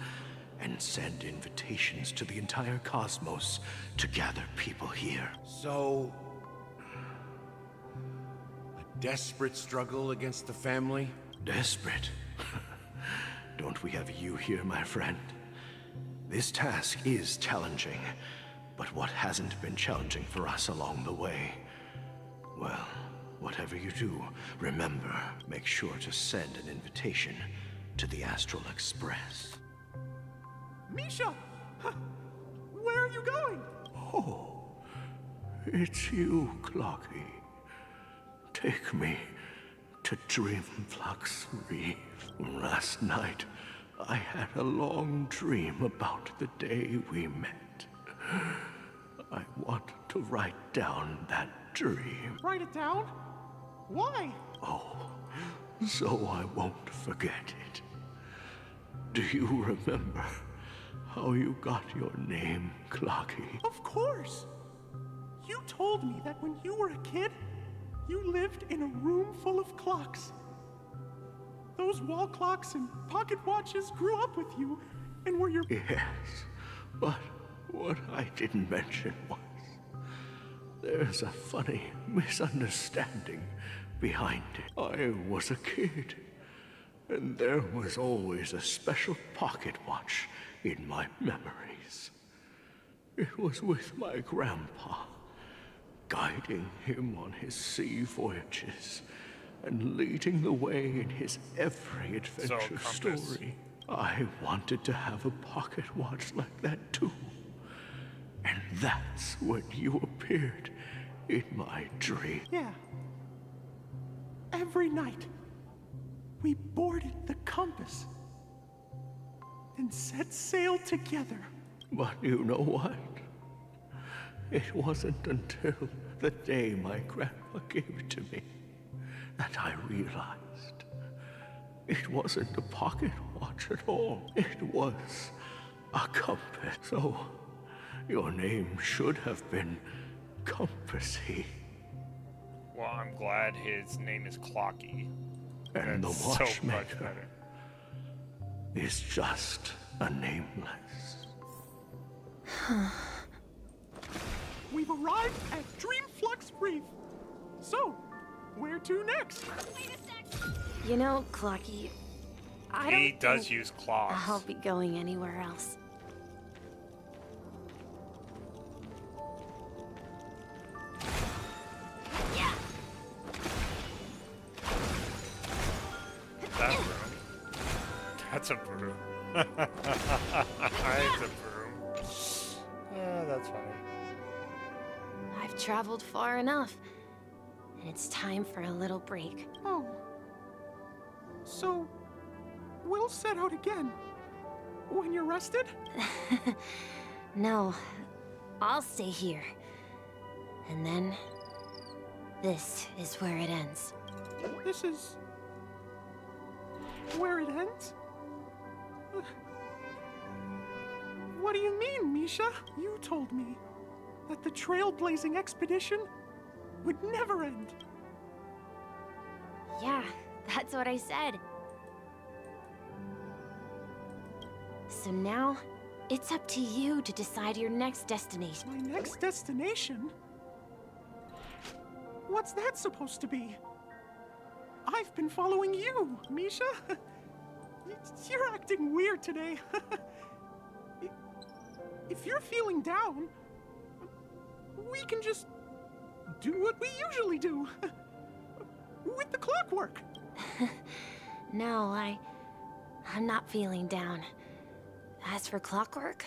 and send invitations to the entire cosmos to gather people here. So... a desperate struggle against the family? Desperate? Don't we have you here, my friend? This task is challenging, but what hasn't been challenging for us along the way? Well, whatever you do, remember, make sure to send an invitation to the Astral Express. Misha! Where are you going? Oh, it's you, Clocky. Take me to Dreamflux Reef. Last night, I had a long dream about the day we met. I want to write down that dream. Write it down? Why? Oh, so I won't forget it. Do you remember how you got your name, Clocky? Of course! You told me that when you were a kid, you lived in a room full of clocks. Those wall clocks and pocket watches grew up with you and were your... Yes, but what I didn't mention was there's a funny misunderstanding behind it. I was a kid, and there was always a special pocket watch in my memories. It was with my grandpa, guiding him on his sea voyages and leading the way in his every adventure story. I wanted to have a pocket watch like that too. And that's when you appeared in my dream. Yeah. Every night, we boarded the compass and set sail together. But you know what? It wasn't until the day my grandpa gave it to me that I realized it wasn't a pocket watch at all. It was a compass. So your name should have been Compassy. Well, I'm glad his name is Clocky. And That's the watchmaker so much better. is just a nameless. We've arrived at Dreamflux Reef. So, where to next? You know, Clocky, He does use claws. I'll be going anywhere else. That broom. That's a broom. It's a broom. That's funny. I've traveled far enough, and it's time for a little break. Oh. So, we'll set out again. When you're rested? No, I'll stay here. And then, this is where it ends. This is... where it ends? What do you mean, Misha? You told me that the trailblazing expedition would never end. Yeah, that's what I said. So now, it's up to you to decide your next destination. My next destination? What's that supposed to be? I've been following you, Misha. You're acting weird today. If you're feeling down, we can just do what we usually do. With the clockwork. No, I'm not feeling down. As for clockwork,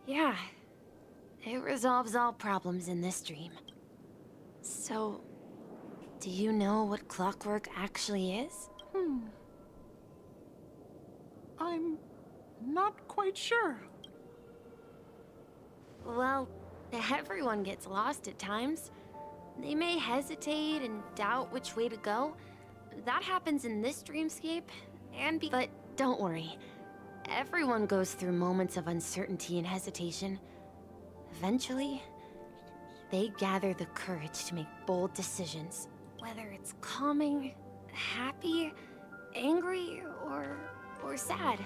yeah, it resolves all problems in this dream. So, do you know what clockwork actually is? I'm not quite sure. Well, everyone gets lost at times. They may hesitate and doubt which way to go. That happens in this dreamscape, but don't worry. Everyone goes through moments of uncertainty and hesitation. Eventually, they gather the courage to make bold decisions. Whether it's calming, happy, angry, or sad.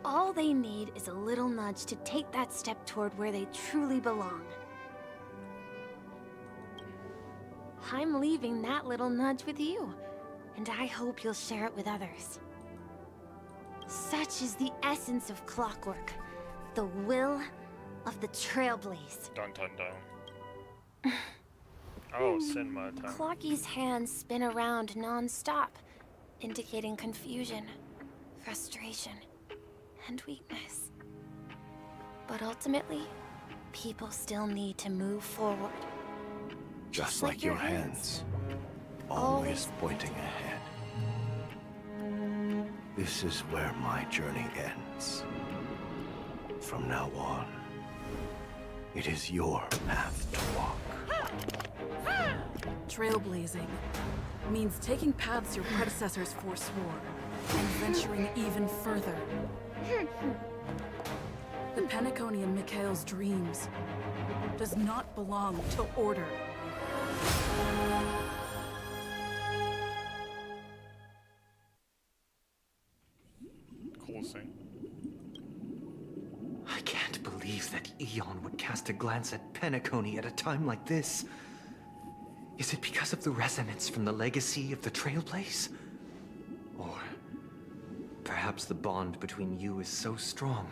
All they need is a little nudge to take that step toward where they truly belong. I'm leaving that little nudge with you, and I hope you'll share it with others. Such is the essence of clockwork, the will of the Trailblaze. Dun dun dun. Oh, cinema time. Clocky's hands spin around non-stop, indicating confusion, frustration, and weakness. But ultimately, people still need to move forward. Just like your hands, always pointing ahead. This is where my journey ends. From now on, it is your path to walk. Trailblazing means taking paths your predecessors forswore and venturing even further. The Penacony and Mikhail's dreams does not belong to order. Cool scene. I can't believe that Eon would cast a glance at Penacony at a time like this. Is it because of the resonance from the legacy of the Trailblaze? Or perhaps the bond between you is so strong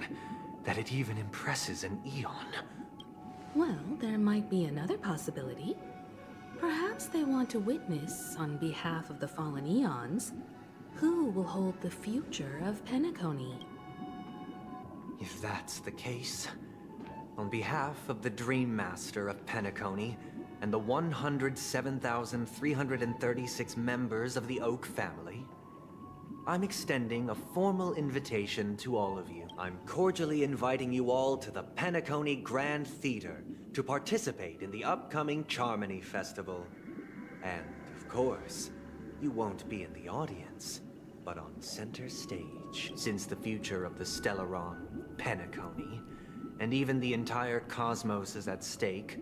that it even impresses an Eon? Well, there might be another possibility. Perhaps they want to witness, on behalf of the fallen Eons, who will hold the future of Penacony. If that's the case, on behalf of the Dream Master of Penacony and the 107,336 members of the Oak family, I'm extending a formal invitation to all of you. I'm cordially inviting you all to the Penacony Grand Theater to participate in the upcoming Charmony Festival. And, of course, you won't be in the audience, but on center stage, since the future of the Stellaron, Penacony, and even the entire cosmos is at stake.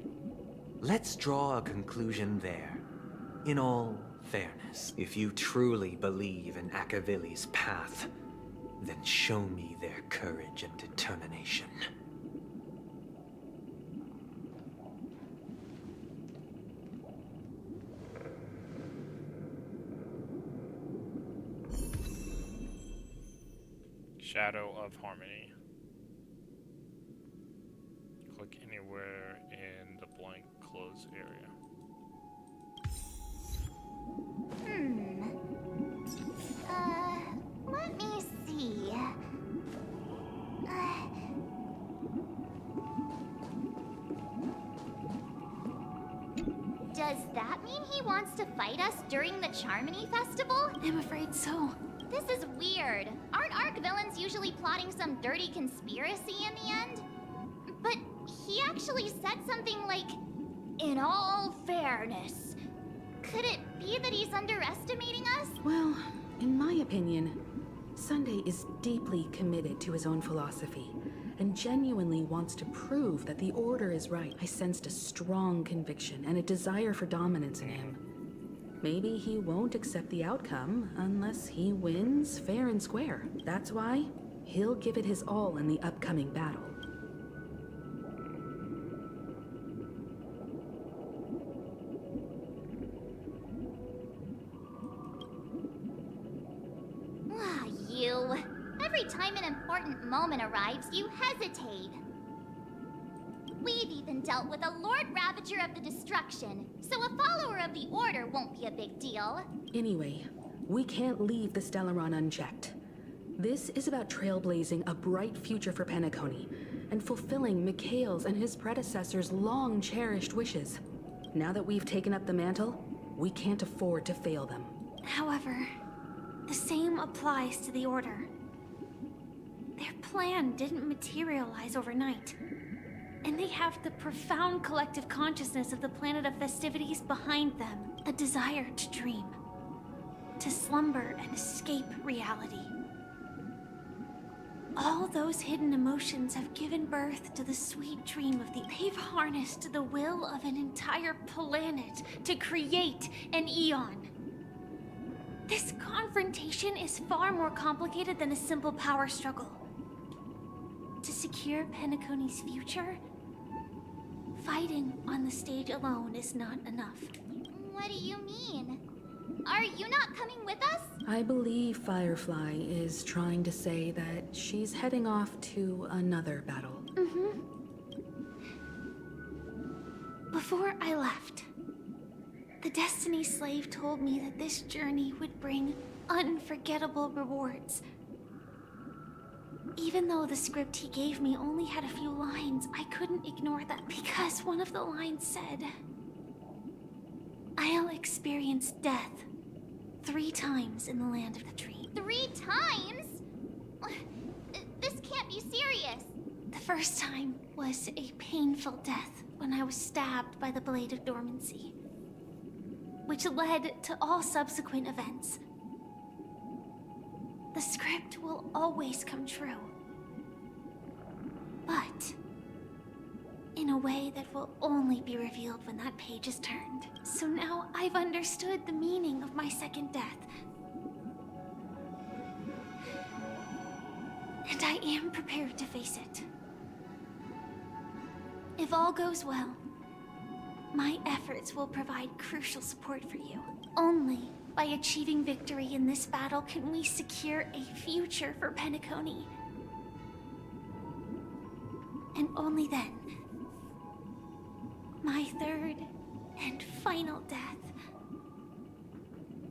Let's draw a conclusion there. In all fairness, if you truly believe in Akavili's path, then show me their courage and determination. Shadow of Harmony. Click anywhere in the blank close area. Let me see. Does that mean he wants to fight us during the Charmony Festival? I'm afraid so. This is weird. Aren't Arc villains usually plotting some dirty conspiracy in the end? But he actually said something like, "In all fairness." Could it be that he's underestimating us? Well, in my opinion, Sunday is deeply committed to his own philosophy and genuinely wants to prove that the Order is right. I sensed a strong conviction and a desire for dominance in him. Maybe he won't accept the outcome unless he wins fair and square. That's why he'll give it his all in the upcoming battle. You. Every time an important moment arrives, you hesitate. We've even dealt with a Lord Ravager of the Destruction, so a follower of the Order won't be a big deal. Anyway, we can't leave the Stellaron unchecked. This is about trailblazing a bright future for Penacony and fulfilling Mikhail's and his predecessors' long-cherished wishes. Now that we've taken up the mantle, we can't afford to fail them. However, the same applies to the Order. Their plan didn't materialize overnight. And they have the profound collective consciousness of the planet of festivities behind them. A desire to dream. To slumber and escape reality. All those hidden emotions have given birth to the sweet dream of the... They've harnessed the will of an entire planet to create an Eon. This confrontation is far more complicated than a simple power struggle. To secure Penacony's future, fighting on the stage alone is not enough. What do you mean? Are you not coming with us? I believe Firefly is trying to say that she's heading off to another battle. Mm-hmm. Before I left, the Destiny Slave told me that this journey would bring unforgettable rewards. Even though the script he gave me only had a few lines, I couldn't ignore them because one of the lines said, "I'll experience death 3 times in the land of the dream." 3 times? This can't be serious. The first time was a painful death when I was stabbed by the Blade of Dormancy, which led to all subsequent events. The script will always come true, but in a way that will only be revealed when that page is turned. So now I've understood the meaning of my second death. And I am prepared to face it. If all goes well, my efforts will provide crucial support for you. Only by achieving victory in this battle can we secure a future for Penacony. And only then, my third and final death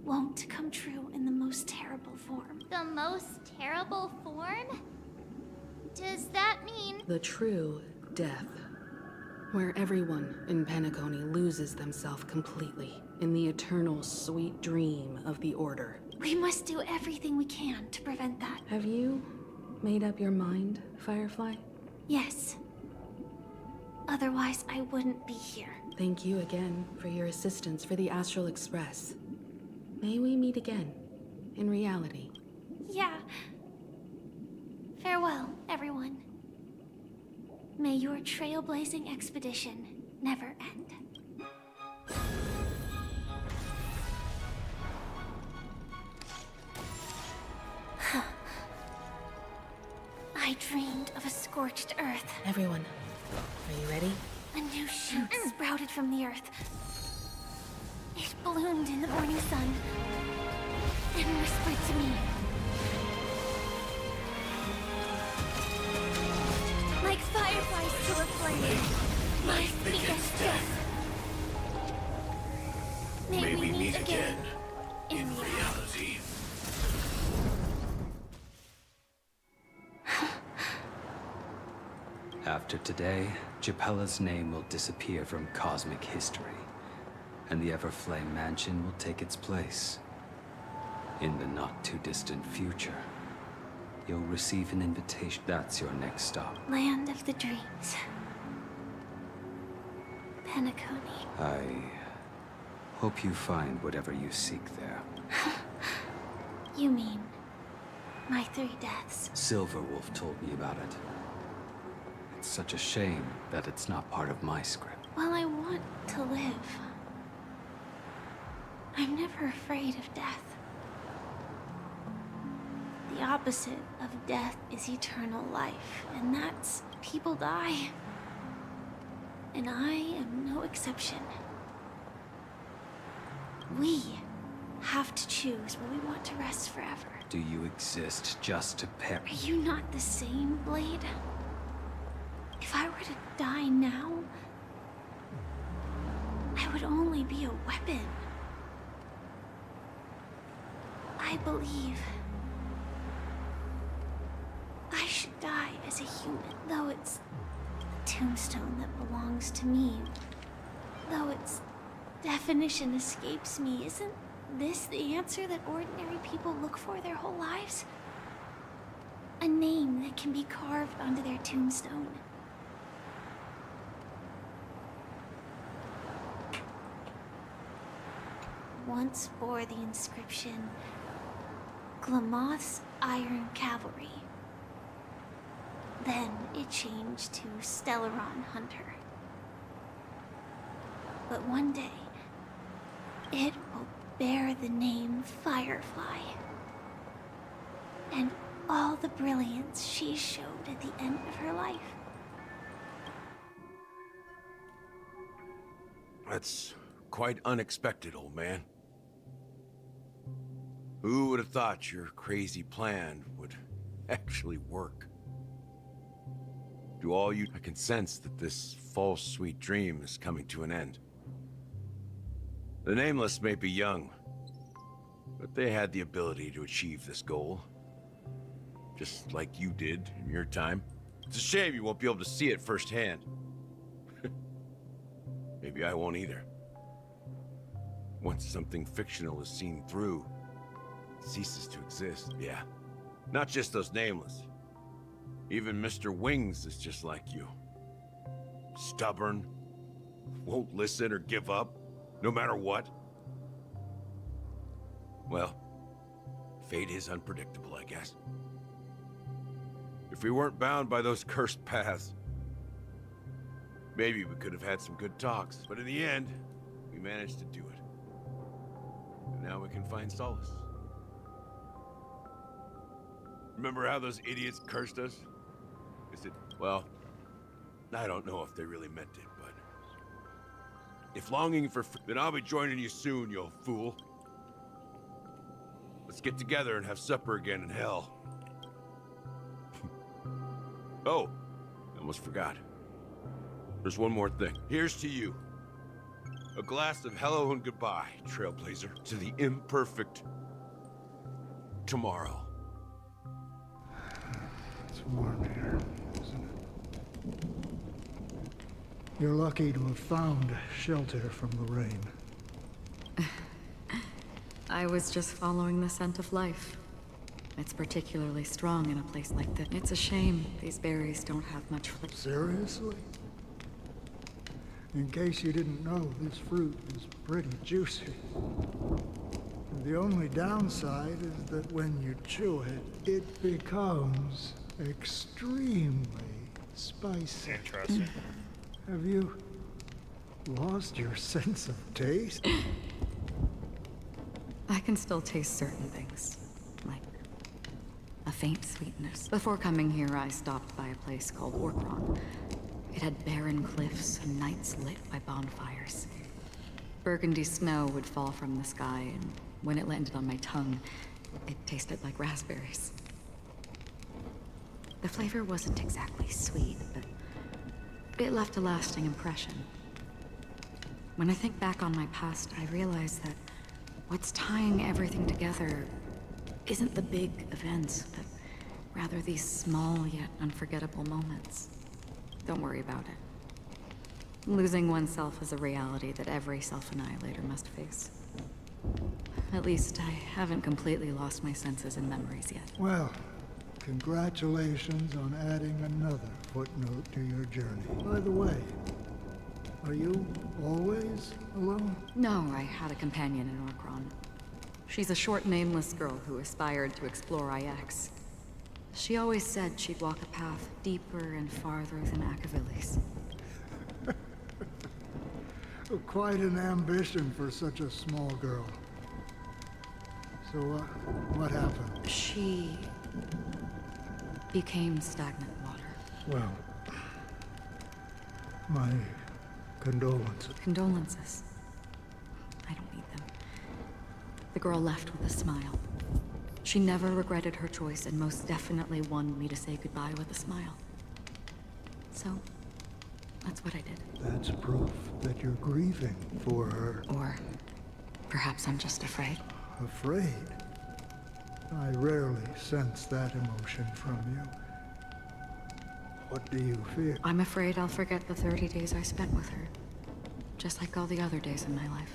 won't come true in the most terrible form. The most terrible form? Does that mean... The true death, where everyone in Penacony loses themselves completely in the eternal sweet dream of the Order. We must do everything we can to prevent that. Have you made up your mind, Firefly? Yes. Otherwise, I wouldn't be here. Thank you again for your assistance for the Astral Express. May we meet again, in reality. Yeah. Farewell, everyone. May your trailblazing expedition never end. I dreamed of a scorched earth. Everyone, are you ready? A new shoot sprouted from the earth. It bloomed in the morning sun and whispered to me. Like fireflies to a flame, life begets death. May we meet again in reality. After today, Japella's name will disappear from cosmic history, and the Everflame Mansion will take its place. In the not-too-distant future, you'll receive an invitation. That's your next stop. Land of the dreams. Penacony. I hope you find whatever you seek there. You mean my 3 deaths? Silverwolf told me about it. It's such a shame that it's not part of my script. Well, I want to live. I'm never afraid of death. The opposite of death is eternal life, and that's people die. And I am no exception. We have to choose where we want to rest forever. Do you exist just to Are you not the same, Blade? If I were to die now, I would only be a weapon. I believe I should die as a human, though it's a tombstone that belongs to me. Though its definition escapes me, isn't this the answer that ordinary people look for their whole lives? A name that can be carved onto their tombstone. Once bore the inscription, Glamoth's Iron Cavalry. Then it changed to Stellaron Hunter. But one day, it will bear the name Firefly. And all the brilliance she showed at the end of her life. That's quite unexpected, old man. Who would have thought your crazy plan would actually work? To all you, I can sense that this false sweet dream is coming to an end. The Nameless may be young, but they had the ability to achieve this goal. Just like you did in your time. It's a shame you won't be able to see it firsthand. Maybe I won't either. Once something fictional is seen through, it ceases to exist. Yeah. Not just those Nameless. Even Mr. Wings is just like you. Stubborn, won't listen or give up, no matter what. Well, fate is unpredictable, I guess. If we weren't bound by those cursed paths, maybe we could have had some good talks. But in the end, we managed to do it. And now we can find solace. Remember how those idiots cursed us? Is it, well, I don't know if they really meant it, but... if longing for then I'll be joining you soon, you fool. Let's get together and have supper again in hell. Oh, I almost forgot. There's one more thing. Here's to you. A glass of hello and goodbye, Trailblazer, to the imperfect tomorrow. It's warm here, isn't it? You're lucky to have found shelter from the rain. I was just following the scent of life. It's particularly strong in a place like this. It's a shame these berries don't have much flavor. Seriously? In case you didn't know, this fruit is pretty juicy. And the only downside is that when you chew it, it becomes extremely spicy. Interesting. Have you lost your sense of taste? I can still taste certain things, like a faint sweetness. Before coming here, I stopped by a place called Orkron. It had barren cliffs and nights lit by bonfires. Burgundy snow would fall from the sky, and when it landed on my tongue, it tasted like raspberries. The flavor wasn't exactly sweet, but it left a lasting impression. When I think back on my past, I realize that what's tying everything together isn't the big events, but rather these small yet unforgettable moments. Don't worry about it. Losing oneself is a reality that every self-annihilator must face. At least I haven't completely lost my senses and memories yet. Well, congratulations on adding another footnote to your journey. By the way, are you always alone? No, I had a companion in Orkron. She's a short, nameless girl who aspired to explore IX. She always said she'd walk a path deeper and farther than Akavili's. Quite an ambition for such a small girl. So, what happened? She became stagnant water. Well, my condolences. Condolences. I don't need them. The girl left with a smile. She never regretted her choice and most definitely wanted me to say goodbye with a smile. So, that's what I did. That's proof that you're grieving for her. Or perhaps I'm just afraid. Afraid? I rarely sense that emotion from you. What do you fear? I'm afraid I'll forget the 30 days I spent with her. Just like all the other days in my life.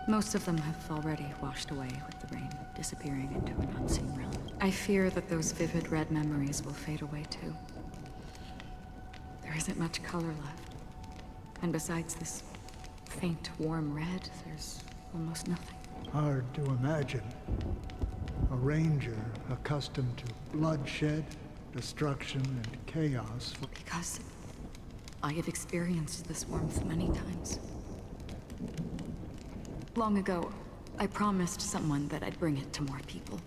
Most of them have already washed away with the rain, disappearing into an unseen realm. I fear that those vivid red memories will fade away too. There isn't much color left. And besides this faint, warm red, there's almost nothing. Hard to imagine. A ranger accustomed to bloodshed destruction and chaos. Because I have experienced this warmth many times. Long ago, I promised someone that I'd bring it to more people.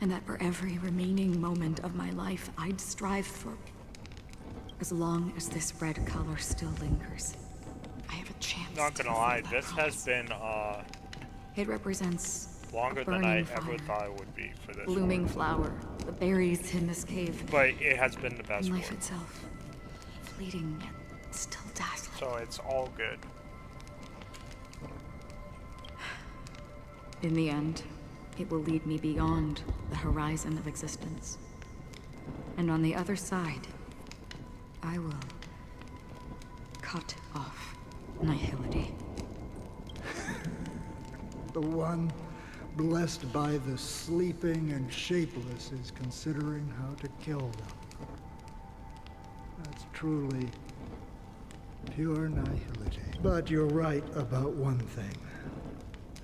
And that for every remaining moment of my life, I'd strive for... As long as this red color still lingers, I have a chance. Not gonna lie, this has been it represents longer than I ever thought it would be for this. Blooming flower, the berries in this cave. But it has been the best Life one. itself, fleeting yet still dazzling. So it's all good. In the end, it will lead me beyond the horizon of existence. And on the other side, I will cut off nihility. The one blessed by the sleeping and shapeless is considering how to kill them. That's truly pure nihility. But you're right about one thing.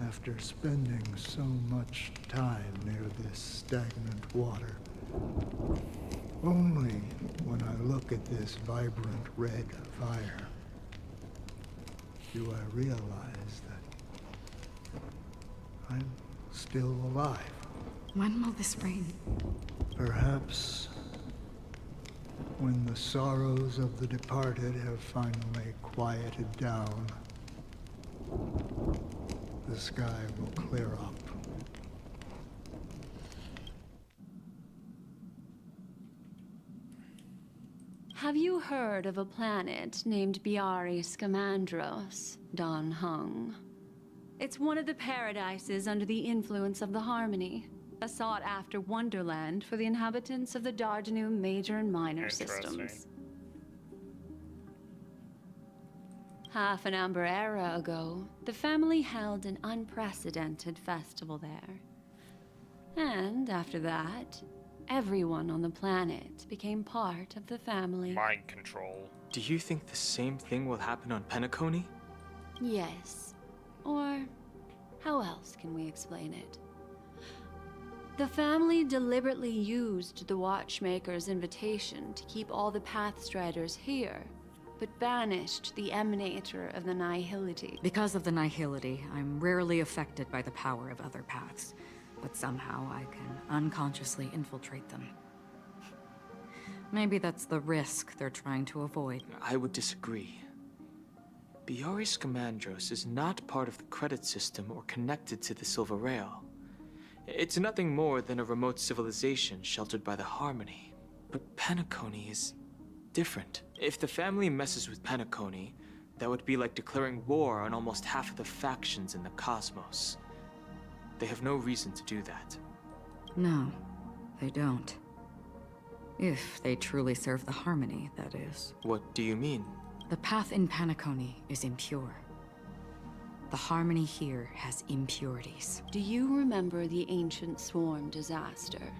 After spending so much time near this stagnant water, only when I look at this vibrant red fire do I realize that I'm still alive. When will this rain? Perhaps when the sorrows of the departed have finally quieted down, the sky will clear up. Have you heard of a planet named Biari Scamandros, Don Hung? It's one of the paradises under the influence of the Harmony, a sought-after wonderland for the inhabitants of the Dardanum Major and Minor systems. Half an Amber era ago, the family held an unprecedented festival there. And after that, everyone on the planet became part of the family. Mind control. Do you think the same thing will happen on Penacony? Yes. Or how else can we explain it? The family deliberately used the Watchmaker's invitation to keep all the Pathstriders here, but banished the Emanator of the Nihility. Because of the Nihility, I'm rarely affected by the power of other paths, but somehow I can unconsciously infiltrate them. Maybe that's the risk they're trying to avoid. I would disagree. Biari Scamandros is not part of the credit system or connected to the Silver Rail. It's nothing more than a remote civilization sheltered by the Harmony. But Penacony is different. If the family messes with Penacony, that would be like declaring war on almost half of the factions in the cosmos. They have no reason to do that. No, they don't. If they truly serve the Harmony, that is. What do you mean? The path in Penacony is impure. The Harmony here has impurities. Do you remember the Ancient Swarm disaster?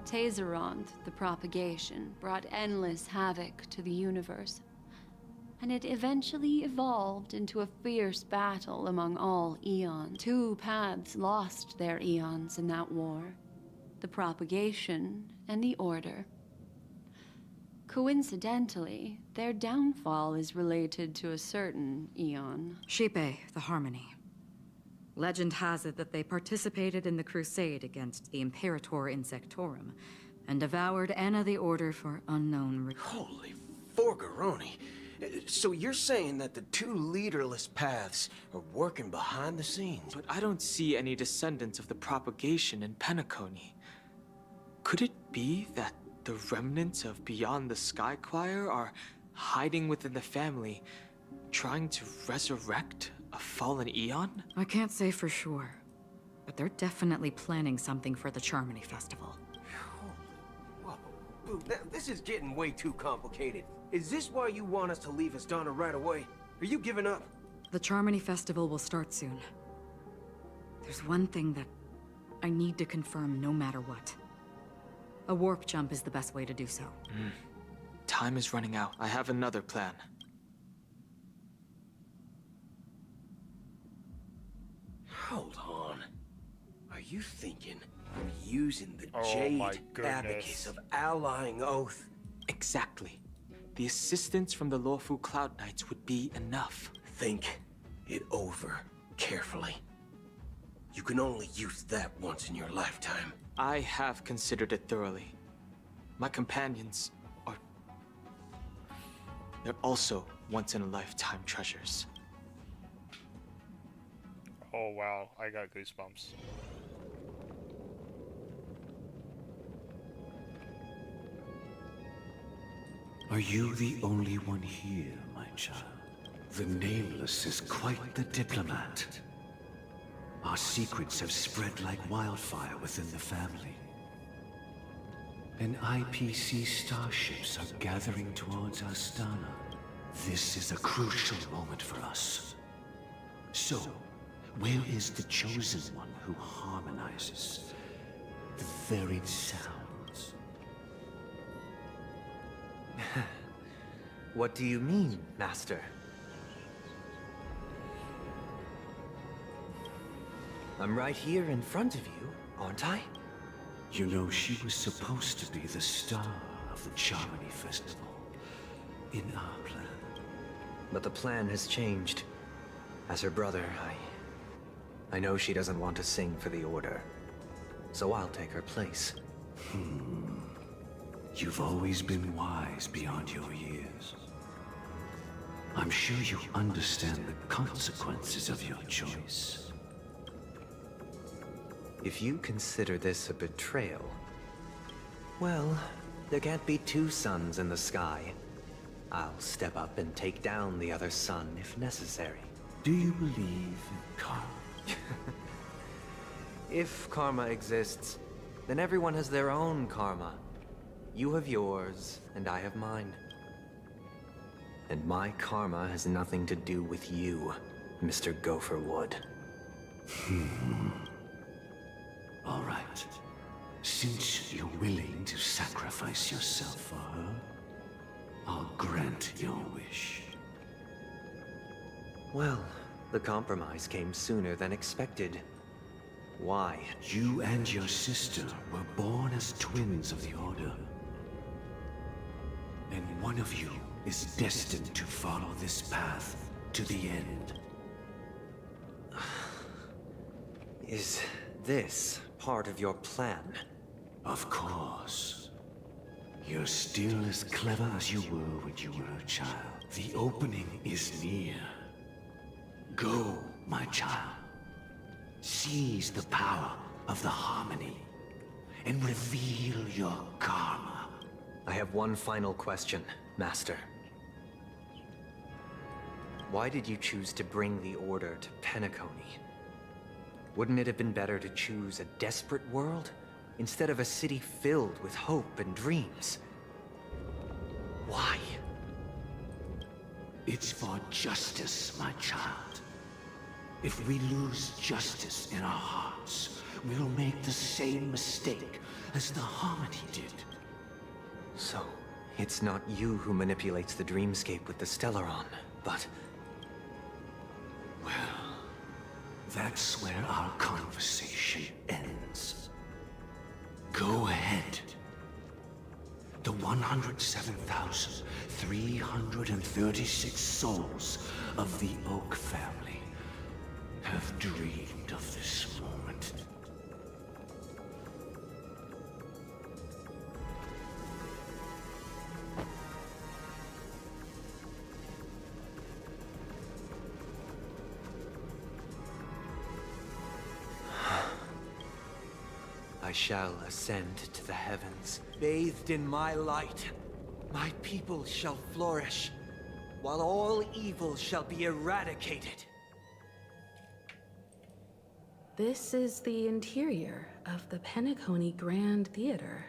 Tazeronth, the propagation, brought endless havoc to the universe, and it eventually evolved into a fierce battle among all eons. Two paths lost their eons in that war, the propagation and the Order. Coincidentally, their downfall is related to a certain eon. Xipe, the Harmony. Legend has it that they participated in the crusade against the Imperator Insectorum and devoured Anna the Order for unknown reasons. Holy forgaroni. So you're saying that the two leaderless paths are working behind the scenes? But I don't see any descendants of the propagation in Penacony. Could it be that the remnants of Beyond the Sky Choir are hiding within the family, trying to resurrect a fallen eon? I can't say for sure, but they're definitely planning something for the Charmony Festival. Whoa, Boo, this is getting way too complicated. Is this why you want us to leave Astana right away? Are you giving up? The Charmony Festival will start soon. There's one thing that I need to confirm no matter what. A warp jump is the best way to do so. Time is running out. I have another plan. Hold on. Are you thinking of using the Oh Jade my Abacus goodness. of allying oath? Exactly. The assistance from the lawful Cloud Knights would be enough. Think it over carefully. You can only use that once in your lifetime. I have considered it thoroughly. My companions are... they're also once-in-a-lifetime treasures. Oh wow, I got goosebumps. Are you the only one here, my child? The Nameless is quite the diplomat. Our secrets have spread like wildfire within the family. And IPC starships are gathering towards Astana. This is a crucial moment for us. So, where is the chosen one who harmonizes the varied sounds? What do you mean, Master? I'm right here in front of you, aren't I? You know, she was supposed to be the star of the Charmony Festival. In our plan. But the plan has changed. As her brother, I know she doesn't want to sing for the Order. So I'll take her place. You've always been wise beyond your years. I'm sure you understand the consequences of your choice. If you consider this a betrayal, well, there can't be two suns in the sky. I'll step up and take down the other sun if necessary. Do you believe in karma? If karma exists, then everyone has their own karma. You have yours, and I have mine. And my karma has nothing to do with you, Mr. Gopherwood. All right. Since you're willing to sacrifice yourself for her, I'll grant your wish. Well, the compromise came sooner than expected. Why? You and your sister were born as twins of the Order. And one of you is destined to follow this path to the end. Is this part of your plan? Of course. You're still as clever as you were when you were a child. The opening is near. Go, my child. Seize the power of the harmony and reveal your karma. I have one final question, Master. Why did you choose to bring the Order to Penacony? Wouldn't it have been better to choose a desperate world instead of a city filled with hope and dreams? Why? It's for justice, my child. If we lose justice in our hearts, we'll make the same mistake as the Harmony did. So, it's not you who manipulates the dreamscape with the Stellaron, but... Well, that's where our conversation ends. Go ahead. The 107,336 souls of the Oak family have dreamed of this moment. I shall ascend to the heavens. Bathed in my light, my people shall flourish, while all evil shall be eradicated. This is the interior of the Penacony Grand Theater.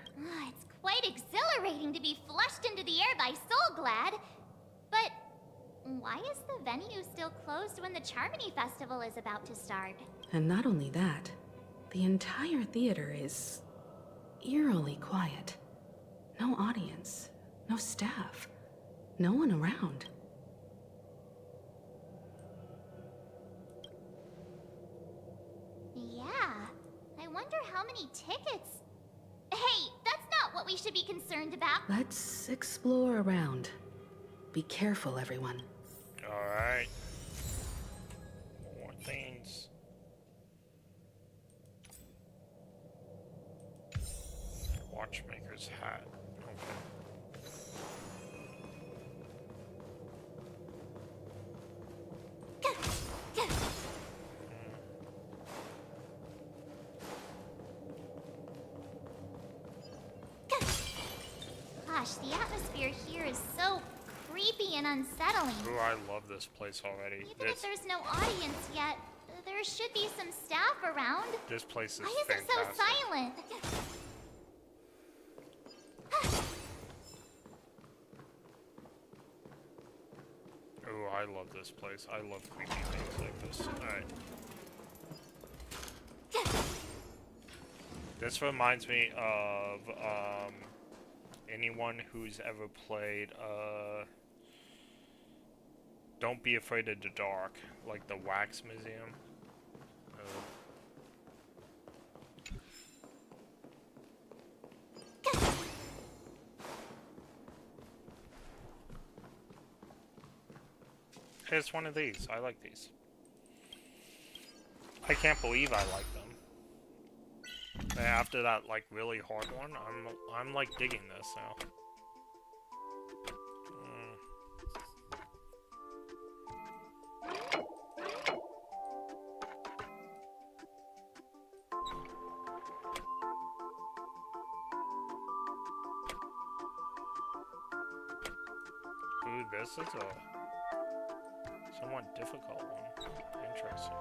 It's quite exhilarating to be flushed into the air by Soulglad. But why is the venue still closed when the Charmony Festival is about to start? And not only that, the entire theater is eerily quiet. No audience, no staff, no one around. Yeah, so many tickets. Hey, that's not what we should be concerned about. Let's explore around. Be careful, everyone. Alright. More things. Watchmaker's hat. Gosh, the atmosphere here is so creepy and unsettling. Ooh, I love this place already. Even if there's no audience yet, there should be some staff around. This place is Why is fantastic. it so silent? Ooh, I love this place. I love creepy things like this. Alright. This reminds me of anyone who's ever played Don't Be Afraid of the Dark, like the Wax Museum. Hey, it's one of these. I like these. I can't believe I like them. After that, like, really hard one, I'm like digging this now. Ooh, this is a somewhat difficult one. Interesting.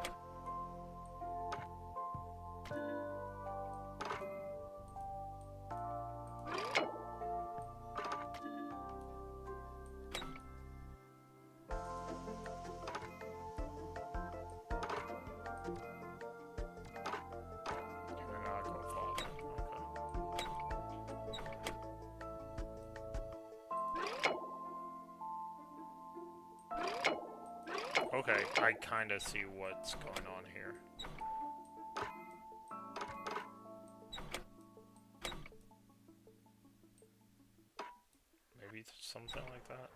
Okay, I kind of see what's going on here. Maybe something like that.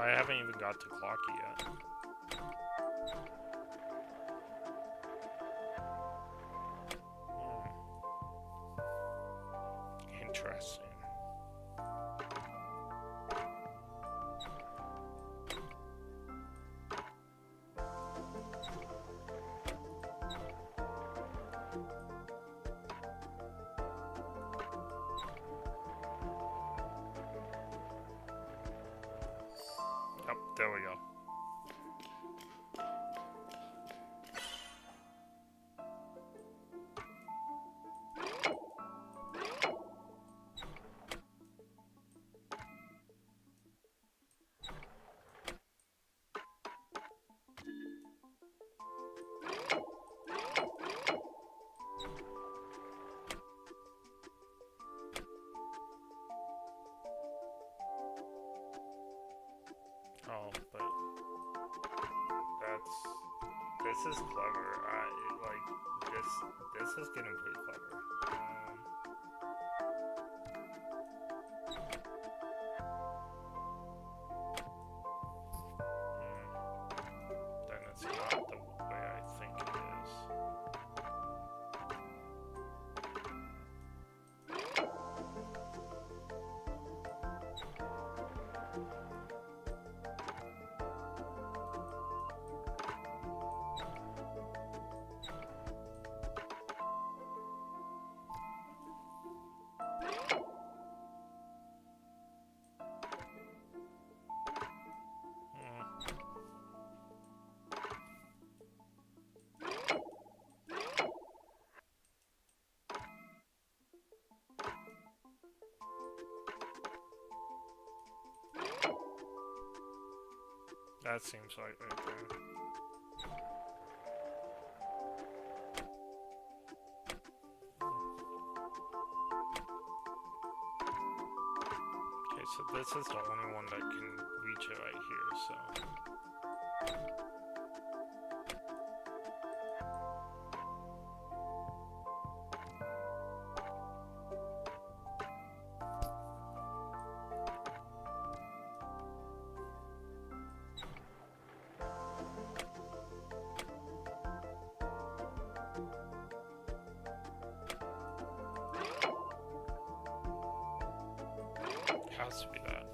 I haven't even got to Clocky yet. Interesting. Yep, there we go. Oh, but this is clever. Like this is getting pretty clever. Then it's not the way I think it is. That seems like right there. Okay, so this is the only one that can reach it right here, so... Has to be that.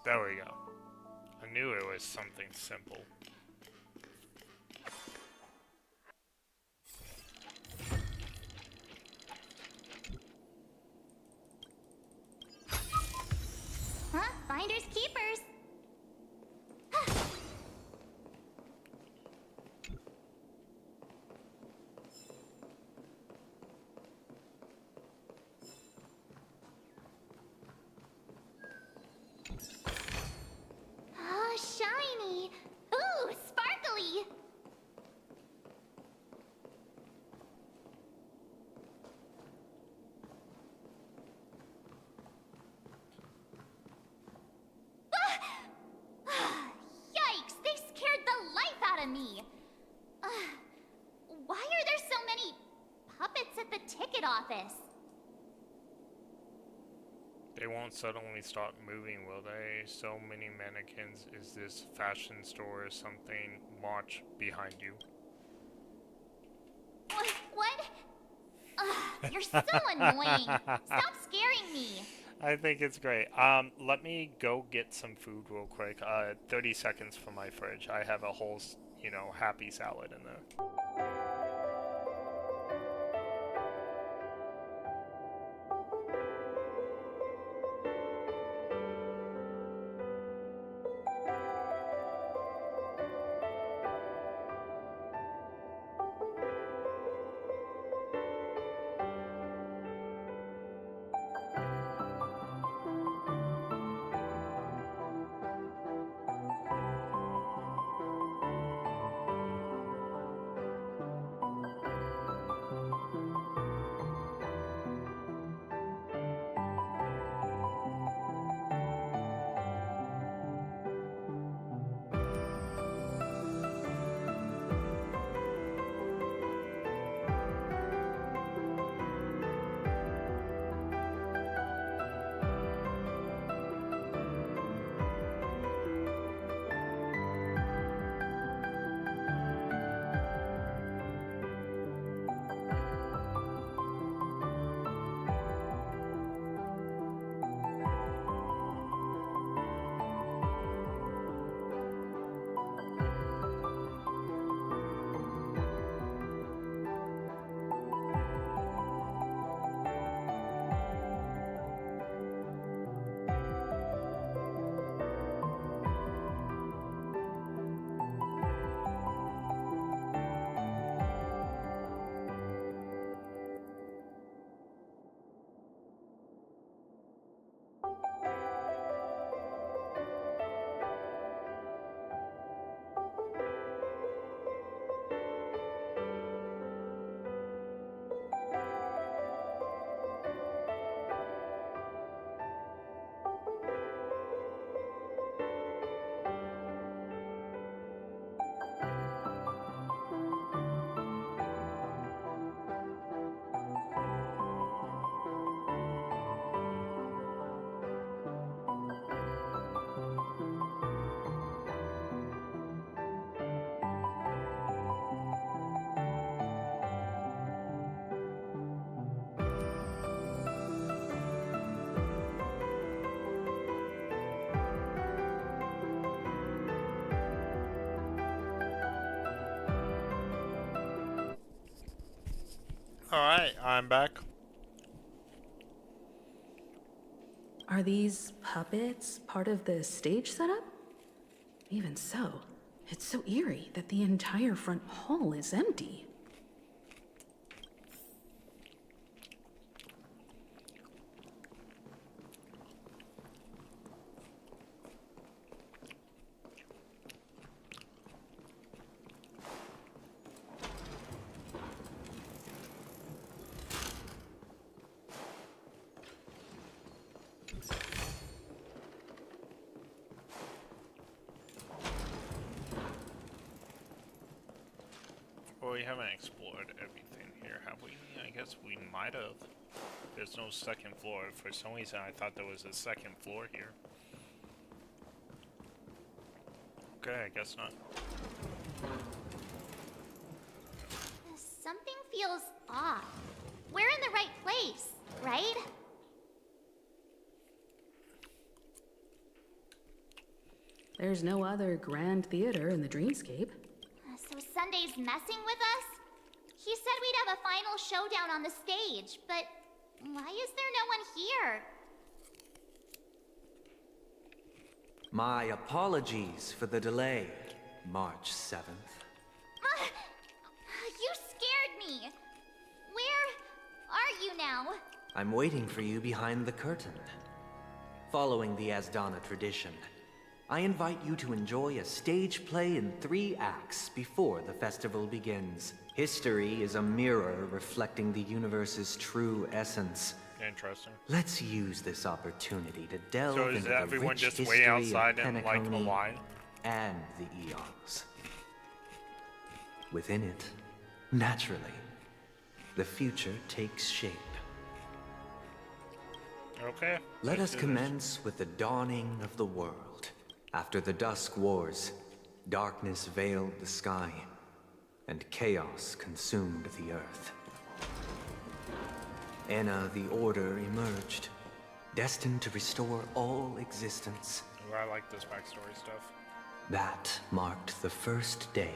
There we go. I knew it was something simple. Huh? Finders keepers. Oh, shiny. Ooh, sparkly. Yikes, they scared the life out of me. Why are there so many puppets at the ticket office? They won't suddenly start moving, will they? So many mannequins. Is this fashion store or something? March behind you. What? You're so annoying. Stop scaring me. I think it's great. Let me go get some food real quick. 30 seconds from my fridge. I have a whole, you know, happy salad in there. Alright, I'm back. Are these puppets part of the stage setup? Even so, it's so eerie that the entire front hall is empty. Well, we haven't explored everything here, have we? I guess we might have. There's no second floor. For some reason, I thought there was a second floor here. Okay, I guess not. Something feels off. We're in the right place, right? There's no other grand theater in the dreamscape. So Sunday's messing with us? He said we'd have a final showdown on the stage, but why is there no one here? My apologies for the delay, March 7th. You scared me. Where are you now? I'm waiting for you behind the curtain. Following the Asdana tradition, I invite you to enjoy a stage play in 3 acts before the festival begins. History is a mirror reflecting the universe's true essence. Interesting. Let's use this opportunity to delve so into the everyone rich just history way outside of in like a line? and the eons. Within it, naturally, the future takes shape. Okay. Let us commence with the dawning of the world. After the Dusk Wars, darkness veiled the sky, and chaos consumed the earth. Enna the Order emerged, destined to restore all existence. Ooh, I like this backstory stuff. That marked the first day.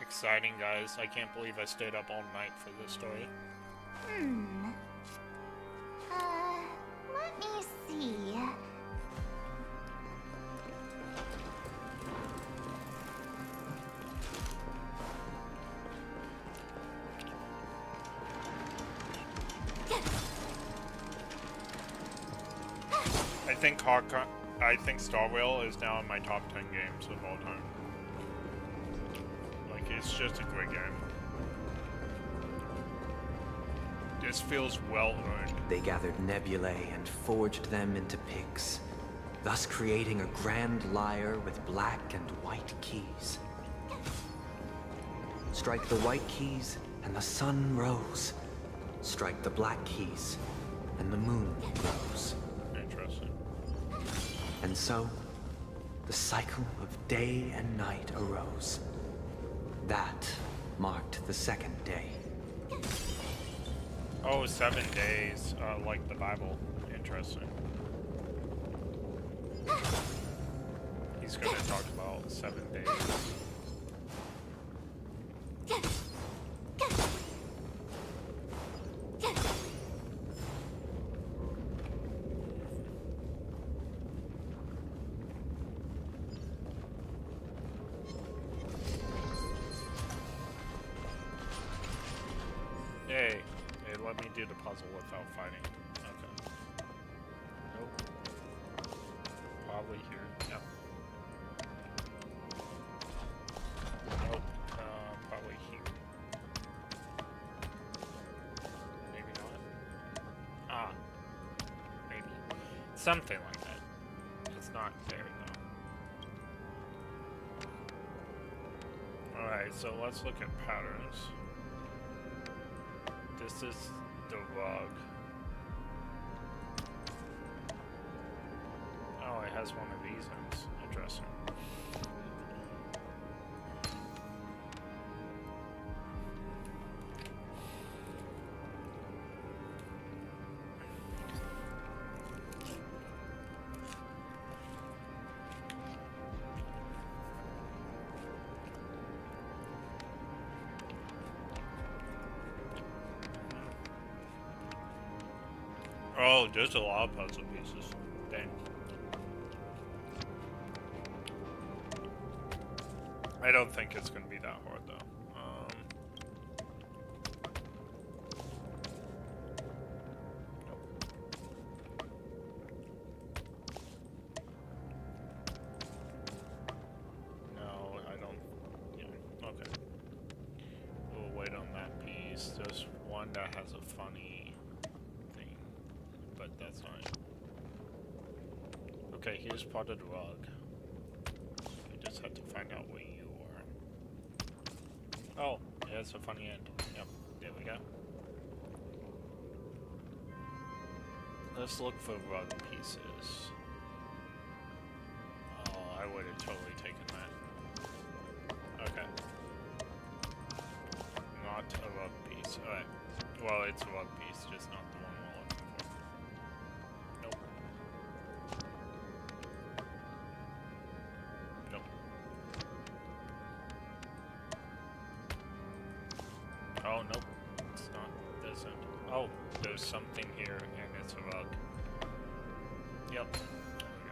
Exciting, guys. I can't believe I stayed up all night for this story. Let me see. I think Starrail is now in my top 10 games of all time. Like, it's just a great game. This feels well earned. They gathered nebulae and forged them into picks, thus creating a grand lyre with black and white keys. Strike the white keys, and the sun rose. Strike the black keys, and the moon rose. Interesting. And so, the cycle of day and night arose. That marked the second day. Oh, 7 days, like the Bible. Interesting. He's gonna talk about 7 days. Hey, let me do the puzzle without fighting. Okay. Nope. Probably here. Yep. Nope. Probably here. Maybe not. Ah. Maybe. Something like that. It's not there though. Alright, so let's look at patterns. This is the rug. Oh, it has one of these ends. Interesting. Oh, there's a lot of puzzle pieces. Dang. I don't think it's gonna be that hard though. No, I don't. Yeah, okay. We'll wait on that piece. There's one that has a funny thing, but that's fine. Okay, here's part of the rug. We just have to find out what Oh, yeah, it's a funny end. Yep, there we go. Let's look for rug pieces. Oh, I would have totally taken that. Okay. Not a rug piece. Alright. Well, it's a rug piece, just not the one we're looking for. Nope. Nope. Oh, nope. It's not. This end. Oh, there's something here, and it's a rug. Yep. There we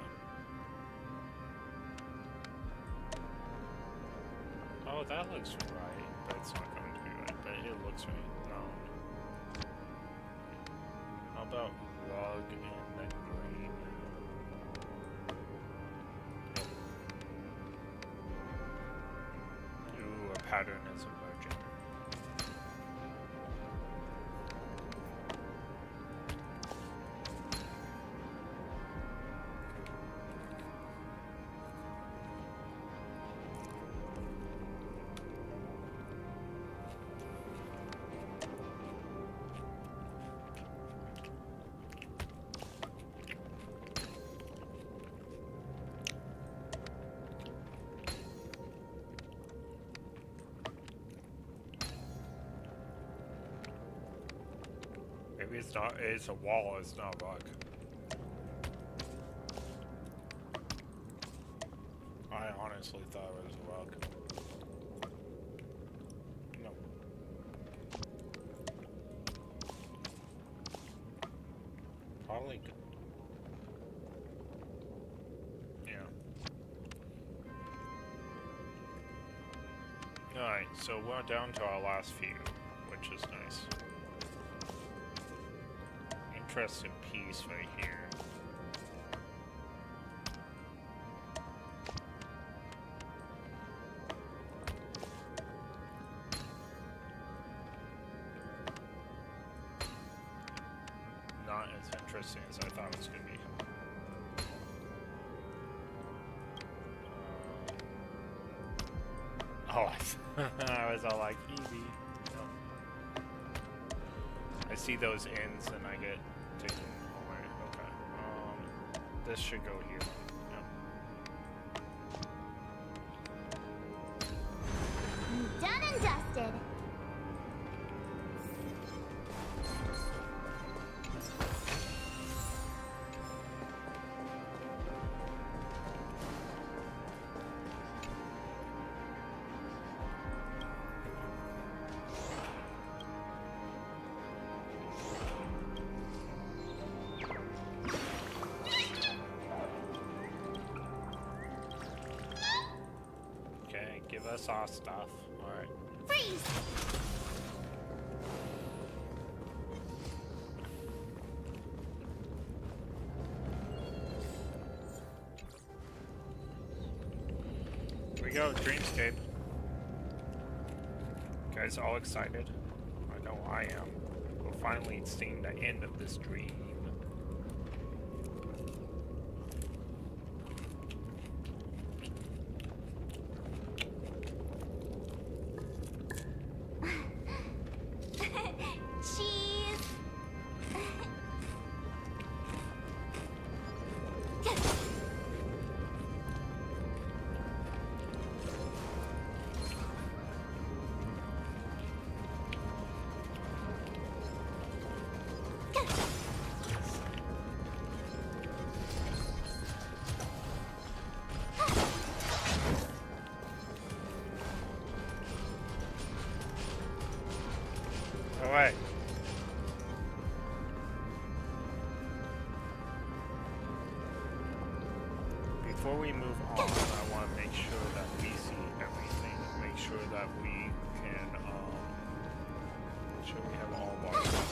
go. Oh, that looks right. That's not going to be right, but it looks right. No. How about rug and then green? Yep. Ooh, a pattern is emerging. Maybe it's not, it's a wall, it's not a rug. I honestly thought it was a rug. No. Probably good. Yeah. Alright, so we're down to our last few, which is nice. Interesting piece right here. Not as interesting as I thought it was going to be. Oh, I was all like, easy. No. I see those ends and I get taken away. Okay. This should go here. Yep. Done and dusted. Give us our stuff. Alright. Freeze! Here we go, Dreamscape. You guys all excited? I know I am. We're finally seeing the end of this dream. Alright. Before we move on, I want to make sure that we see everything. Make sure that we can, make sure we have all of our stuff.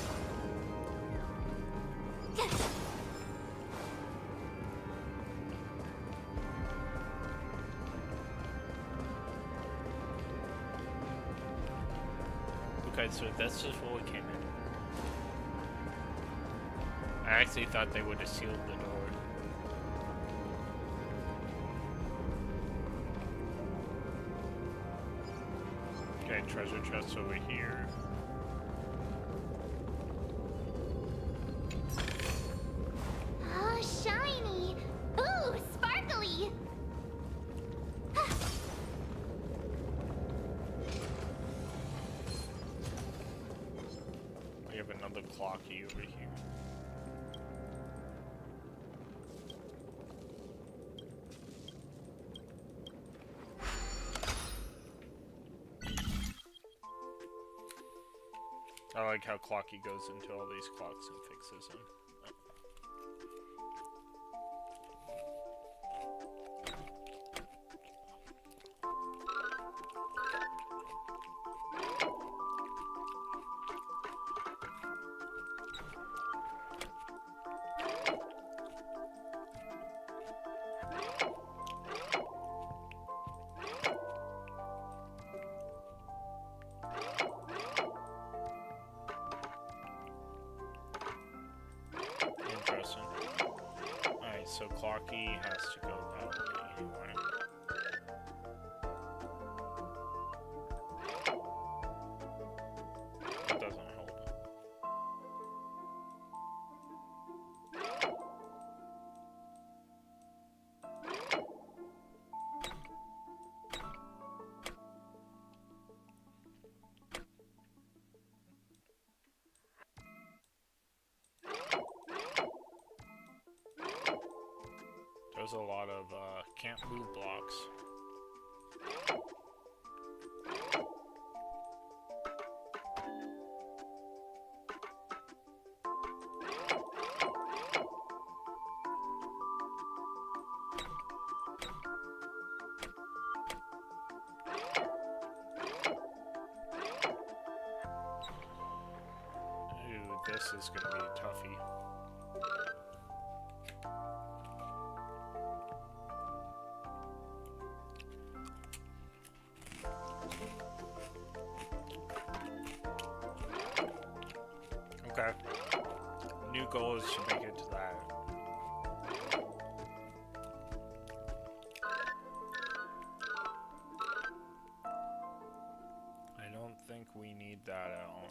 Okay, so that's just where we came in. I actually thought they would have sealed the door. Okay, treasure chest over here. Oh, shiny! Ooh, sparkly! We have another clocky over here. I like how Clocky goes into all these clocks and fixes them. Interesting. Alright, so Clocky has to go that way anyway. That doesn't help. There's a lot of can't move blocks. Ooh, this is gonna be a toughie. Okay. New goal is to make it to that. I don't think we need that at all.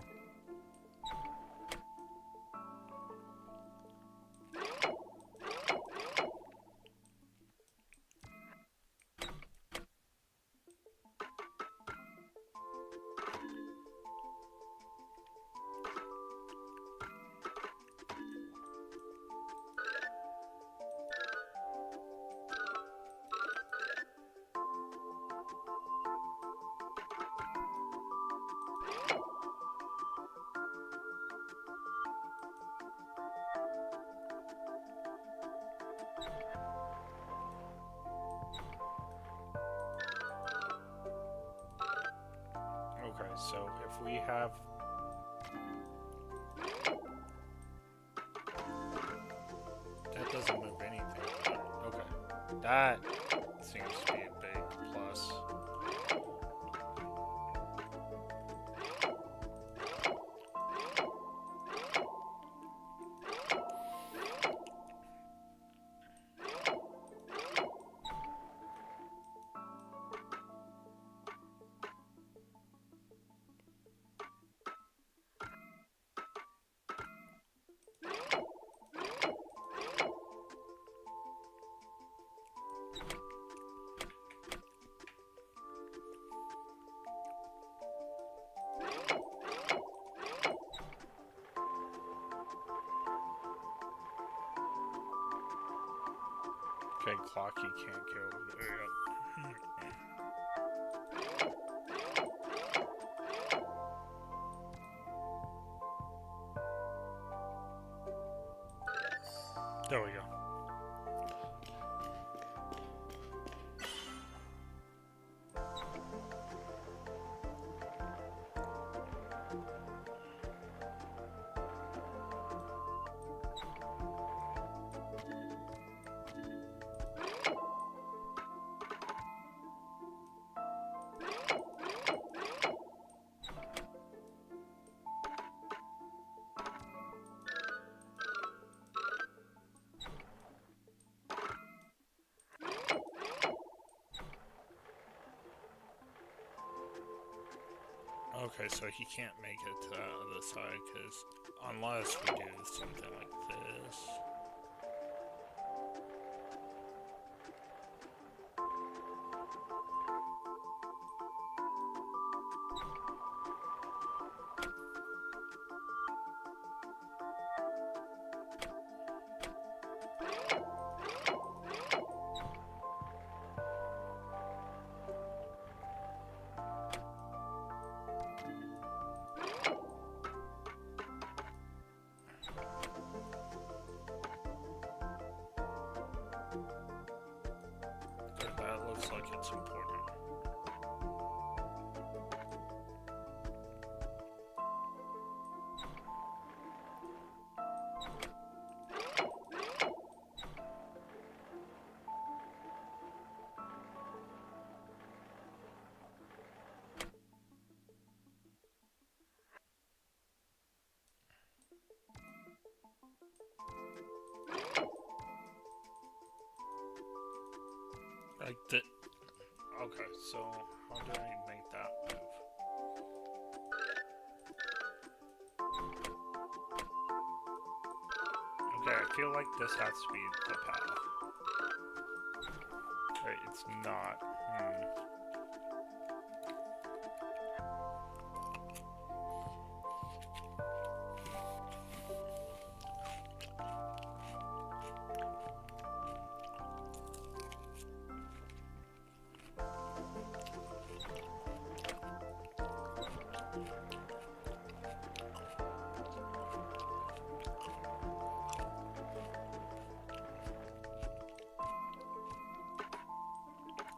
Okay, so if we have... That doesn't move anything. Okay. That seems to be a big plus. Okay, Clocky can't go over there. There we go. Okay, so he can't make it to that other side, because unless we do something like this. That looks like it's important. Like the. Okay, so how do I make that move? Okay, I feel like this has to be the path. Wait, it's not.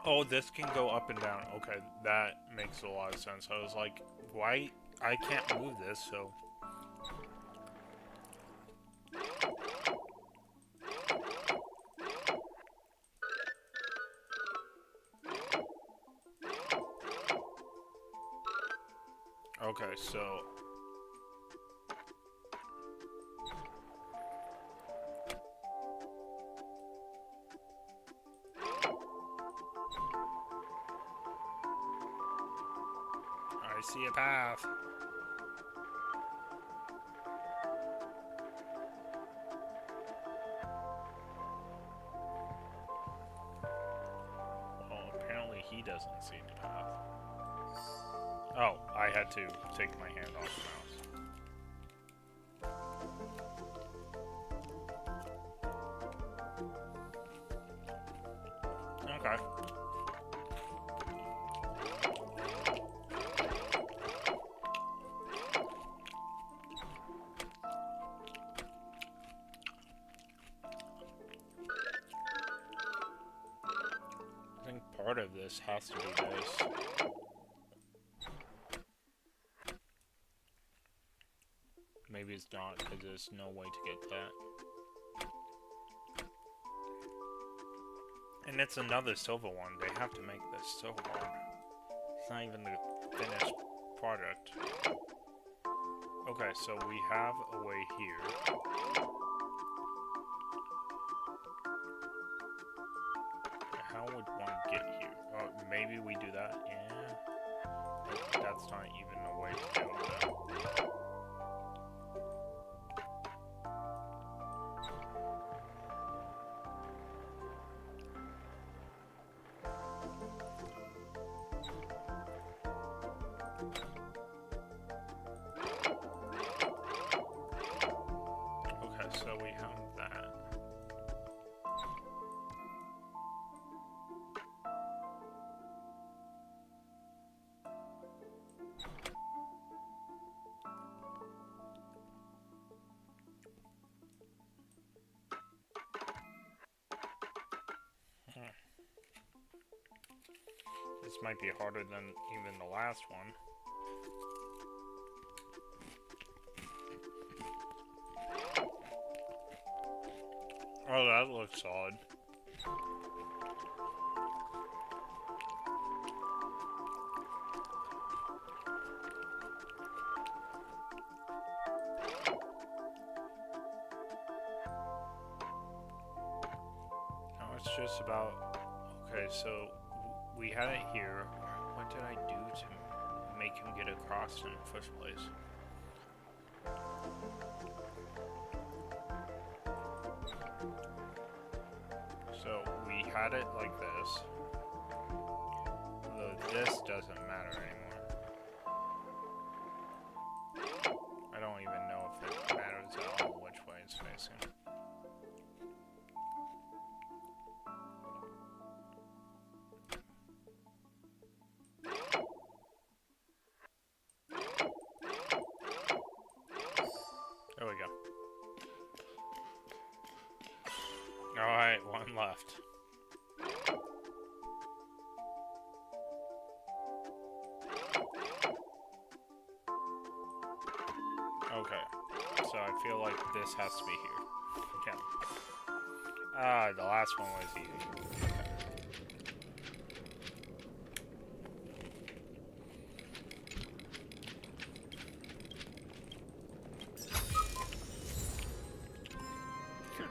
Oh, this can go up and down. Okay, that makes a lot of sense. I was like, why? I can't move this, so. Okay, so. I see a path. Well, apparently he doesn't see the path. Oh, I had to take my hand off the mouse. Okay. I think part of this has to be this. Maybe it's not, because there's no way to get that. And it's another silver one. They have to make this so hard. It's not even the finished product. Okay, so we have a way here. How would one get here? Oh, maybe we do that? Yeah. But that's not even a way to go though. Okay, so we have that. This might be harder than even the last one. Oh, that looks odd. Now it's just about... Okay, so we had it here. What did I do to make him get crossed in the first place. So we had it like this. Though this doesn't matter anymore. I don't even know if it matters at all which way it's facing. There we go. Alright, one left. Okay, so I feel like this has to be here. Okay. Ah, the last one was easy. Okay.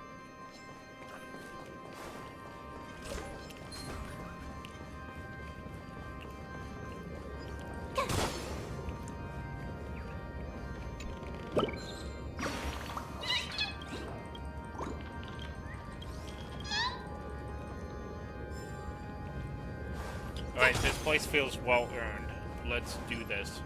Alright, this place feels well earned. Let's do this.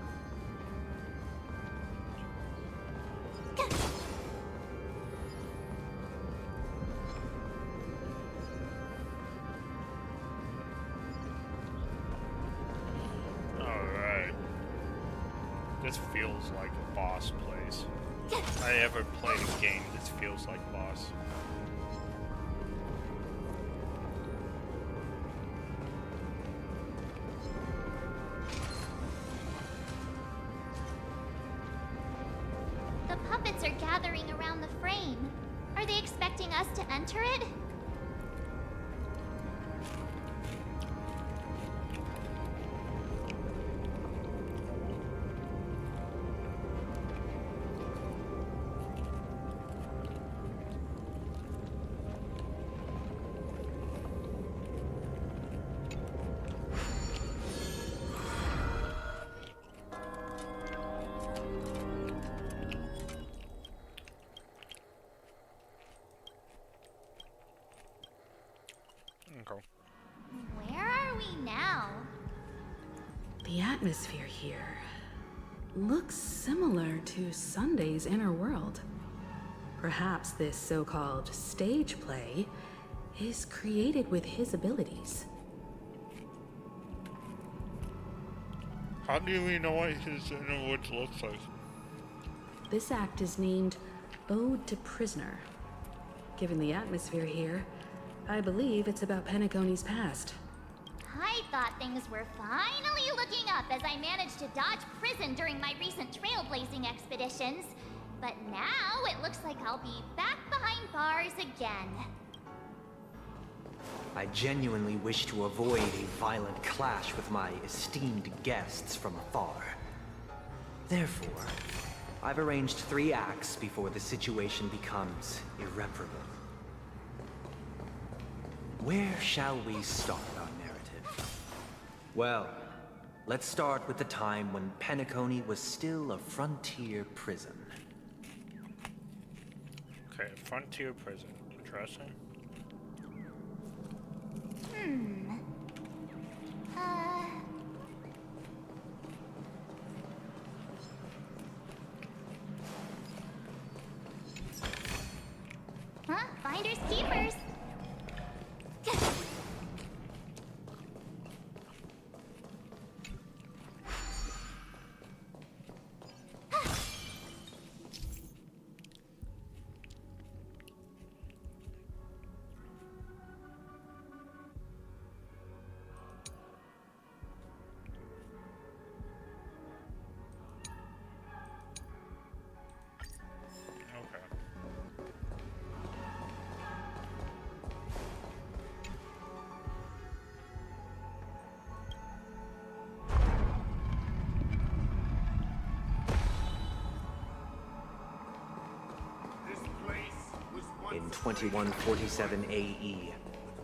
Alright. This feels like a boss place. If I ever played a game, this feels like boss. The puppets are gathering around the frame. Are they expecting us to enter it? Okay. Where are we now? The atmosphere here looks similar to Sunday's inner world. Perhaps this so-called stage play is created with his abilities. How do we know what his inner woods looks like? This act is named Ode to Prisoner. Given the atmosphere here, I believe it's about Penacony's past. I thought things were finally looking up as I managed to dodge prison during my recent trailblazing expeditions. But now it looks like I'll be back behind bars again. I genuinely wish to avoid a violent clash with my esteemed guests from afar. Therefore, I've arranged 3 acts before the situation becomes irreparable. Where shall we start our narrative? Well, let's start with the time when Penacony was still a frontier prison. Okay, frontier prison. Interesting. Huh? Finders keepers. In 2147 AE,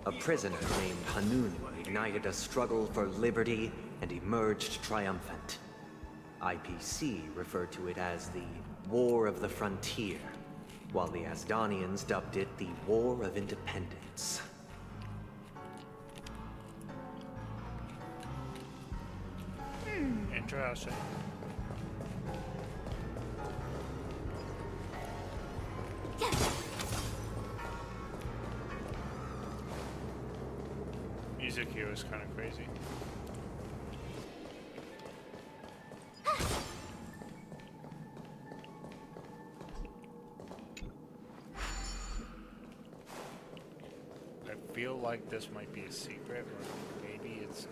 a prisoner named Hanun ignited a struggle for liberty and emerged triumphant. IPC referred to it as the War of the Frontier, while the Asdanians dubbed it the War of Independence. Interesting. Music here is kind of crazy. I feel like this might be a secret, or maybe it's...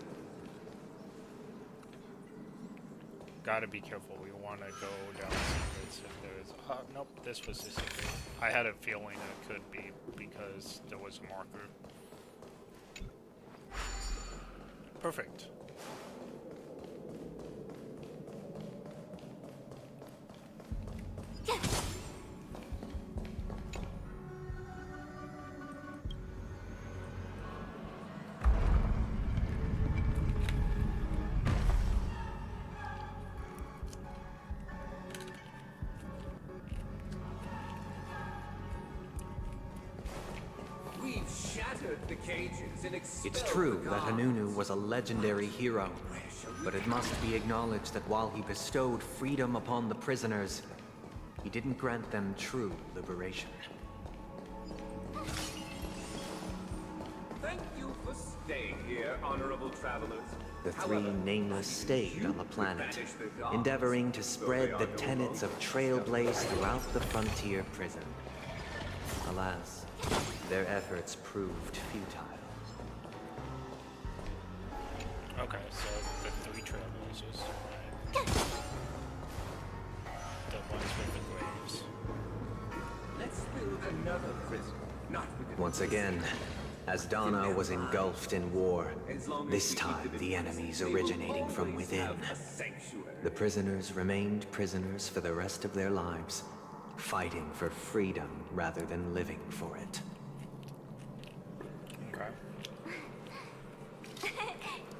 Gotta be careful, we want to go down secrets if there's... nope, this was a secret. I had a feeling it could be, because there was a marker. Perfect. It's true that Hanunu was a legendary hero, but it must be acknowledged that while he bestowed freedom upon the prisoners, he didn't grant them true liberation. Thank you for staying here, honorable travelers. The three Nameless stayed on the planet, endeavoring to spread the tenets of Trailblaze throughout the frontier prison. Alas, their efforts proved futile. Okay, so the three trailblazers. Right. The ones with the graves. Let's build another prison. Not with Once again, Asdana was engulfed in war, this time the enemies originating from within. The prisoners remained prisoners for the rest of their lives, fighting for freedom rather than living for it.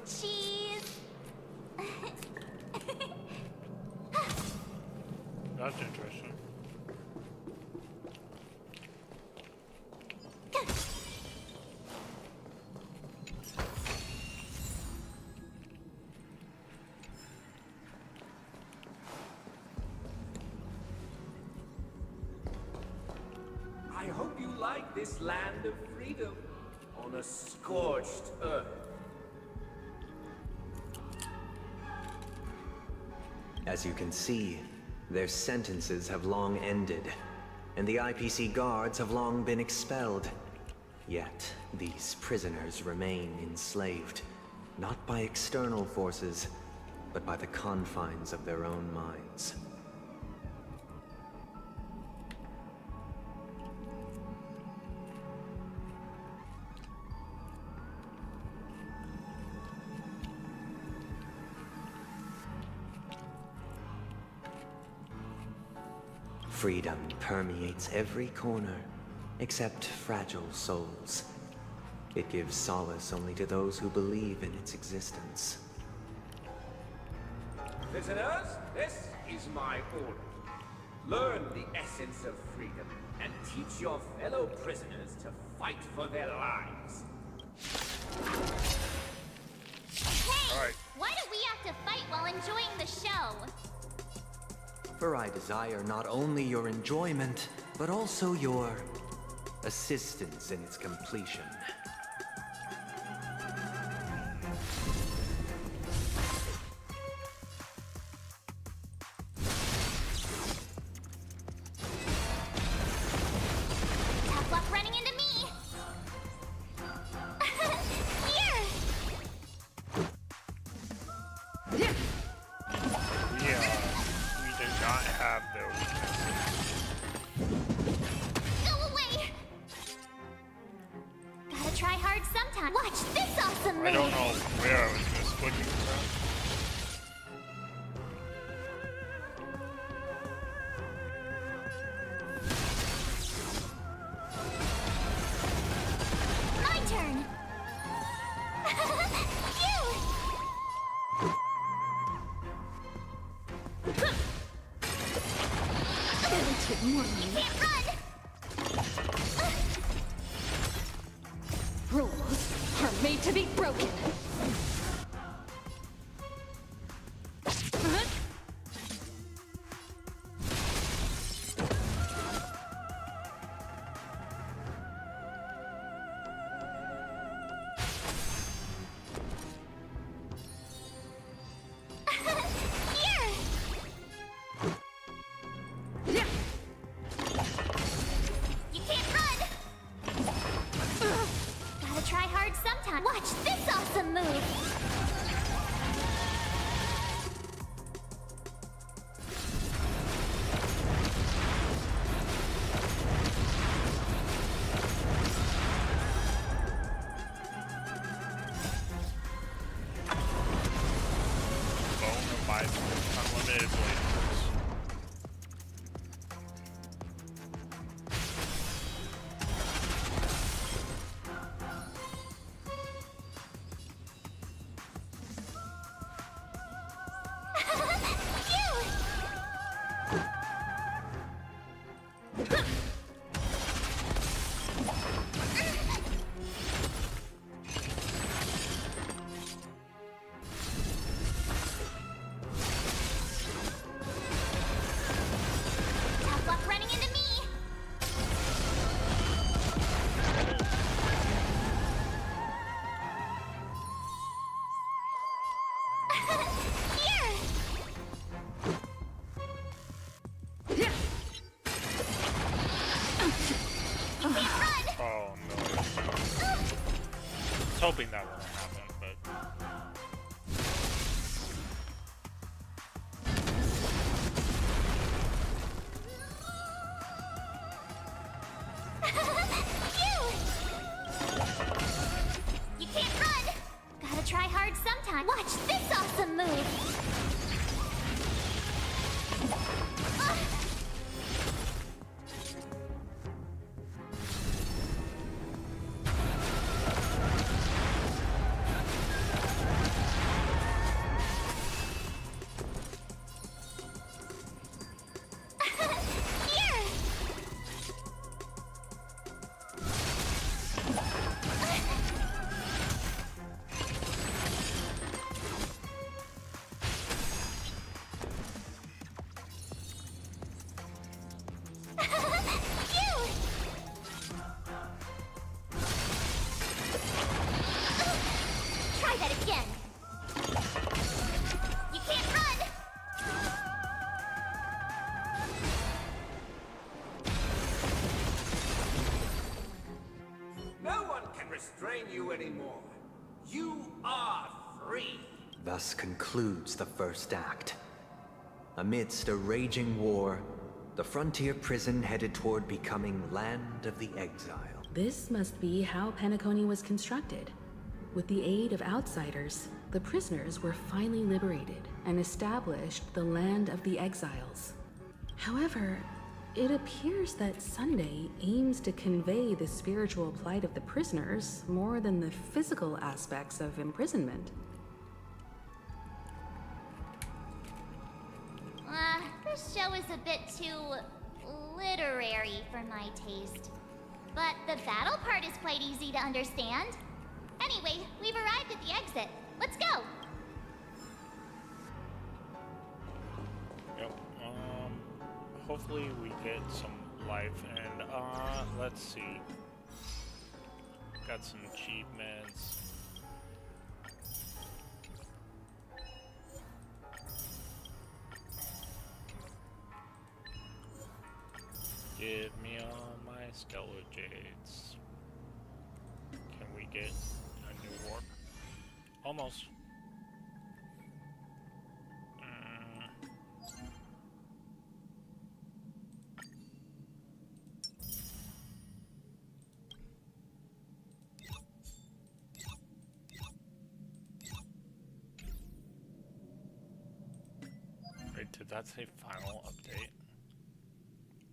Cheese. That's interesting. I hope you like this land of freedom on a scorched earth. As you can see, their sentences have long ended, and the IPC guards have long been expelled. Yet, these prisoners remain enslaved, not by external forces, but by the confines of their own minds. Freedom permeates every corner, except fragile souls. It gives solace only to those who believe in its existence. Prisoners, this is my order. Learn the essence of freedom and teach your fellow prisoners to fight for their lives. Hey! Why do we have to fight while enjoying the show? For I desire not only your enjoyment, but also your assistance in its completion. Tough luck running into me! Here! Yeah, we do not have those. Go away! Gotta try hard sometime. Watch this awesome move! I don't know where I was just looking from. My turn! Phew! hit more than You you. can't run! Rules are made to be broken. You can't run! Gotta try hard sometime. Watch this awesome move! Bone or bison, unlimited blade force. Tough luck running into me! Here! You can't run! Oh no. I was hoping that wouldn't happen, but You can't run! Gotta try hard sometime. Watch this awesome move! Here! Phew! Try that again! You can't run! No one can restrain you anymore. You are free. Thus concludes the first act. Amidst a raging war, the frontier prison headed toward becoming Land of the Exile. This must be how Penacony was constructed. With the aid of outsiders, the prisoners were finally liberated and established the Land of the Exiles. However, it appears that Sunday aims to convey the spiritual plight of the prisoners more than the physical aspects of imprisonment. This show is a bit too literary for my taste. But the battle part is quite easy to understand. Anyway, we've arrived at the exit. Let's go! yep. Hopefully we get some life and let's see. Got some achievements. Give me all my stellar jades. Can we get a new warp? Almost. Wait, did that say final update?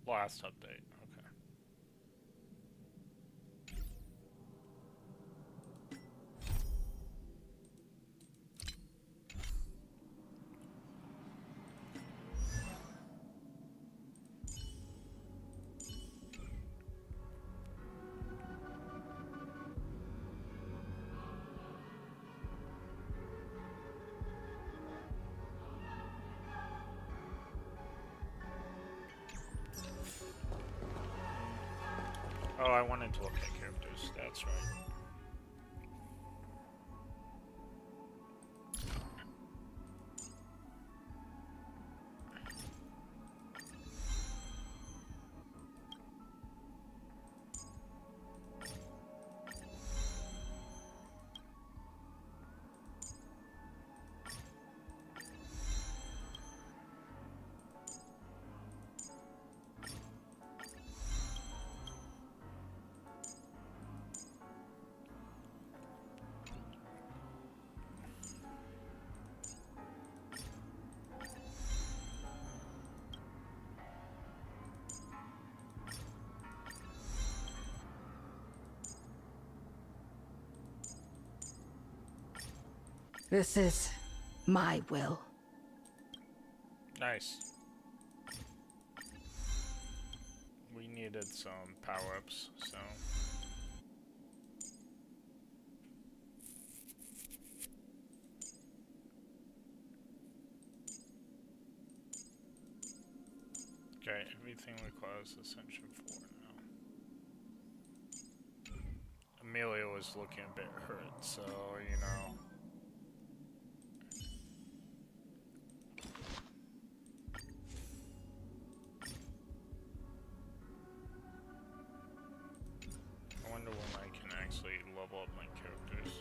Last update, okay. Oh, I wanted to look at characters. That's right. This is my will. Nice. We needed some power-ups, so... Okay, everything requires Ascension 4 now. Amelia was looking a bit hurt, so, you know... I wonder when I can actually level up my characters.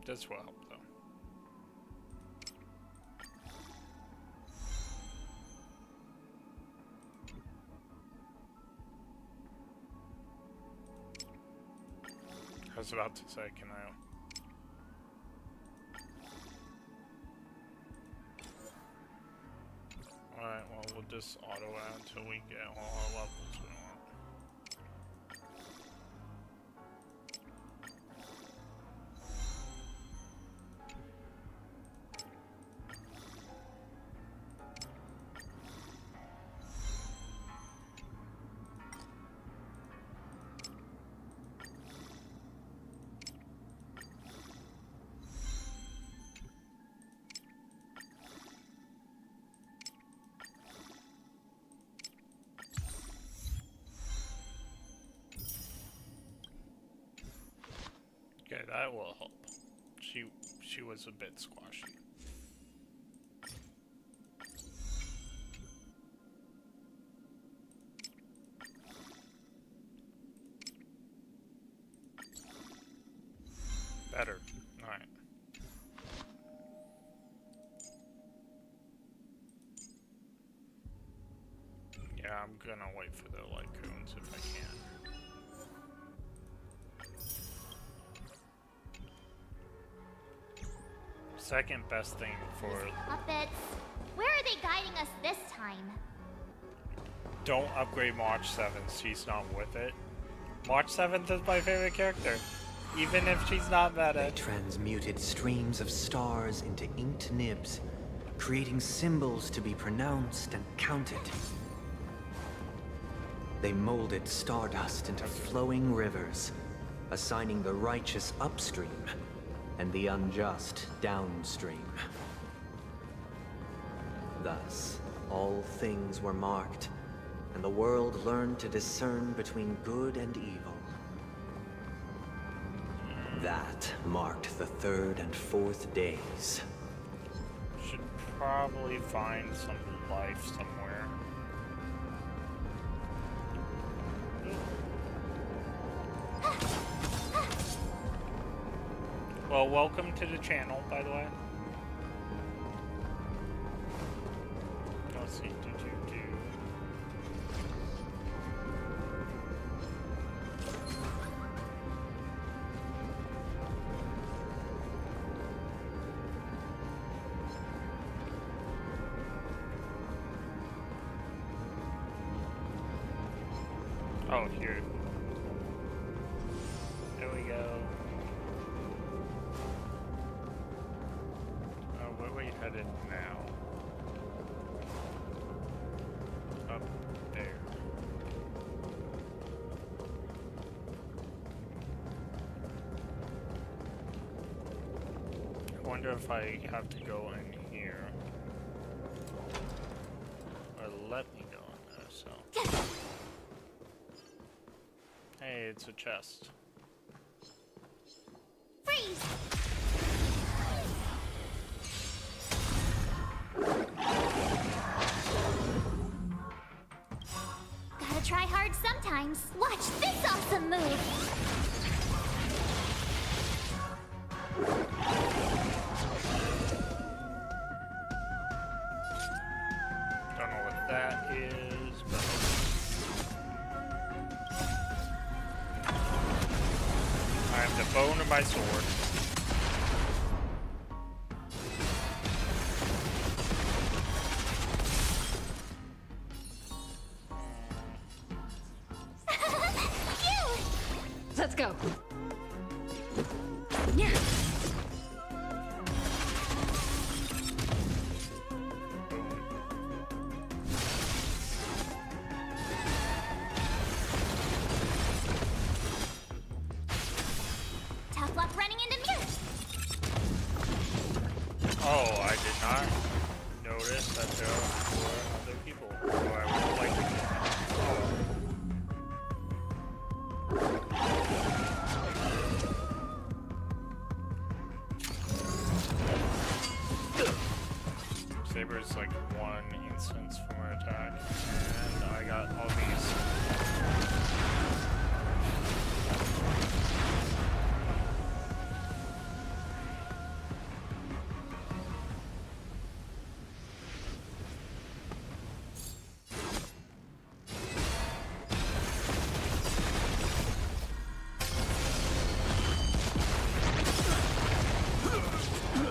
This will help, though. I was about to say, can I... Alright, well, we'll just auto add until we get all our levels we want. Okay, that will help. She was a bit squashy. Better. Alright. Yeah, I'm gonna wait for the light cones if I can. Second best thing for... Puppets. Where are they guiding us this time? Don't upgrade March 7th, she's not with it. March 7th is my favorite character, even if she's not meta. They transmuted streams of stars into inked nibs, creating symbols to be pronounced and counted. They molded stardust into flowing rivers, assigning the righteous upstream and the unjust downstream. Thus, all things were marked, and the world learned to discern between good and evil. That marked the third and fourth days. Should probably find some life somewhere. Well, welcome to the channel, by the way. Let's see, Oh, here. There we go. Where are we headed now? Up there. wonder if I have to go in here. Or let me go in there, so. Hey, it's a chest. Freeze! Gotta try hard sometimes. Watch this awesome move! Don't know what that is, but I have the bone of my sword. Let's go. Yeah. Tough luck running into mirrors. Oh, I did not notice that there were other people who I would like to Saber's like one instance from her attack, and I got all these.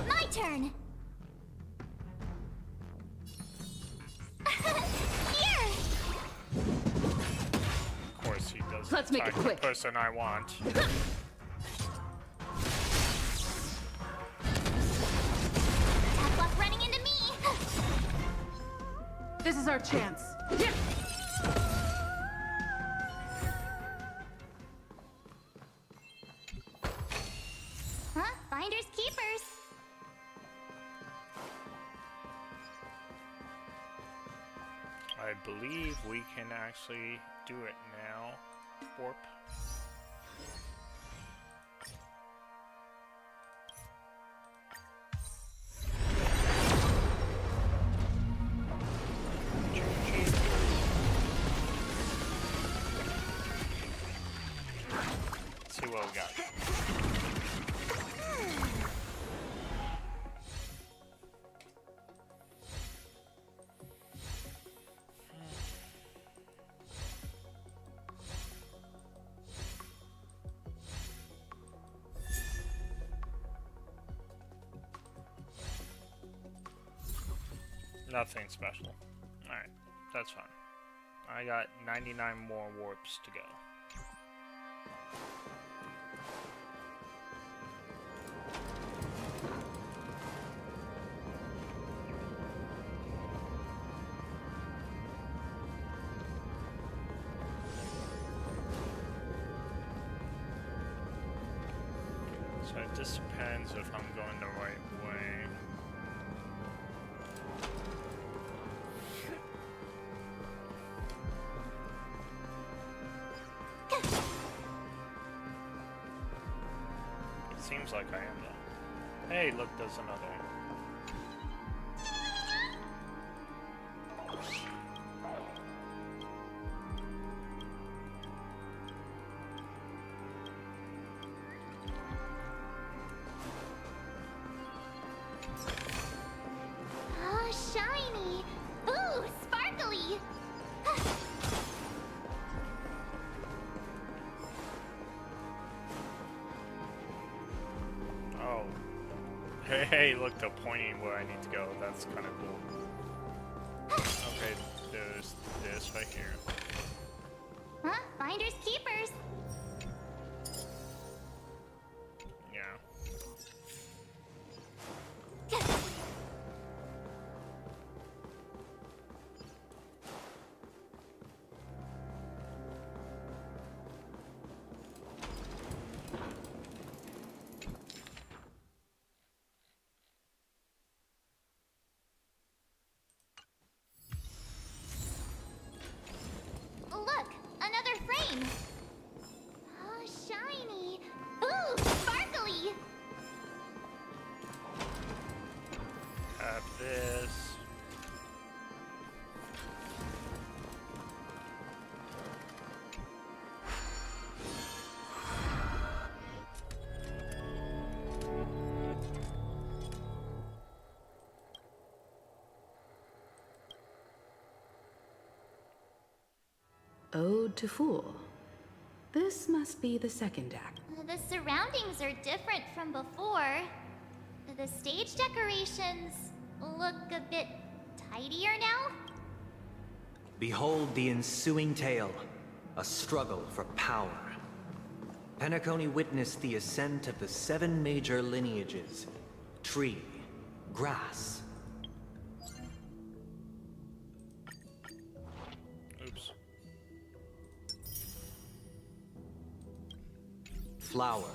My turn. Here. Of course, he does. Let's make it attack quick. The person I want. Tough luck running into me. This is our chance. Huh? Finders keepers. I believe we can actually do it now. Warp. Let's see what we got. Nothing special. Alright, that's fine. I got 99 more warps to go. So it just depends if I'm going the right way. It seems like I am though. Hey, look, there's another one. Oh, shiny. Ooh, sparkly. Oh. Hey, look, they're pointing where I need to go. That's kind of cool. Okay, there's this right here. Huh? Finders keepers. Yeah. Ode to Fool. This must be the second act. The surroundings are different from before. The stage decorations look a bit tidier now. Behold the ensuing tale, a struggle for power. Penacony witnessed the ascent of the 7 major lineages: tree, grass, flower,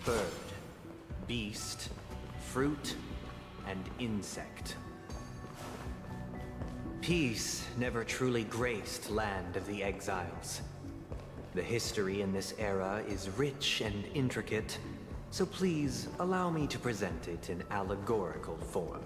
bird, beast, fruit, and insect. Peace never truly graced Land of the Exiles. The history in this era is rich and intricate, so please allow me to present it in allegorical form.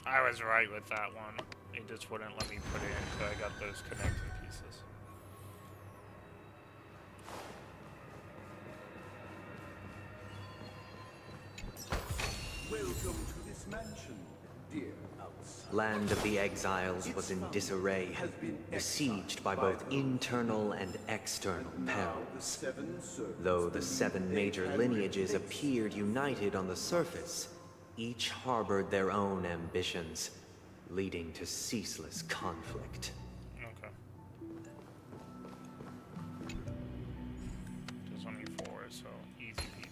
I was right with that one. It just wouldn't let me put it in until I got those connecting pieces. Welcome to this mansion, dear outsider. Land of the Exiles was in disarray, besieged by both internal and external perils. Though the 7 major lineages appeared united on the surface, each harbored their own ambitions, leading to ceaseless conflict. Okay. There's only 4, so easy peasy.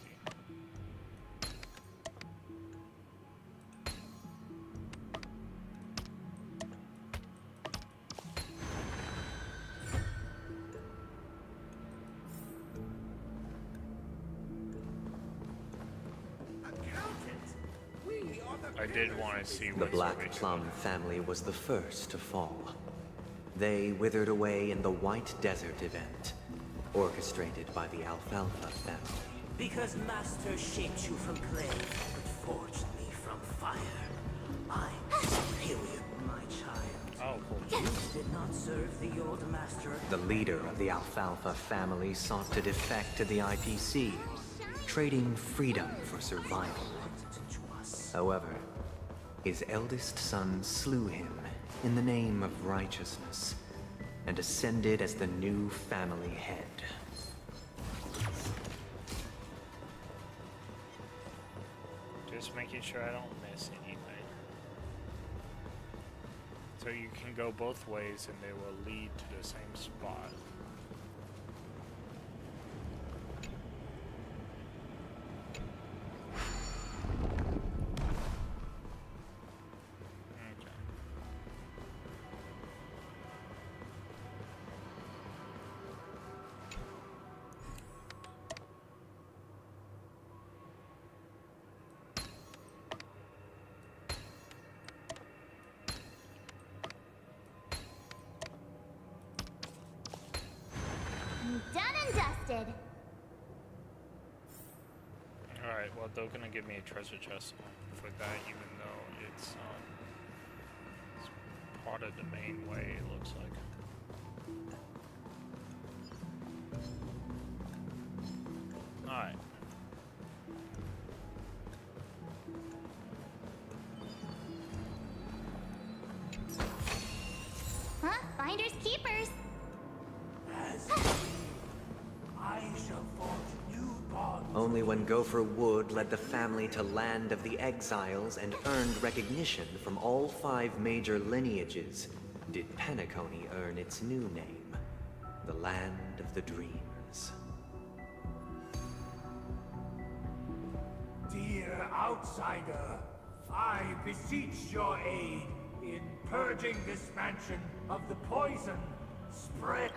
I did want to see the Black Plum family was the first to fall. They withered away in the White Desert event, orchestrated by the Alfalfa family. Because Master shaped you from clay, but forged me from fire. I'm superior, my child. Oh, cool. You did not serve the old master. The leader of the Alfalfa family sought to defect to the IPC, trading freedom for survival. However, his eldest son slew him in the name of righteousness and ascended as the new family head. Just making sure I don't miss anything. So you can go both ways and they will lead to the same spot. Done and dusted. Alright, well they're gonna give me a treasure chest for that, even though it's part of the main way, it looks like. Alright. Huh? Finders keepers. I shall forge new bonds. Only when Gopher Wood led the family to Land of the Exiles and earned recognition from all 5 major lineages did Penacony earn its new name, the Land of the Dreams. Dear outsider, I beseech your aid in purging this mansion of the poison spread.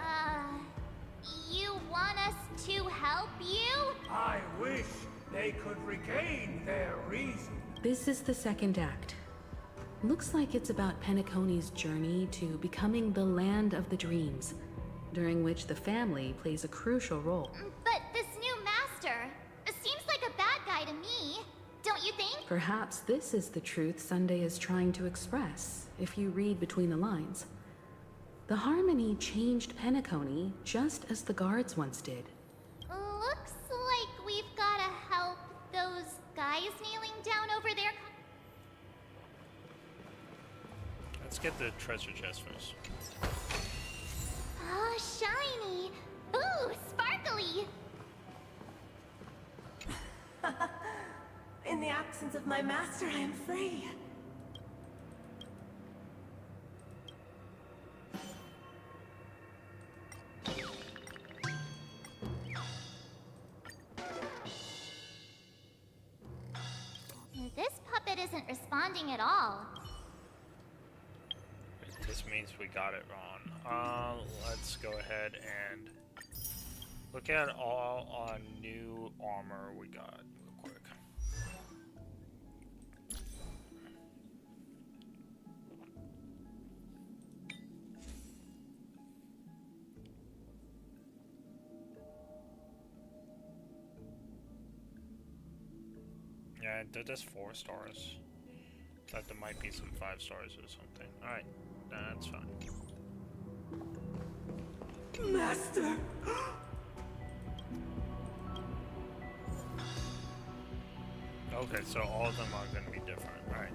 You want us to help you? I wish they could regain their reason. This is the second act. Looks like it's about Penacony's journey to becoming the land of the dreams, during which the family plays a crucial role. But this new master seems like a bad guy to me, don't you think? Perhaps this is the truth Sunday is trying to express, if you read between the lines. The Harmony changed Penacony just as the guards once did. Looks like we've gotta help those guys kneeling down over there. Let's get the treasure chest first. Oh, shiny! Ooh, sparkly! In the absence of my master, I am free. This puppet isn't responding at all. This means we got it wrong. Let's go ahead and look at all our new armor we got real quick. Yeah, they're just 4 stars. Thought there might be some 5 stars or something. Alright, that's fine. Master! Okay, so all of them are going to be different, right?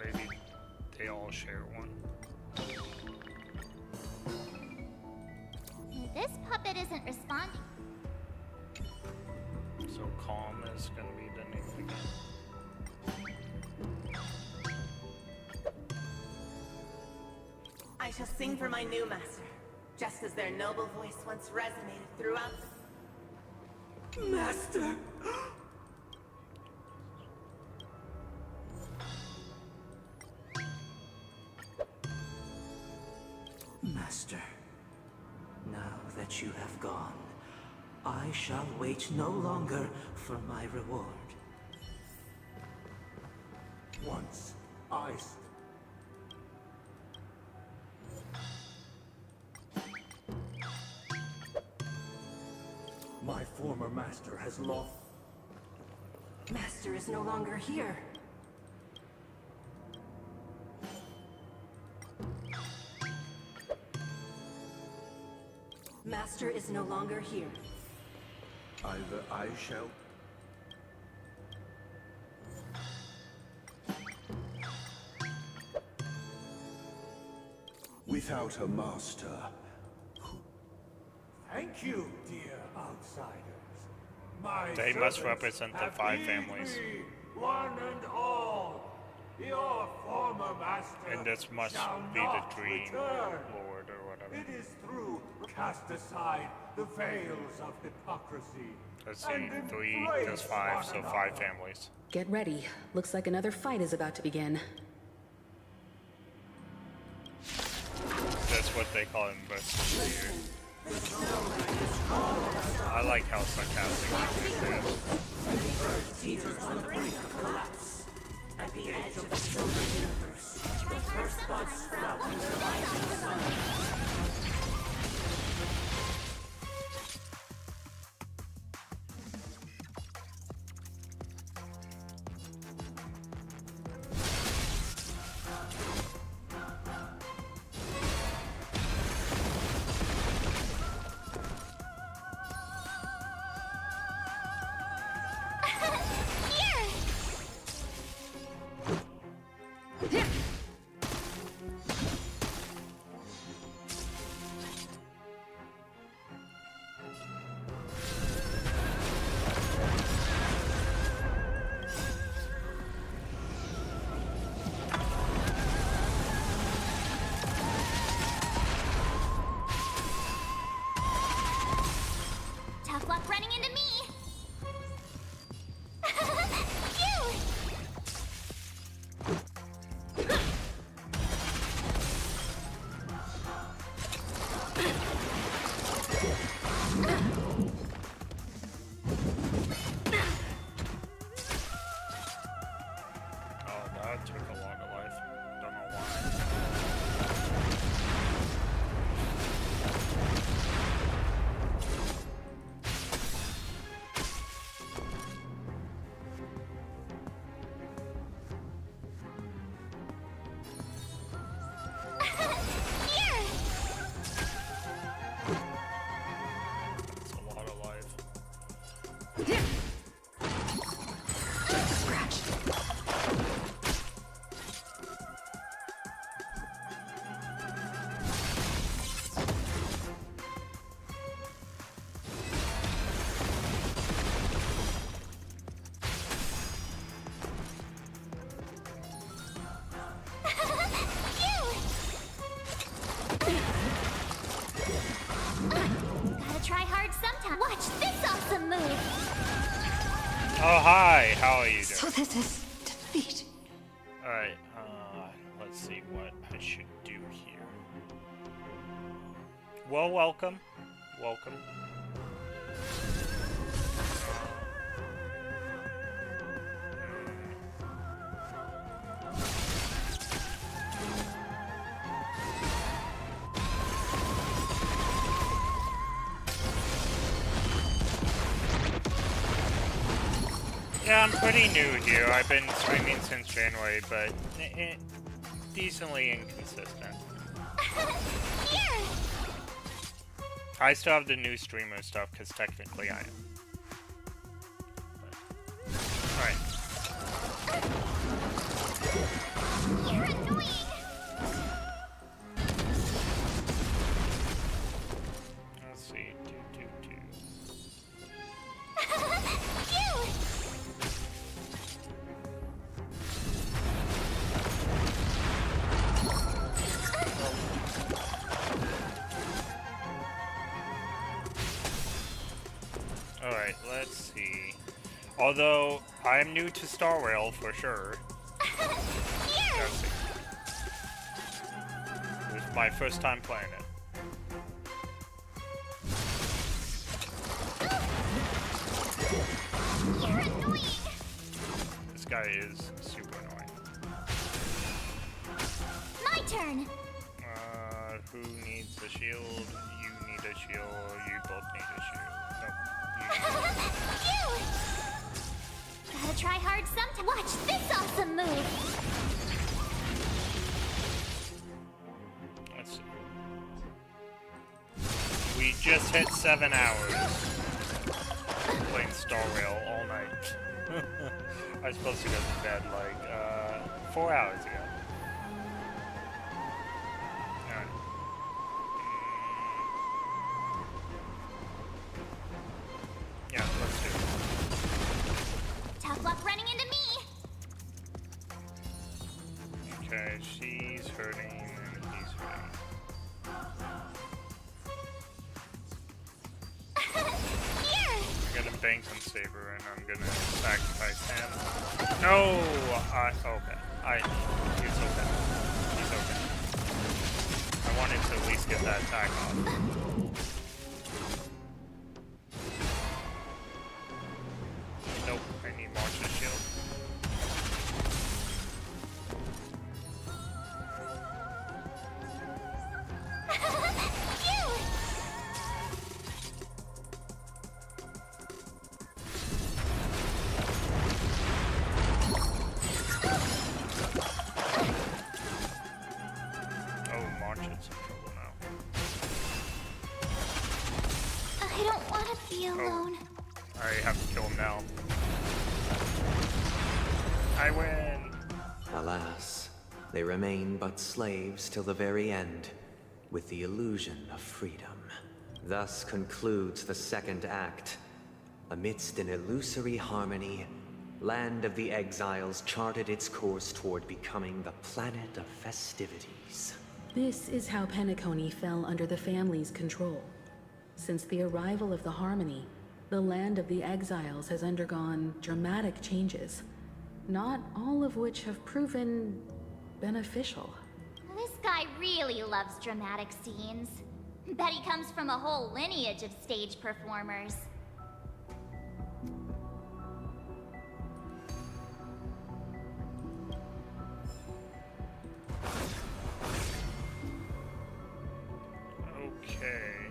Maybe they all share one. This puppet isn't responding. So calm is going to be the name again. I shall sing for my new master, just as their noble voice once resonated throughout the... Master! Master, now that you have gone, I shall wait no longer for my reward. Once I... My former master has lost... Master is no longer here. Master is no longer here. Either I shall... Without a master... Thank you, dear outsiders. They must represent the 5 families. One and all. Your former master And this must shall be the not Dream return. Lord or whatever. It is through cast aside the veils of hypocrisy. Let's see, and 3, embrace that's 5, one so 5 another. families. Get ready. Looks like another fight is about to begin. That's what they call investors here. I like how sarcastic it is. Jesus on the brink of collapse. At the edge of the silver universe, the first bud sprout in the rising sun. Tough luck running into me! You! Oh, hi. How are you doing? So this is defeat. Alright, let's see what I should do here. Well, welcome. Welcome. Yeah, I'm pretty new here. I've been streaming since January, but decently inconsistent. I still have the new streamer stuff, because technically I am. Alright. You're annoying! Let's see. Alright, let's see. Although, I'm new to Starrail for sure. Let's see. This is my first time playing it. You're annoying! This guy is super annoying. My turn! Who needs a shield? You need a shield. You both need a shield. You! Gotta try hard sometime. Watch this awesome move! Let's see. We just hit 7 hours playing Starrail all night. I was supposed to go to bed like 4 hours ago. Alright. Yeah, let's do it. Tough luck running into me! Okay, she's hurting and he's hurting. Here! I'm gonna bank on Saber and I'm gonna sacrifice him. No! Okay. He's okay. He's okay. I wanted to at least get that attack off. Nope, I need March's shield. Oh, March is in trouble now. I don't want to be alone. I have to kill him now. I win! Alas, they remain but slaves till the very end, with the illusion of freedom. Thus concludes the second act. Amidst an illusory harmony, Land of the Exiles charted its course toward becoming the planet of festivities. This is how Penacony fell under the family's control. Since the arrival of the Harmony, the Land of the Exiles has undergone dramatic changes, not all of which have proven beneficial. This guy really loves dramatic scenes. Bet he comes from a whole lineage of stage performers. Okay.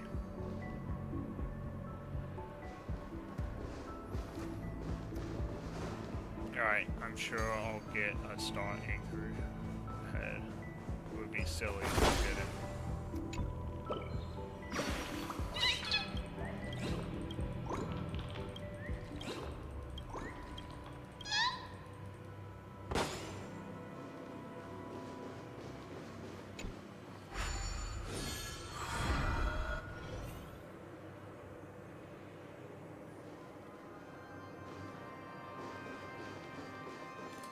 Alright, I'm sure I'll get a star anchor head. It would be silly to get it.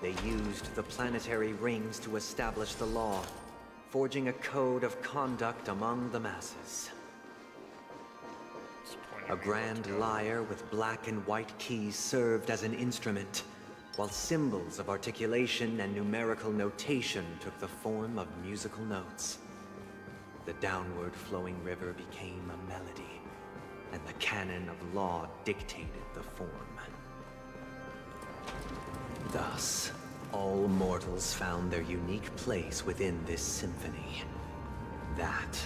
They used the planetary rings to establish the law, forging a code of conduct among the masses. It's pointing A grand lyre with black and white keys served as an instrument, while symbols of articulation and numerical notation took the form of musical notes. The downward flowing river became a melody, and the canon of law dictated the form. Thus, all mortals found their unique place within this symphony. That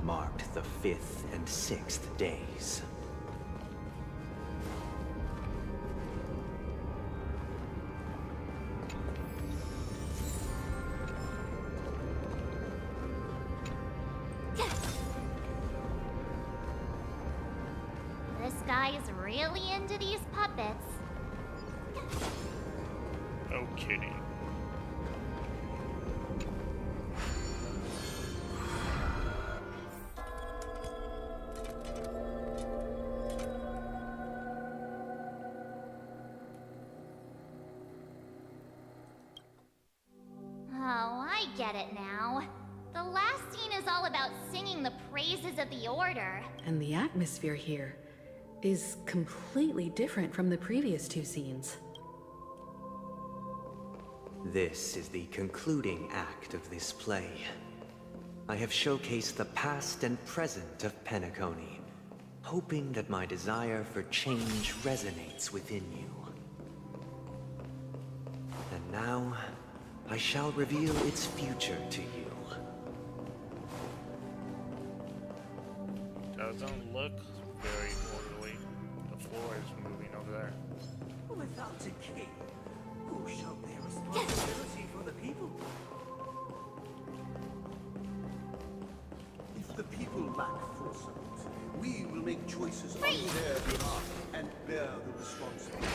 marked the 5th and 6th days. This guy is really into these puppets. No kidding. Oh, I get it now. The last scene is all about singing the praises of the Order. And the atmosphere here is completely different from the previous 2 scenes. This is the concluding act of this play. I have showcased the past and present of Penacony, hoping that my desire for change resonates within you. And now, I shall reveal its future to you. Doesn't look very orderly. The floor is moving over there. Without a king, who shall bear responsibility for the people? If the people lack foresight, we will make choices on their behalf and bear the responsibility.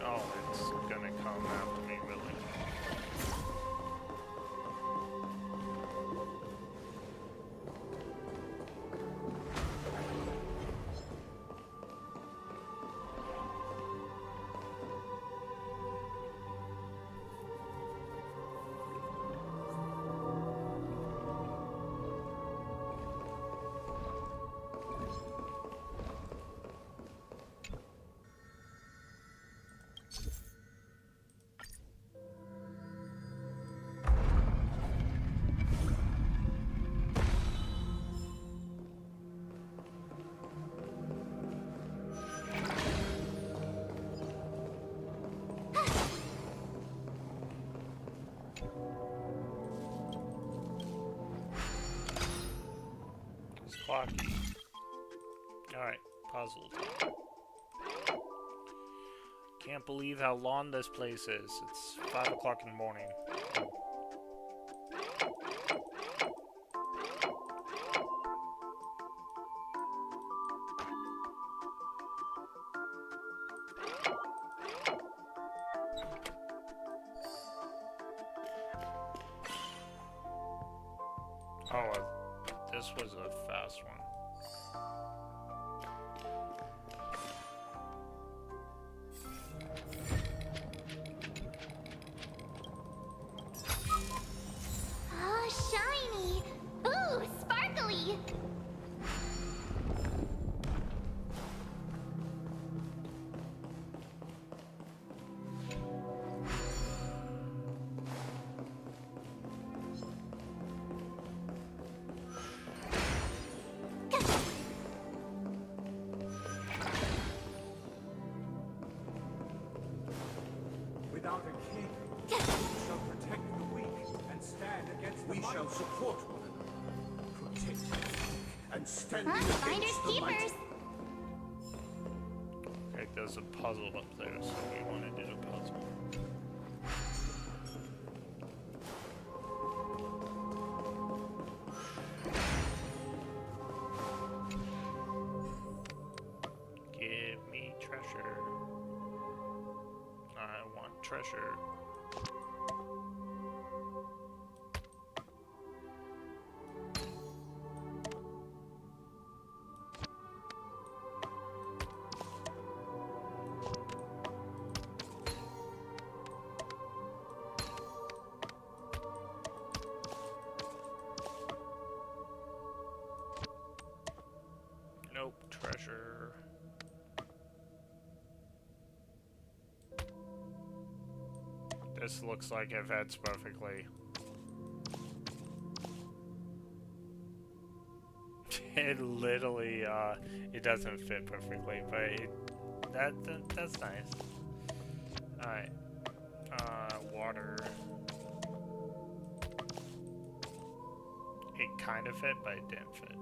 Oh, it's gonna come after me, really. It's clocky. Alright, puzzle time. Can't believe how long this place is. It's 5 o'clock in the morning. Oh, this was a fast one. Oh, shiny! Ooh, sparkly! Without a king, we shall protect the weak and stand against the mighty. We shall support one another, protect the weak and stand Finders against the mighty. keepers! Okay, there's a puzzle up there, so we want to do a puzzle. Give me treasure. I want treasure. Nope, treasure. This looks like it fits perfectly. It literally, it doesn't fit perfectly, but that's nice. Alright. Water. It kind of fit, but it didn't fit.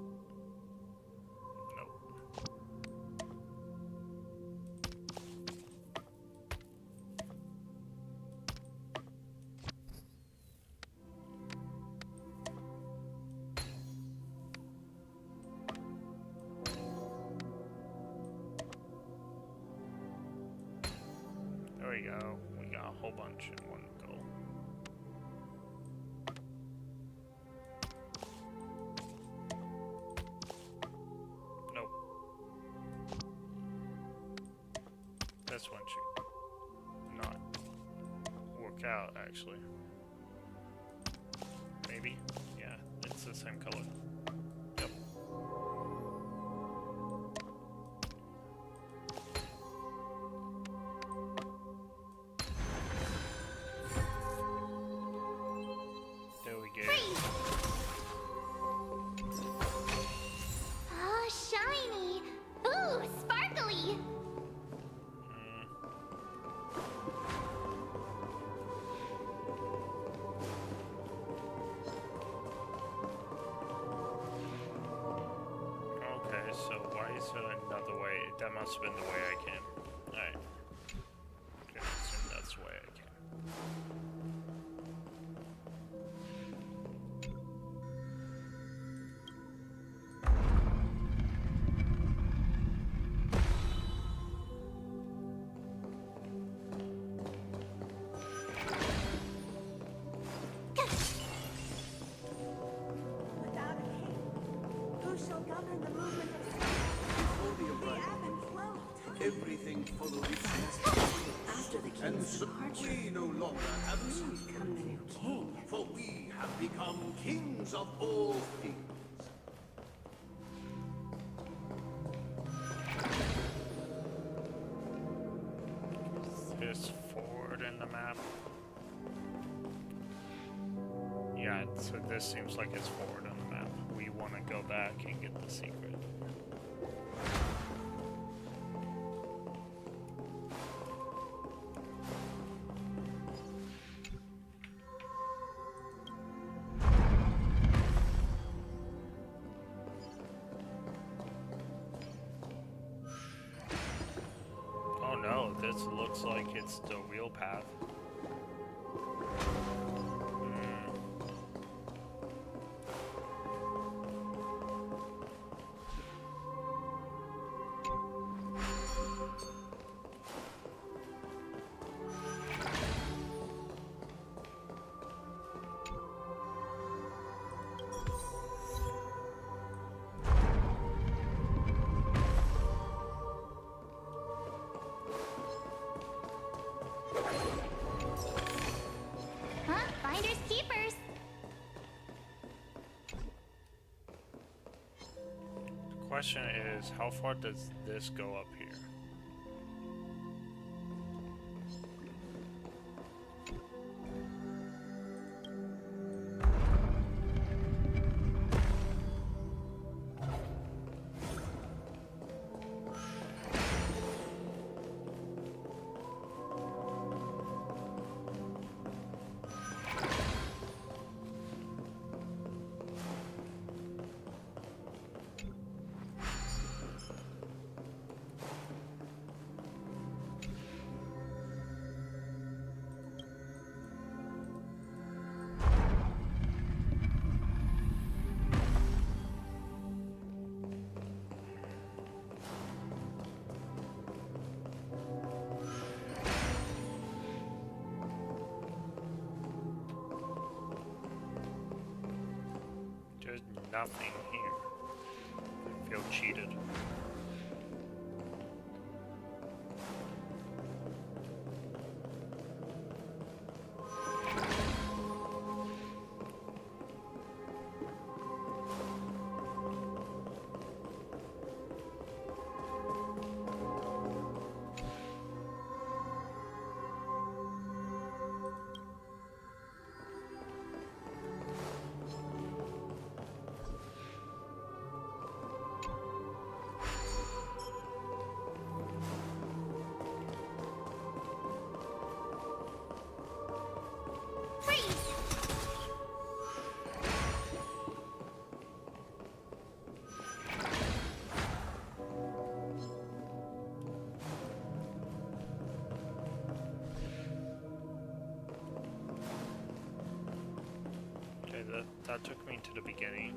There we go. We got a whole bunch in one go. Nope. This one should not work out, actually. Maybe? Yeah, it's the same color. Yep. There we go. Oh, shiny! Ooh, sparkly! Okay, so why is there another way? That must have been the way I came. Alright. Okay, so that's the way I came. Without a king, who shall govern the movement of the ebb and flow? Everything follows its After the and king's so departure, we no longer have who to will become the new king? for we have become kings of all things. Is this forward in the map? Yeah, so this seems like it's forward on the map. We want to go back and get the secret. Oh no, this looks like it's the real path. Huh? Finders keepers! The question is, how far does this go up here? There's nothing here. I feel cheated. that took me to the beginning.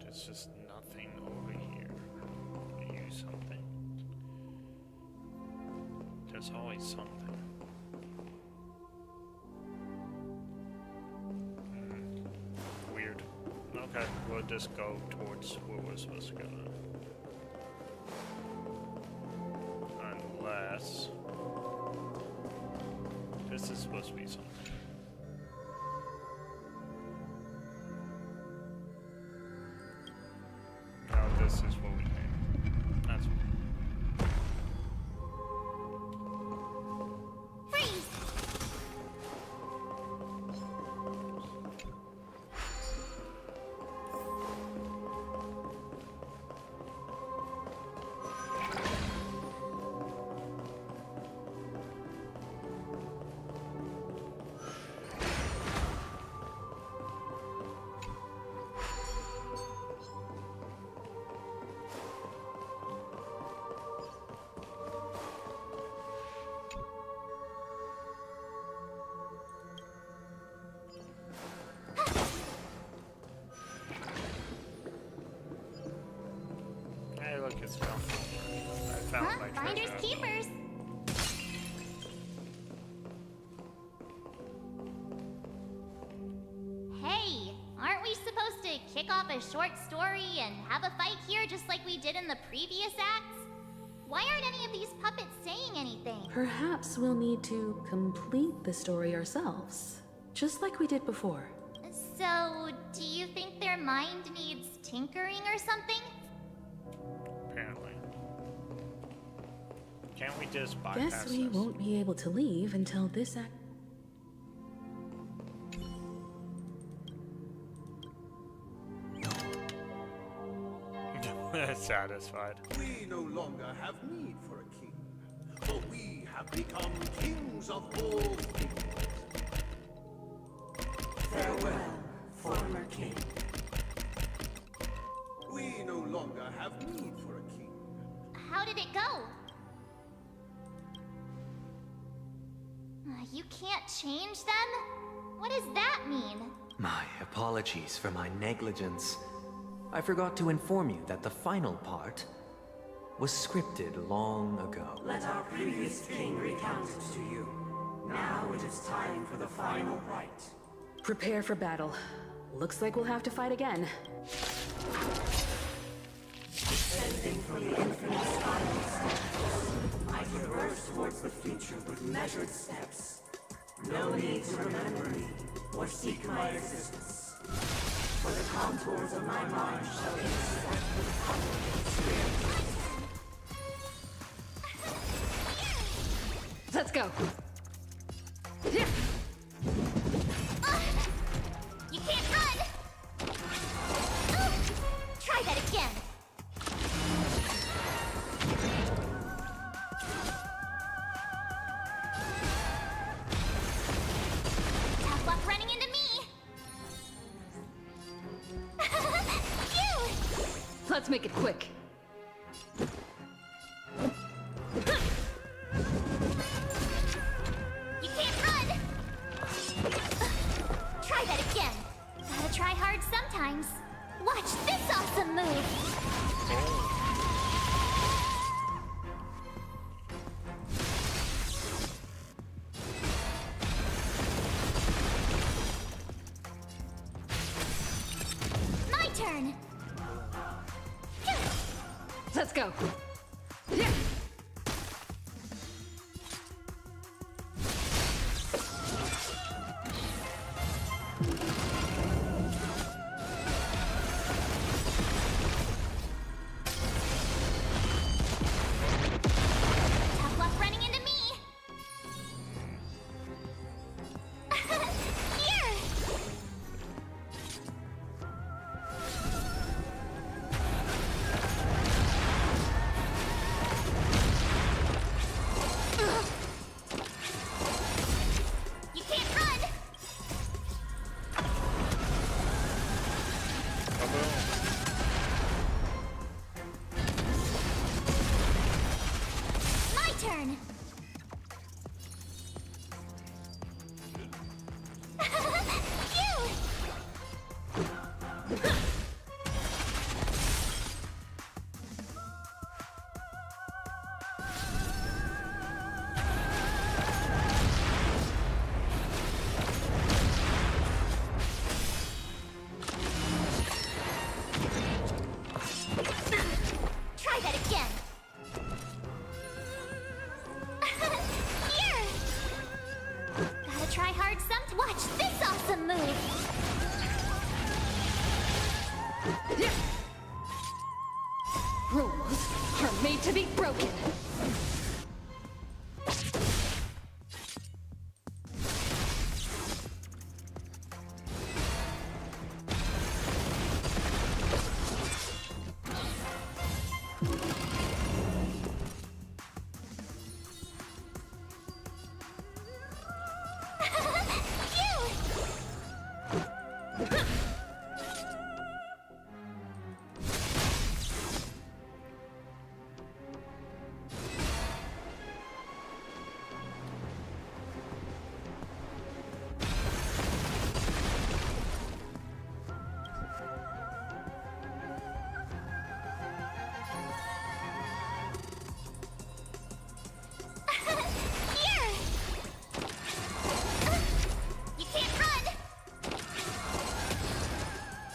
There's just nothing over here. Use something. There's always something. Weird. Okay, we'll just go towards where we're supposed to go then. Unless this is supposed to be something. No, this is where we came. That's Freeze! hey, look, it's found. I found my Finders treasure. keepers. Hey, aren't we supposed to kick off a short story and have a fight here just like we did in the previous acts? Why aren't any of these puppets saying anything? Perhaps we'll need to complete the story ourselves, just like we did before. So, do you think their mind needs tinkering or something? Apparently. Can't we just bypass Guess we this? won't be able to leave until this act. Satisfied. We no longer have need for a king, for we have become kings of all things. Farewell, former king. We no longer have need for a king. How did it go? You can't change them? What does that mean? My apologies for my negligence. I forgot to inform you that the final part was scripted long ago. Let our previous king recount it to you. Now it is time for the final rite. Prepare for battle. Looks like we'll have to fight again. Descending from the infinite spiral staircase, I traverse towards the future with measured steps. No need to remember me or seek my existence. For the contours of my mind shall intersect with complicated experience. Let's go. You can't run! Try that again! Tough luck running into me! Phew! Let's make it quick. You can't run! Try that again. Gotta try hard sometimes. Watch this awesome move! My turn! Let's go. Tough luck running into me! Here! one move. Rules are made to be broken.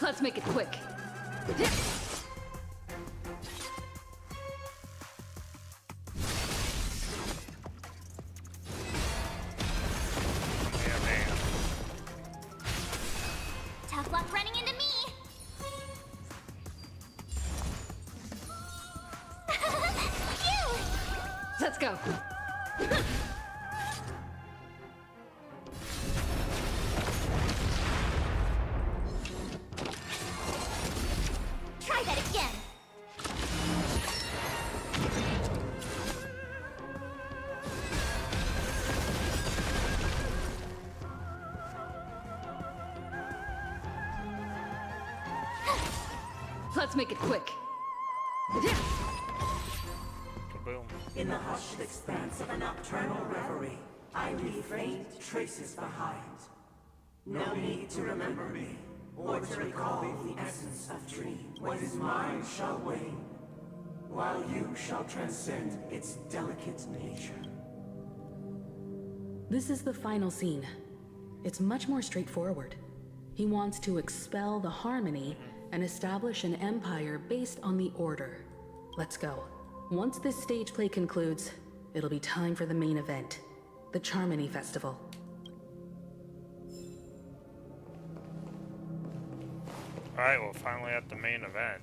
Let's make it quick. Tough luck running into me. Phew! Let's go. Try that again. Let's make it quick. Kaboom. In the hushed expanse of a nocturnal reverie, I leave faint traces behind. No need to remember me, or to recall the essence of dream. What is mine shall wane, while you shall transcend its delicate nature. This is the final scene. It's much more straightforward. He wants to expel the harmony and establish an empire based on the order. Let's go. Once this stage play concludes, it'll be time for the main event, the Charmony Festival. Alright, well, finally at the main event.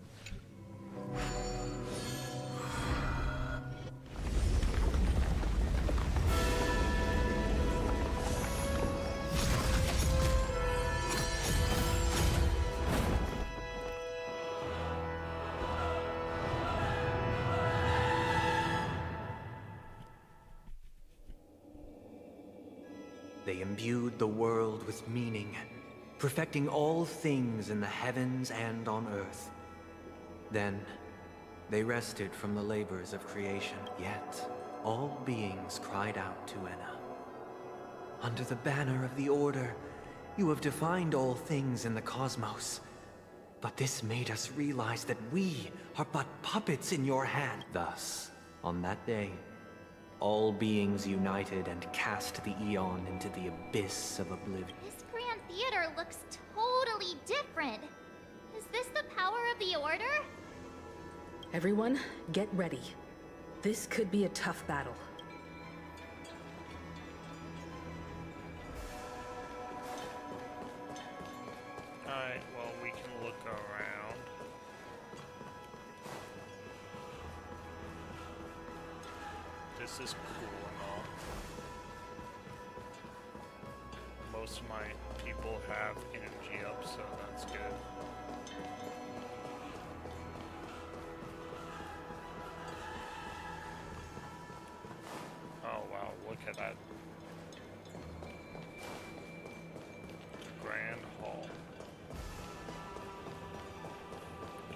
They imbued the world with meaning, perfecting all things in the heavens and on earth. Then, they rested from the labors of creation. Yet, all beings cried out to Enna. Under the banner of the Order, you have defined all things in the cosmos. But this made us realize that we are but puppets in your hand. Thus, on that day, all beings united and cast the Eon into the abyss of oblivion. This Grand Theater looks totally different. Is this the power of the Order? Everyone, get ready. This could be a tough battle. Alright, well, we can look around. This is cool and all. Most of my people have energy up, so that's good. Oh wow, look at that. Grand Hall.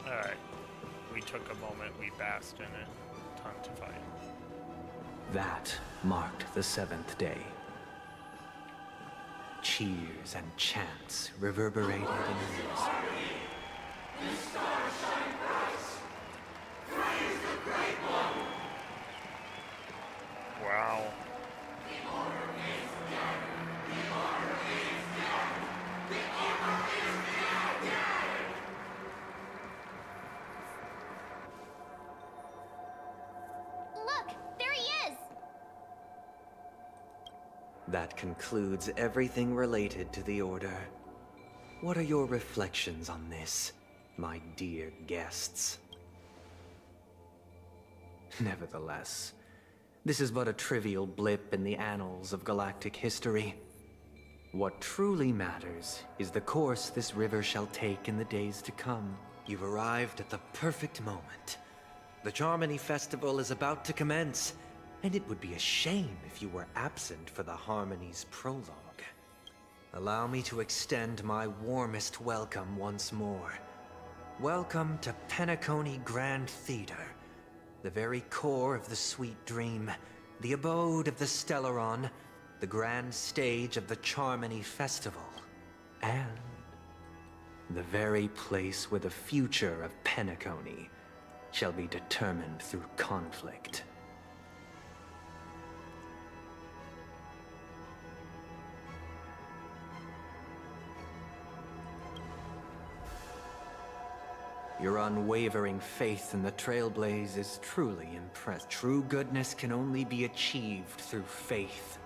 Alright. We took a moment, we basked in it. Time to fight. That marked the 7th day. Cheers and chants reverberated in unison. Wow. Look, there he is! That concludes everything related to the Order. What are your reflections on this, my dear guests? Nevertheless, this is but a trivial blip in the annals of galactic history. What truly matters is the course this river shall take in the days to come. You've arrived at the perfect moment. The Charmony Festival is about to commence, and it would be a shame if you were absent for the Harmony's prologue. Allow me to extend my warmest welcome once more. Welcome to Penacony Grand Theater, the very core of the Sweet Dream, the abode of the Stellaron, the grand stage of the Charmony Festival, and the very place where the future of Penacony shall be determined through conflict. Your unwavering faith in the Trailblaze is truly impressive. True goodness can only be achieved through faith.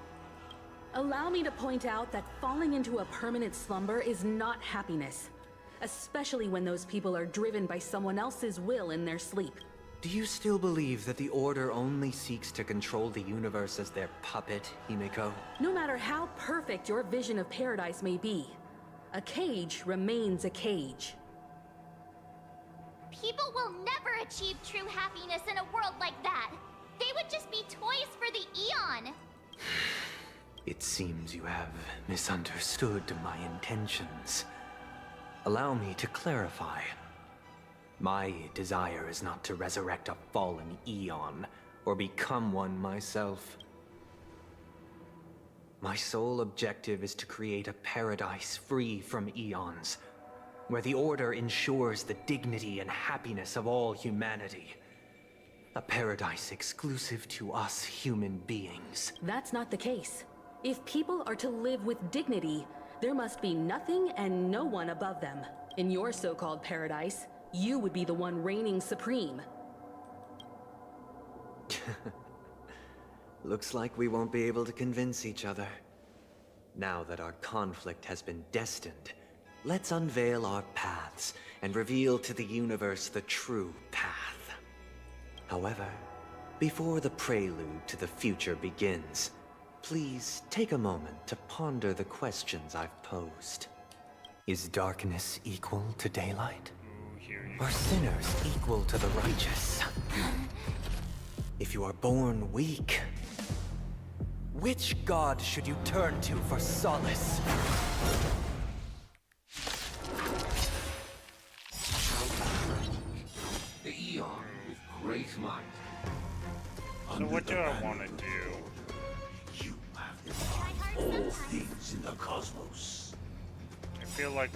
Allow me to point out that falling into a permanent slumber is not happiness, especially when those people are driven by someone else's will in their sleep. Do you still believe that the Order only seeks to control the universe as their puppet, Himiko? No matter how perfect your vision of paradise may be, a cage remains a cage. People will never achieve true happiness in a world like that. They would just be toys for the Eon. It seems you have misunderstood my intentions. Allow me to clarify. My desire is not to resurrect a fallen Eon, or become one myself. My sole objective is to create a paradise free from Eons, where the Order ensures the dignity and happiness of all humanity. A paradise exclusive to us human beings. That's not the case. If people are to live with dignity, there must be nothing and no one above them. In your so-called paradise, you would be the one reigning supreme. Looks like we won't be able to convince each other. Now that our conflict has been destined, let's unveil our paths and reveal to the universe the true path. However, before the prelude to the future begins, please take a moment to ponder the questions I've posed. Is darkness equal to daylight? Are sinners equal to the righteous? If you are born weak, which god should you turn to for solace? The Eon with great might. So what do I want to do? All things in the cosmos. I feel like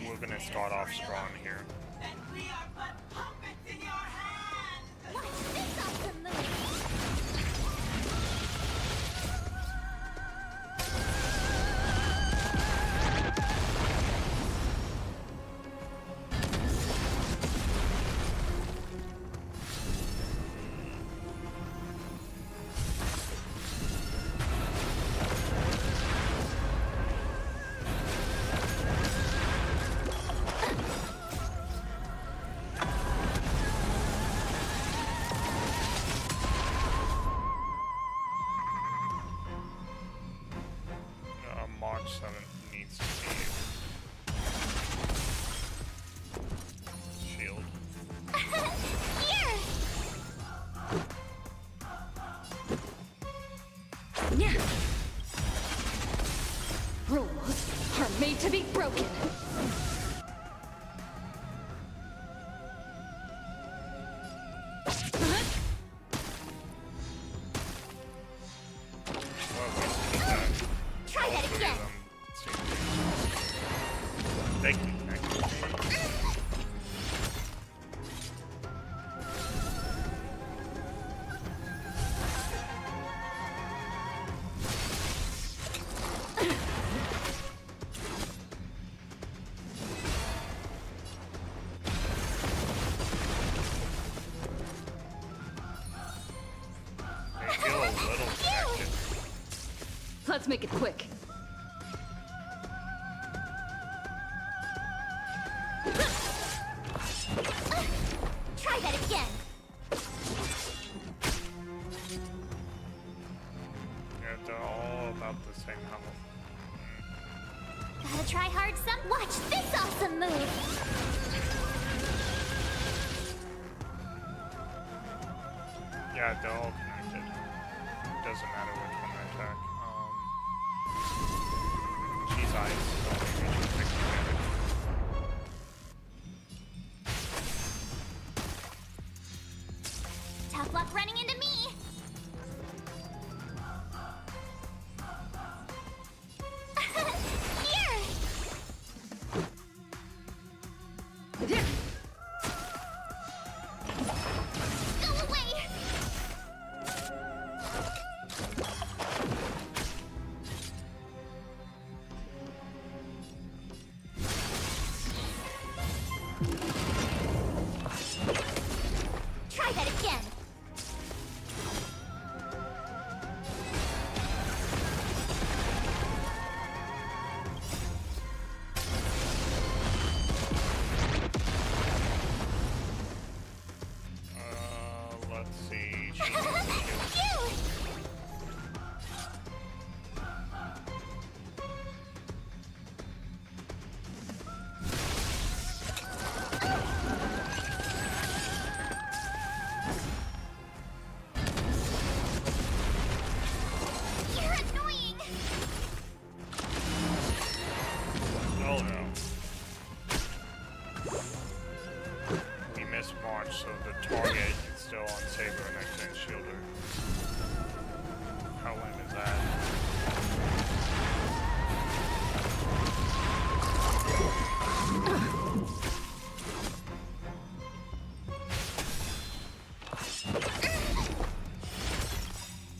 we're gonna start off strong here. And we are but puppets in your hands! What's this awesome move? March 7th needs to be shield. Here! Yeah. Rules are made to be broken. Try that again! Thank you. Let's make it quick. Try that again. Yeah, they're all about the same level. Gotta try hard some. Watch this awesome move. Yeah, they're all connected. Doesn't matter which one I attack. She's ice, so maybe she'll take advantage. Tough luck running into me. Here. Go away. Try that again. Let's see. Phew! You're annoying. Oh no. We missed March, so the target is still on Saber and I can shield her. How lame is that?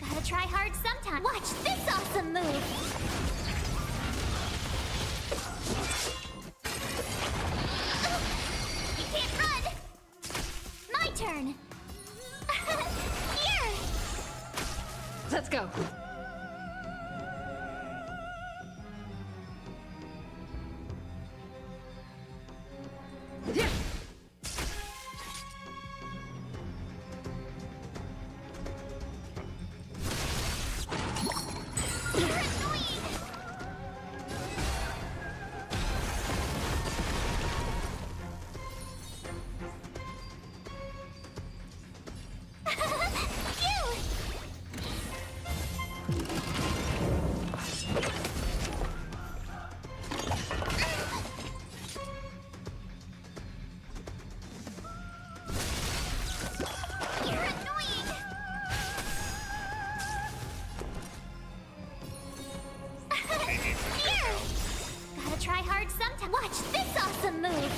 Gotta try hard sometime. Watch this awesome move. You can't run. My turn. Here. Let's go. You're annoying. Phew. You're annoying. Here. Gotta try hard sometime. Watch this awesome move.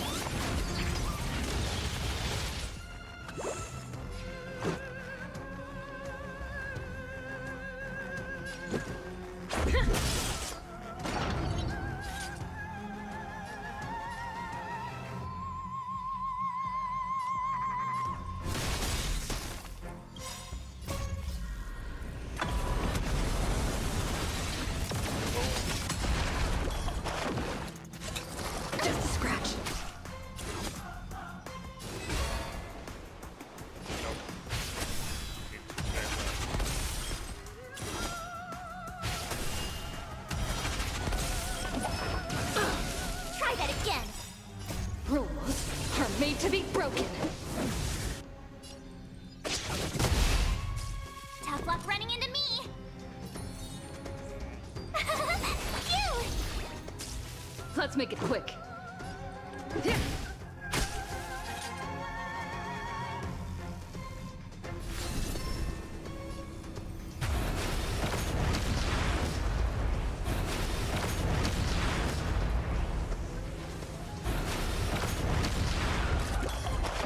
Just a scratch. Try that again. Rules are made to be broken. Tough luck running into me. Phew. Let's make it quick.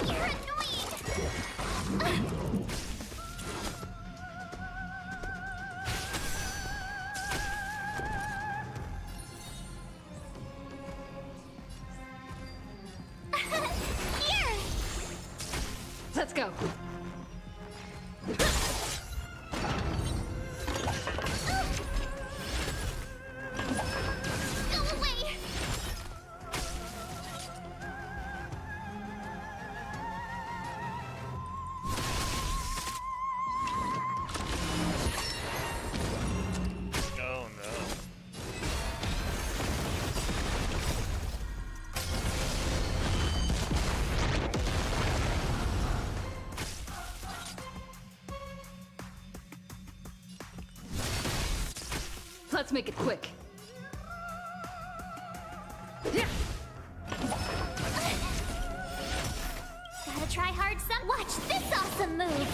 You're annoying. Let's make it quick. Gotta try hard some. Watch this awesome move.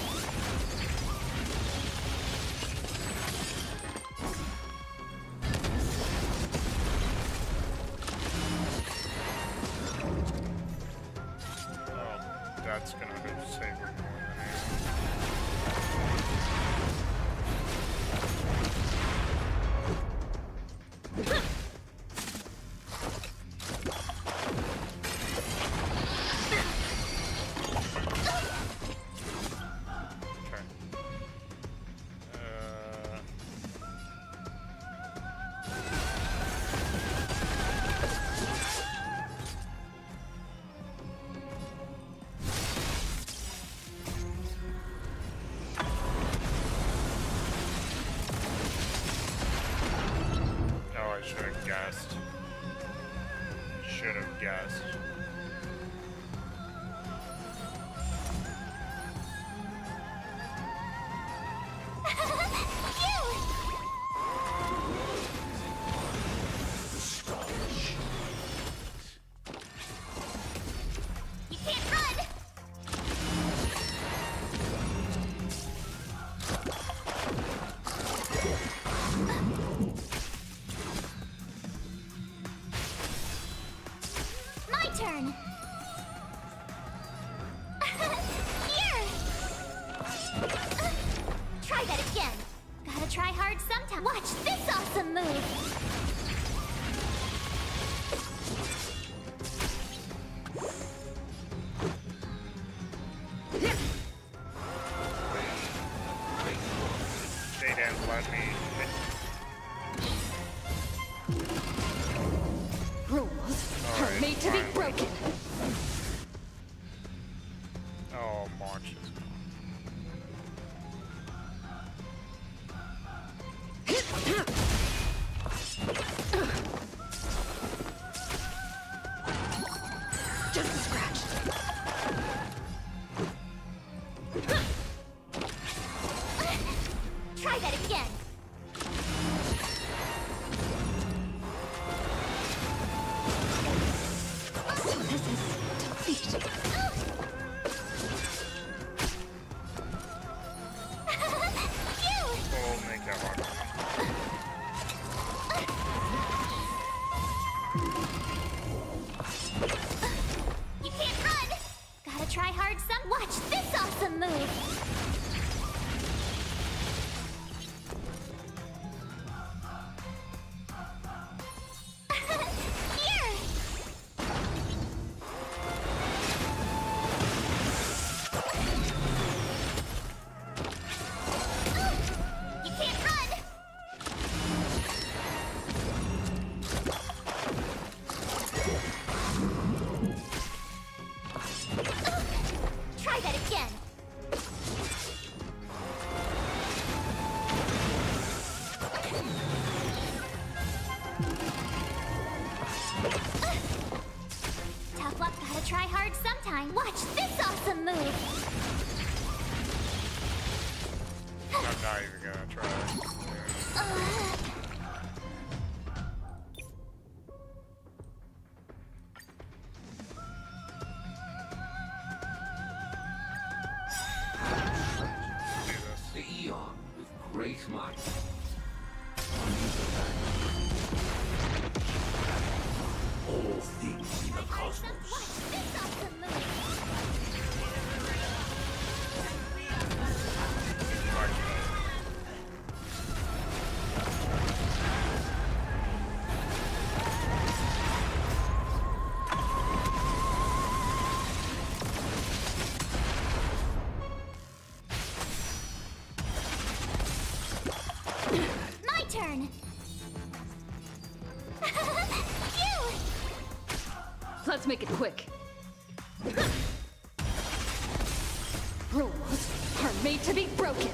That's gonna save her more than I should have guessed. Should have guessed. You can't run. My turn. Here. Try that again. Gotta try hard sometime. Watch this awesome move. They didn't let me. Rules are made to be broken. Oh, March is Just a scratch. Try that again. So this is defeat. We'll make that hard. You can't run. Gotta try hard some. Watch this awesome move. Here. You can't run. Try that again. Tough luck, gotta try hard sometime. Watch this awesome move. I'm not even gonna try. The Eon with great might. All things in the cosmos. Watch this awesome move. My turn. Phew! Let's make it quick. Rules are made to be broken.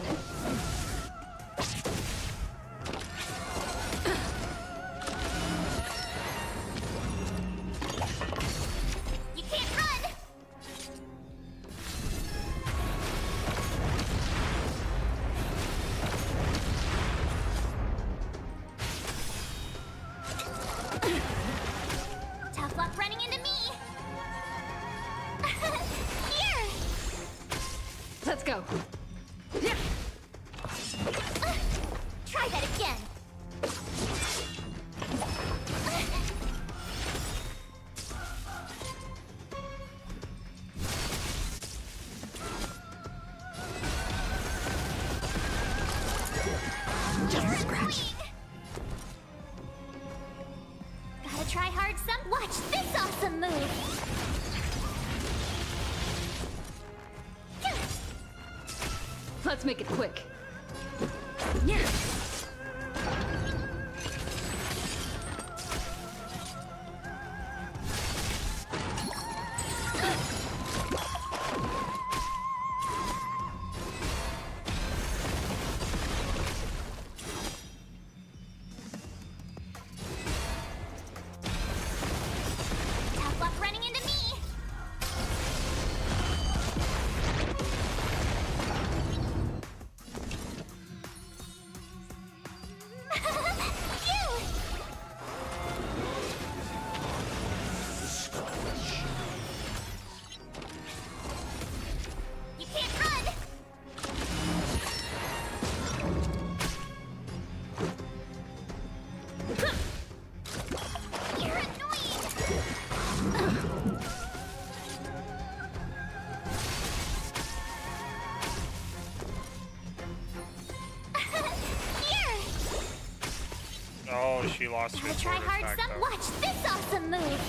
You can't run. go. Try that again. Just a scratch. Gotta try hard some. Watch this awesome move. Let's make it quick. Yeah. Tough luck running into me. You can't run. You're annoying. Here. Oh, she lost her Gotta sword try hard attack, some. though. Watch this awesome move.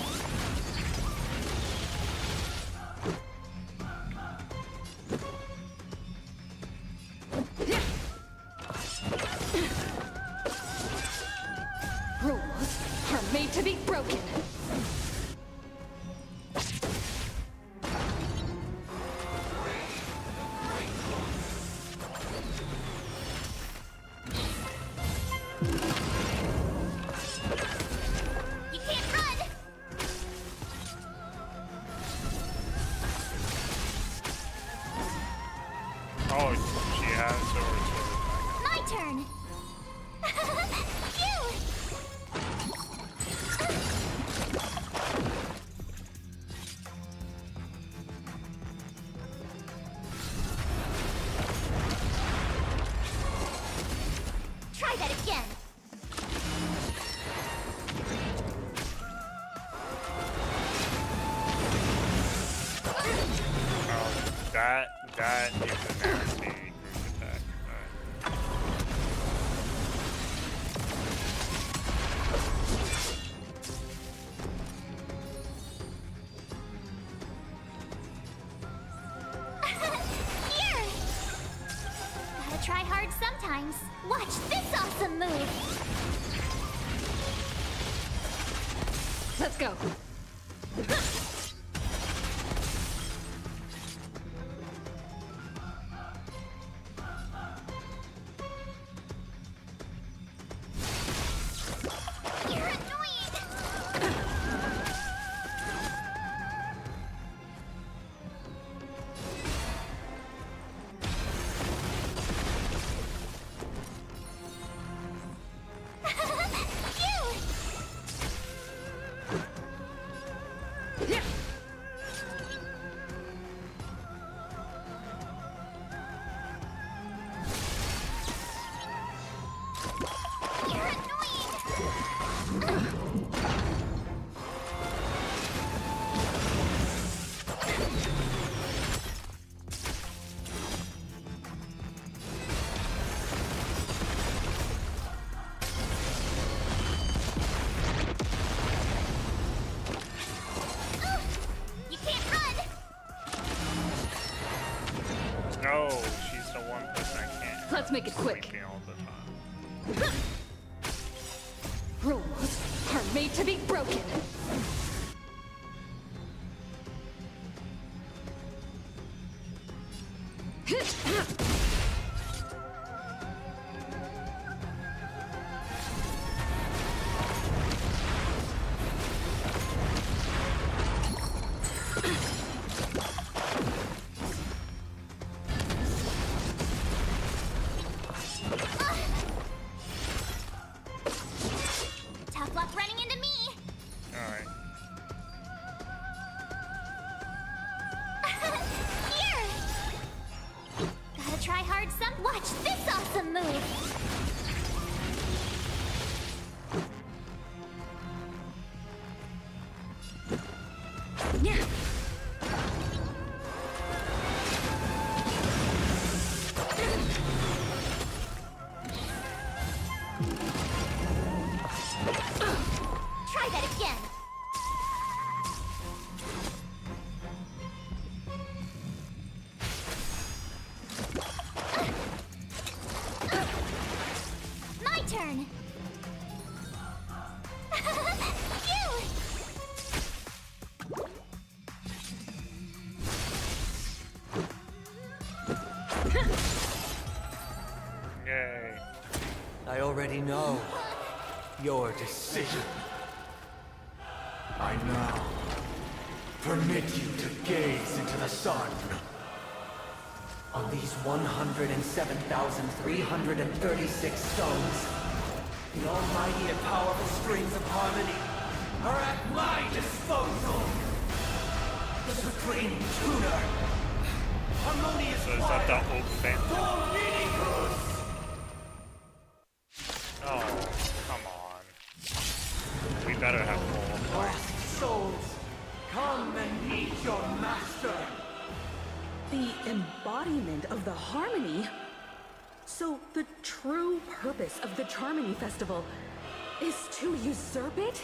Rules are made to be broken. You can't run. Oh, she has her My turn. Phew. Try that again. Oh, that is a nasty group attack. Alright. Here. Gotta try hard sometimes. Watch this awesome move. Let's go. You're annoying. Phew. You're annoying. You can't run. No, she's the one person I can't. Let's make it quick. Sleeping all the time. Rules are made to be broken. Tough luck running into me. Alright. already know your decision. I now permit you to gaze into the sun. On these 107,336 stones, the almighty and powerful strings of harmony are at my disposal. The supreme tuner. Harmonious So is that the old band? Oh, come on. We better have more. Lost souls, come and meet your master. The embodiment of the harmony? So the true purpose of the Charmony Festival is to usurp it?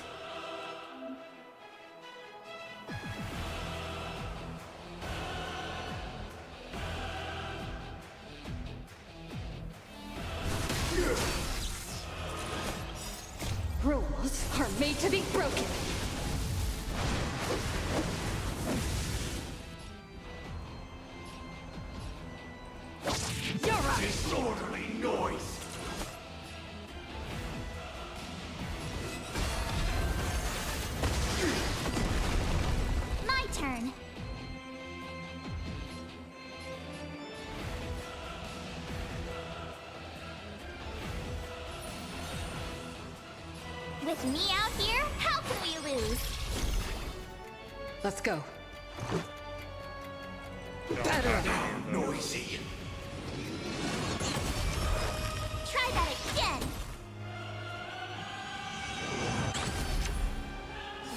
Rules are made to be broken. You're a disorderly noise. My turn. With me out here, how can we lose? Let's go. Better now, noisy. Try that again.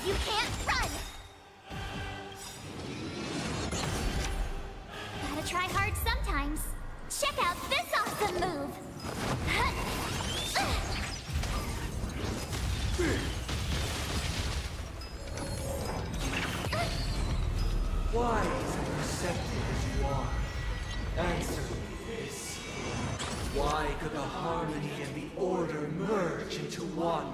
You can't run. Gotta try hard sometimes. Check out this awesome move. Wise and receptive as you are, answer me this. Why could the harmony and the order merge into one?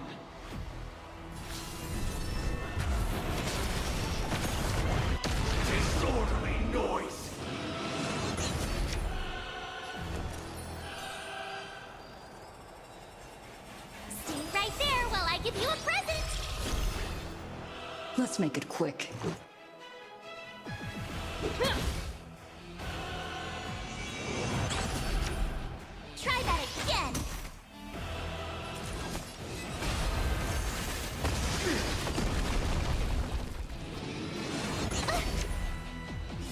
Disorderly noise! Stay right there while I give you a present. Let's make it quick. Try that again.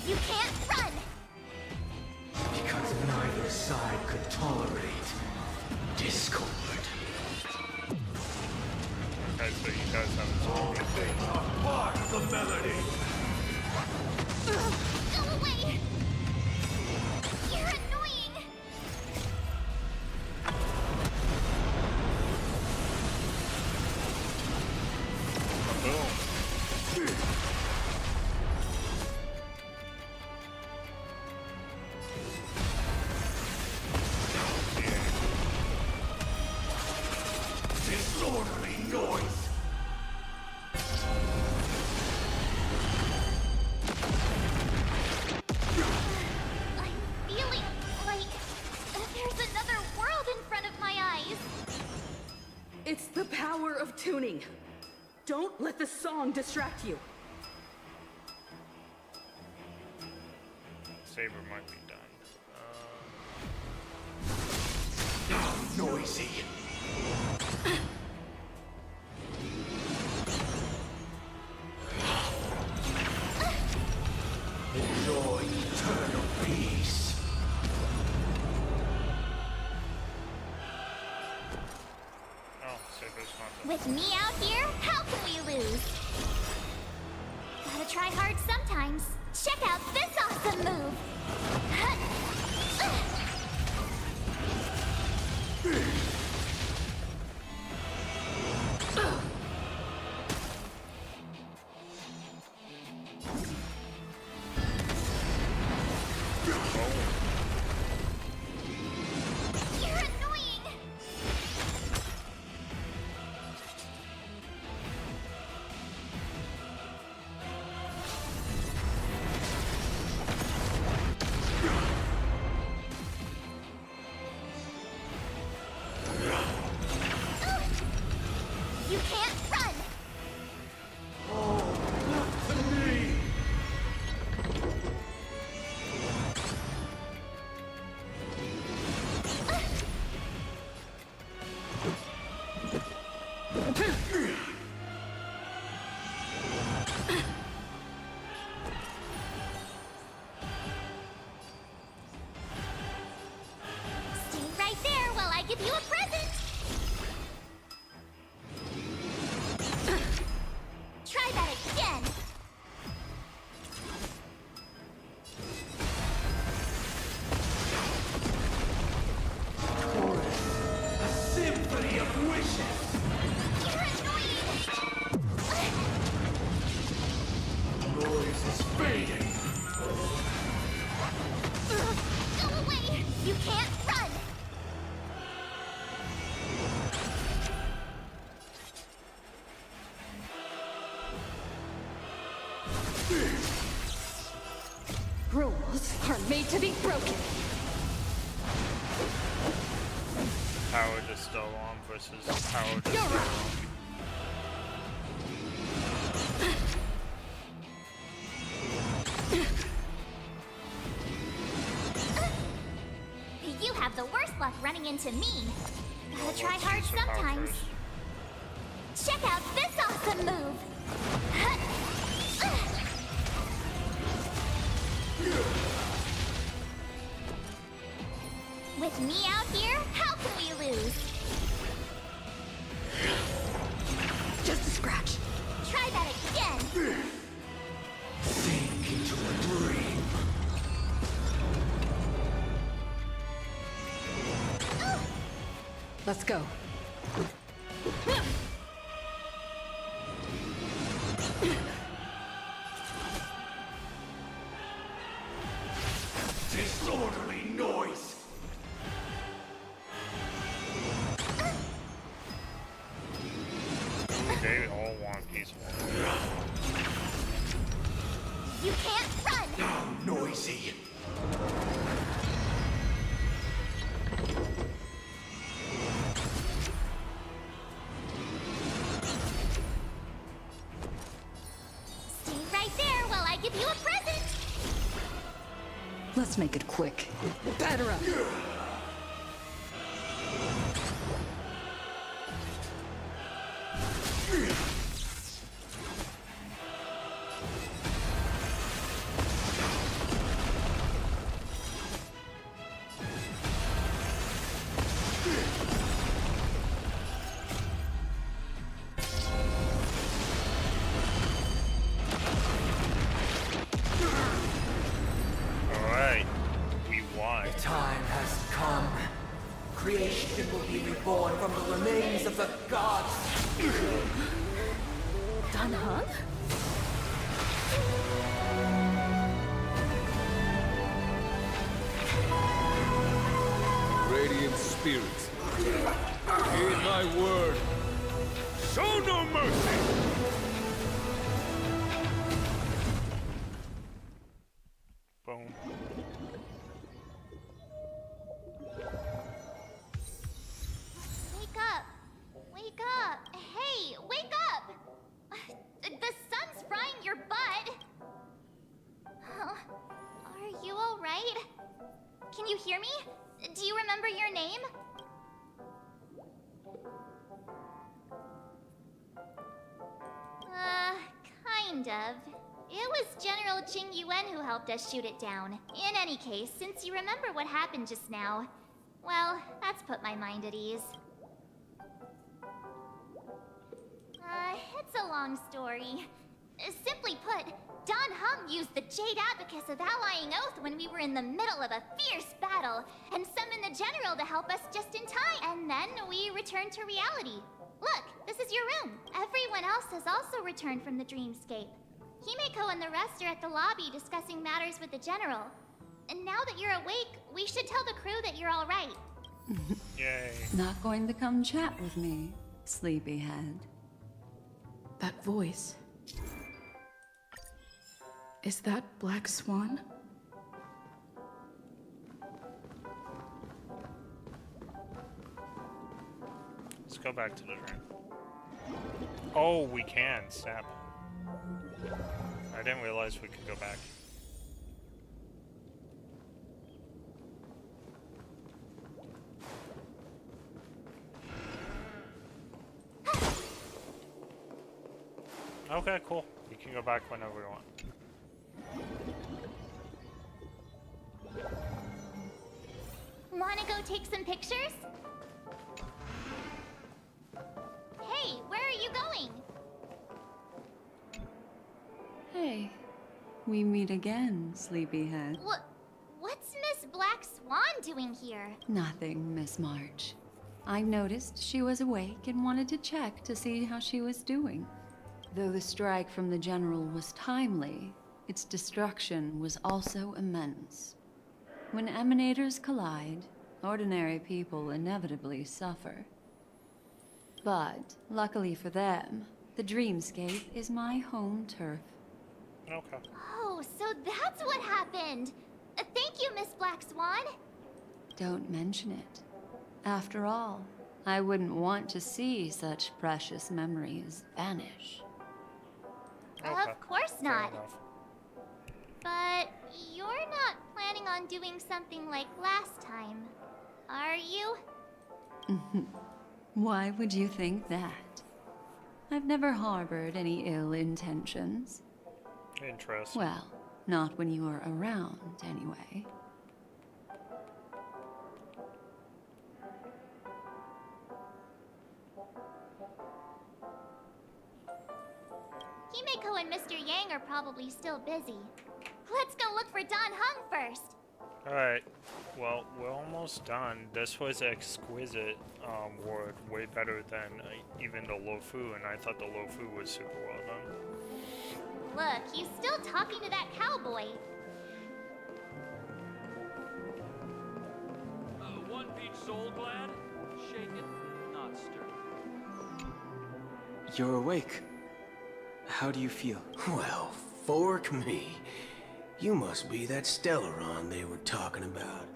You can't run. Because neither side could tolerate discord. Okay, so you guys have All things are part of the melody. Go away. You're annoying. boom. Disorderly noise! I'm feeling like there's another world in front of my eyes. It's the power of tuning. Don't let the song distract you. Saber might be done. Now noisy! Enjoy eternal peace. Oh, Saber's not done. With me out here, how can we lose? Gotta try hard sometimes. Check out this awesome move. You're annoying. You can't run! To me! Stay right there while I give you a present! Try that again! A symphony of wishes! You're annoying! Noise is fading! Go away! You can't run! Rules are made to be broken. Power to still on versus power to still on. You have the worst luck running into me. Gotta try hard sometimes. Check out this awesome move! With me out here, how can we lose? Just a scratch. Try that again! Sink into a dream. Let's go. Disorderly noise! They all want peaceful. You can't run! Now noisy! Stay right there while I give you a present! Let's make it quick. Batter up. Alright. We won. The time has come. Creation will be reborn from the remains of the gods. Dan Heng? Radiant spirits, heed my word. Show no mercy! Boom. Wake up! Wake up! Hey, wake up! The sun's frying your butt! Are you alright? Can you hear me? Do you remember your name? Kind of. It was General Jing Yuan who helped us shoot it down. In any case, since you remember what happened just now, well, that's put my mind at ease. It's a long story. Simply put, Dan Heng used the Jade Abacus of Allying Oath when we were in the middle of a fierce battle, and summoned the General to help us just in time. And then we returned to reality. Look, this is your room. Everyone else has also returned from the dreamscape. Himeko and the rest are at the lobby discussing matters with the General. And now that you're awake, we should tell the crew that you're all right. Yay. Not going to come chat with me, sleepyhead. That voice. Is that Black Swan? Let's go back to the room. Oh, we can. Snap. I didn't realize we could go back. Okay, cool. We can go back whenever we want. Wanna go take some pictures? Hey, where are you going? Hey, we meet again, sleepyhead. What's Miss Black Swan doing here? Nothing, Miss March. I noticed she was awake and wanted to check to see how she was doing. Though the strike from the General was timely, its destruction was also immense. When emanators collide, ordinary people inevitably suffer. But, luckily for them, the dreamscape is my home turf. Okay. Oh, so that's what happened! Thank you, Miss Black Swan! Don't mention it. After all, I wouldn't want to see such precious memories vanish. Okay. Of course Fair not. enough. But you're not planning on doing something like last time, are you? Why would you think that? I've never harbored any ill intentions. Interesting. Well, not when you were around, anyway. Himeko and Mr. Yang are probably still busy. Let's go look for Don Hung first. Alright. Well, we're almost done. This was exquisite word. Way better than even the Lofu, and I thought the Lofu was super well done. Look, he's still talking to that cowboy. One beach soul glad, shaken, not stirred. You're awake. How do you feel? Well, fork me. You must be that Stellaron they were talking about.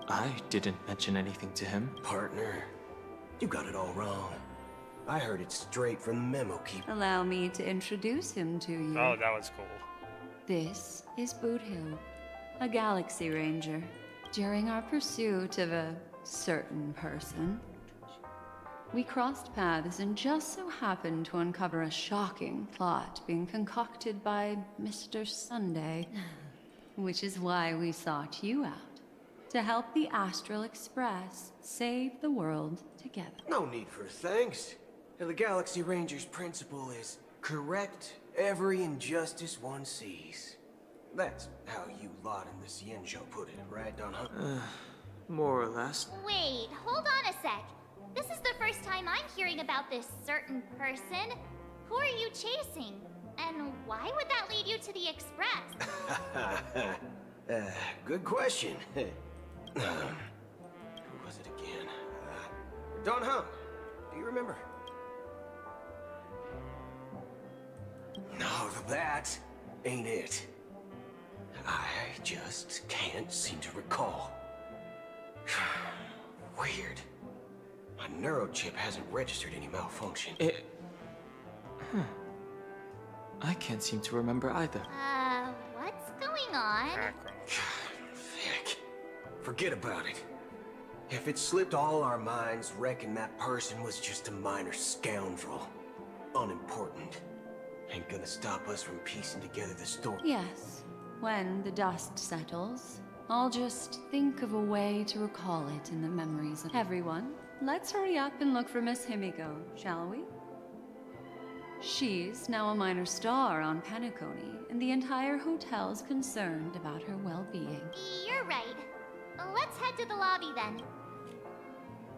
I didn't mention anything to him. Partner, you got it all wrong. I heard it straight from the memo keeper. Allow me to introduce him to you. Oh, that was cool. This is Boot Hill, a Galaxy Ranger. During our pursuit of a certain person, we crossed paths and just so happened to uncover a shocking plot being concocted by Mr. Sunday. Which is why we sought you out. To help the Astral Express save the world together. No need for thanks. The Galaxy Ranger's principle is correct every injustice one sees. That's how you lot in the Cienjo put it, right, Don Hung? More or less. Wait, hold on a sec. This is the first time I'm hearing about this certain person. Who are you chasing? And why would that lead you to the Express? Good question. Who was it again? Don Hung. Do you remember? No, that ain't it. I just can't seem to recall. Weird. My neurochip hasn't registered any malfunction. I can't seem to remember either. What's going on? Heck. Forget about it. If it slipped all our minds, reckon that person was just a minor scoundrel. Unimportant. Ain't gonna stop us from piecing together the story. Yes, when the dust settles, I'll just think of a way to recall it in the memories of everyone. Let's hurry up and look for Miss Himiko, shall we? She's now a minor star on Penacony, and the entire hotel's concerned about her well-being. You're right. Let's head to the lobby then.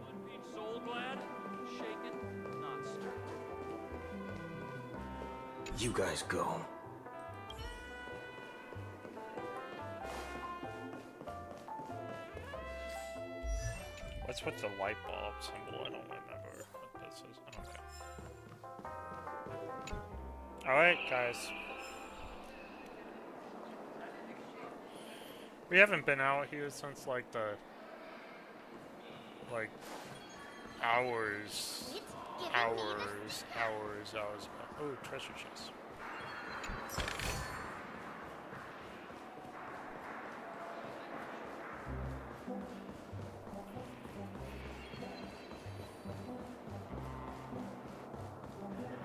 One beach soul glad, shaken, not stirred. You guys go. What's with the light bulb symbol? I don't remember what this is. Okay. Alright, guys. We haven't been out here since, like, the like hours. Oh, treasure chest.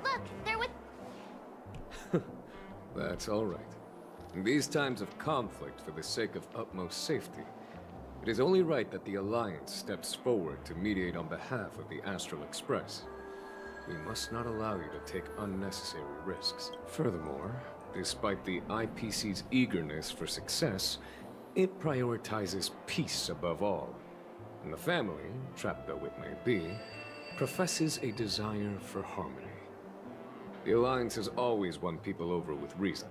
Look, they're with. That's all right. In these times of conflict, for the sake of utmost safety, it is only right that the Alliance steps forward to mediate on behalf of the Astral Express. We must not allow you to take unnecessary risks. Furthermore, despite the IPC's eagerness for success, it prioritizes peace above all. And the family, trapped though it may be, professes a desire for harmony. The Alliance has always won people over with reason.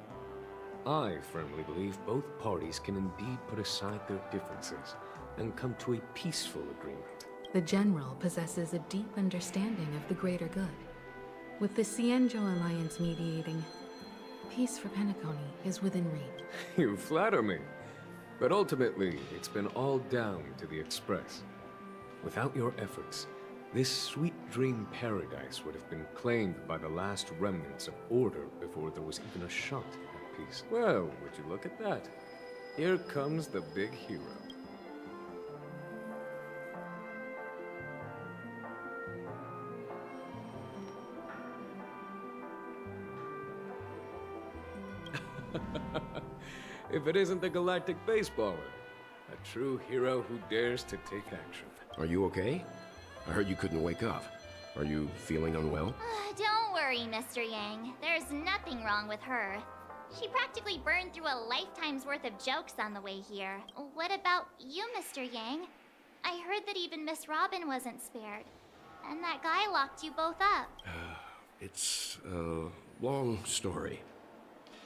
I firmly believe both parties can indeed put aside their differences and come to a peaceful agreement. The General possesses a deep understanding of the greater good. With the Cienjo Alliance mediating, peace for Penacony is within reach. You flatter me. But ultimately, it's been all down to the Express. Without your efforts, this sweet dream paradise would have been claimed by the last remnants of order before there was even a shot at peace. Well, would you look at that? Here comes the big hero. If it isn't the galactic baseballer, a true hero who dares to take action. Are you okay? I heard you couldn't wake up. Are you feeling unwell? Don't worry, Mr. Yang. There's nothing wrong with her. She practically burned through a lifetime's worth of jokes on the way here. What about you, Mr. Yang? I heard that even Miss Robin wasn't spared. And that guy locked you both up. It's a long story.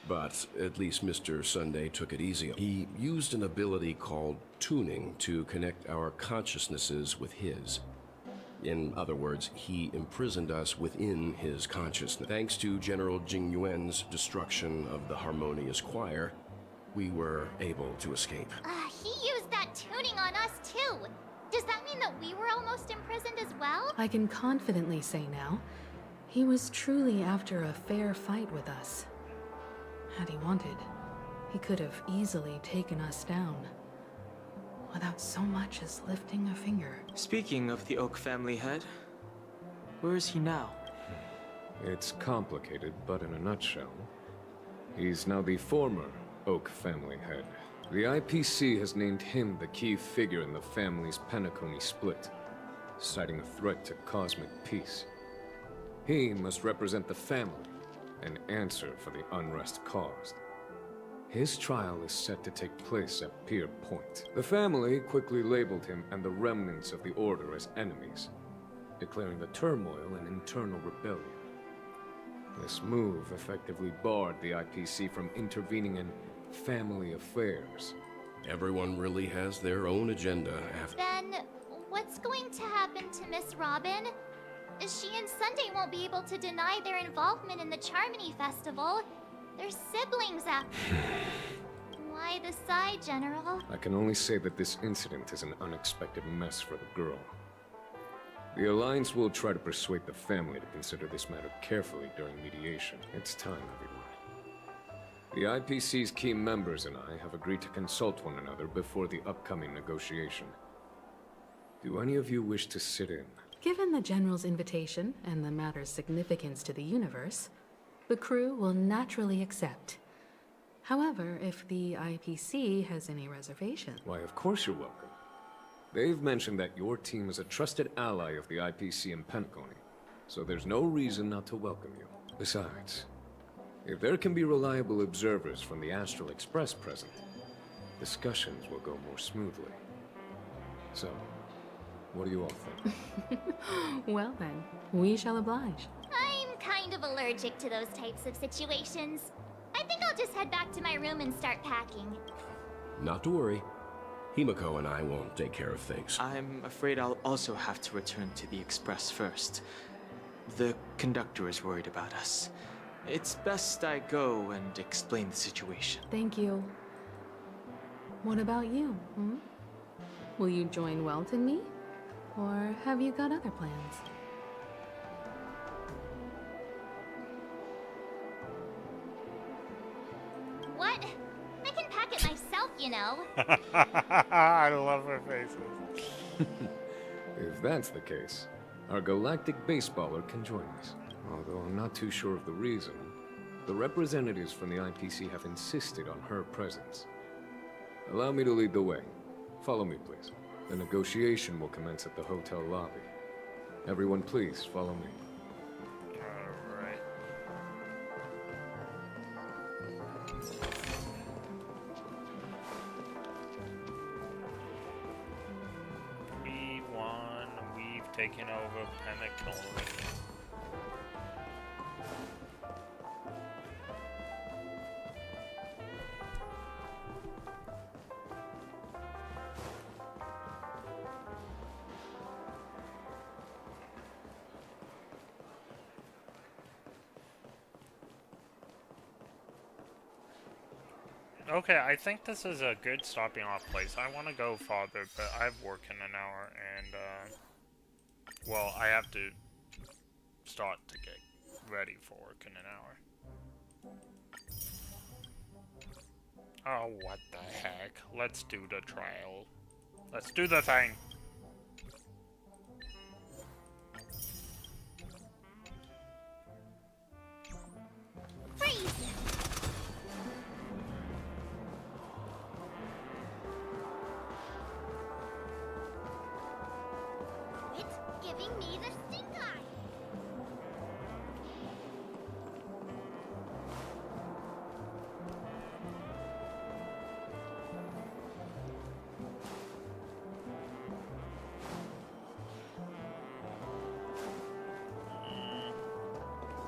But at least Mr. Sunday took it easy. He used an ability called tuning to connect our consciousnesses with his. In other words, he imprisoned us within his consciousness. Thanks to General Jing Yuan's destruction of the Harmonious Choir, we were able to escape. He used that tuning on us too. Does that mean that we were almost imprisoned as well? I can confidently say now, he was truly after a fair fight with us. Had he wanted, he could have easily taken us down, without so much as lifting a finger. Speaking of the Oak family head, where is he now? It's complicated, but in a nutshell, he's now the former Oak family head. The IPC has named him the key figure in the family's Penacony split, citing a threat to cosmic peace. He must represent the family and answer for the unrest caused. His trial is set to take place at Pier Point. The family quickly labeled him and the remnants of the Order as enemies, declaring the turmoil an internal rebellion. This move effectively barred the IPC from intervening in family affairs. Everyone really has their own agenda after. Then, what's going to happen to Miss Robin? She and Sunday won't be able to deny their involvement in the Charmony Festival. They're siblings after. Why the sigh, General? I can only say that this incident is an unexpected mess for the girl. The Alliance will try to persuade the family to consider this matter carefully during mediation. It's time, everyone. The IPC's key members and I have agreed to consult one another before the upcoming negotiation. Do any of you wish to sit in? Given the General's invitation and the matter's significance to the universe, the crew will naturally accept. However, if the IPC has any reservations... Why, of course you're welcome. They've mentioned that your team is a trusted ally of the IPC in Penacony, so there's no reason not to welcome you. Besides, if there can be reliable observers from the Astral Express present, discussions will go more smoothly. So, what do you all think? Well then, we shall oblige. I'm kind of allergic to those types of situations. I think I'll just head back to my room and start packing. Not to worry. Himiko and I won't take care of things. I'm afraid I'll also have to return to the Express first. The conductor is worried about us. It's best I go and explain the situation. Thank you. What about you, hmm? Will you join Welt and me? Or have you got other plans? What? I can pack it myself, you know. I love her faces. If that's the case, our galactic baseballer can join us. Although I'm not too sure of the reason, the representatives from the IPC have insisted on her presence. Allow me to lead the way. Follow me, please. The negotiation will commence at the hotel lobby. Everyone, please, follow me. Alright. We won. We've taken over Pentacle. Okay, I think this is a good stopping off place. I want to go farther, but I have work in an hour, and, well, I have to start to get ready for work in an hour. Oh, what the heck. Let's do the trial. Let's do the thing. Freeze! It's giving me the stink eye.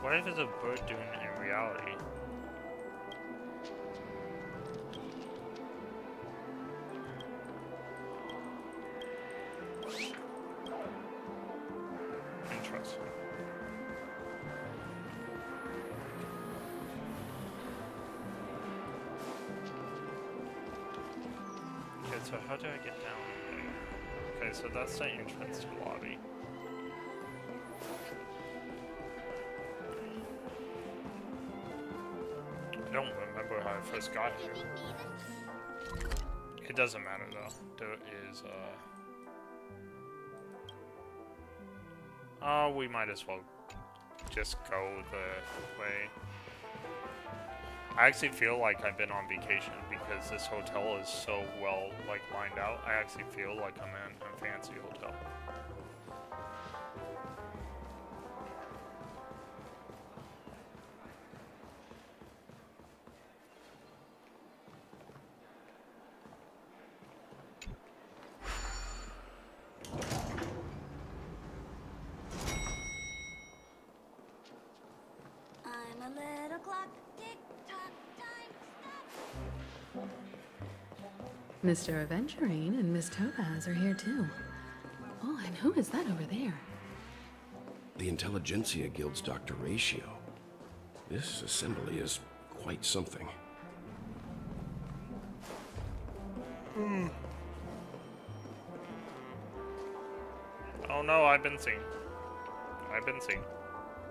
What if it's a bird doing it in reality? Interesting. Okay, so how do I get down there? Okay, so that's the entrance to the lobby. I don't remember how I first got here. It doesn't matter though. There is oh, we might as well just go the way. I actually feel like I've been on vacation because this hotel is so well like lined out. I actually feel like I'm in a fancy hotel. I'm a little clock, tick tock, time stop. Mr. Aventurine and Miss Topaz are here too. Oh, and who is that over there? The Intelligentsia Guild's Dr. Ratio. This assembly is quite something. Oh no, I've been seen. I've been seen.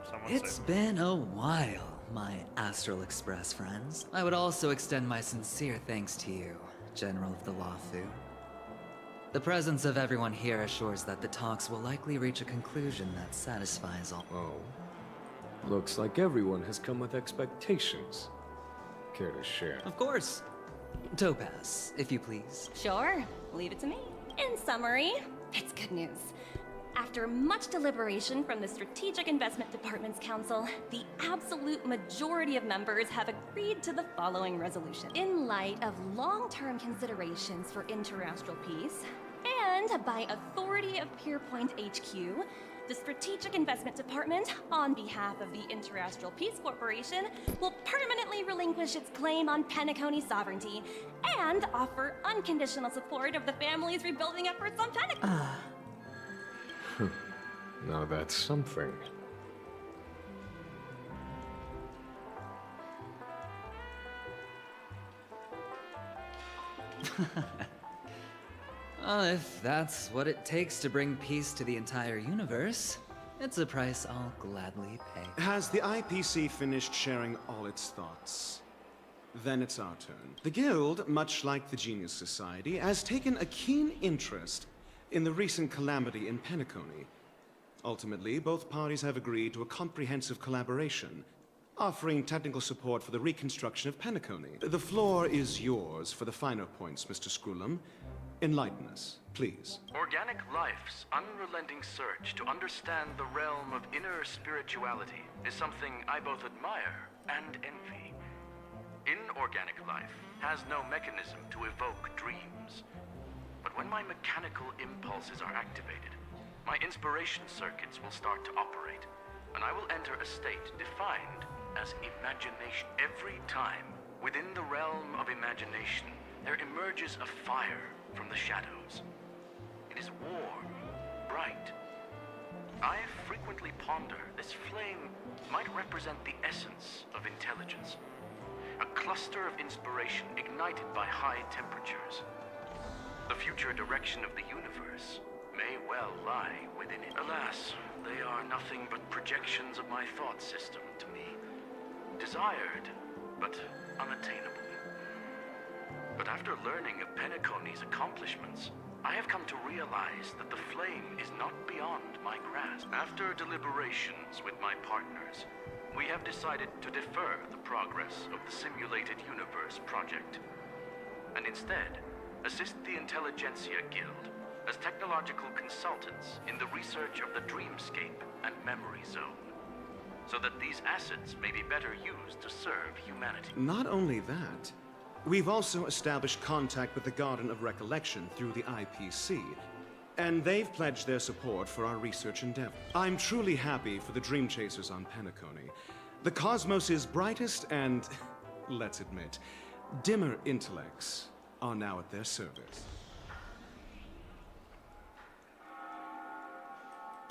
Someone It's said. been a while, my Astral Express friends. I would also extend my sincere thanks to you, General of the Lawfu. The presence of everyone here assures that the talks will likely reach a conclusion that satisfies all. Oh. Looks like everyone has come with expectations. Care to share? Of course. Topaz, if you please. Sure, leave it to me. In summary, it's good news. After much deliberation from the Strategic Investment Department's Council, the absolute majority of members have agreed to the following resolution. In light of long-term considerations for interastral peace, and by authority of Pierpoint HQ, the Strategic Investment Department, on behalf of the Interastral Peace Corporation, will permanently relinquish its claim on Penacony sovereignty and offer unconditional support of the family's rebuilding efforts on Penacony. Now that's something. Well, if that's what it takes to bring peace to the entire universe, it's a price I'll gladly pay. Has the IPC finished sharing all its thoughts? Then it's our turn. The Guild, much like the Genius Society, has taken a keen interest in the recent calamity in Penacony. Ultimately, both parties have agreed to a comprehensive collaboration, offering technical support for the reconstruction of Penacony. The floor is yours for the finer points, Mr. Screwlum. Enlighten us, please. Organic life's unrelenting search to understand the realm of inner spirituality is something I both admire and envy. Inorganic life has no mechanism to evoke dreams. But when my mechanical impulses are activated, my inspiration circuits will start to operate, and I will enter a state defined as imagination. Every time, within the realm of imagination, there emerges a fire from the shadows. It is warm, bright. I frequently ponder this flame might represent the essence of intelligence, a cluster of inspiration ignited by high temperatures. The future direction of the universe may well lie within it. Alas, they are nothing but projections of my thought system to me. Desired, but unattainable. But after learning of Penacony's accomplishments, I have come to realize that the flame is not beyond my grasp. After deliberations with my partners, we have decided to defer the progress of the Simulated Universe project, and instead assist the Intelligentsia Guild as technological consultants in the research of the Dreamscape and Memory Zone, so that these assets may be better used to serve humanity. Not only that, we've also established contact with the Garden of Recollection through the IPC, and they've pledged their support for our research endeavor. I'm truly happy for the Dream Chasers on Penacony. The cosmos' brightest and, let's admit, dimmer intellects are now at their service.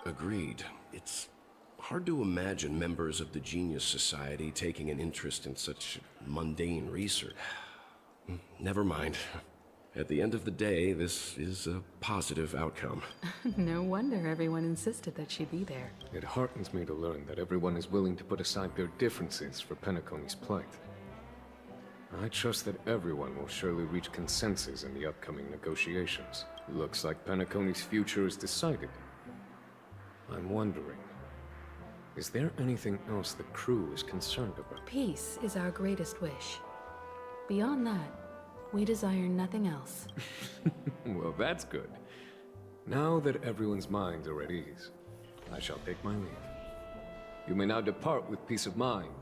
Agreed. It's hard to imagine members of the Genius Society taking an interest in such mundane research. Never mind. At the end of the day, this is a positive outcome. No wonder everyone insisted that she be there. It heartens me to learn that everyone is willing to put aside their differences for Penacony's plight. I trust that everyone will surely reach consensus in the upcoming negotiations. Looks like Penacony's future is decided. I'm wondering, is there anything else the crew is concerned about? Peace is our greatest wish. Beyond that, we desire nothing else. Well, that's good. Now that everyone's minds are at ease, I shall take my leave. You may now depart with peace of mind.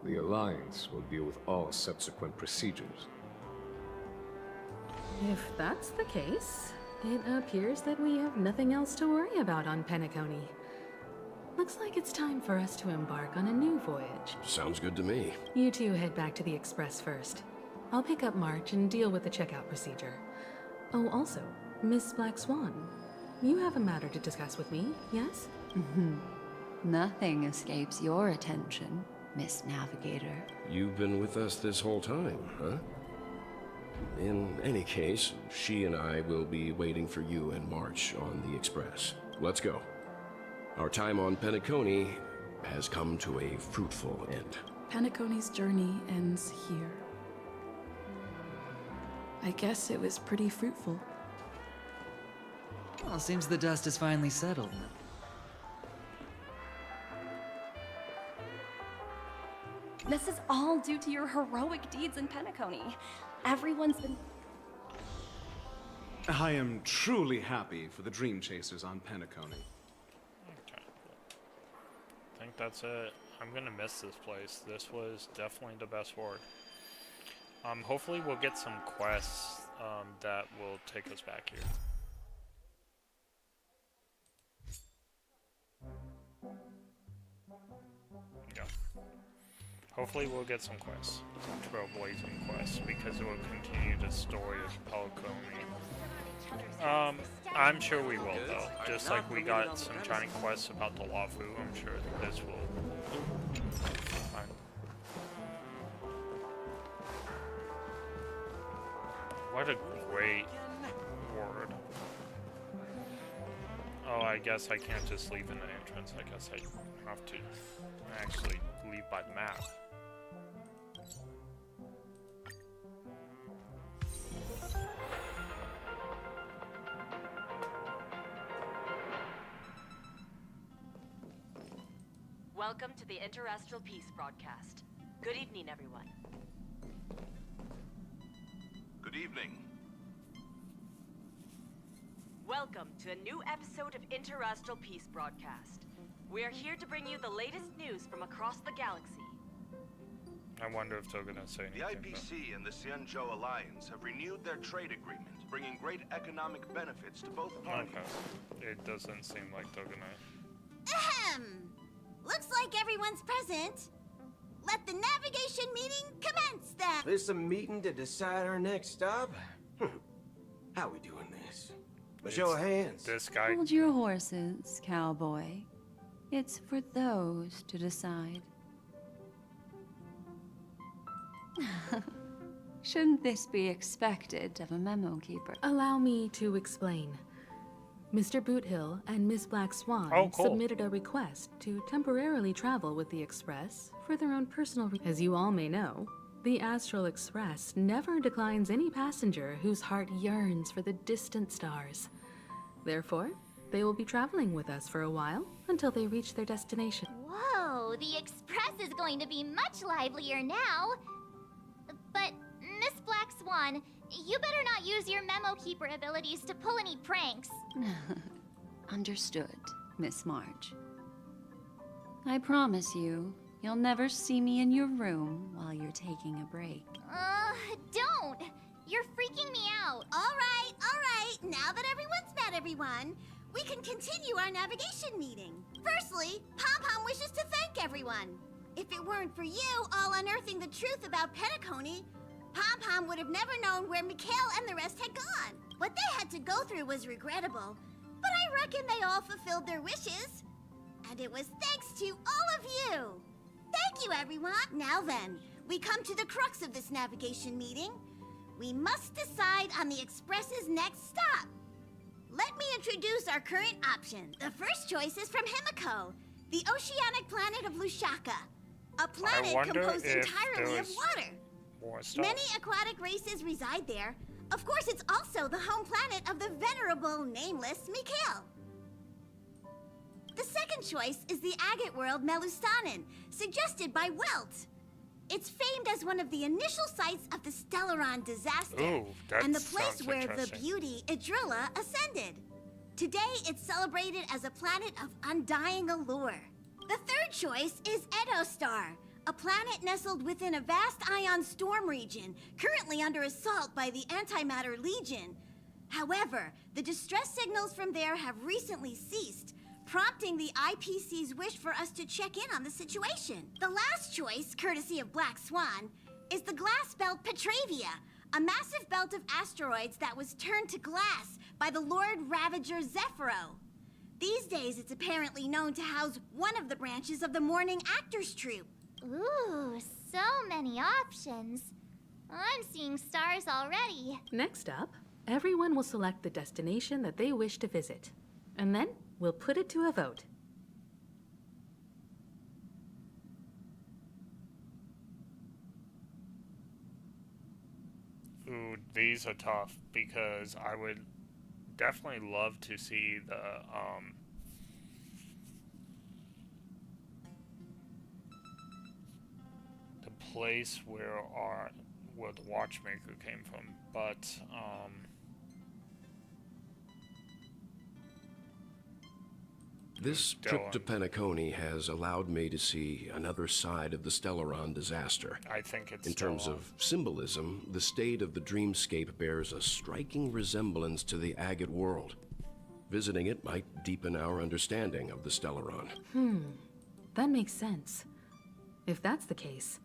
The Alliance will deal with all subsequent procedures. If that's the case, it appears that we have nothing else to worry about on Penacony. Looks like it's time for us to embark on a new voyage. Sounds good to me. You two head back to the Express first. I'll pick up March and deal with the checkout procedure. Oh, also, Miss Black Swan, you have a matter to discuss with me, yes? Nothing escapes your attention, Miss Navigator. You've been with us this whole time, huh? In any case, she and I will be waiting for you in March on the Express. Let's go. Our time on Penacony has come to a fruitful end. Penacony's journey ends here. I guess it was pretty fruitful. Well, seems the dust is finally settled. This is all due to your heroic deeds in Penacony. Everyone's been... I am truly happy for the Dream Chasers on Penacony. Okay, I think that's it. I'm gonna miss this place. This was definitely the best ward. Hopefully we'll get some quests that will take us back here. Yeah. Hopefully we'll get some quests, some trailblazing quests, because it will continue the story of Penacony. I'm sure we will though. Just like we got some giant quests about the Lafu, I'm sure that this will. What a great I guess I can't just leave in the entrance. I guess I have to actually leave by the map. Welcome to the Interastral Peace broadcast. Good evening, everyone. Good evening. Welcome to a new episode of Interastral Peace broadcast. We are here to bring you the latest news from across the galaxy. I wonder if they're gonna say anything. The IPC and the Xianzhou Alliance have renewed their trade agreement, bringing great economic benefits to both parties. Okay. It doesn't seem like they're gonna... Ahem! Looks like everyone's present. Let the navigation meeting commence then. This a meeting to decide our next stop? How we doing this? A show of hands. This guy. Hold your horses, cowboy. It's for those to decide. Shouldn't this be expected of a memo keeper? Allow me to explain. Mr. Boothill and Miss Black Swan submitted a request to temporarily travel with the Express for their own personal As you all may know, the Astral Express never declines any passenger whose heart yearns for the distant stars. Therefore, they will be traveling with us for a while until they reach their destination. Whoa, the Express is going to be much livelier now. But, Miss Black Swan, you better not use your memo keeper abilities to pull any pranks. Understood, Miss March. I promise you, you'll never see me in your room while you're taking a break. Don't! You're freaking me out. All right. Now that everyone's met everyone, we can continue our navigation meeting. Firstly, Pom-Pom wishes to thank everyone. If it weren't for you all unearthing the truth about Penacony, Pom-Pom would have never known where Mikhail and the rest had gone. What they had to go through was regrettable, but I reckon they all fulfilled their wishes. And it was thanks to all of you. Thank you, everyone. Now then, we come to the crux of this navigation meeting. We must decide on the Express's next stop. Let me introduce our current options. The first choice is from Himiko, the oceanic planet of Lushaka, a planet composed entirely of water. Many aquatic races reside there. Of course, it's also the home planet of the venerable, nameless Mikhail. The second choice is the agate world Melustanin, suggested by Welt. It's famed as one of the initial sites of the Stellaron disaster, and the place where the beauty Idrilla ascended. Today, it's celebrated as a planet of undying allure. The third choice is Edostar, a planet nestled within a vast ion storm region, currently under assault by the Antimatter Legion. However, the distress signals from there have recently ceased, prompting the IPC's wish for us to check in on the situation. The last choice, courtesy of Black Swan, is the glass belt Petravia, a massive belt of asteroids that was turned to glass by the Lord Ravager Zephyro. These days, it's apparently known to house one of the branches of the Morning Actors Troupe. Ooh, so many options. I'm seeing stars already. Next up, everyone will select the destination that they wish to visit. And then, we'll put it to a vote. Ooh, these are tough because I would definitely love to see the place where the watchmaker came from, but this trip to Penacony has allowed me to see another side of the Stellaron disaster. I think it's in terms of symbolism, the state of the dreamscape bears a striking resemblance to the agate world. Visiting it might deepen our understanding of the Stellaron. That makes sense. If that's the case,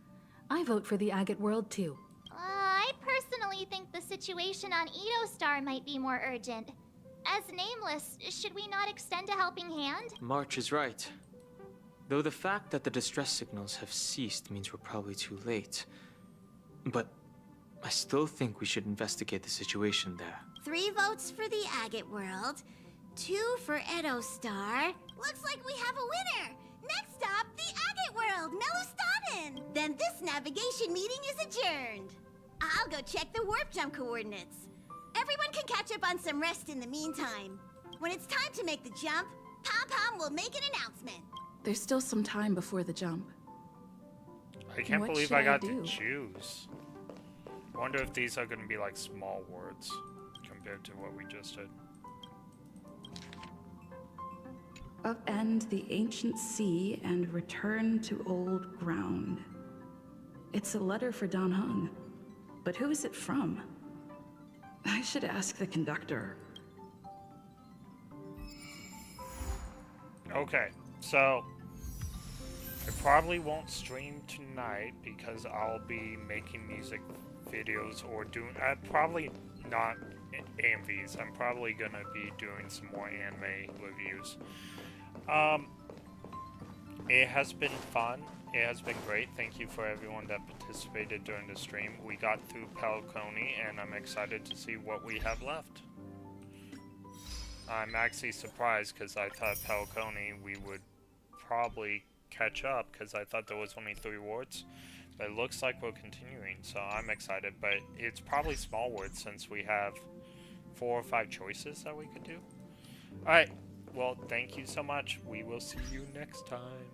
I vote for the agate world too. I personally think the situation on Edostar might be more urgent. As Nameless, should we not extend a helping hand? March is right. Though the fact that the distress signals have ceased means we're probably too late. But I still think we should investigate the situation there. 3 votes for the agate world, 2 for Edo Star. Looks like we have a winner. Next stop, the Agate World, Melustaden. Then this navigation meeting is adjourned. I'll go check the warp jump coordinates. Everyone can catch up on some rest in the meantime. When it's time to make the jump, Pom-Pom will make an announcement. There's still some time before the jump. I can't What believe should I I got do? to choose. Wonder if these are going to be like small words compared to what we just did. Upend the ancient sea and return to old ground. It's a letter for Dan Heng. But who is it from? I should ask the conductor. Okay, so I probably won't stream tonight because I'll be making music videos or doing. Probably not AMVs. I'm probably gonna be doing some more anime reviews. It has been fun. It has been great. Thank you for everyone that participated during the stream. We got through Pelcony, and I'm excited to see what we have left. I'm actually surprised because I thought Pelcony we would probably catch up because I thought there was only 3 wards. But it looks like we're continuing, so I'm excited. But it's probably small wards since we have 4 or 5 choices that we could do. Alright, well, thank you so much. We will see you next time.